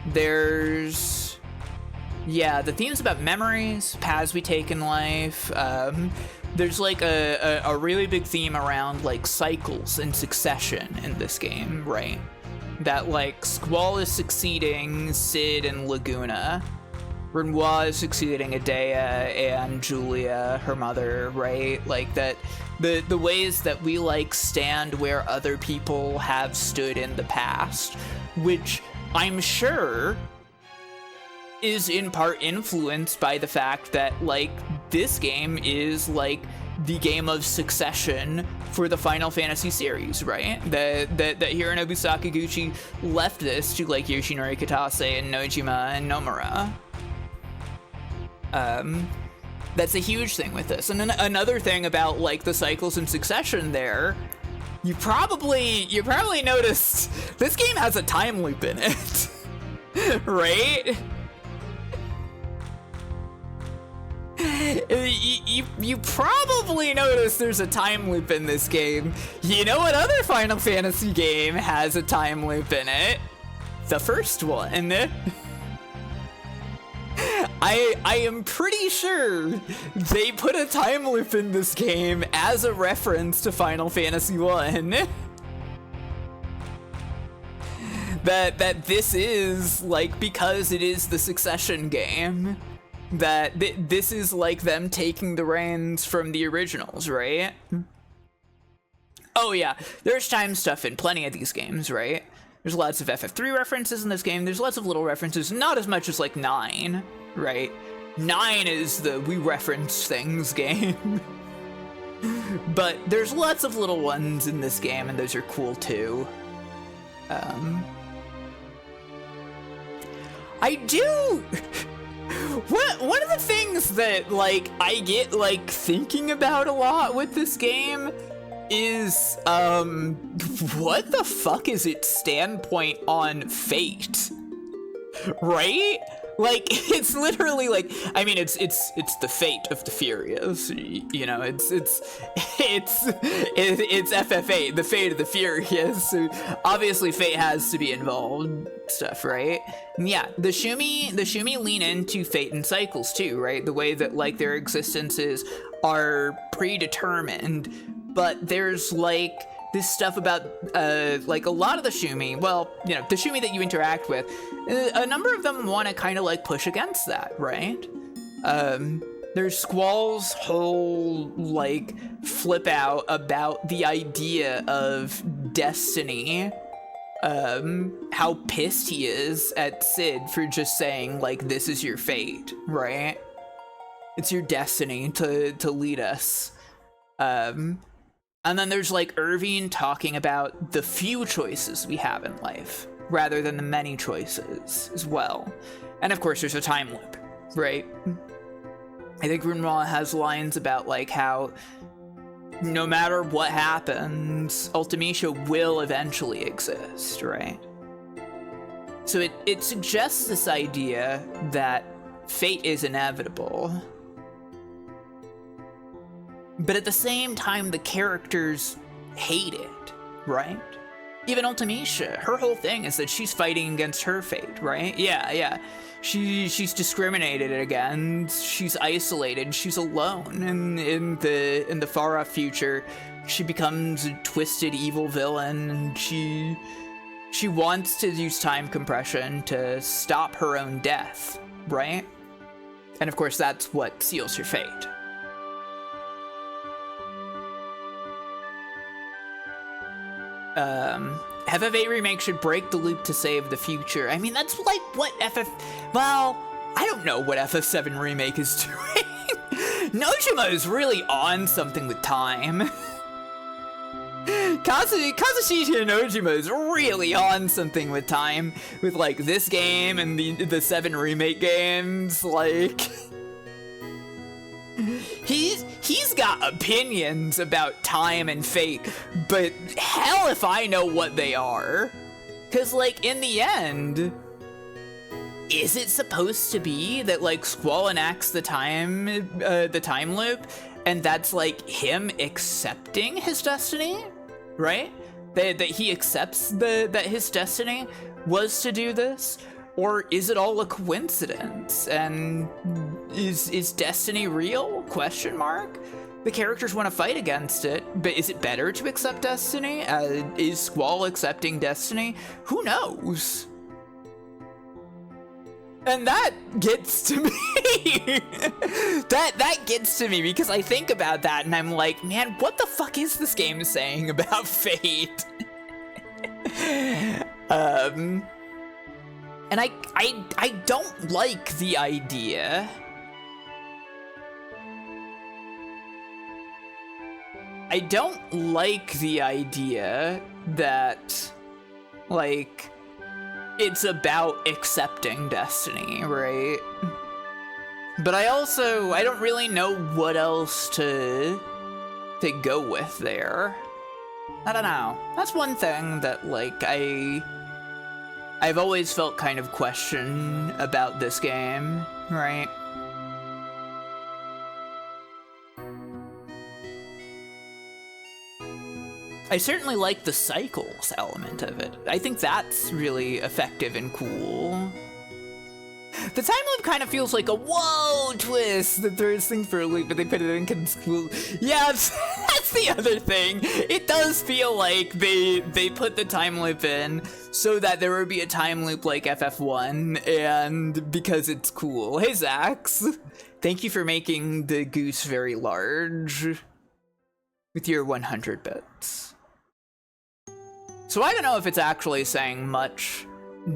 there's, yeah, the themes about memories, paths we take in life. There's like a really big theme around like cycles and succession in this game, right? That like Squall is succeeding Cid and Laguna, Renoir is succeeding Adea and Julia, her mother, right? Like that. The ways that we like stand where other people have stood in the past, which I'm sure is in part influenced by the fact that like this game is like the game of succession for the Final Fantasy series, right? That Hironobu Sakaguchi left this to like Yoshinori Kitase and Nojima and Nomura. That's a huge thing with this. And then another thing about like the cycles and succession there, you probably noticed this game has a time loop in it. Right? You probably noticed there's a time loop in this game. You know what other Final Fantasy game has a time loop in it? The first one. I am pretty sure they put a time loop in this game as a reference to Final Fantasy I. That this is, like, because it is the succession game, that this is like them taking the reins from the originals, right? Oh yeah, there's time stuff in plenty of these games, right? There's lots of FF3 references in this game. There's lots of little references, not as much as like 9, right? 9 is the we reference things game. But there's lots of little ones in this game, and those are cool too. I do. One of the things that like I get like thinking about a lot with this game is what the fuck is its standpoint on fate? Right? Like, it's literally like, I mean, it's the fate of the furious, you know, it's FF8, the fate of the furious. So obviously fate has to be involved, stuff, right? And yeah, the Shumi lean into fate and cycles too, right? The way that like their existences are predetermined, but there's like this stuff about like a lot of the Shumi, well, you know, the Shumi that you interact with, a number of them want to kind of like push against that, right? There's Squall's whole like flip out about the idea of destiny, how pissed he is at Sid for just saying like, this is your fate, right? It's your destiny to lead us. And then there's like Irving talking about the few choices we have in life rather than the many choices as well. And of course there's a time loop, right? I think Runwa has lines about like how no matter what happens, Ultimecia will eventually exist, right? So it suggests this idea that fate is inevitable. But at the same time, the characters hate it, right? Even Ultimecia, her whole thing is that she's fighting against her fate, right? Yeah. She's discriminated against, she's isolated, she's alone. And in the far off future, she becomes a twisted evil villain, and she wants to use time compression to stop her own death, right? And of course, that's what seals her fate. FF8 Remake should break the loop to save the future. I mean, that's like what well, I don't know what FF7 Remake is doing. Nojima is really on something with time. Kazushita Nojima is really on something with time, with like this game and the 7 Remake games, like... He's got opinions about time and fate, but hell if I know what they are. Cause like in the end, is it supposed to be that like Squall enacts the time loop, and that's like him accepting his destiny, right? That he accepts that his destiny was to do this? Or is it all a coincidence? And is destiny real? Question mark. The characters want to fight against it, but is it better to accept destiny? Is Squall accepting destiny? Who knows? And that gets to me. that gets to me because I think about that and I'm like, man, what the fuck is this game saying about fate? And I don't like the idea. I don't like the idea that, like, it's about accepting destiny, right? But I don't really know what else to go with there. I don't know. That's one thing that, like, I've always felt kind of question about this game, right? I certainly like the cycles element of it. I think that's really effective and cool. The time loop kind of feels like a whoa twist that throws things for a loop, but they put it in cool. Yeah, that's the other thing. It does feel like they put the time loop in so that there would be a time loop like FF1, and because it's cool. Hey, Zax. Thank you for making the goose very large with your 100 bits. So I don't know if it's actually saying much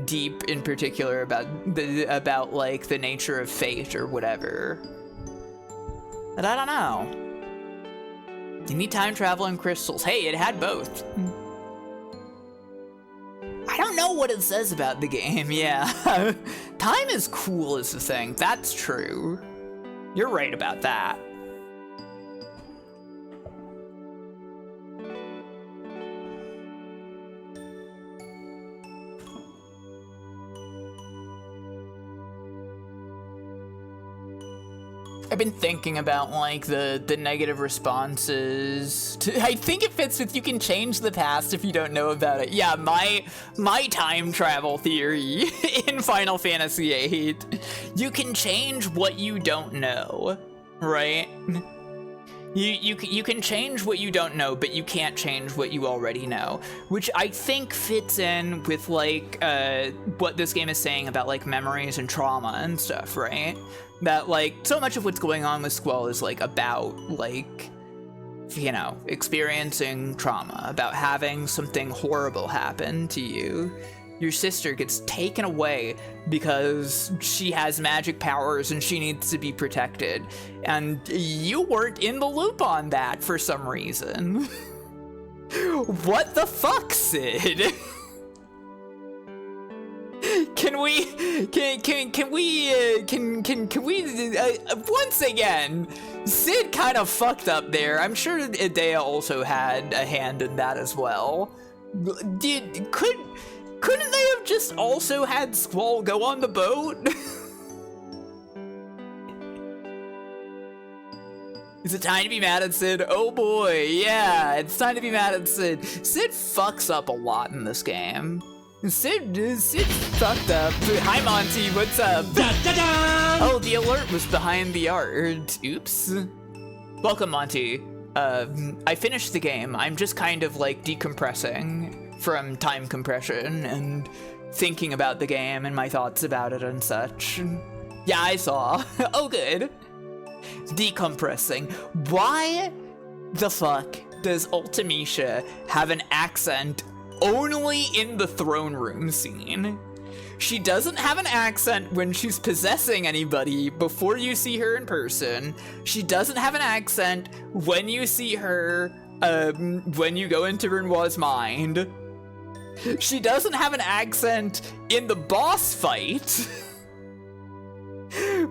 deep in particular about like the nature of fate or whatever. But I don't know. You need time travel and crystals. Hey, it had both. I don't know what it says about the game, yeah. Time is cool is the thing. That's true. You're right about that. I've been thinking about like the negative responses to, I think it fits with you can change the past if you don't know about it. Yeah, my time travel theory in Final Fantasy VIII. You can change what you don't know, right? You can change what you don't know, but you can't change what you already know, which I think fits in with like what this game is saying about like memories and trauma and stuff, right? That like so much of what's going on with Squall is like about like, you know, experiencing trauma, about having something horrible happen to you. Your sister gets taken away because she has magic powers and she needs to be protected. And you weren't in the loop on that for some reason. What the fuck, Sid? Can we once again, Sid kind of fucked up there. I'm sure Idea also had a hand in that as well. Couldn't they have just also had Squall go on the boat? Is it time to be mad at Sid? Oh boy, yeah, it's time to be mad at Sid. Sid fucks up a lot in this game. Sid fucked up. Hi Monty, what's up? Da, da, da! Oh, the alert was behind the art. Oops. Welcome, Monty. I finished the game. I'm just kind of like decompressing from time compression and thinking about the game and my thoughts about it and such. Yeah, I saw. Oh, good. Decompressing. Why the fuck does Ultimecia have an accent only in the throne room scene? She doesn't have an accent when she's possessing anybody before you see her in person. She doesn't have an accent when you see her, when you go into Renoir's mind. She doesn't have an accent in the boss fight.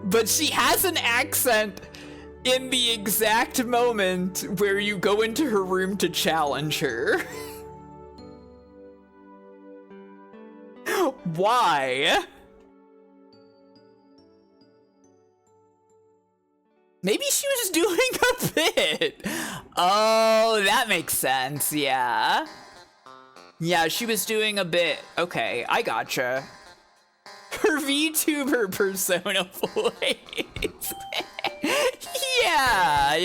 But she has an accent in the exact moment where you go into her room to challenge her. Why? Maybe she was doing a bit. Oh, that makes sense, yeah. Yeah, she was doing a bit. Okay, I gotcha. Her VTuber persona voice. Yeah.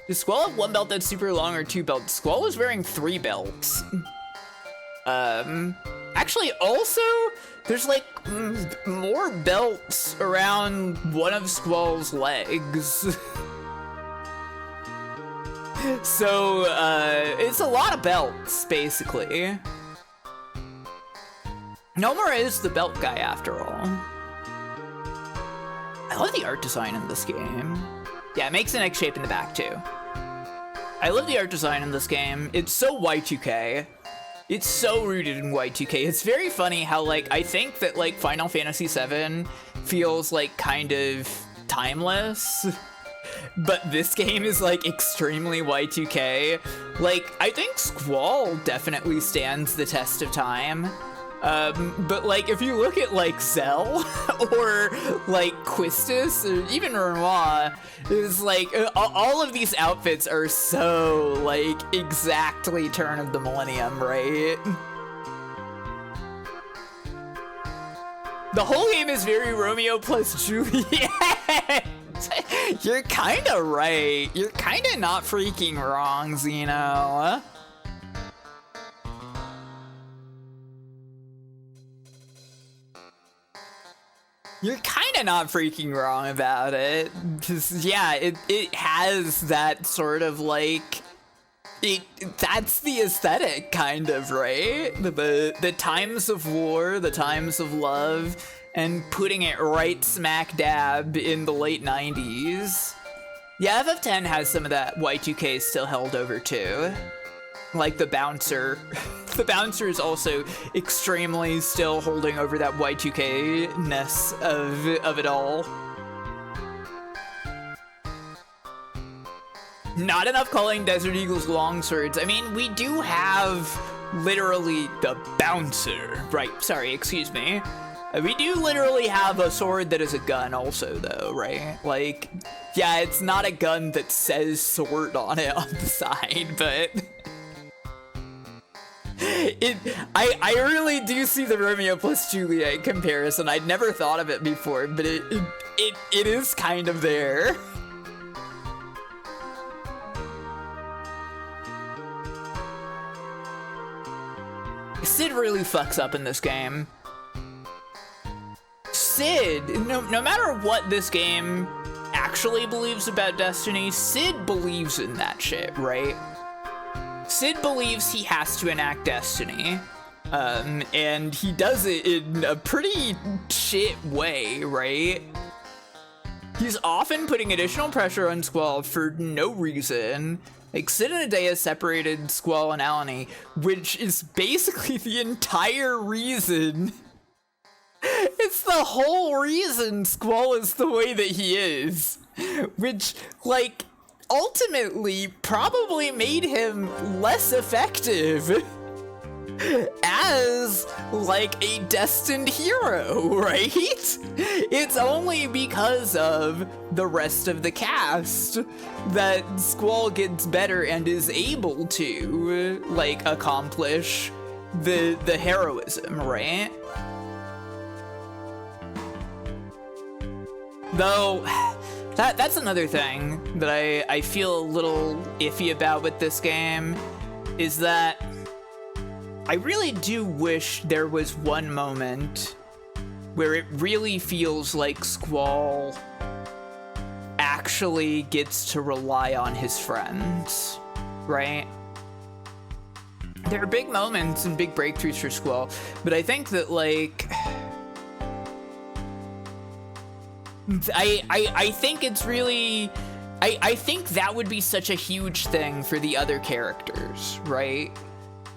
Does Squall have one belt that's super long or two belts? Squall is wearing 3 belts. Actually, also, there's like more belts around one of Squall's legs. So, it's a lot of belts, basically. Nomura is the belt guy, after all. I love the art design in this game. Yeah, it makes an X shape in the back, too. I love the art design in this game. It's so Y2K. It's so rooted in Y2K. It's very funny how, like, I think that, like, Final Fantasy VII feels, like, kind of timeless. But this game is, like, extremely Y2K. Like, I think Squall definitely stands the test of time. But, like, if you look at, like, Zell, or, like, Quistis, or even Renoir, it's like, all of these outfits are so, like, exactly turn of the millennium, right? The whole game is very Romeo plus Juliet! You're kinda right. You're kinda not freaking wrong, Zeno. You're kinda not freaking wrong about it. Because, yeah, it has that sort of, like... that's the aesthetic, kind of, right? The times of war, the times of love, and putting it right smack dab in the late 90s. Yeah, FF10 has some of that Y2K still held over, too. Like the bouncer. The bouncer is also extremely still holding over that Y2K-ness of it all. Not enough calling Desert Eagles longswords. I mean, we do have literally the bouncer. Right, sorry, excuse me. We do literally have a sword that is a gun also, though, right? Like, yeah, it's not a gun that says sword on it on the side, but... I really do see the Romeo plus Juliet comparison. I'd never thought of it before, but it is kind of there. Sid really fucks up in this game. Sid, no matter what this game actually believes about Destiny, Sid believes in that shit, right? Sid believes he has to enact Destiny, and he does it in a pretty shit way, right? He's often putting additional pressure on Squall for no reason. Like, Sid and Adea separated Squall and Alani, which is basically the entire reason. It's the whole reason Squall is the way that he is. Which, like, ultimately probably made him less effective as, like, a destined hero, right? It's only because of the rest of the cast that Squall gets better and is able to, like, accomplish the heroism, right? Though, that's another thing that I feel a little iffy about with this game, is that I really do wish there was one moment where it really feels like Squall actually gets to rely on his friends, right? There are big moments and big breakthroughs for Squall, but I think that, like, I think it's really, I think that would be such a huge thing for the other characters, right?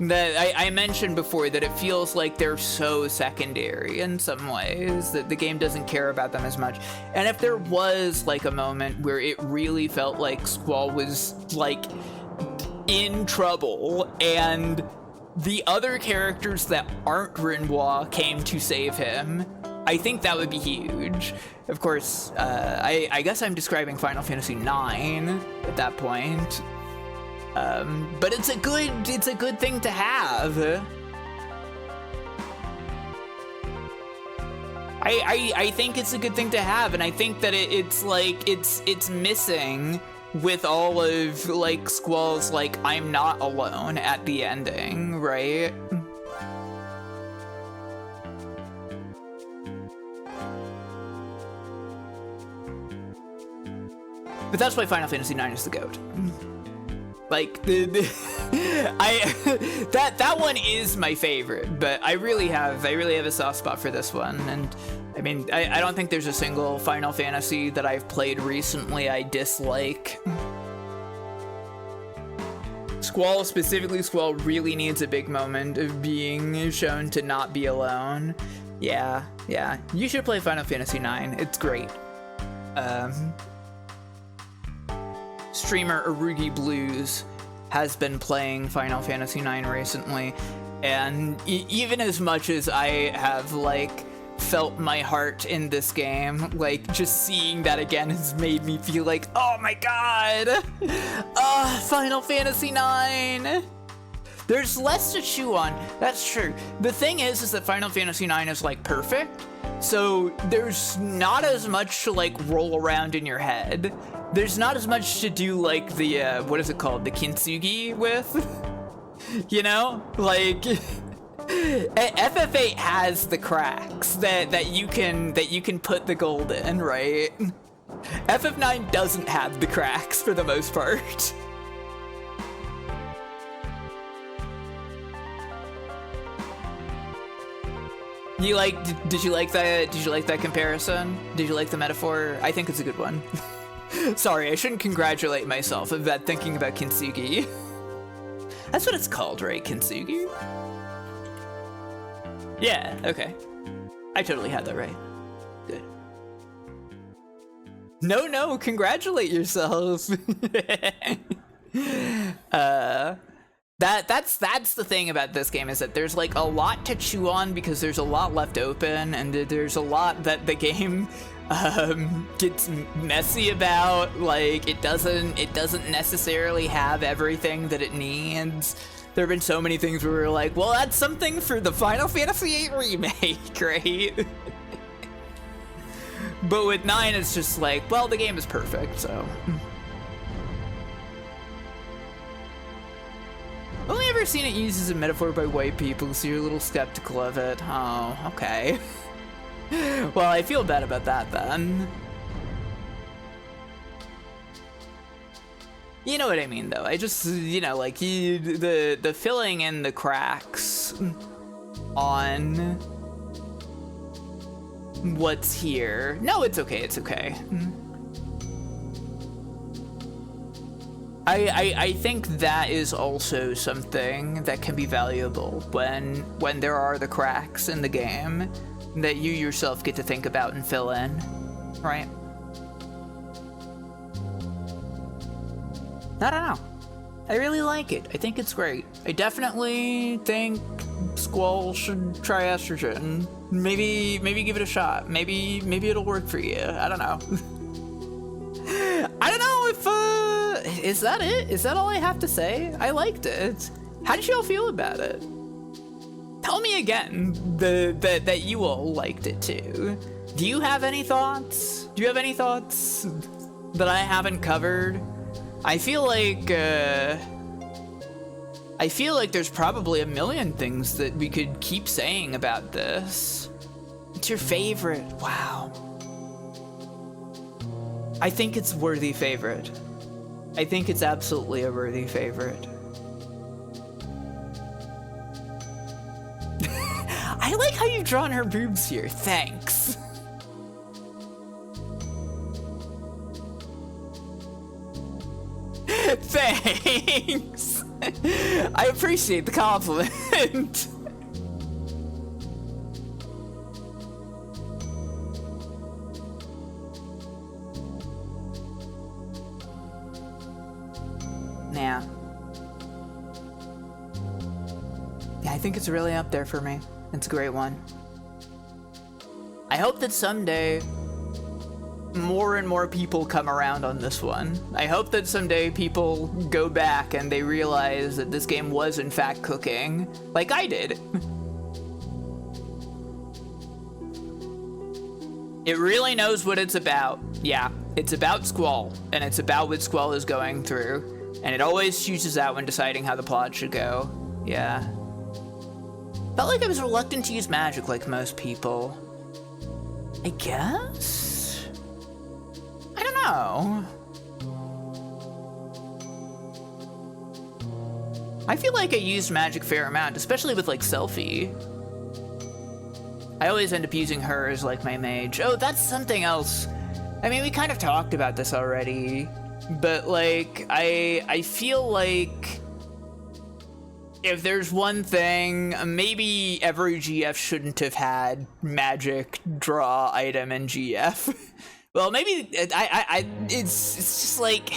That I mentioned before that it feels like they're so secondary in some ways, that the game doesn't care about them as much. And if there was, like, a moment where it really felt like Squall was, like, in trouble and the other characters that aren't Rinbois came to save him, I think that would be huge. Of course, I guess I'm describing Final Fantasy IX at that point. But it's a good thing to have. I think it's a good thing to have, and I think that it's like it's missing with all of, like, Squall's, like, I'm not alone at the ending, right? But that's why Final Fantasy IX is the GOAT. Like, that one is my favorite, but I really have a soft spot for this one. And I mean, I don't think there's a single Final Fantasy that I've played recently I dislike. Squall, specifically Squall, really needs a big moment of being shown to not be alone. Yeah, you should play Final Fantasy IX, it's great. Streamer Arugi Blues has been playing Final Fantasy IX recently, and even as much as I have, like, felt my heart in this game, like, just seeing that again has made me feel like, oh my god! Final Fantasy IX! There's less to chew on, that's true. The thing is that Final Fantasy IX is, like, perfect, so there's not as much to, like, roll around in your head. There's not as much to do, like, the, what is it called? The kintsugi with? You know? Like, FF8 has the cracks that you can put the gold in, right? FF9 doesn't have the cracks for the most part. Did you like that comparison? Did you like the metaphor? I think it's a good one. Sorry, I shouldn't congratulate myself about thinking about kintsugi. That's what it's called, right? Kintsugi? Yeah, okay. I totally had that right. Good. No, congratulate yourself. That's the thing about this game, is that there's like a lot to chew on because there's a lot left open, and there's a lot that the game gets messy about. Like it doesn't necessarily have everything that it needs. There have been so many things where we're like, well, that's something for the Final Fantasy VIII remake, right? But with 9, it's just like, well, the game is perfect, so. Only ever seen it used as a metaphor by white people, so you're a little skeptical of it. Oh, okay. Well, I feel bad about that then. You know what I mean, though. I just, you know, like, the filling in the cracks on what's here. No, it's okay, it's okay. I think that is also something that can be valuable when there are the cracks in the game that you yourself get to think about and fill in, right? I don't know. I really like it. I think it's great. I definitely think Squall should try estrogen. Maybe give it a shot. Maybe it'll work for you. I don't know. I don't know if is that it? Is that all I have to say? I liked it. How did y'all feel about it? Tell me again that you all liked it too. Do you have any thoughts? Do you have any thoughts that I haven't covered? I feel like there's probably a million things that we could keep saying about this. What's your favorite? Wow. I think it's worthy favorite. I think it's absolutely a worthy favorite. I like how you've drawn her boobs here. Thanks. Thanks. I appreciate the compliment. Yeah. Yeah, I think it's really up there for me. It's a great one. I hope that someday more and more people come around on this one. I hope that someday people go back and they realize that this game was in fact cooking, like I did. It really knows what it's about. Yeah, it's about Squall, and it's about what Squall is going through. And it always chooses out when deciding how the plot should go. Yeah. Felt like I was reluctant to use magic like most people. I guess? I don't know. I feel like I used magic a fair amount, especially with like Selfie. I always end up using her as like my mage. Oh, that's something else. I mean, we kind of talked about this already. But like, I feel like if there's one thing, maybe every GF shouldn't have had magic draw item in GF. Well, maybe it's just like,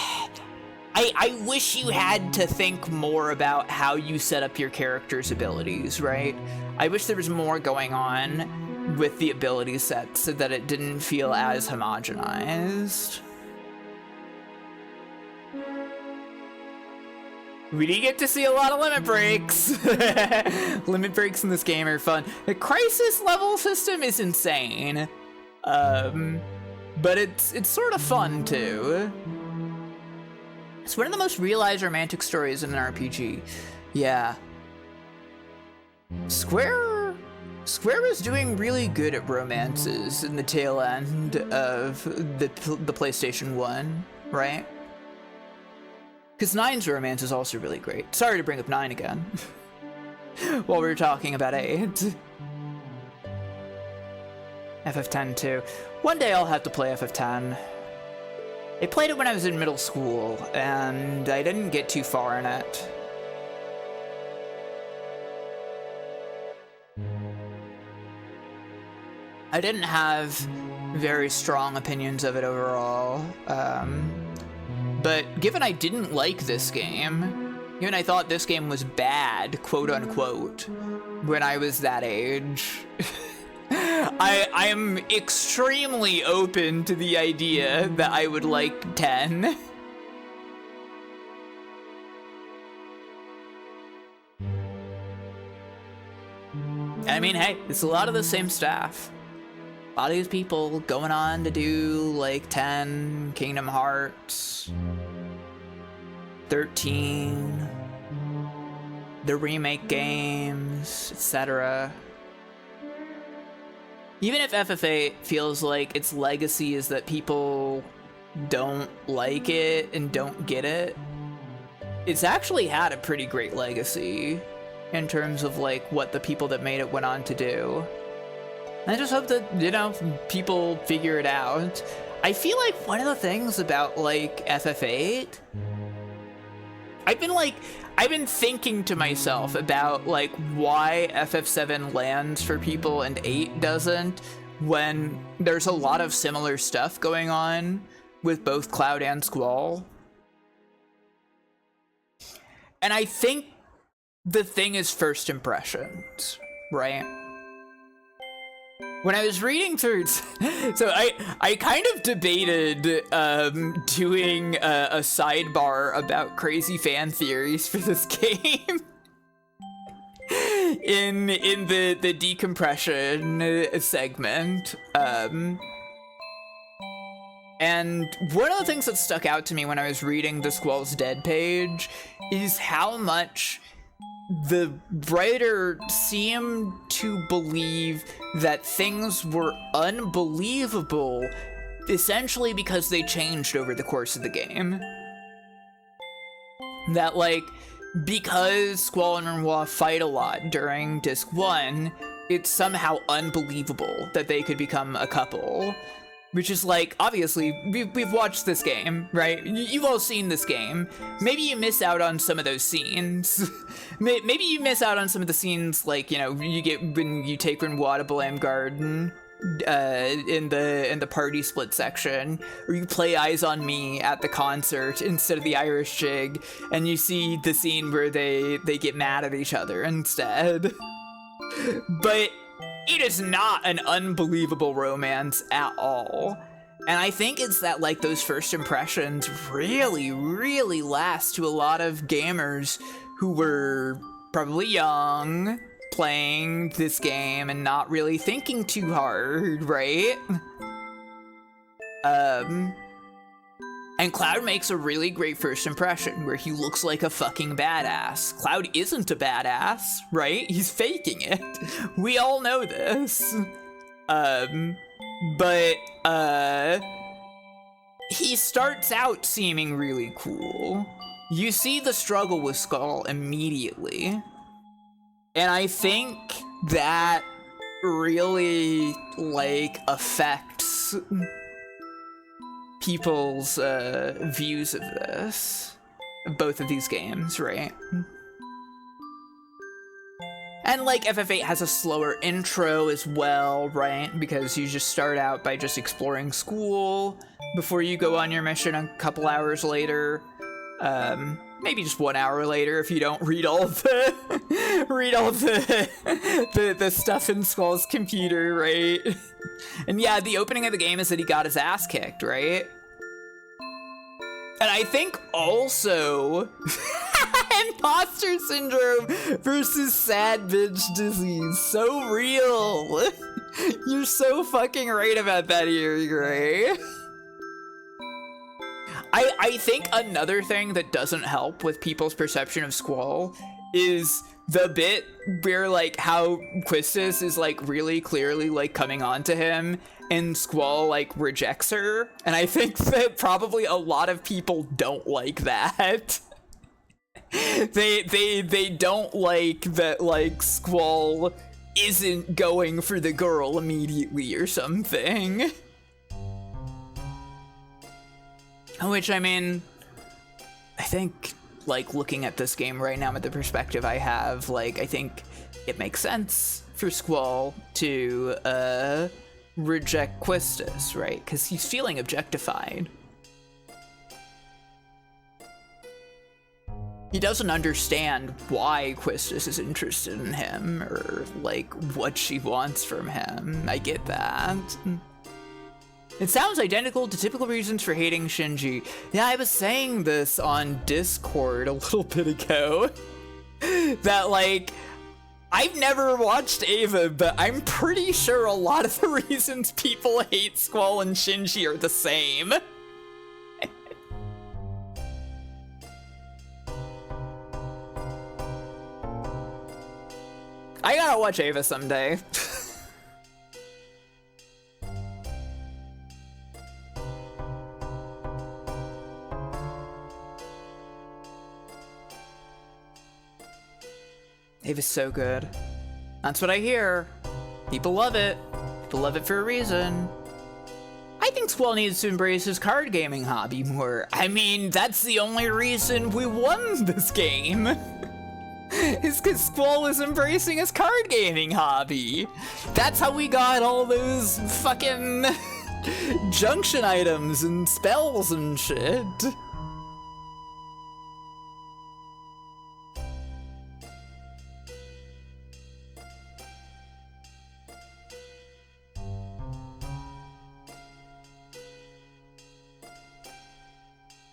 I wish you had to think more about how you set up your character's abilities, right? I wish there was more going on with the ability sets so that it didn't feel as homogenized. We did get to see a lot of limit breaks. Limit breaks in this game are fun. The crisis level system is insane. But it's sort of fun too. It's one of the most realized romantic stories in an RPG. Yeah. Square is doing really good at romances in the tail end of the PlayStation 1, right? Because 9's romance is also really great. Sorry to bring up 9 again. While we were talking about 8. FF10 too. One day I'll have to play FF10. I played it when I was in middle school, and I didn't get too far in it. I didn't have very strong opinions of it overall. But given I didn't like this game, Even I thought this game was bad, quote unquote, when I was that age. I am extremely open to the idea that I would like 10. I mean, hey, it's a lot of the same stuff. A lot of these people going on to do like 10, Kingdom Hearts, 13, the remake games, etc. Even if FF8 feels like its legacy is that people don't like it and don't get it, it's actually had a pretty great legacy in terms of like what the people that made it went on to do. I just hope that, you know, people figure it out. I feel like one of the things about like FF8, I've been thinking to myself about like why FF7 lands for people and 8 doesn't, when there's a lot of similar stuff going on with both Cloud and Squall. And I think the thing is first impressions, right? When I was reading through, so I kind of debated doing a sidebar about crazy fan theories for this game in the decompression segment. And one of the things that stuck out to me when I was reading the Squall's Dead page is how much the writer seemed to believe that things were unbelievable essentially because they changed over the course of the game. That, like, because Squall and Renoir fight a lot during Disc 1, it's somehow unbelievable that they could become a couple. Which is like, obviously, we've watched this game, right? You've all seen this game. Maybe you miss out on some of those scenes. Maybe you miss out on some of the scenes, like, you know, you get when you take Renoir to Blame Garden in the party split section, or you play Eyes on Me at the concert instead of the Irish jig, and you see the scene where they get mad at each other instead. But it is not an unbelievable romance at all. And I think it's that, like, those first impressions really, really last to a lot of gamers who were probably young, playing this game and not really thinking too hard, right? And Cloud makes a really great first impression where he looks like a fucking badass. Cloud isn't a badass, right? He's faking it. We all know this. But he starts out seeming really cool. You see the struggle with Squall immediately. And I think that really, like, affects people's views of this, both of these games, right? And like FF8 has a slower intro as well, right? Because you just start out by just exploring school before you go on your mission a couple hours later. Maybe just 1 hour later if you don't read all the the stuff in Squall's computer, right? And yeah, the opening of the game is that he got his ass kicked, right? And I think also imposter syndrome versus sad bitch disease. So real. You're so fucking right about that, Eerie Gray. I think another thing that doesn't help with people's perception of Squall is the bit where, like, how Quistis is, like, really clearly, like, coming on to him and Squall, like, rejects her. And I think that probably a lot of people don't like that. They don't like that, like, Squall isn't going for the girl immediately or something. Which, I mean, I think, like, looking at this game right now with the perspective I have, like, I think it makes sense for Squall to reject Quistis, right? Because he's feeling objectified. he doesn't understand why Quistis is interested in him or like what she wants from him. I get that. It sounds identical to typical reasons for hating Shinji. Yeah, I was saying this on Discord a little bit ago. That like, I've never watched Ava, but I'm pretty sure a lot of the reasons people hate Squall and Shinji are the same. I gotta watch Ava someday. Ava's so good. That's what I hear. People love it. People love it for a reason. I think Squall needs to embrace his card gaming hobby more. I mean, that's the only reason we won this game. Is because Squall is embracing his card gaming hobby. That's how we got all those fucking junction items and spells and shit.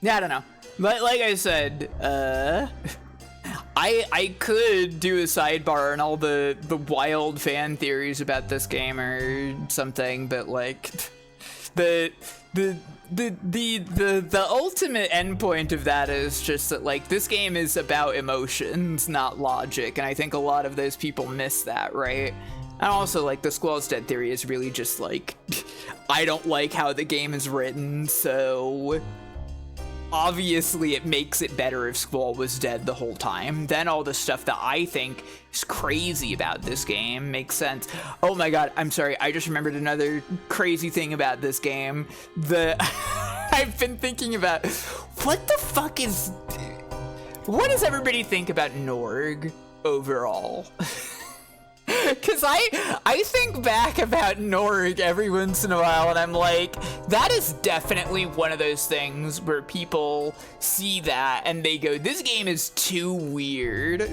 Yeah, I don't know. But like I said, I could do a sidebar on all the wild fan theories about this game or something, but like the ultimate endpoint of that is just that like this game is about emotions, not logic, and I think a lot of those people miss that, right? And also like the Squall's dead theory is really just like I don't like how the game is written, so obviously it makes it better if Squall was dead the whole time. Then all the stuff that I think is crazy about this game makes sense. Oh my god, I'm sorry, I just remembered another crazy thing about this game. I've been thinking about, what does everybody think about Norg overall? Because I think back about Norg every once in a while and I'm like, that is definitely one of those things where people see that and they go, this game is too weird.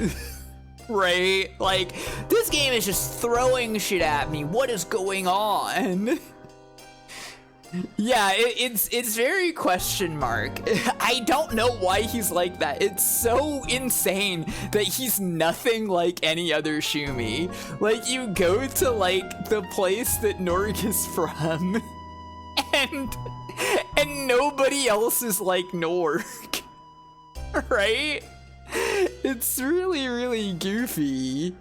Right? Like, this game is just throwing shit at me. What is going on? Yeah, it's very question mark. I don't know why he's like that. It's so insane that he's nothing like any other Shumi. Like, you go to like the place that Norg is from and nobody else is like Norg. Right? It's really, really goofy.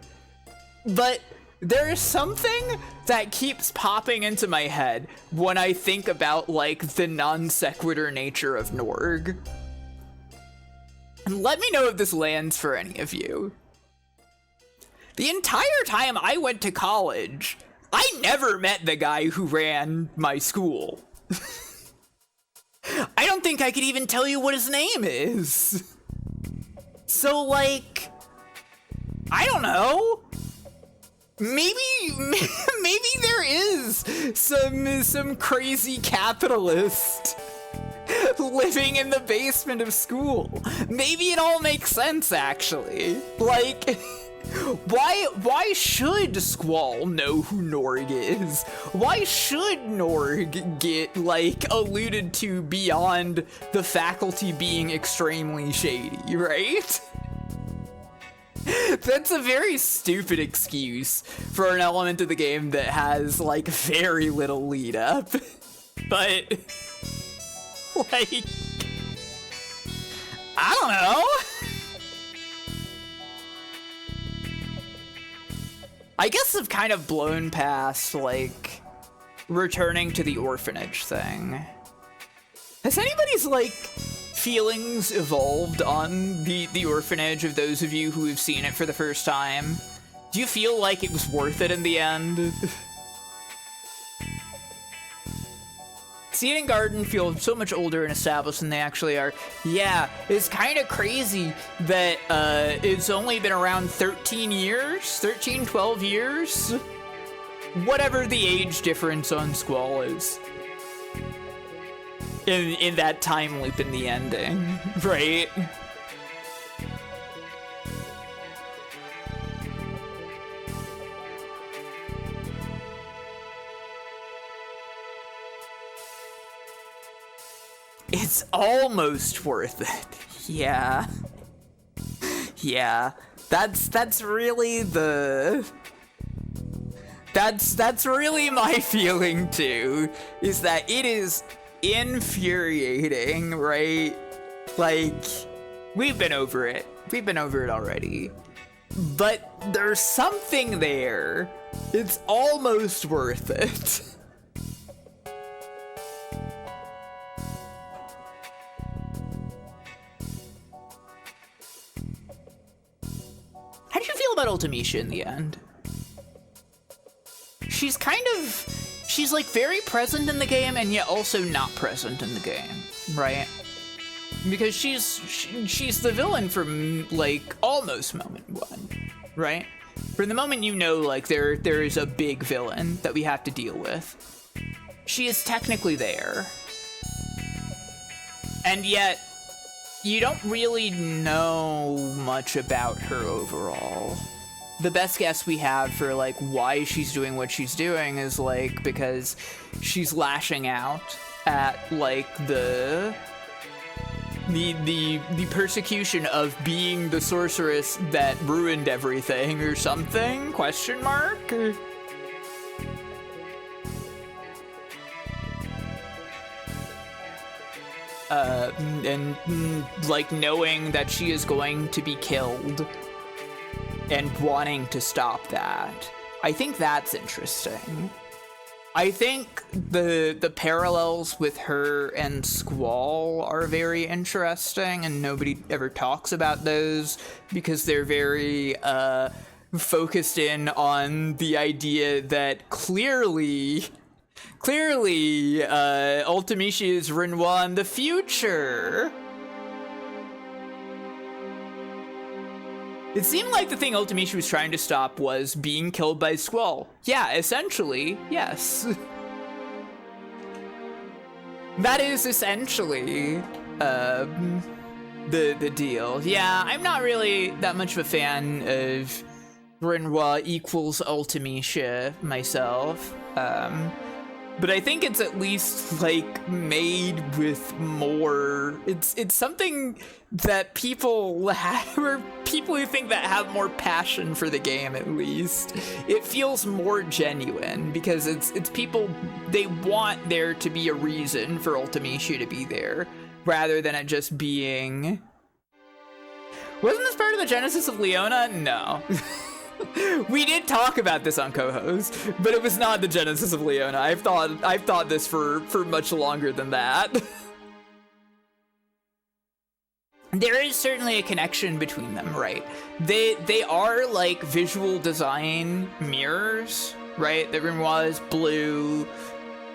But there is something that keeps popping into my head when I think about, like, the non-sequitur nature of Norg. And let me know if this lands for any of you. The entire time I went to college, I never met the guy who ran my school. I don't think I could even tell you what his name is. So, like, I don't know. Maybe there is some crazy capitalist living in the basement of school. Maybe it all makes sense, actually. Like, why should Squall know who Norg is? Why should Norg get, like, alluded to beyond the faculty being extremely shady, right? That's a very stupid excuse for an element of the game that has, like, very little lead up. But, like, I don't know. I guess I've kind of blown past, like, returning to the orphanage thing. Has anybody's, like, feelings evolved on the orphanage of those of you who have seen it for the first time? Do you feel like it was worth it in the end? Seed and Garden feel so much older and established than they actually are. Yeah, it's kind of crazy that it's only been around 13 years? 13, 12 years? Whatever the age difference on Squall is. In that time loop in the ending, right? It's almost worth it. Yeah. Yeah. That's really the... That's really my feeling too, is that it is infuriating, right? Like, we've been over it. We've been over it already. But there's something there. It's almost worth it. How do you feel about Ultimecia in the end? She's she's like very present in the game and yet also not present in the game, right? Because she's the villain from like almost moment one, right? From the moment you know like there is a big villain that we have to deal with, she is technically there. And yet you don't really know much about her overall. The best guess we have for like why she's doing what she's doing is like because she's lashing out at like the persecution of being the sorceress that ruined everything or something? Question mark? And like knowing that she is going to be killed and wanting to stop that. I think that's interesting. I think the parallels with her and Squall are very interesting, and nobody ever talks about those because they're very focused in on the idea that clearly Ultimecia is Renoir in the future. It seemed like the thing Ultimecia was trying to stop was being killed by Squall. Yeah, essentially, yes. That is essentially the deal. Yeah, I'm not really that much of a fan of Renoir equals Ultimecia myself. But I think it's at least like made with more. It's something that people have, or people who think that have more passion for the game at least. It feels more genuine because it's people, they want there to be a reason for Ultimecia to be there rather than it just being. Wasn't this part of the genesis of Leona? No. We did talk about this on co-host, but it was not the genesis of Leona. I've thought this for much longer than that. There is certainly a connection between them, right? They are like visual design mirrors, right? The Renoir is blue,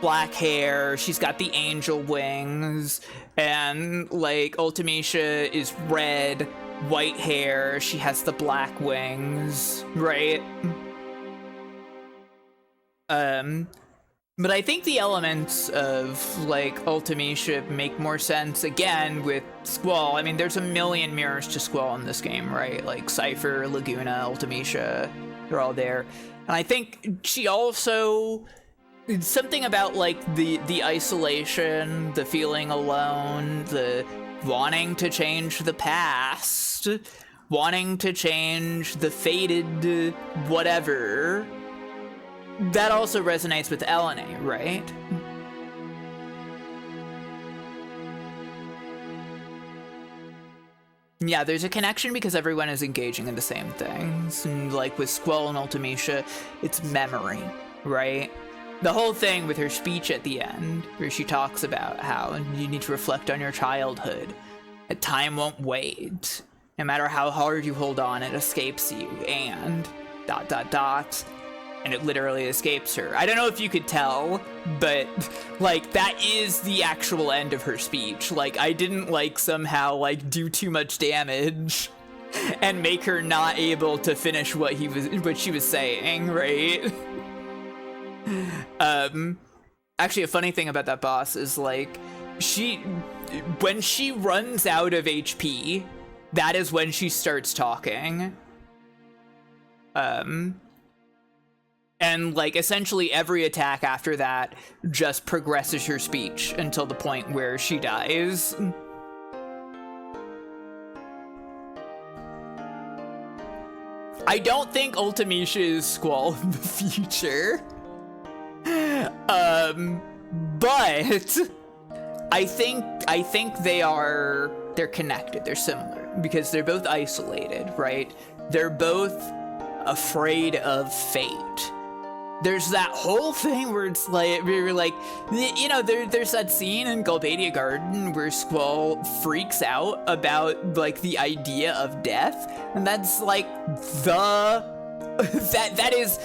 black hair, she's got the angel wings, and like Ultimecia is red, white hair, she has the black wings, right? But I think the elements of like Ultimecia make more sense again with Squall. I mean, there's a million mirrors to Squall in this game, right? Like Cypher, Laguna, Ultimecia, they're all there. And I think she also, it's something about like the isolation, the feeling alone, the wanting to change the past, wanting to change the fated whatever. That also resonates with Elena, right? Yeah, there's a connection because everyone is engaging in the same things. And like with Squall and Ultimecia, it's memory, right? The whole thing with her speech at the end, where she talks about how you need to reflect on your childhood. That time won't wait. No matter how hard you hold on, it escapes you. And ... And it literally escapes her. I don't know if you could tell, but like that is the actual end of her speech. Like I didn't like somehow like do too much damage and make her not able to finish what she was saying, right? Actually, a funny thing about that boss is like when she runs out of HP, that is when she starts talking. And like essentially every attack after that just progresses her speech until the point where she dies. I don't think Ultimecia is Squall in the future. But I think they're connected, they're similar, because they're both isolated, right? They're both afraid of fate. There's that whole thing where it's like, we're like, you know, there's that scene in Galbadia Garden where Squall freaks out about like the idea of death, and that's like that is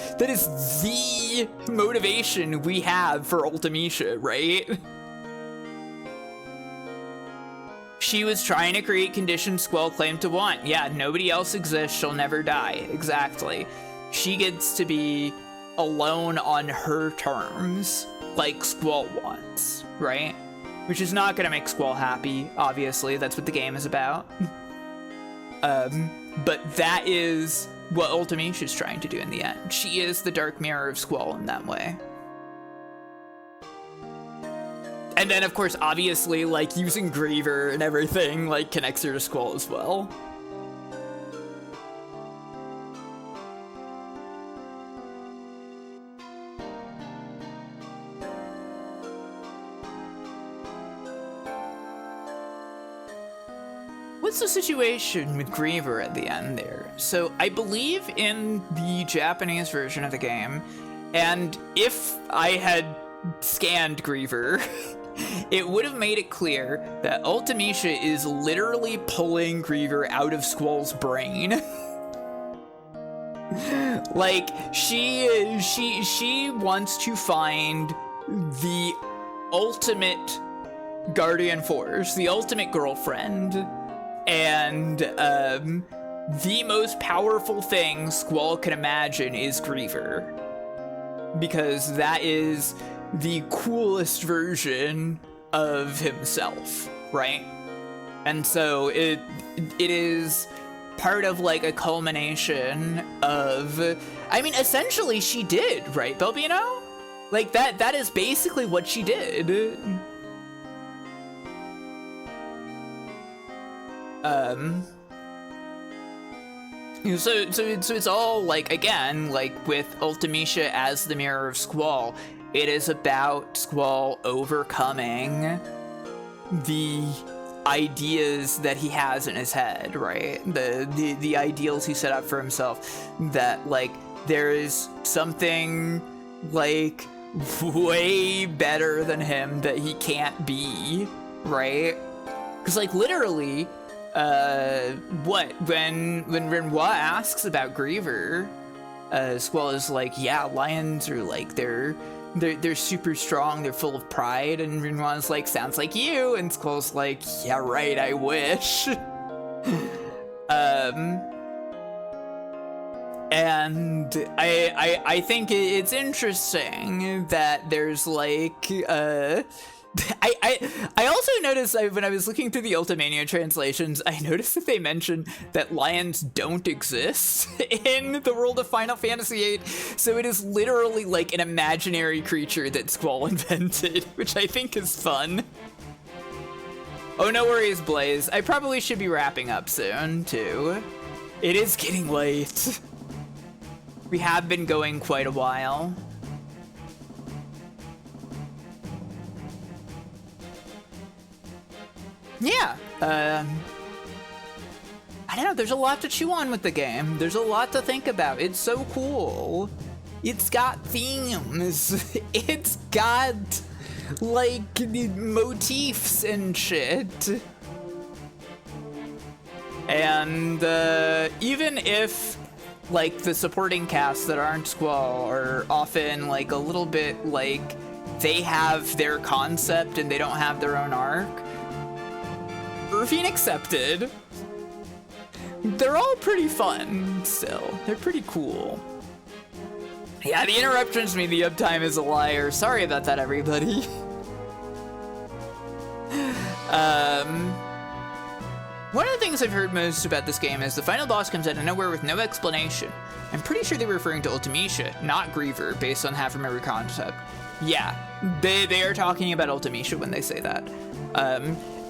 the motivation we have for Ultimecia, right? She was trying to create conditions Squall claimed to want. Yeah, nobody else exists, she'll never die. Exactly. She gets to be alone on her terms, like Squall wants, right? Which is not gonna make Squall happy, obviously. That's what the game is about. But that is what Ultimecia is trying to do in the end. She is the dark mirror of Squall in that way. And then, of course, obviously, like, using Griever and everything, like, connects her to Squall as well. What's the situation with Griever at the end there? So I believe in the Japanese version of the game, and if I had scanned Griever, it would have made it clear that Ultimecia is literally pulling Griever out of Squall's brain. Like, she wants to find the ultimate guardian force, the ultimate girlfriend, and the most powerful thing Squall can imagine is Griever, because that is the coolest version of himself, right? And so it is part of like a culmination of, I mean, essentially she did, right, Belbino? Like that is basically what she did. So it's all like, again, like with Ultimecia as the mirror of Squall, it is about Squall overcoming the ideas that he has in his head, right? The ideals he set up for himself, that like there is something like way better than him that he can't be, right? Because like literally, when Renoir asks about Griever, Squall is like, yeah, lions are like, they're super strong, they're full of pride, and Renoir's like, sounds like you, and Squall's like, yeah, right, I wish. And I think it's interesting that there's like, I also noticed when I was looking through the Ultimecia translations, I noticed that they mentioned that lions don't exist in the world of Final Fantasy VIII, so it is literally like an imaginary creature that Squall invented, which I think is fun. Oh, no worries, Blaze. I probably should be wrapping up soon, too. It is getting late. We have been going quite a while. Yeah, I don't know, there's a lot to chew on with the game. There's a lot to think about. It's so cool. It's got themes. It's got, like, motifs and shit. And, even if, like, the supporting cast that aren't Squall are often, like, a little bit, like, they have their concept and they don't have their own arc, Irvine accepted, they're all pretty fun still. They're pretty cool. Yeah, the interruptions mean the uptime is a liar. Sorry about that, everybody. One of the things I've heard most about this game is the final boss comes out of nowhere with no explanation. I'm pretty sure they were referring to Ultimecia, not Griever, based on half-remembered concept. Yeah, they are talking about Ultimecia when they say that.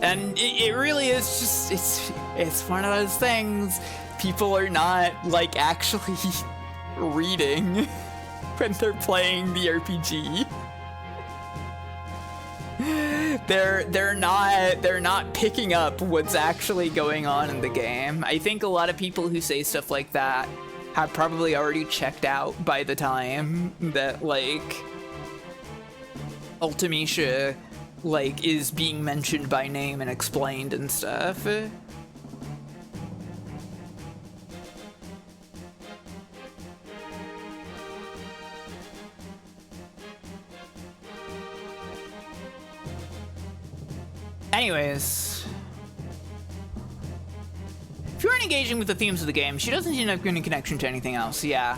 And it really is just, it's one of those things. People are not, like, actually reading when they're playing the RPG. They're not picking up what's actually going on in the game. I think a lot of people who say stuff like that have probably already checked out by the time that, like, Ultimecia, like, is being mentioned by name and explained and stuff. Anyways, if you aren't engaging with the themes of the game, she doesn't seem to have any connection to anything else. Yeah.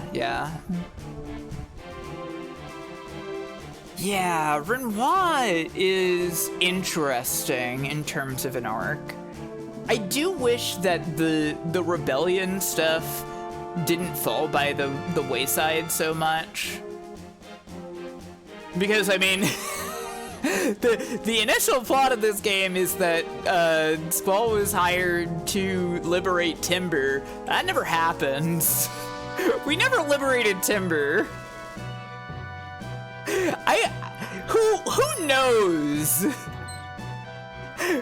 Yeah, Renoir is interesting in terms of an arc. I do wish that the rebellion stuff didn't fall by the wayside so much. Because, I mean, the initial plot of this game is that Squall was hired to liberate Timber. That never happened. We never liberated Timber. Who knows?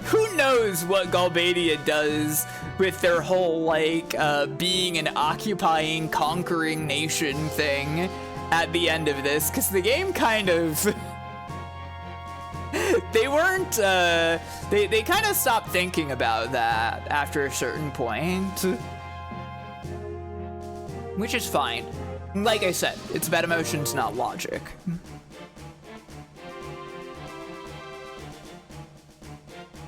Who knows what Galbadia does with their whole, like, being an occupying, conquering nation thing at the end of this, because the game kind of... they weren't, they kind of stopped thinking about that after a certain point. Which is fine. Like I said, it's about emotions, not logic.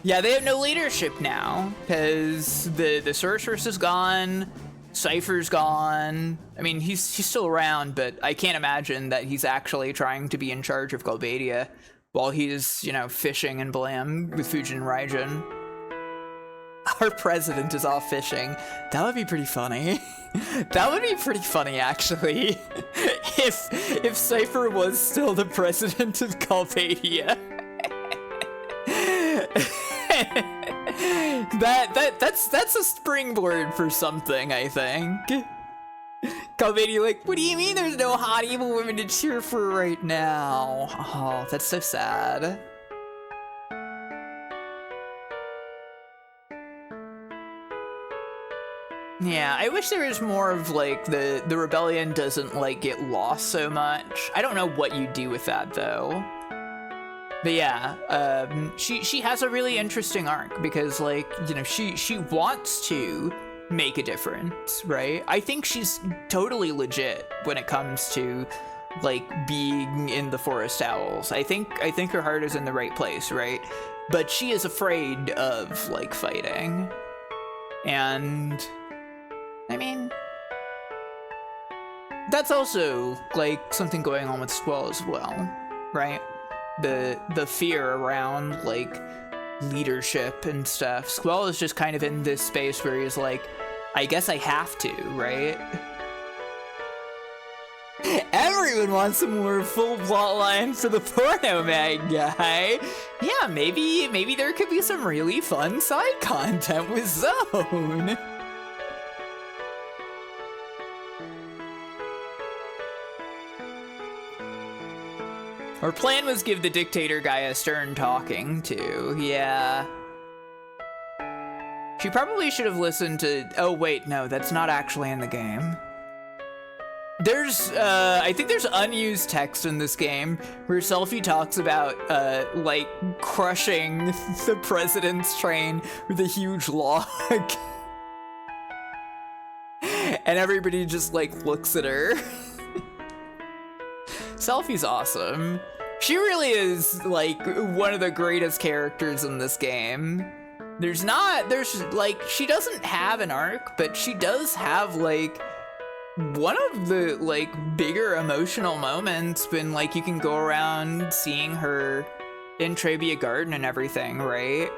Yeah, they have no leadership now, because the sorceress is gone, Cypher's gone. I mean, he's still around, but I can't imagine that he's actually trying to be in charge of Galbadia while he's, you know, fishing and blam with Fujin and Raijin. Our president is off fishing. That would be pretty funny. That would be pretty funny, actually. If Cypher was still the president of Galbadia. That's a springboard for something, I think. Galbadia, like, what do you mean there's no hot evil women to cheer for right now? Oh, that's so sad. Yeah, I wish there was more of, like, the rebellion doesn't, like, get lost so much. I don't know what you do with that, though. But yeah, she has a really interesting arc because, like, you know, she wants to make a difference, right? I think she's totally legit when it comes to, like, being in the Forest Owls. I think her heart is in the right place, right? But she is afraid of, like, fighting. And I mean, that's also, like, something going on with Squall as well, right? The fear around, like, leadership and stuff. Squall is just kind of in this space where he's like, I guess I have to, right? Everyone wants a more full plotline for the porno mag guy. Yeah, maybe there could be some really fun side content with Zone. Our plan was give the dictator guy a stern talking to, yeah. She probably should have listened to, oh wait, no, that's not actually in the game. There's, I think there's unused text in this game where Selphie talks about, like, crushing the president's train with a huge log. And everybody just, like, looks at her. Selphie's awesome. She really is, like, one of the greatest characters in this game. There's, like, she doesn't have an arc, but she does have, like, one of the, like, bigger emotional moments when, like, you can go around seeing her in Trebia Garden and everything, right?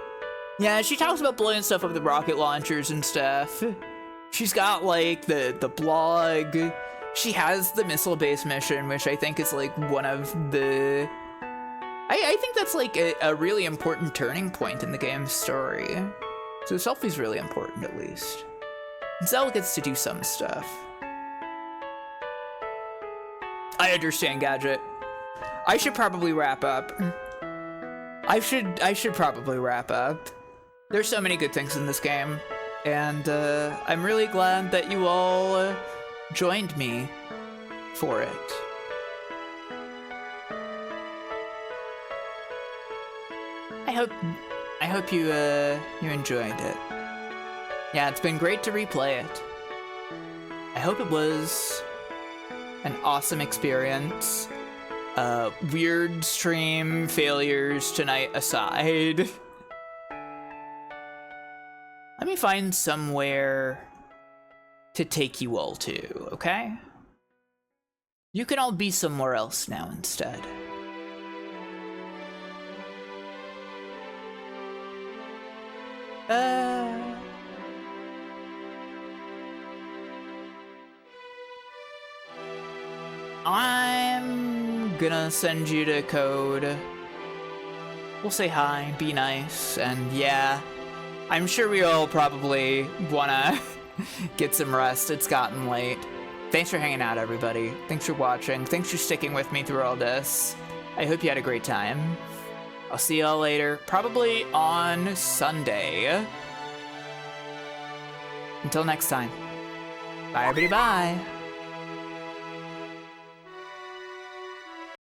Yeah, she talks about blowing stuff up with the rocket launchers and stuff. She's got, like, the blog. She has the missile-based mission, which I think is, like, one of the... I think that's, like, a really important turning point in the game's story. So selfie's really important, at least. And Zell gets to do some stuff. I understand, Gadget. I should probably wrap up. I should probably wrap up. There's so many good things in this game, and I'm really glad that you all joined me for it. I hope you enjoyed it. Yeah, it's been great to replay it. I hope it was an awesome experience. Weird stream failures tonight aside. Let me find somewhere to take you all to, okay? You can all be somewhere else now instead. I'm gonna send you to code. We'll say hi, be nice, and yeah, I'm sure we all probably wanna get some rest. It's gotten late. Thanks for hanging out, everybody. Thanks for watching. Thanks for sticking with me through all this. I hope you had a great time. I'll see y'all later, probably on Sunday. Until next time. Bye, everybody, bye.